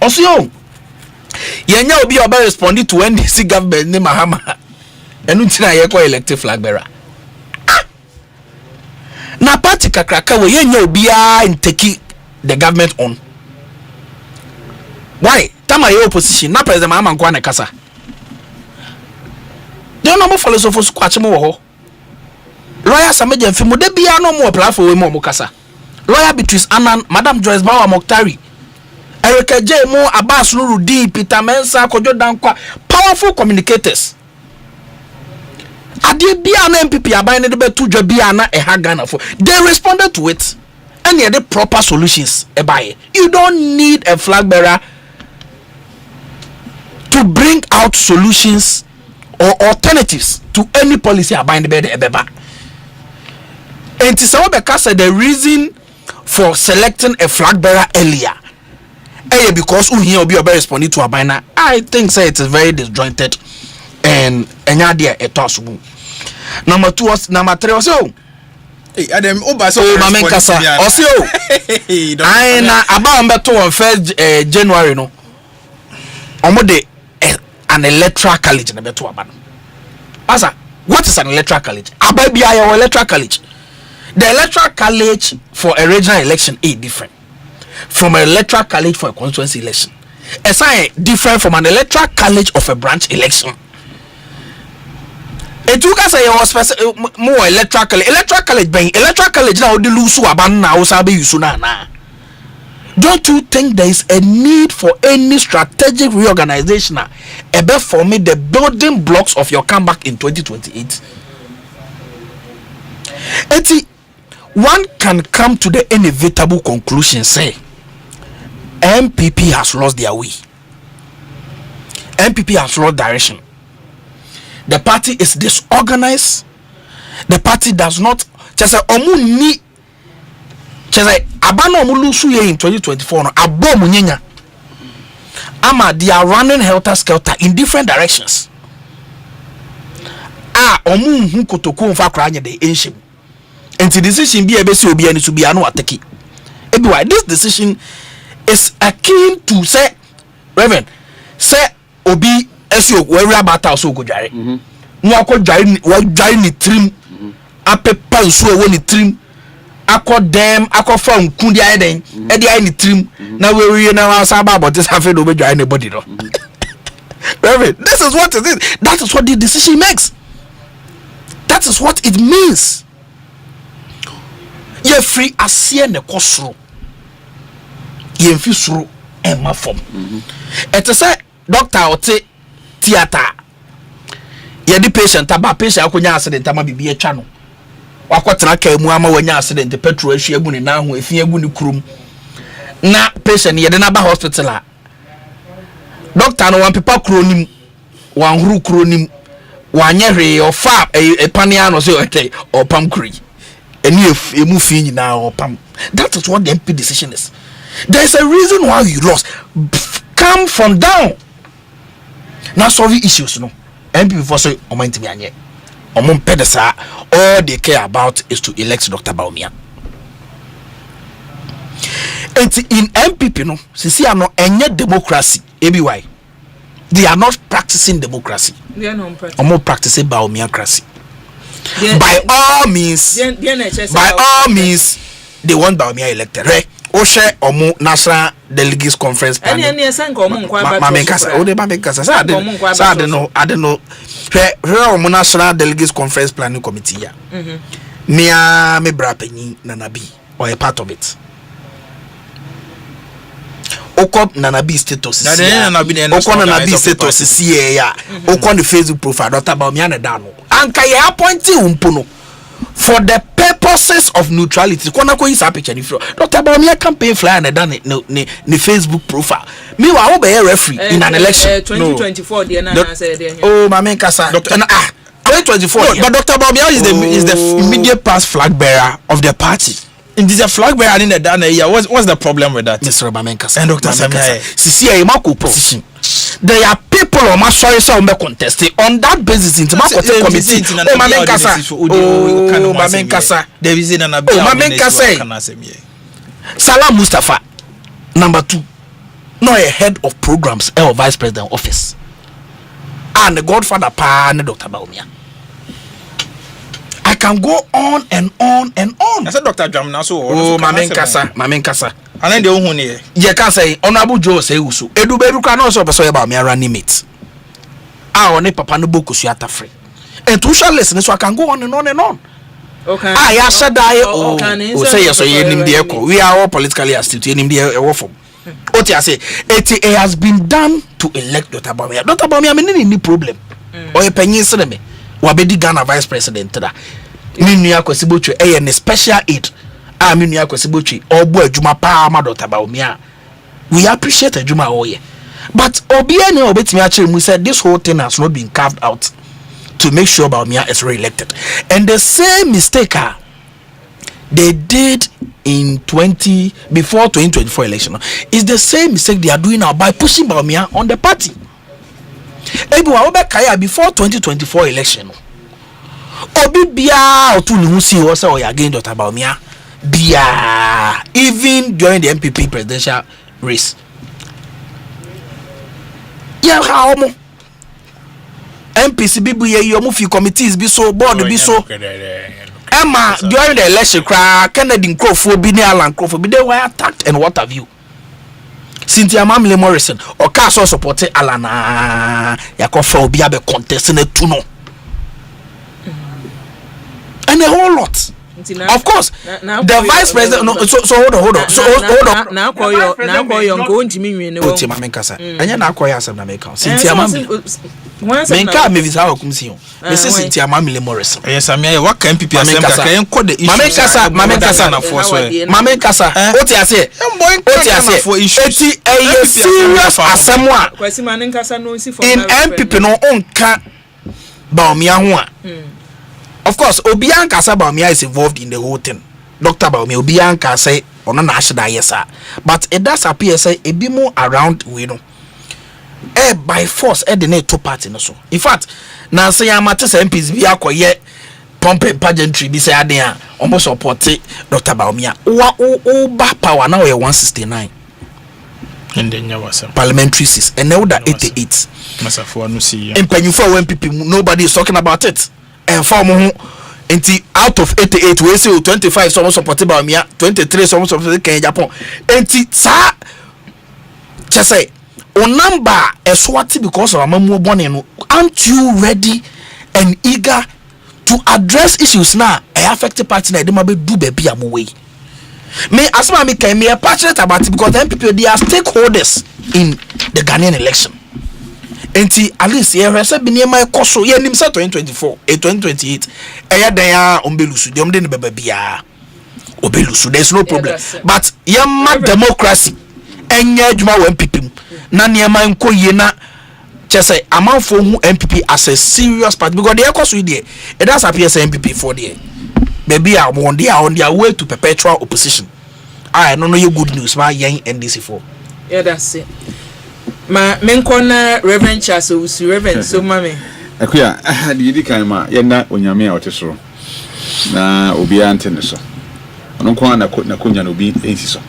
also ye nya obi oba respond to NDC government ni Mahama. Enu ntina ye ko elective flag bearer. Na party kakraka we ye nya obi in take the government on. Why? Tama your opposition, na president Mahama nkwa na kasa. They no more follow so for squatch mo ho. Lawyer Sameje Fimu de bia no more platform we mo kasa. Lawyer Beatrice Anan, Madam Joyce Bawa Moktari. Erika J mo Abbas Nurudi, Peter Mensa, Kojo Dankwa, powerful communicators. Ade bia na MPP aban ne be tujo bia na Ghana for. They responded to it. And the proper solutions ebaye. You don't need a flag bearer to bring out solutions or alternatives to any policy abide by the ebeba. And because the reason for selecting a flag bearer earlier, because here will be responding to abina, I think say it is very disjointed and idea a toss. Number 2 was number 3 was so. Adam Mamen Kasa Osei I na about beto on 1st January no omo de an electoral college na beto aba no asa what is an electoral college ababia your electoral college the electoral college for a regional election is different from an electoral college for a constituency election it's different from an electoral college of a branch election. It took us more electoral college now the lose aban now sabi usuna na. Don't you think there is a need for any strategic reorganization ebe for me the building blocks of your comeback in 2028? One can come to the inevitable conclusion say MPP has lost their way. MPP has lost direction. The party is disorganized. The party does not just omu ni just abano omu lusu ye in 2024 no abo munyenya ama they are running helter skelter in different directions. Omu hu kotoku mfa kra anya the ancient. And the decision be ebe si obi ani to be anu ateki. Ebi why this decision is akin to say Reverend say obi esi we abata so go jare no akọ jare ni trim apepa nso ewo ni trim akọ dem akọ fa nkun dia den e dia ni trim na we na asaba about this have no be jare anybody no. Reverend, this is what it is. That is what the decision makes. That is what it means. Ye free asie ne kosoro ye mfi soro e ma fom. It is doctor ote theater ye di patient aba patient akonya accident ama bibi etwa no wakotena ka mu ama wanya accident petrol ahwe agu ne na ho efi agu ne kurum na patient ye de na ba hospital a doctor no wan pepa kronim wan huru kronim wanye hwe ofa epania no se opam kuri eni emu fi nyina opam. That is what the MP decision is. There is a reason why you lost. Come from down. Now solve issues no. MP before say omo ntimi anye. Omo mpedesa all they care about is to elect Dr. Bawumia. And in MPP no, sisi ano enye democracy. ABY. They are not practicing democracy.
They are not practicing.
Omo practicing Bawumiacracy. By all means, they want Bawumia elected. Right? Osei omo national delegates conference panel.
Any sanko omo nkwa ba.
Mamekasa, o de mamekasa. Sa I don't know. Here omo national delegates conference planning committee ya. Mia me bra penyi Nanabi or a part of it. Okop Nanabi status. Okop Nanabi status ya. Okop the Facebook profile Dr. Bawumia na dano. Anka ye appointing umpono for the purposes of neutrality. Kona ko isa picture ni Dr. Bawumia campaign flyer na done ni Facebook profile. Me wa wo be referee in an election
2024 dey na say dey.
Oh mama kasa. 2024. But Dr. Bawumia is the immediate past flag bearer of the party. In this flag bearer in the done here. What's the problem with that? Mr. Bamenkasa and Dr. Samia. Sisi e mako position. There are people on my sorry so me contest on that basis into my committee. Oh Bamenkasa. There is in an Bamenkasa. Salam Mustafa. Number 2. No a head of programs or vice president office. And the godfather pa Dr. Bawumia. I can go on and on and on. I said Dr. Jamna so. Oh, Mamenkasa. And then the ohun here. You can say Honorable Joe say usu. Edu beru kan also person about me running mate. Ah, one papa no boku su ata free. And to shall listen so I can go on and on and on. Okay. Ah, ya said I say yes so you nim the echo. We are all politically astute. You nim the echo. Oti say it has been done to elect Dr. Bawumia. Dr. Bawumia me any problem. Or a penny se me. Wabedi Ghana vice president da. Minu akwesibochu a special aid. Minu akwesibochu obo adwuma pa ma Dr. Bawumia. We appreciate adwuma oye. But obi ene obetimi akire mu said this whole thing has not been carved out to make sure Bawumia is re-elected. And the same mistake they did in before 2024 election is the same mistake they are doing now by pushing Bawumia on the party. Before 2024 election, Obi Bia or two see was again Dr. Bawumia Bia even during the MPP presidential race. Yeah, how MPC bibu ye yomu fi committees be so board be so. Emma during the election Kennedy Crawford bi ni Alan Crawford they were attacked and what have you. Cynthia Mamle Morrison or Castle supported Alana Yakofa Obi abe contesting a tuno. And a whole lot. Of course, the vice president. No, so hold on. So hold on.
Now call your going to me.
No, Tima Menkasa. And you now call yourself na Meka. Cynthia Mamle. Menka me visa how come see you. Mrs. Cynthia Mamle Morrison.
Yes, I mean what can people say? Can call the issue.
Mamenkasa na force. Mamenkasa. What you say? What you say? For issue. It's a serious asemwa. In MPP no onka Bawumia ho. Of course, Obianka Bawumia is involved in the whole thing. Dr. Bawumia Obianka say on national yes, but it does appear say a bit more around we know. By force, the net two party so. In fact, now say I'm at MPs be akoye pompe pageantry be say adea almost support Dr. Bawumia. Oba power now 169.
And then was
parliamentary seats and now that 88.
Masafo no see.
And when people nobody is talking about it. And for out of 88 we say 25 someone supported by me 23 someone supported Kenya Japan and sa just say on number a swati because of amamu born. Aren't you ready and eager to address issues now I affect party na dem be do baby am way me asma me can me passionate about it because them people they are stakeholders in the Ghanaian election. enti at least ye hwese bi ne mai koso ye nim sa 2024 2028 eya dan ya ombelusu de omde ne baba bia obelusu there's no problem but yamma democracy enya adwuma wa MPP na ne mai nko ye na chese amanfo hu MPP as a serious party because the ekoso there it does appear as MPP for there baby are on their way to perpetual opposition. I don't know your good news my young NDC4.
Yeah, that's it. Ma menkona Reverend Charles Osu Reverend so mame.
Akuya di kan ma yena onyame a otesoro. Na obi antene so. Ono kwa na konya no obi ensi so.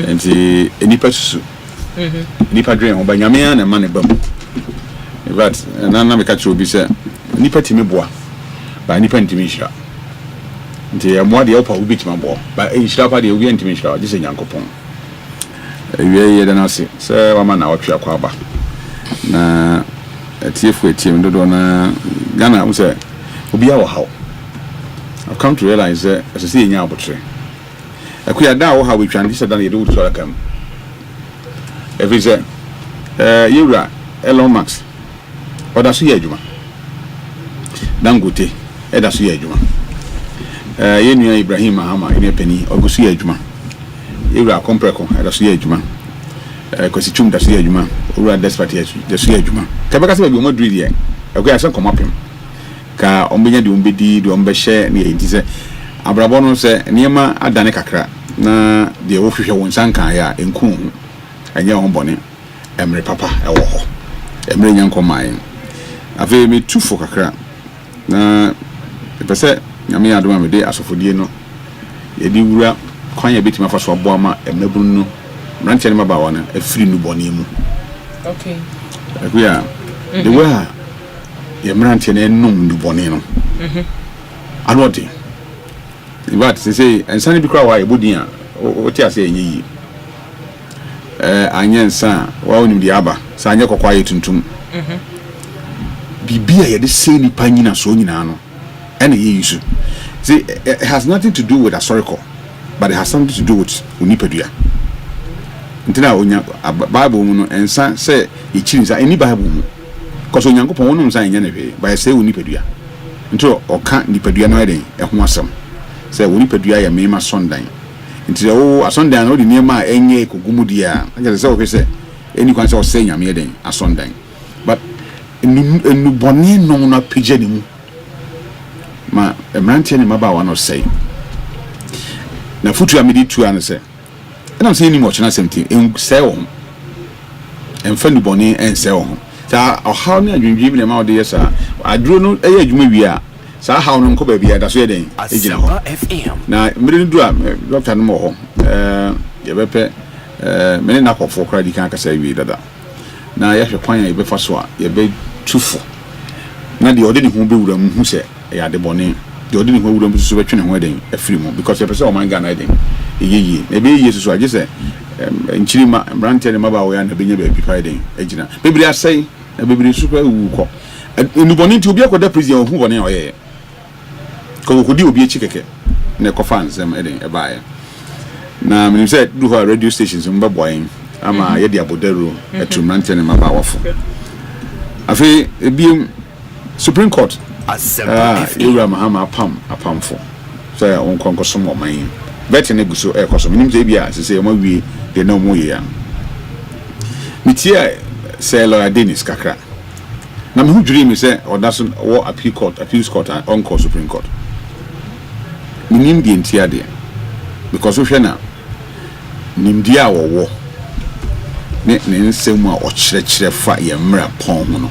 Enti enipa susu. Enipa dwen ho ba nyame na ma ne bam. But na me ka che obi se enipa timi boa. Ba enipa ntimi hira. Nti amwa de opa obi tima bo. Ba hira pa de obi ntimi hira, je se nyankopon. Ye da na se wa ma na watwa kwa ba. Na etiefo etiem dodo na Ghana wo se obi a wo hawo. I've come to realize that as I see nya abotre. Akuya da wo ha we twan dis da na ye do to akam. Every say yura Elon Musk oda so ye adwuma. Dangote eda so ye adwuma. Ye nua Ibrahim Mahama ene pani ogusu ye adwuma. Yura Compreko eda so ye adwuma. Kwasi chum da so ye adwuma. Ura despite ye da so ye adwuma. Ka beka se ba bi o maduri ye. Akuya se komapem. Ka ombenya de ombedi de ombehye ne enti se abrabo no se niema adane kakra na de wo hwehwe won sankan ya enku hu anya ho bone emre papa ewo ho emre nyanko mai ave me tufo kakra na pese nyame adoma me de asofodie no ye di wura kwan ya betima fa so abo ama emnabunu no mranche ne maba wana afiri nu bone mu.
Okay.
Akuya the way ye mranche ne num nu bone no anoti but say ensani bi kwa wa ebodin a o ti ase enyi yi anyensa wa onim di aba sa anye kokwa ye tuntum bibia ye de say ni panyina so nyina no ene ye yisu see it has nothing to do with historical but it has something to do with unipadua ntina onya bible mu no ensa say ye chiri sa eni bible mu koso nyankopon wonum sa enya ne hwe ba say unipadua nto oka nipadua no eden ho asem say unipadua ya mema sondan nti o asondan no di niema enye kogumudi a anga say o pese eni kwan say o say nyame eden asondan but enu boni no na pije ni mu ma emrantie ni maba wa no say na futu amedi tu an say na say ni mo chana semti en say o emfa nu boni en say o ta o how ni adwendwe bi na ma o de yesa aduro no eye adwuma wi a sa how no nko ba bia da so ye den ejina ho na mmiri ndu a doctor no mo ho ye bepe mene na kofo kra di kan ka say wi dada na ye hwe kwan ye be fa so a ye be tufo na de odi ni ho be wura mu hu se ya de bone de odi ni ho wura mu so be twene ho den afiri mu because ye person o man Ghana den ye e be ye so age se nchiri ma brante ne maba wo ya na be nya ba bi fa den ejina bebiri asai na bebiri su kwa wu ko enu bone nti obi akoda president hu bone o ye ko ko di obi echi keke ne ko fans em eden e baaye na me say do her radio stations mba boyin ama ye di abodero etum nante ne maba wofo afi ebi Supreme Court Asempa Yura Mahama apamfo say on konkoso mo man beti ne guso e koso minim say bia say ma wie de na mo ye ya mitia say lawyer Dennis kakra na me hu dwiri mi say odaso wo appeals court on court Supreme Court minim di entia de because o hwe na nimdia wo ne nsemu a o kyerɛkyerɛ fa ye mra pon ho no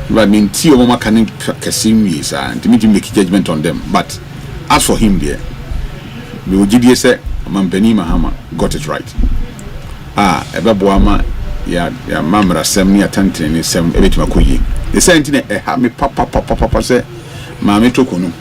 but minti o mama kan kasim sa and me make judgment on them but as for him there we will give you say Mampeni Mahama got it right ebebo ama ya mamra sem ni atantene ni sem ebetima koyi the same thing e ha me papa say ma me tokunu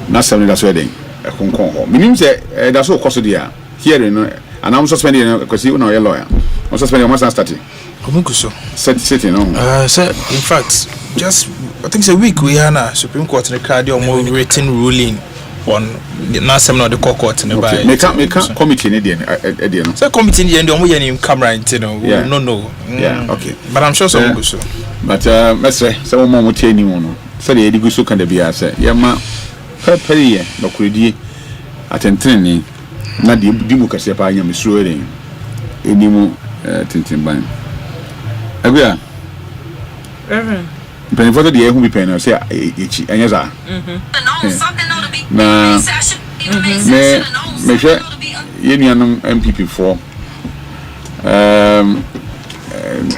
na sem ni da so den e konkon ho minim say da so koso dia here no and I'm suspending because you know your lawyer I'm suspending almost starting
Omukuso
sitting no
sir in fact just I think it's a week we are na Supreme Court record your more written ruling
on na sem no the court ne by
make committee ne dey no
say committee ne dey omo ye ni camera no no
yeah okay
but I'm sure some go so
but mesre say mo tie ni no say dey gu so kan da bia say ye ma pepere ye no kuredie atentene na di mu kase pa anya mesuro eren enimu tintin ban agua pen for the who be pen say echi anya za na me hwe ye nuanom MPP4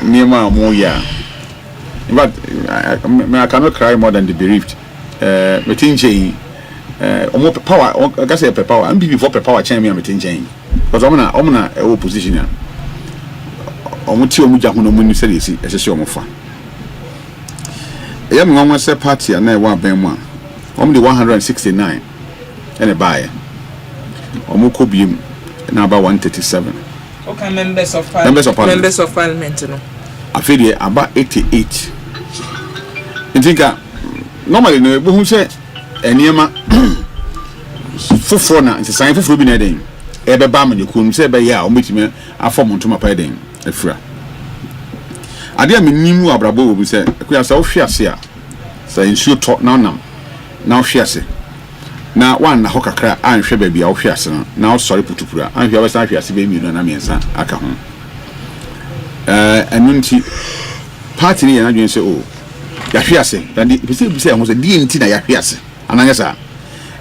niema mo ya but I cannot cry more than the bereaved metinje omo power I can say power MPP4 power chain me metinje because omna opposition ya omo ti omo jahu no mu ni say esi ehye omo fa ya me nwa say party na e wa ben mu a omo de 169 ene bae omo ko biem na about 137
okay members of parliament no
afedi about 88 intinka normally no be hu say eniema foforo na nsesan foforo bi na den ebe ba ma ne kun say be ya ometime afom ntoma pa den afura ade a menimu abrabo wo bi say akuya sa wo hwiase a sa insuo to na nam na wo hwiase na wan na hokakra anhwe ba bia wo hwiase na wo sori putupura anhwe ba sa hwiase be mienu na miensa aka ho anunti party ni na dwen say oh ya hwiase dan di be say ho say di enti na ya hwiase ananyesa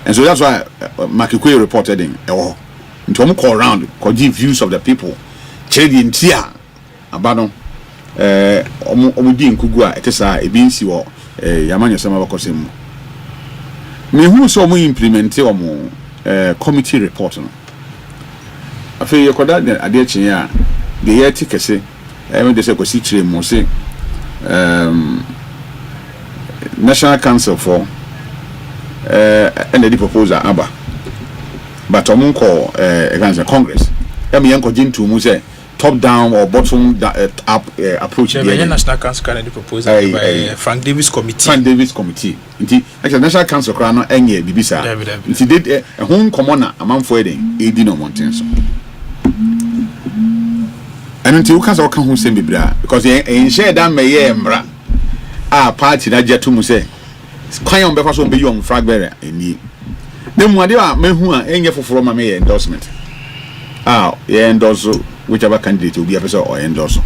and so that's why Makikwe reported in into call around call give views of the people chedi ntia abano omudi nkugu a etesa ebinsi wo yamanyo sama bakosem me hu so mo implement omo committee report no afi yekoda ade chin ya de yeti kese me de se kosi chire mo se National Council for and the proposal aba but omunko Congress yanko jintu mu say top down or bottom up approach
the National Council can the proposal by Frank Davis committee nti actually National Council kra no enye bibisa nti did hon common amanfo eden edi no mountain so and until you can so kan ho sem bibra because en share that meye mra party na jetu mu say kwan on be fa so be yom fragberer eni na mu ade a mehu a enye foforo ma me endorsement ye endorse whichever candidate will be a person or endorse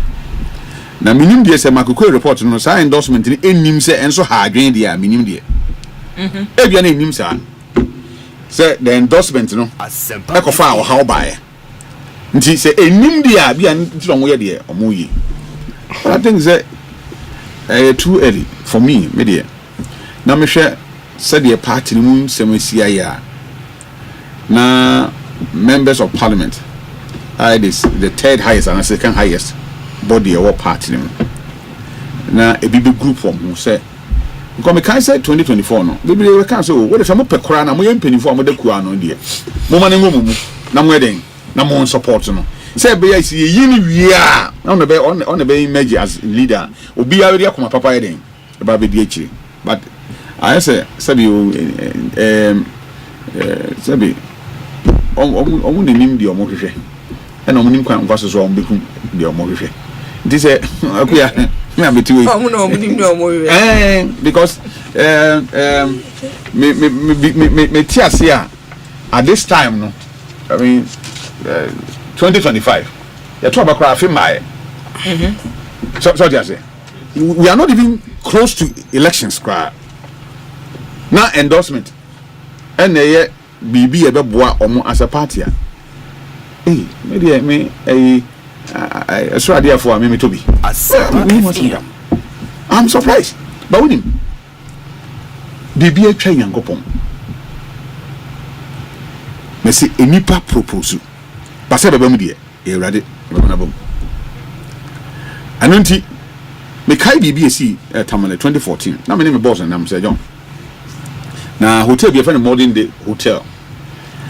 na minim de se Makikwe report no sa endorsement ni enim se enso ha adwen de a minim de ebia na enim sa se the endorsement no e ko fa how buy nti se enim de a bia nti no ye de omo yi but I think say too early for me de na me hwe said the party mu semesia ya na members of parliament it is the third highest and second highest body of party na a big group from who say because me can say 2024 no baby we can say what if am pekora na mo yempeni for am de ku ano de mo ma ne ngomu na mo den na mo support no say be is yi ni wi a na on the be image as leader obi a we akoma papa den e ba be di akiri but I say sabi sabi omu nim di omo hwehwe ena omu nim kwan mfaso so omu beku di omo hwehwe nti say akuya me abeti we
omu no omu nim di omo hwehwe
because me tiase at this time no I mean 2025 ya to abakra afi mai so just we are not even close to elections cry na endorsement and ye bibi e beboa omo as a party me so idea for me to be I'm surprised but with him bibi e twa yankopon me say enipa propose ba se baba mu de e urade baba na bom anunti me kai bibi esi tamale 2014 na me ne me boss na me say John na hotel be friend modern day hotel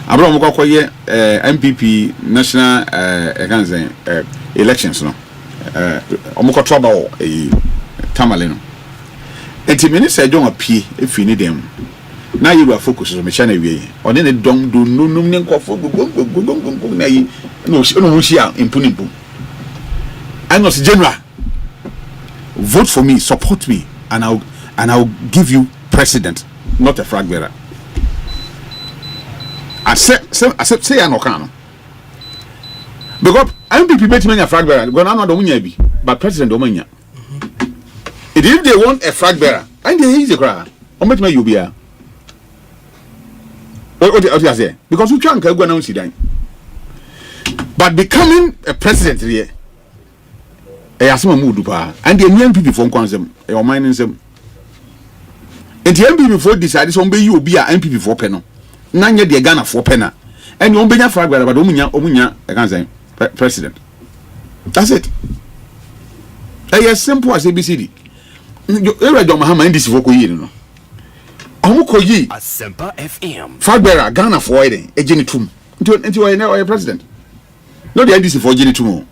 abro mo kwakoye MPP national elections no omukọ trouble tamale no enti me ni say John apie efi ni dem Now you are focused on the channel way. Or then the don't do no na yi no share impunimpu. I know general. Vote for me, support me, and I'll give you president, not a flag bearer. I say I no can. Because MPP bet me a flag bearer. Go na do munya bi, but president do munya. If they want a flag bearer, and they easy cry. O bet me you be a. What you say? Because you can't go na sit down. But becoming a president here, asema mu dupa, and the MPP for kwansem, e mind nsem. And the MPP for decide so be you be a MPP for penno. Na nye de Ghana for penna. And you ombenya flag bearer, but omunya I can say president. That's it. As simple as ABCD. You read your Mahama in this vocal year, no.
Asempa FM.
Flag bearer Ghana for it, a genitum. Until I know a president. Not the NDC for genitum.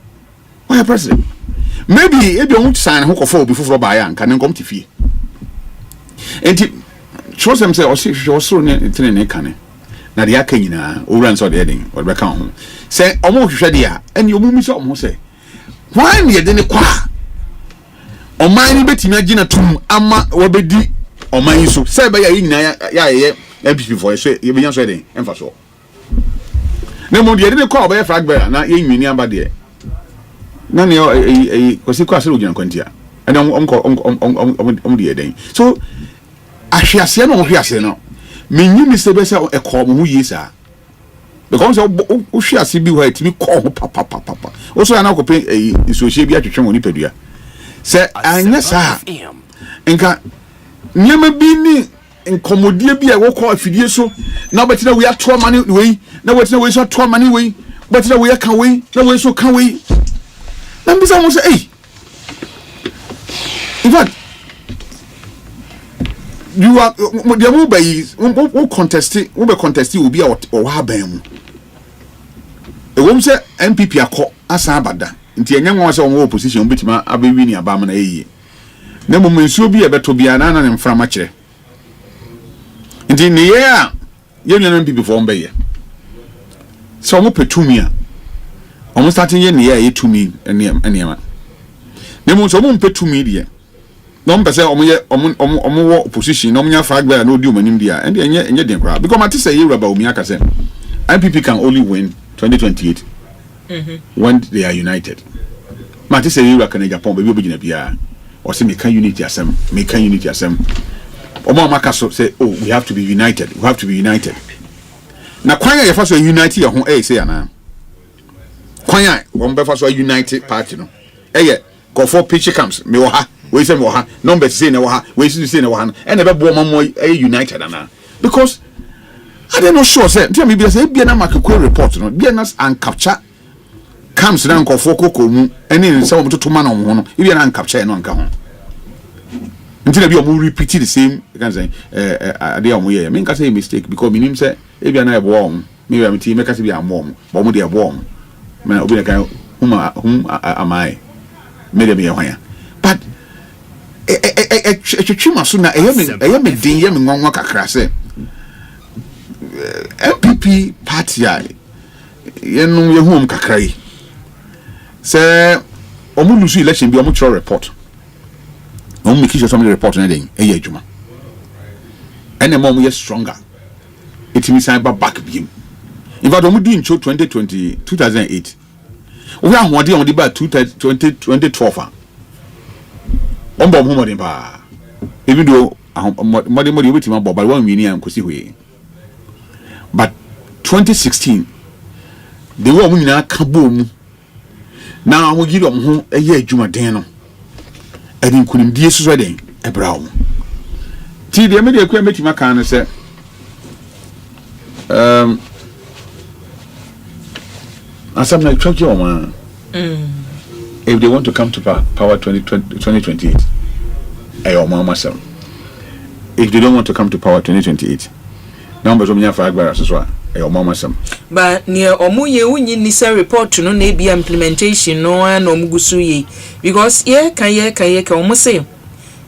Why a president? Maybe if you want to sign hook or before buy and can come to fee. And it shows themselves or see also in can. Now the Akina, who runs on the heading or back home. Say almost shadia, and you move me so almost say. Why me a dinner qua? O mine bet imagine tum ama wabedi o mine so say by ya MPP for say you be answer den emfa so na mo de dey call by flag bearer na ye nwini aba de na ne kwasi kwase ogina kwantia and om de den so ahwiase no hwiase no menyi mi se be say e call mo yi sa because o hwiase bi wa timi call papa o so na ko pe so hye bi atwetwe woni padua se anya sa enka nyema bi ni nkomodie bi a wo call afidie so na betina we ato mani we na betina we so ato mani we betina we ka we na we so ka we na bisa mo say in fact you are the mobile is we contest obi a o ha ban mu e wo say MPP akọ asa abada nti enya nwa se won opposition betima abewi ni abam na eyi na mo mensuo bi e beto bia na ne mframa kire nti ne ye a ye nwa MPP for mbe ye so mo petumi a omo starting ye ne ye tumi enema ne mo so mo petumi de no mpe say omo wo opposition no nya flag bearer no di omanim dia and enye den kra because mate say ye raba omi aka say MPP can only win 2028 when they are united. Mate say you can Japan baby obigina bia or say make unity asem omo amaka so say oh we have to be united na kwanya ye fa so unite ye ho say ana kwanya won be fa so united party no go for pitch camps me wo ha we say me wo ha number say na wo ha we say na wo ha and e be bo mamo united ana because I don't know sure say tell me be say bia na makekwe report no bia na and capture comes na nkofo kokomu ene nse wo mtoto ma na wo no bia na capture no nka ho until be o repeat the same can say ade am ye me nka say mistake because minim say bia na e bo om me bia meti me ka say bia am bo mo de e bo om me obi na kan hum amai me de be hwan but twetwima so na e me din ye me nwanwa kakra say MPP party yenum yehum kakrai say omu lusu election bi omu throw report omu make sure some report na den e adwuma ene mom ye stronger it means I back bim in fact omu di ncho 2008 we ahode on the ba 2012 ombo mo modin pa even though modin wetima bo but one wini am kosi hoye. But 2016, they were winning a kaboom. Now we give them home a year Jumadeno. I didn't couldn't be ready a brown. Till the media quit my can and said, as I'm like, talk your man. If they want to come to power 2028, I or mama son. If they don't want to come to power 2028, numbers of your flag bearers as well. Your mama some.
But near Omuye unyi nisa report no na be implementation no and omugusu ye because ye ka omo say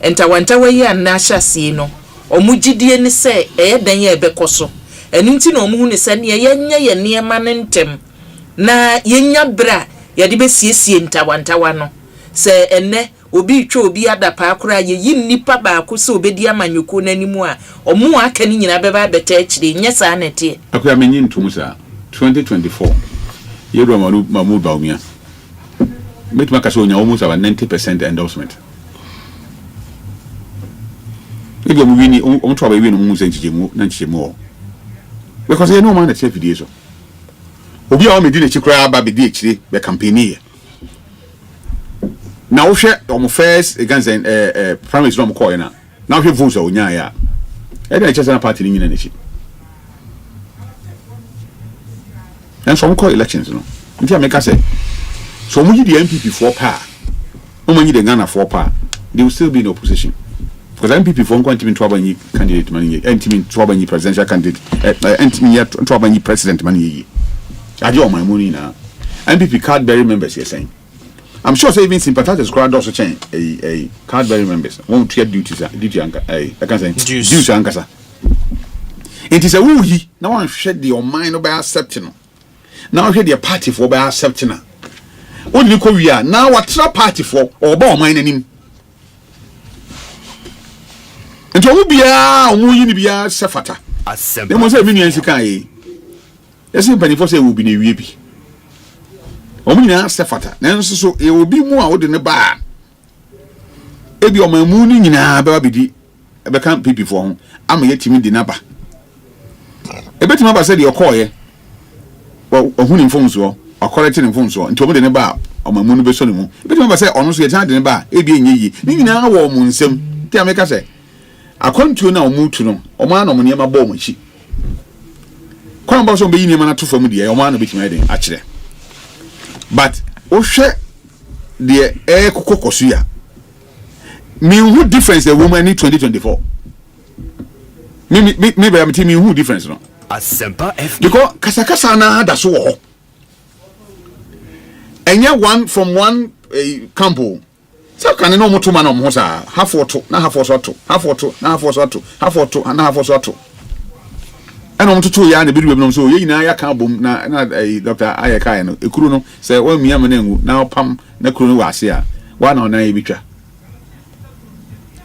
enta wanta we ye na hyase no omugidie ne se dan ye bekoso enu nti na omu hu ne se ne yenya ye niema ne ntem na yenya bra ye de besiesie ntawantawa no se enne obi twa obi adapa akora ye yin nipa ba ko se obedi amanyuko nanimu a omu aka ni nyina beba beta akire nyesa na tie
akora menyi ntum sa 2024 yedo mamu baumia betuma ka so onya almost about 90% endorsement ebi omu wini omu twa ba wini omu se nchijemu na nchijemu because you know man that video so obi a o me di na chikra ba be di akire be campaign now we share on first against primary is not call now we vote so nya ya e dey chesa party ni nyina nechi and some call elections no nti ameka say so mu the MPP for power no man the Ghana for power they will still be in opposition because MPP for going to be trouble candidate man ye entimi trouble presidential candidate entimi trouble president man ye aje o my money na MPP card bearing members here saying I'm sure say even sympathizers crowd also change a card bearing members won't treat duty anka I can say duty anka it is a woohie now one shed your mind by accepting now hear the party for by accepting only ko we are now what party for or ba mind anim nti omu bia omu yi ni bia sefata dem mo say me nuan sika yi ese pani for say we be na wie bi omina sefata nanso so e obi mu a wode ne ba ebi omamu ni nyina ba bidi ebe kan pipi fo ho ama yetimi di naba ebetima ba se de okoye ohuni mfom so okorete ne mfom so nti omde ne ba omamu no be so ne mu ebetima ba se ono so yetan de ne ba ebi enyeyi ni nyina wo mu nsem ti ameka se akontu na omutu no omana no niema ba omachi kwan ba so be yi niema na to fam de omana betima den a kire but ohwe the air kokosuya me who difference the woman in 2024 me be am me who difference no
Asempa FM
because kasakasa na da so wo enye one from one campo so kan no motoma no mo sa half auto na half auto half auto na half auto half auto na half auto eno mtutu ya na bidu no so ye nyina ya kan bom na Dr. Ayeka no ekuru no se wa mia me na ngu na opam na kuru no wase a wa na ona ye bitwa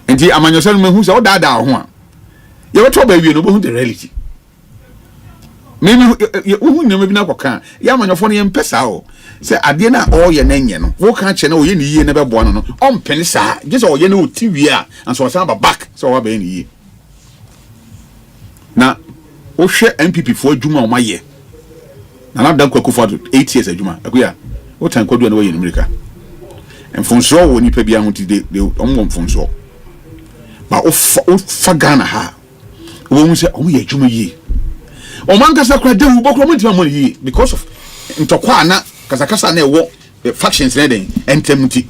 enti amanyosel me hu se o dada ho a ye weto ba wie no bo hu the reality mimi hu nyama bi na kwaka ya amanyofo no ye mpesa o se ade na o ye na nye no wo kan che na o ye ni ye na be bo no o mpene sa je se o ye na o ti wie a anso san ba back se o wa ba ni ye na ohwe MPP for adwuma o maye na na dan kwaku for 8 years adwuma akuya o tan kwadu na waye America enfonso wo nipa bia ho ti de omwo mfonso ba o fa Ghana ha wo mu se o ye adwuma yi o man kasa kra de wo bokro monti ma yi because of ntokwa na kasa na ewo factions na den entemuti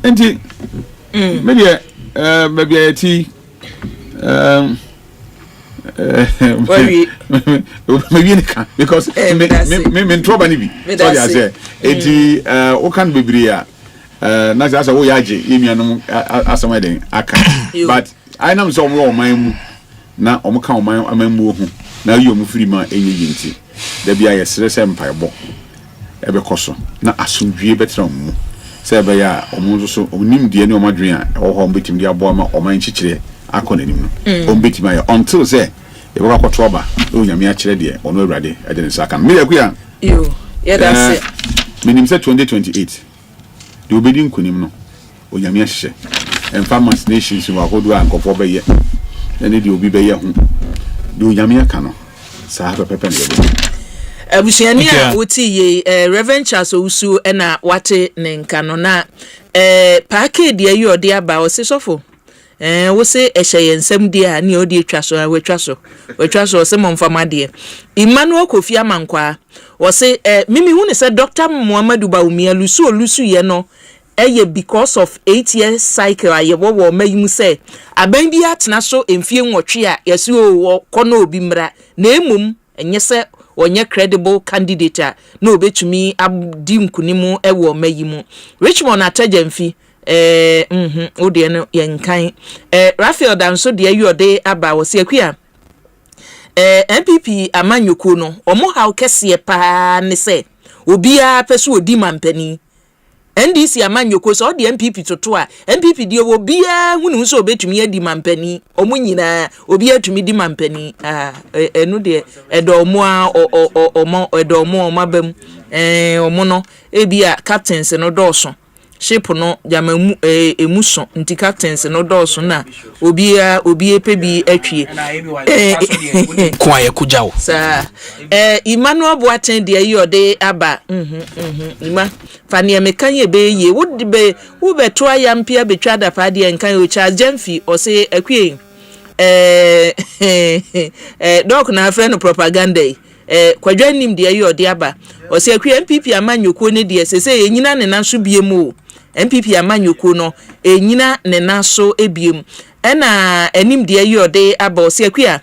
enti me de maybe ati maybe because me trouble ni bi sorry I say eti o kan bebre a na say wo yaje yemianum asama den aka but I know some wo man mu na o ka o man amammu hu na yi o mu firi ma enye yinti da bia ye sere se mpaebo ebe koso na asundwie betra mu se be ya o mu so onim die ne o madwen a o ho mbetim dia bo ma o man chichire akonanim no o mbetim aye until say e baba kwato o nyame a kire de ono awurade e de ne saka me yaku ya
yo yeah that's it
minim say 2028 de obedi nkunim no o nyame a hye farmers nations wa hodo an kofo be ye ene de obi be ye ho de o nyame aka no sa pepe ne be
abusuani a woti ye Reverend Charles Owusu na wate ne nka no na package de ayi ode aba o se sofo wo se ehye nsem de a ne odi atwa so wetwa so se momfama de Emmanuel Kofi Amankwa wo se mimi hu ne se Dr. Muhammadu Bawumia lusu ye no because of 8 years cycle aye wo mayim se aban bi atena so emfie nwotwe a yesi o kono obi mra na emum enye se onye credible candidate na obetumi adi nkunimu ewo mayimu Richmond Atajamfi o de no yenkan Raphael Danso de ayode aba wo se akua MPP amanyoko no omo haw kese pa ne se obia pese odi mampani NDC amanyoko so de MPP toto a MPP de obia hunu so obetumi adi mampani omo nyina obia tumi di mampani enu de edomo a omo edomo mabam omo no ebia captains no doso ship no jamamu emuso nti captains no doso na obia pebi atwie
kwaye kujawo
sa Emmanuel Boaten de ayode aba ima fani emekanye be ye wo beto ayampia betwa da pa de enkan o cha Jamfi o se akwie doc na friend propaganda kwadwa nim de ayode aba o se akwie MPP amanyoko ne de sese enyina ne nanso biemu MPP amanyoko no enyina ne naso ebiem ena enim de ayode aba o se akwie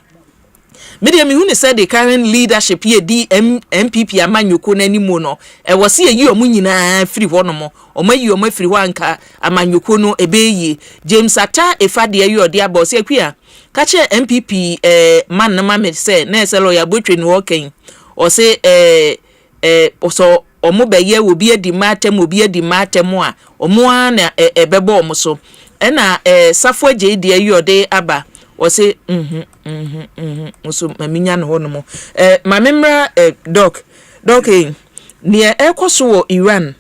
Medium who said the current leadership here MPP amanyoko na nimu no wo se yi omu nyina free hono mo omayi omu free wanka amanyoko no ebeyi James Ata efade ayi ode aba se akua ka che MPP man na ma say na se lawyer botwe no oken o se so omu beye obi adi matem a omu na ebebo omu so na safo agye de ayi ode aba o se so maminya no hono mo mamemra doc ne ekoso wo Iran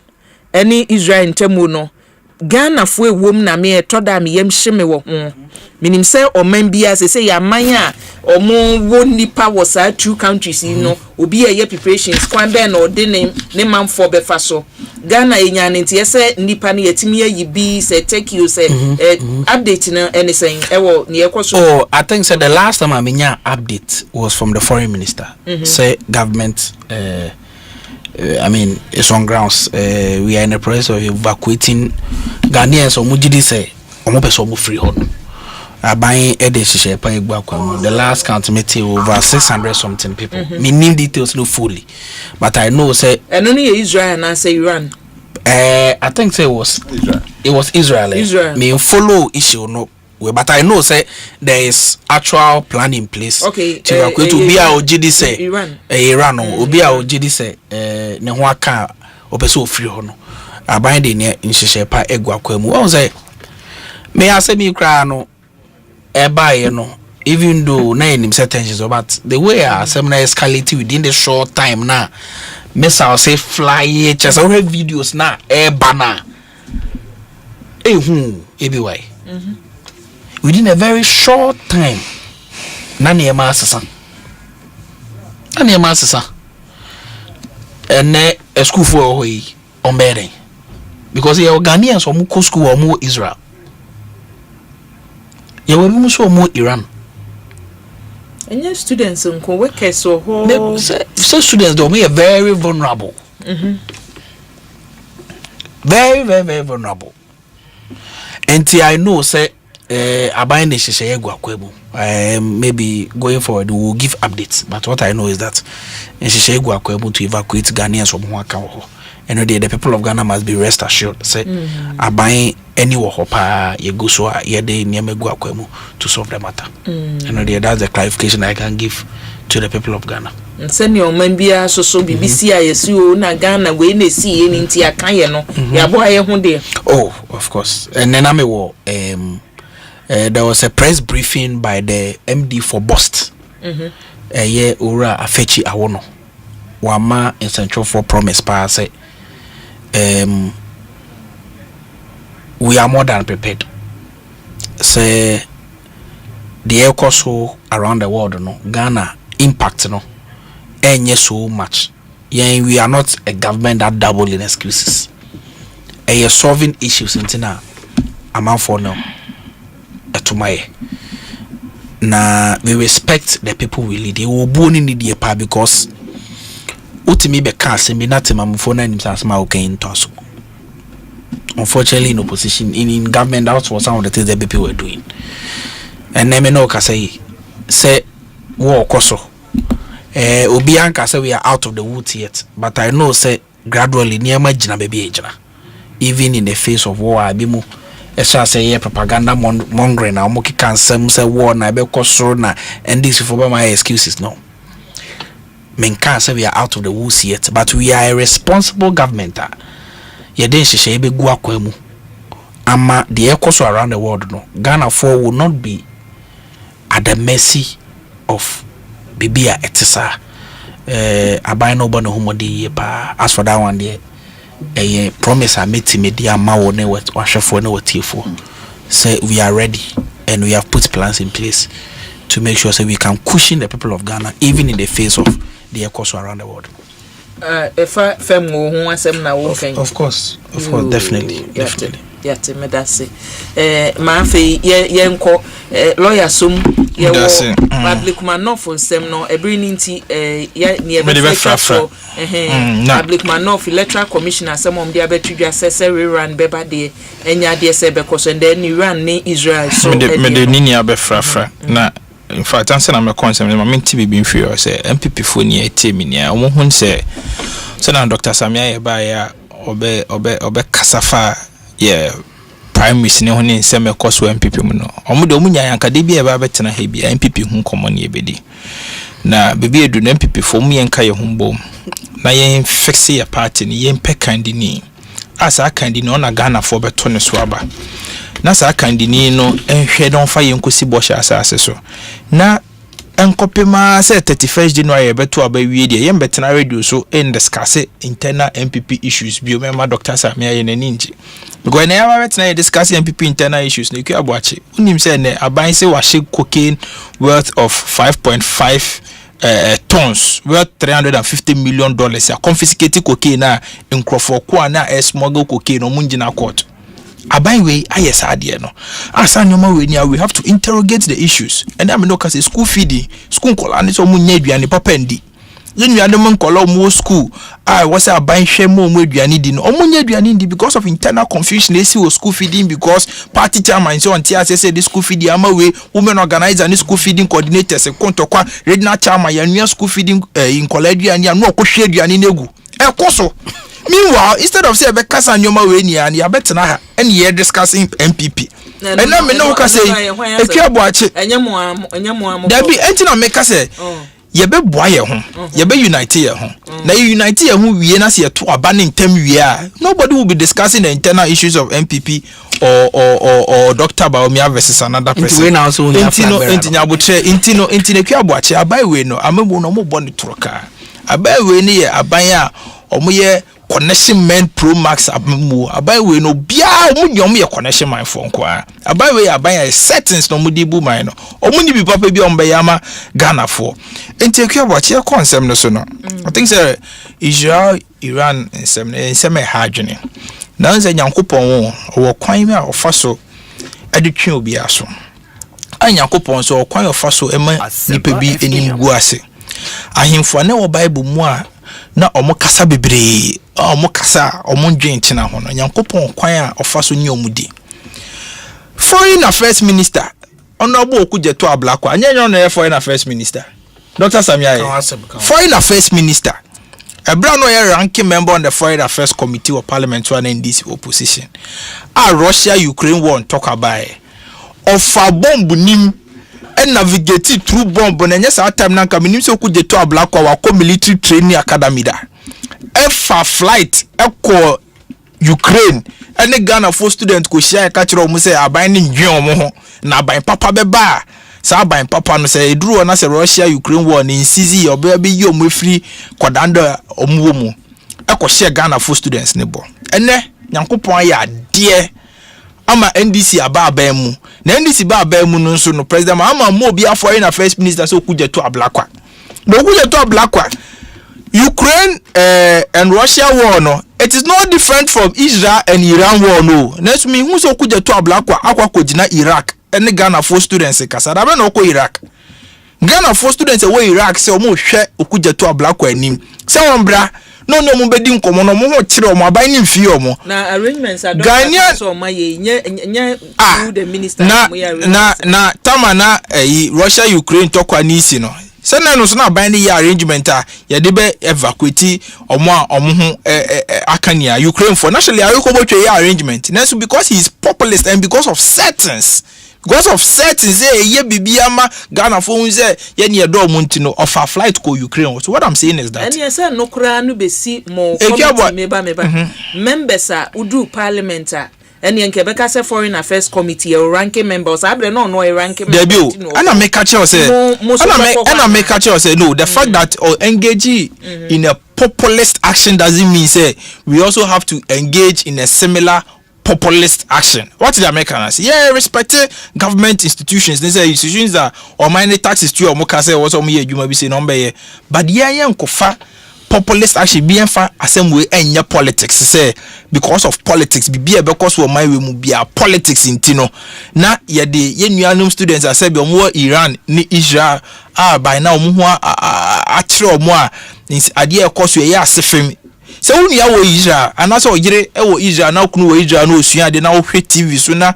ani Israel ntemu no Ghana fo ewom na me etoda me yem hyeme wo ho minim se oman bia se ya man a omo wo nipa wo sa two countries no obi eye preparations kwan be no de ne man for be fa so Ghana enya ne ntie se nipa ne yetimi ayi bi se take you say update no anything ewo ne ekoso.
Oh, I think so the last time I menya update was from the foreign minister. Say government I mean, it's on grounds. We are in the process of evacuating Ghanaians. Omujidi say, omo free home. Buying edeshe pa egba. The last count meeting over 600 something people. Me need details no fully, but I know say.
And only Israel and I say Iran.
I think say it was Israel. It was Israel.
Israel.
Me follow issue no. But I know say there is actual plan in place.
Okay.
To evacuate to be our GD say
Iran
no obi our GD say ne ho aka opeso free ho no aban de ne nhihye pa egwa kwamu won say me asemi kra no e bae no even though na enim tensions but the way our seminar escalated within the short time na missile say fly just already videos na e bana ebi within a very short time nani ema asesa ene school for hoyi ombere because ye Ghanaians omu ko school omu Israel ye we mu so omu Iran
and students nko workers so ho
so students do me very vulnerable very very very vulnerable and I know say maybe going forward we will give updates, but what I know is that able to evacuate Ghanaians from Huaka. And the people of Ghana must be rest assured. Say buying any wahopa ye go so ye de niamegu to solve the matter. And that's the clarification I can give to the people of Ghana.
Send your man be so BBC ISU na Ghana we ne see any ntia kan ye no ya boa ye ho de.
Oh, of course. And then there was a press briefing by the MD for Bost. Yeah, Ura Afechi Awono. Wama in Central for Promise Pa say we are more than prepared. Say the Ecoso around the world no Ghana impact no ain't so much. Yeah, we are not a government that double in excuses. Solving issues in Tina amount for now. Na we respect the people we lead. They will born in the part because ultimately be cast me not mamufona himself okay in toss. Unfortunately, in opposition, in government, that was some of the things that people were doing. And then no say war koso. Obianka say we are out of the woods yet, but I know say gradually near my jina baby ejina. even in the face of war abimu esa say propaganda mongering na omo kika nsem say war na be kosoro na and this for my excuses no. Men can't say we are out of the woods yet, but we are a responsible government. Yeden sheshe ebe gu akwemu. Ama the ecoso around the world no. Ghana for will not be at the mercy of Bibia etisa. Abai no bono humodi yepa. As for that one there, a promise I made to media ma wone what washafo no watifo. Say we are ready and we have put plans in place to make sure so we can cushion the people of Ghana even in the face of the ecoso around the world.
If I who asem na wo kan.
Of course, definitely.
Yate me da se ma fe ye nko lawyer som ye wo public man no for nsem no ebri nti ye ne be fra public man no electoral commissioner asem om dia betudwa se rerun beba de enya de se be koso and then Iran ni Israel so
me de nini abe fra na in fact answer na me concern me menti be bin free say MPP fo ni etemi ni a wo hun say na Dr. Samia ye ba ya obe kasafa yeah primaries ne ho ne nsem ekoso MPP mu no omude omunya yankade bi e ba betena he bi MPP hu common ye bedi na bebi edu na MPP fo mu yenka ye humbom na yen fixe ya party ni yen pekandini asa akandini ona Ghana fo beto ne so aba na sa akandini no enhwe don fa yenkosi bosha asase so na enkopema say 31st January beto aba wie de yen betena radio so in discuss internal MPP issues bi o mema Dr. Samia ye naninji because na yawa betena discuss MPP internal issues na ku abuache unim say na aban say wahye cocaine worth of 5.5 tons worth $350 million ya confiscated cocaine na nkrofo ko na smuggle cocaine omunji na court aban we ayesa ade no asa nyoma we ni we have to interrogate the issues and I mean no cause school feeding school kola ni so munya aduane papa ndi yenu ade mon kola mo school was aban hwe mo aduane di no omunya aduane ndi because of internal confusion they see school feeding because party chairman so on tia say the school feeding ama we women organizer ni school feeding coordinators kontokwa regional chairman ya school feeding in kola aduane ya no okohwe aduane negu ekoso. Meanwhile, instead of say Bekasa Nyoma Weni and Yabetana and ye discussing MPP. And now me no say if you watch it there be entina make say ye be boy ye ho ye be unite ye ho na you unite ye ho wie na say to abaning tem wie nobody will be discussing the internal issues of MPP or Dr. Baumia versus another person. Intino ku aboache abai we no amebo no mo boni troka abai we ni ye abanya omoye connection men pro max abamu abai we no bia omunyom ye connection man for nko abai we abanya settings no mudi bu man no omuni bi papa bi ombe yama Ghana for enti ekwa boache consem no so no I think say Israel Iran nsem ha adwene na nze nyankopon wo kwan mi a ofaso adetwe obi aso anyankopon so kwan ofaso ema nipa bi enim gu ase ahemfo na wo bible mu a na omo kasa bebre omo kasa omo dwenchina ho no nyankopon kwan a ofaso nyi omudi foreign affairs minister honorable okujeto ablakwa anyenyo na foreign affairs minister Dr. Samia foreign affairs minister Ebra no a ranking member on the Foreign Affairs Committee of Parliament and NDC opposition. Russia-Ukraine war talk about of a bomb nim and navigate through bomb and yes our time nanka minim so could to a black or military training academy da. F flight echo Ukraine and the Ghana for students could share catch or say a binding drum na by papa beba. Sa ban papa no say drew na say Russia Ukraine war ni sisi obabe yi omfiri kwadanda omuomu ekwohye Ghana for students ne bo ene nyankopon ya de ama NDC aba mu na NDC ba mu no nso no president ama mo obi foreign affairs minister so kujeto ablakwa no kujeto ablakwa Ukraine and Russia war no it is not different from Israel and Iran war no next me hu so kujeto ablakwa akwa kojina Iraq and Ghana for students kasa da be no ko Iraq Ghana for students away Iraq say omo hwe okujeto ablakwa anim say ombra no mo bedi nkomo no mo ho kire omo aban ni mfie omo
na arrangements are done so maye nya the minister
na tama na Russia Ukraine tokwa ni isi no Send no so na ban the arrangement ya de be evacuate omo ho akania Ukraine for nationally ayokobotwe arrangement. Nanso because he is populist and because of settings ye bibiama Ghana for say ye ne do muntino of a flight ko Ukraine. So what I'm saying is that
and yes no kra no be see more meba members udu parliament and Quebec as a foreign affairs committee or ranking members. I don't know a ranking member.
And I make a choice. Say no. The fact that engage in a populist action doesn't mean say we also have to engage in a similar populist action. What did America say? Yeah, respect government institutions. They say institutions that or minor taxes to or more say what some year you might be saying number here. But yeah, kofa populist action be fa asem way enya politics say because of politics be because we my we mu be politics intino na ye de ye nuanum students say be omo Iran ni Israel by now omo atre omo ade e koso ye asefem se wonu ya wo Israel anaso ogire e wo Israel na kunu wo Israel na osua de na wo hwe TV so na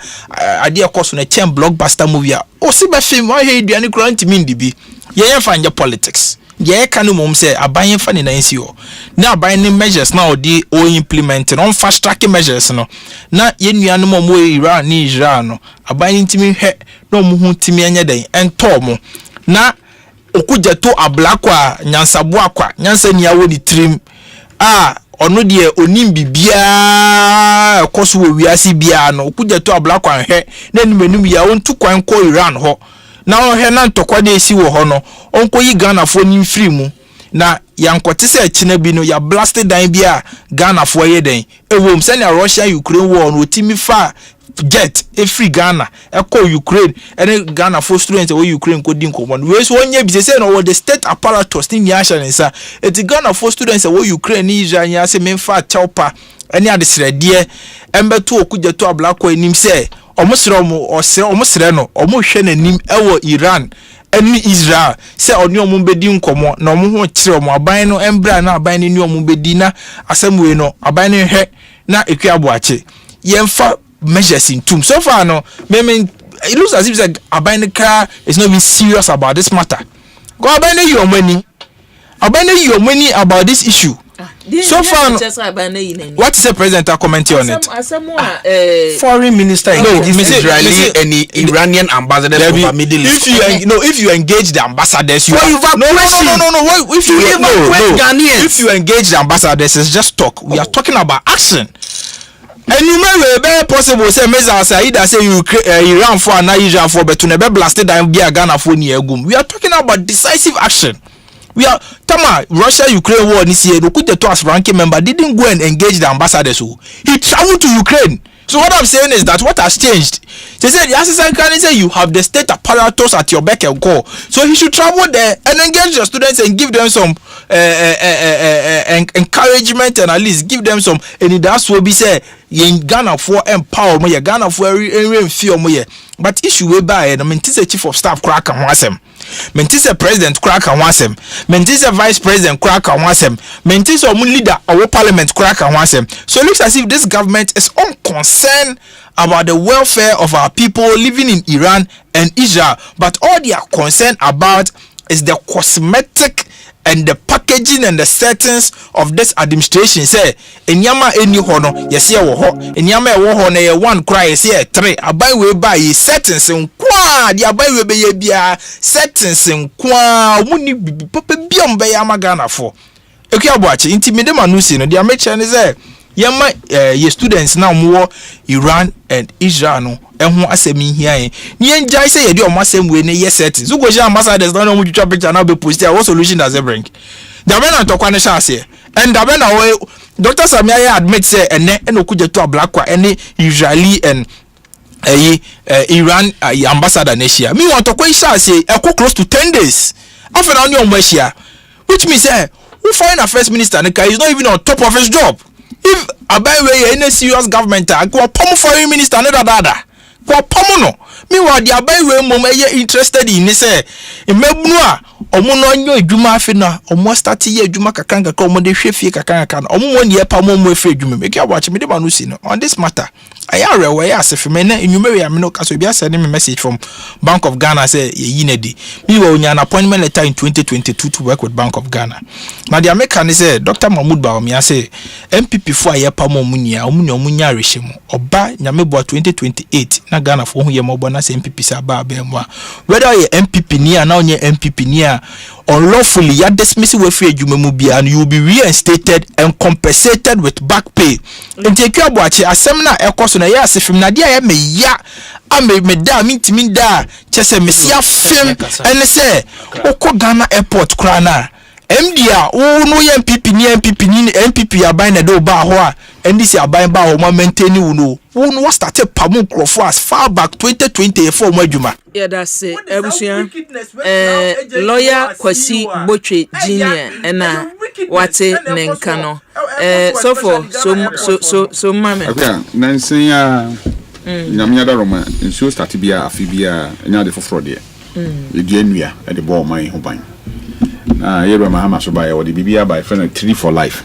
ade e koso na chem blockbuster movie o si ba film o he duane kura ntimi ndibi ye fa nya politics ye kanu mom say aban fa ni na nsi ho na aban ni measures na odi o implement on fast track measures no na ye nuanu mom wo Iran ni Israel no aban ntimi hwe na omo hu ntimi anya den ento mo na okugya to ablakwa nyansabo akwa nyansa ni awo ni trim ono de onim bibia koso wo wiase bia no okugya to ablakwa hwe na nimenum ya ontu kwan ko Iran ho na ohwe na ntokwa de esi wo ho no onko yi Ghana fo nim free mu na yankote se china bi no ya blasted dan bia Ghana fo ye den ewom se na Russia Ukraine war no timi fa jet free Ghana eko Ukraine and Ghana for students we Ukraine ko din ko we so onye bi se no the state apparatus ni action nsa eti Ghana for students we Ukraine ni Israel ya se memfa chelpa ani adesrede embeto okugya to ablako anim se omosere omosere no omohwe nanim ewo Iran ani Israel se oni omo bedi nkomo na omo ho kire omo aban no embra na aban ni omo bedi na asamwe no aban ne hwe na ekwaboache yemfa measures in tomb. So far, no, it looks as if like Abane car is not being serious about this matter. Go Abane your money. Abane your money about this issue. So far, no, what is the president commenting on it?
Foreign minister Israeli and Iranian ambassadors over Middle East.
If you engage the ambassadors, you if you engage the ambassadors, it's just talk. We are talking about action. And you may be possible say Meza say either say Iran for and Israel for but to never blasted and be a Ghana for near gum. We are talking about decisive action. We are Russia Ukraine war this year. Look at the us ranking member didn't go and engage the ambassadors. He traveled to Ukraine. So what I'm saying is that what has changed? They said the assistant can say you have the state apparatus at your beck and call. So he should travel there and engage the students and give them some encouragement and at least give them some. And that's what we say in Ghana for empowerment. Ghana for fear more. But issue we buy. I mean, this is chief of staff crack and wasem. Mentis a president crack and wasem. Mentis a vice president crack and wasem. Mentis a leader of parliament crack and wasem. So it looks as if this government is unconcerned about the welfare of our people living in Iran and Israel. But all they are concerned about is the cosmetic and the packaging and the settings of this administration. Say enyama eni hono yesi e wo ho enyama e wo ho na ye one cry yesi e three abai we buy settings nkwa di abai we be ye bia settings nkwa muni papa biam be ya magana for ekuaboache intimide manusi no dia meche ne say yema ye students na mo Iran and Israel no ehun asemi hia yen ni enjai say ye di o masem we ne ye settings so go je ambassadors na no twitwa picture na be post what solution does it bring da be na tokwa ne sha ase and da be na we Dr. Samia admit say ene okuje to ablakwa ene Israeli and Iran ambassador nation me want to kwa sha ase close to 10 days after na only on Russia, which means who foreign affairs minister is not even on top of his job. If Abai any serious government go pom foreign minister no dada go pom no meanwhile the Abai mom interested in say in mebunu a omo no nyo adwuma afi na omo start ye adwuma kakanga ka omo de hwe fie kakanga na omo woni e pa omo afi adwuma me ka watch me de ma no si no on this matter ayare we asef me na enwuma we ameno kaso bia send me message from Bank of Ghana say ye yinadi me we onya an appointment letter in 2022 to work with Bank of Ghana na the American say Dr. Mahmoud Bawumia say MPP for aye pa omo nya omo nya rehye mu oba nyamebo 2028 na Ghana for hu ye mo bona say MPP sa ba ba mu whether ye MPP ni na onye MPP ni unlawfully ya dismiss we free adwuma mu bia and you will be reinstated and compensated with back pay nteku aboache asem na ekoso na ya asefim na dia ya me ya me da mintimi da chese mesia fem ene se okọ Ghana airport kra na MDA no ye MPP ni MPP aban na do ba ho a ndisi aban ba ho ma maintain wo no start pamu crofo as far back 2024 mo adwuma
yeah that's it ebusuan lawyer Kwasi Botwe Junior na wate nenka no so mama
okay nansi ya nyamnya da roma nso start bia afi bia nya de foforo de e nua e de ball man ho ban na yero mahama so ba ya wodi bibia by friend 3 for life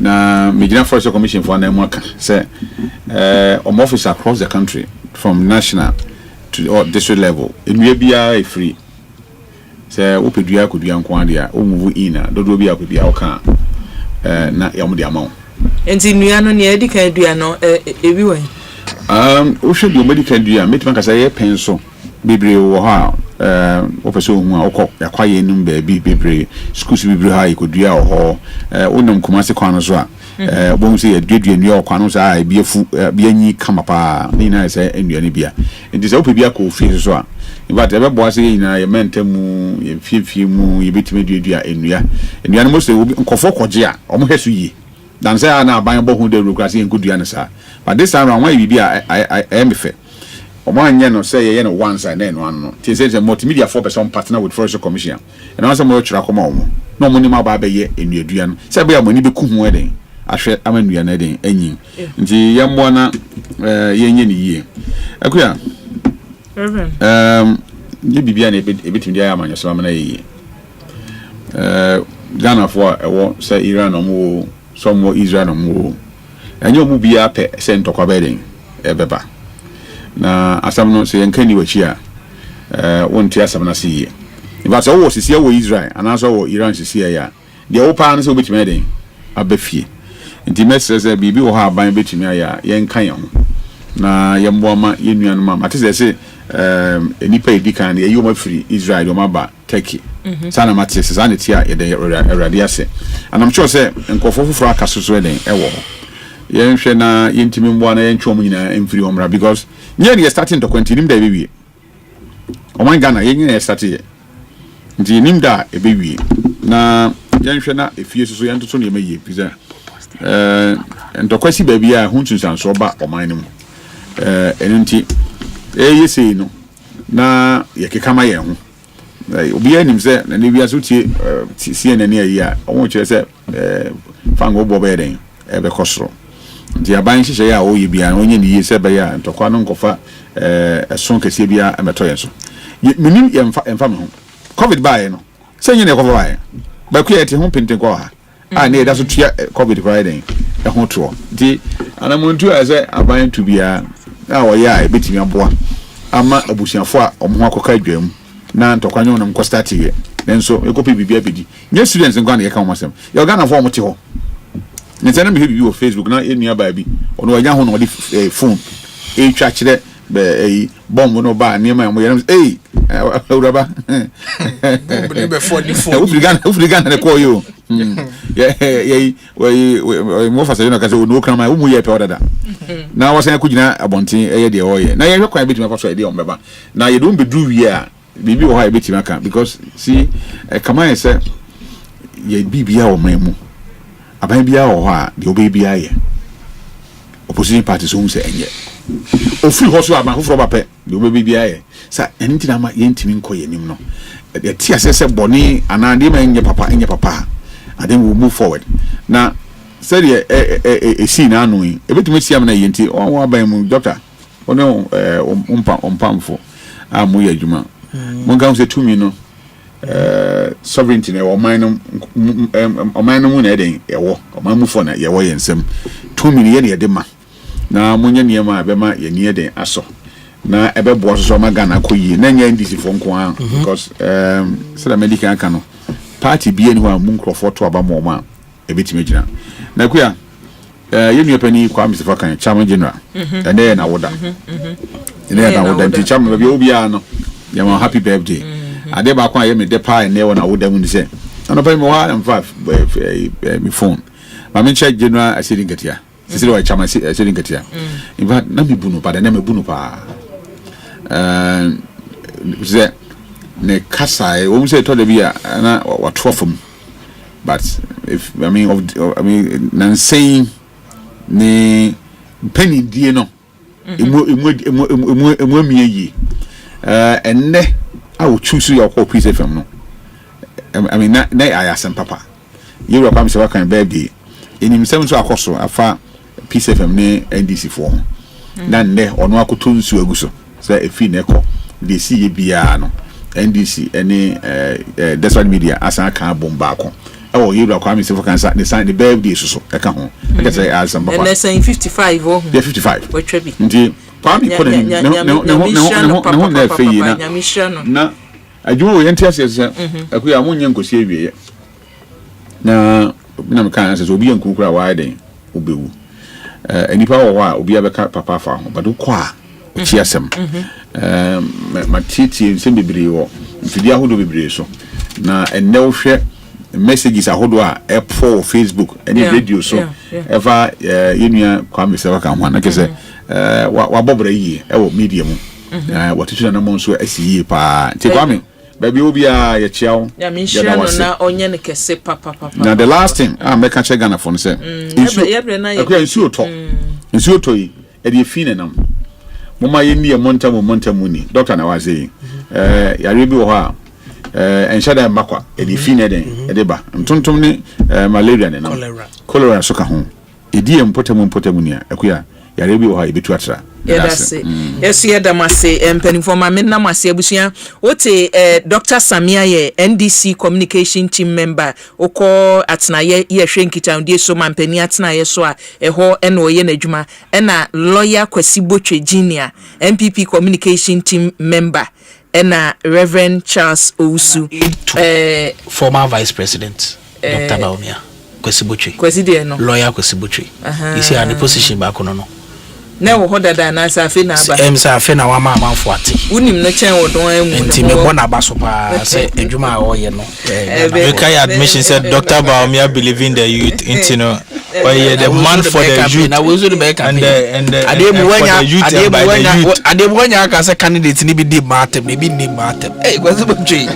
na Midina Forest Commission for na mwaka say office across the country from national to district level enua bia e free say opedua kodua nko ade a o move in na dodo bia kodua o kan na yam de amount
enti nua no ne edi kan dua no ebi wen
o hwe do medical dua metima ka say penso bibre wo ha opeso hu a okọ yakwaye num ba bi bibre schools bibre ha ikodua ho onam kumase kwan so a bom se yadua nua okwan so a biefu bianyi kama pa ni na se enua ne bia enti se opebia ko fi so a but ebe bo ase yina ye mentamu ye fiefie mu ye betime dua enua no mo se nkofo koje a omo hweso yi dan se na aban bo hu de rukrase enkudua ne sa but this time around why bibia I am fe Omanye no say ye no one side no ano. Ti say multimedia 4% partner with Forestry Commission. And also mo try koma omo. No money ma ba be ye enuadua no. Say be amani be ku hu eden. Ahwe amanua na eden anyin. Nti ye mo na ye nye ni yie. Akuya. Ye bibia na ebetimi dia amanya so amana yie. Ghana for ewo say Iran omo so mo Israel omo. Enyo mu bia pe say ntokwa be den ebeba. Na asam no se yankani wachi a wonti asam na siye ba so wo sisi wo Israel ana so wo Iran sisi ya de wo pa na so betime den abafie nti mesese bibi wo ha ban betime ya yenkan ye ho na yembo ma yenuanu ma matese se enipa edikan na yoma free Israel yoma ba Turkey sana matese sana tia ye de erade ase and I'm sure say nkofofofo akaso so den ewo yenhwe na yentimi mbo na yentwom nyina emfiri homra because nye starting to continue da bewie o man Ghana yenye starting nti nim da ebewie na yenhwe na efie so yentoto ne meye pizza ntokwasi ba bia huntu sanso ba o man nim enunti yesei no na yekekama ye ho obi anim se na ne bia so tie CNN ayi a o mo kire se fango bo be den ebe kosoro nti aban hihye ya o ye bia onye ni yese be ya ntokwa no nkofa eson kese bia emeto ye so minim ye mfa me ho covid bae no se nyine kofa bae ba ku ye te ho penten ko ha a ne da so tua covid ko den e ho to nti anamuntu a se aban tu bia a wo ya e betimi aboa ama abusiafo a omo akoka adwam na ntokwa nyo no nko start ye nenso ekopi bibia bedi nye students nko na ye ka mo asem ye Ghana fo mo te ho nitana me bi wo Facebook na enua ba bi ono wanya ho no de phone twa kire be bomb no ba ne ma mo yere uraba bomb ne be phone ni phone ufrigan ne ko yo we mo fa se na ka so no kan ma wo mu ye pe odada na wasan ku gina abontin eye de oye na ye hwe kwan betima fa so ide ombeba na ye don be du wi a bibi wo ha e betima kan because see kama say ye bibia o memu aban bia o ha de obe bia ye opposition parties so say enye ofiri ho so aban ho fro ba pe de obe bia ye sa enti na ma ye ntimi nko ye nim no ye ti asese boni ana de ma enye papa and then we move forward na said ye see na anu e betumi siam na ye enti o aban mu doctor ono umpamfo amu ye adwuma mo gam se tumi no sovereignty na ɔman no mu na ɛden ɛwɔ ɔman mu fo na yɛwɔ yɛn nsam tumi ne yɛ ne yɛde ma na monye nneɛma a bɛma yɛn ni yɛden asɔ na ɛbɛboa so ma Ghana kɔ yie na nyɛ ndc fo nko a because sɛ medical aka no party bie ne ho a mu nkrɔfo to aba mo ma ɛbɛtumi gyina na kuya yɛn nua pani kwa msifa kan chairman general ɛnɛ na woda ɛnɛ na woda nti chairman baabi obi a no yɛma happy birthday ade ba kwa yɛ me de pa ɛnɛ wɔ na woda mu ni sɛ ana pa me wa am fa me phone ma me check general asiri ngetia sisi wa chairman asiri ngetia in fact na me bunu pa na me bunu pa sɛ ne kasa wo say to da bia na wato fam but if I mean nan saying ne penny die no emu miyi enne I will choose your call piece FM no I mean na Asempa papa you will come say what kind birthday in himself so akoso afa piece FM ne NDC for na nne ono akoto nsu aguso say efi ne ko de si ye bia no NDC any desert media asan kan bomba ko oh you will come say for cancer the sign the birthday so e ka ho e ka say Asempa papa
and saying 55 oh
yeah 55
what trebi
nti Pami ko ne na fe yi na adwuma wo yenti ase se akuya mo nyen kosi awie na me kan ase so obi yankukura wa den obewu enipa wo a obi abeka papa fa ho bado ko a ochi asem ma titi nsem bebre wo mfidi ahodo bebre so na enne wo hwe messages ahodo a for Facebook any radio so ever yenua kwa me se waka ho na kese wa bobra yi ewo media mu watutu na mo so asi pa ti kwa me baby obi a ye chiao
ya mi share no na onye ne kese papa
na the last thing make ka che Ghana for no say nsu to yi e de fi nenam moma ye ni e montamu ni doctor na wa say ya rebi wo ha enshada makwa e de fi ne den e de ba mtontom ni malaria ne na cholera so ka ho e di empotamu ni akuya yare bi wo ha ebetu atra
yedase yesu yedamase empanifo ma menna mase abusua wote Dr. Samia ye NDC communication team member oko atna ye hwe nkita ndie so ma mpani atna ye so a eho ena oye n'adwuma ena lawyer Kwasi Botwe Junior MPP communication team member ena Reverend Charles Owusu
former vice president Dr. Baumia Kwasi Botwe
Kwasi de no
lawyer Kwasi Botwe you see an position back no
na wo hoda da na sa afi na aba
sa afi na wa ma amanfo ate
unim no chen wo don emu
nti me bona ba so pa say adwuma a wo ye no
we carry admission said Dr. Baumia believe in the youth into no the man for the youth
na wo zo be
and the
ademu anya aka say candidate ni bi di matem ni bi ni matem Kwasi Botwe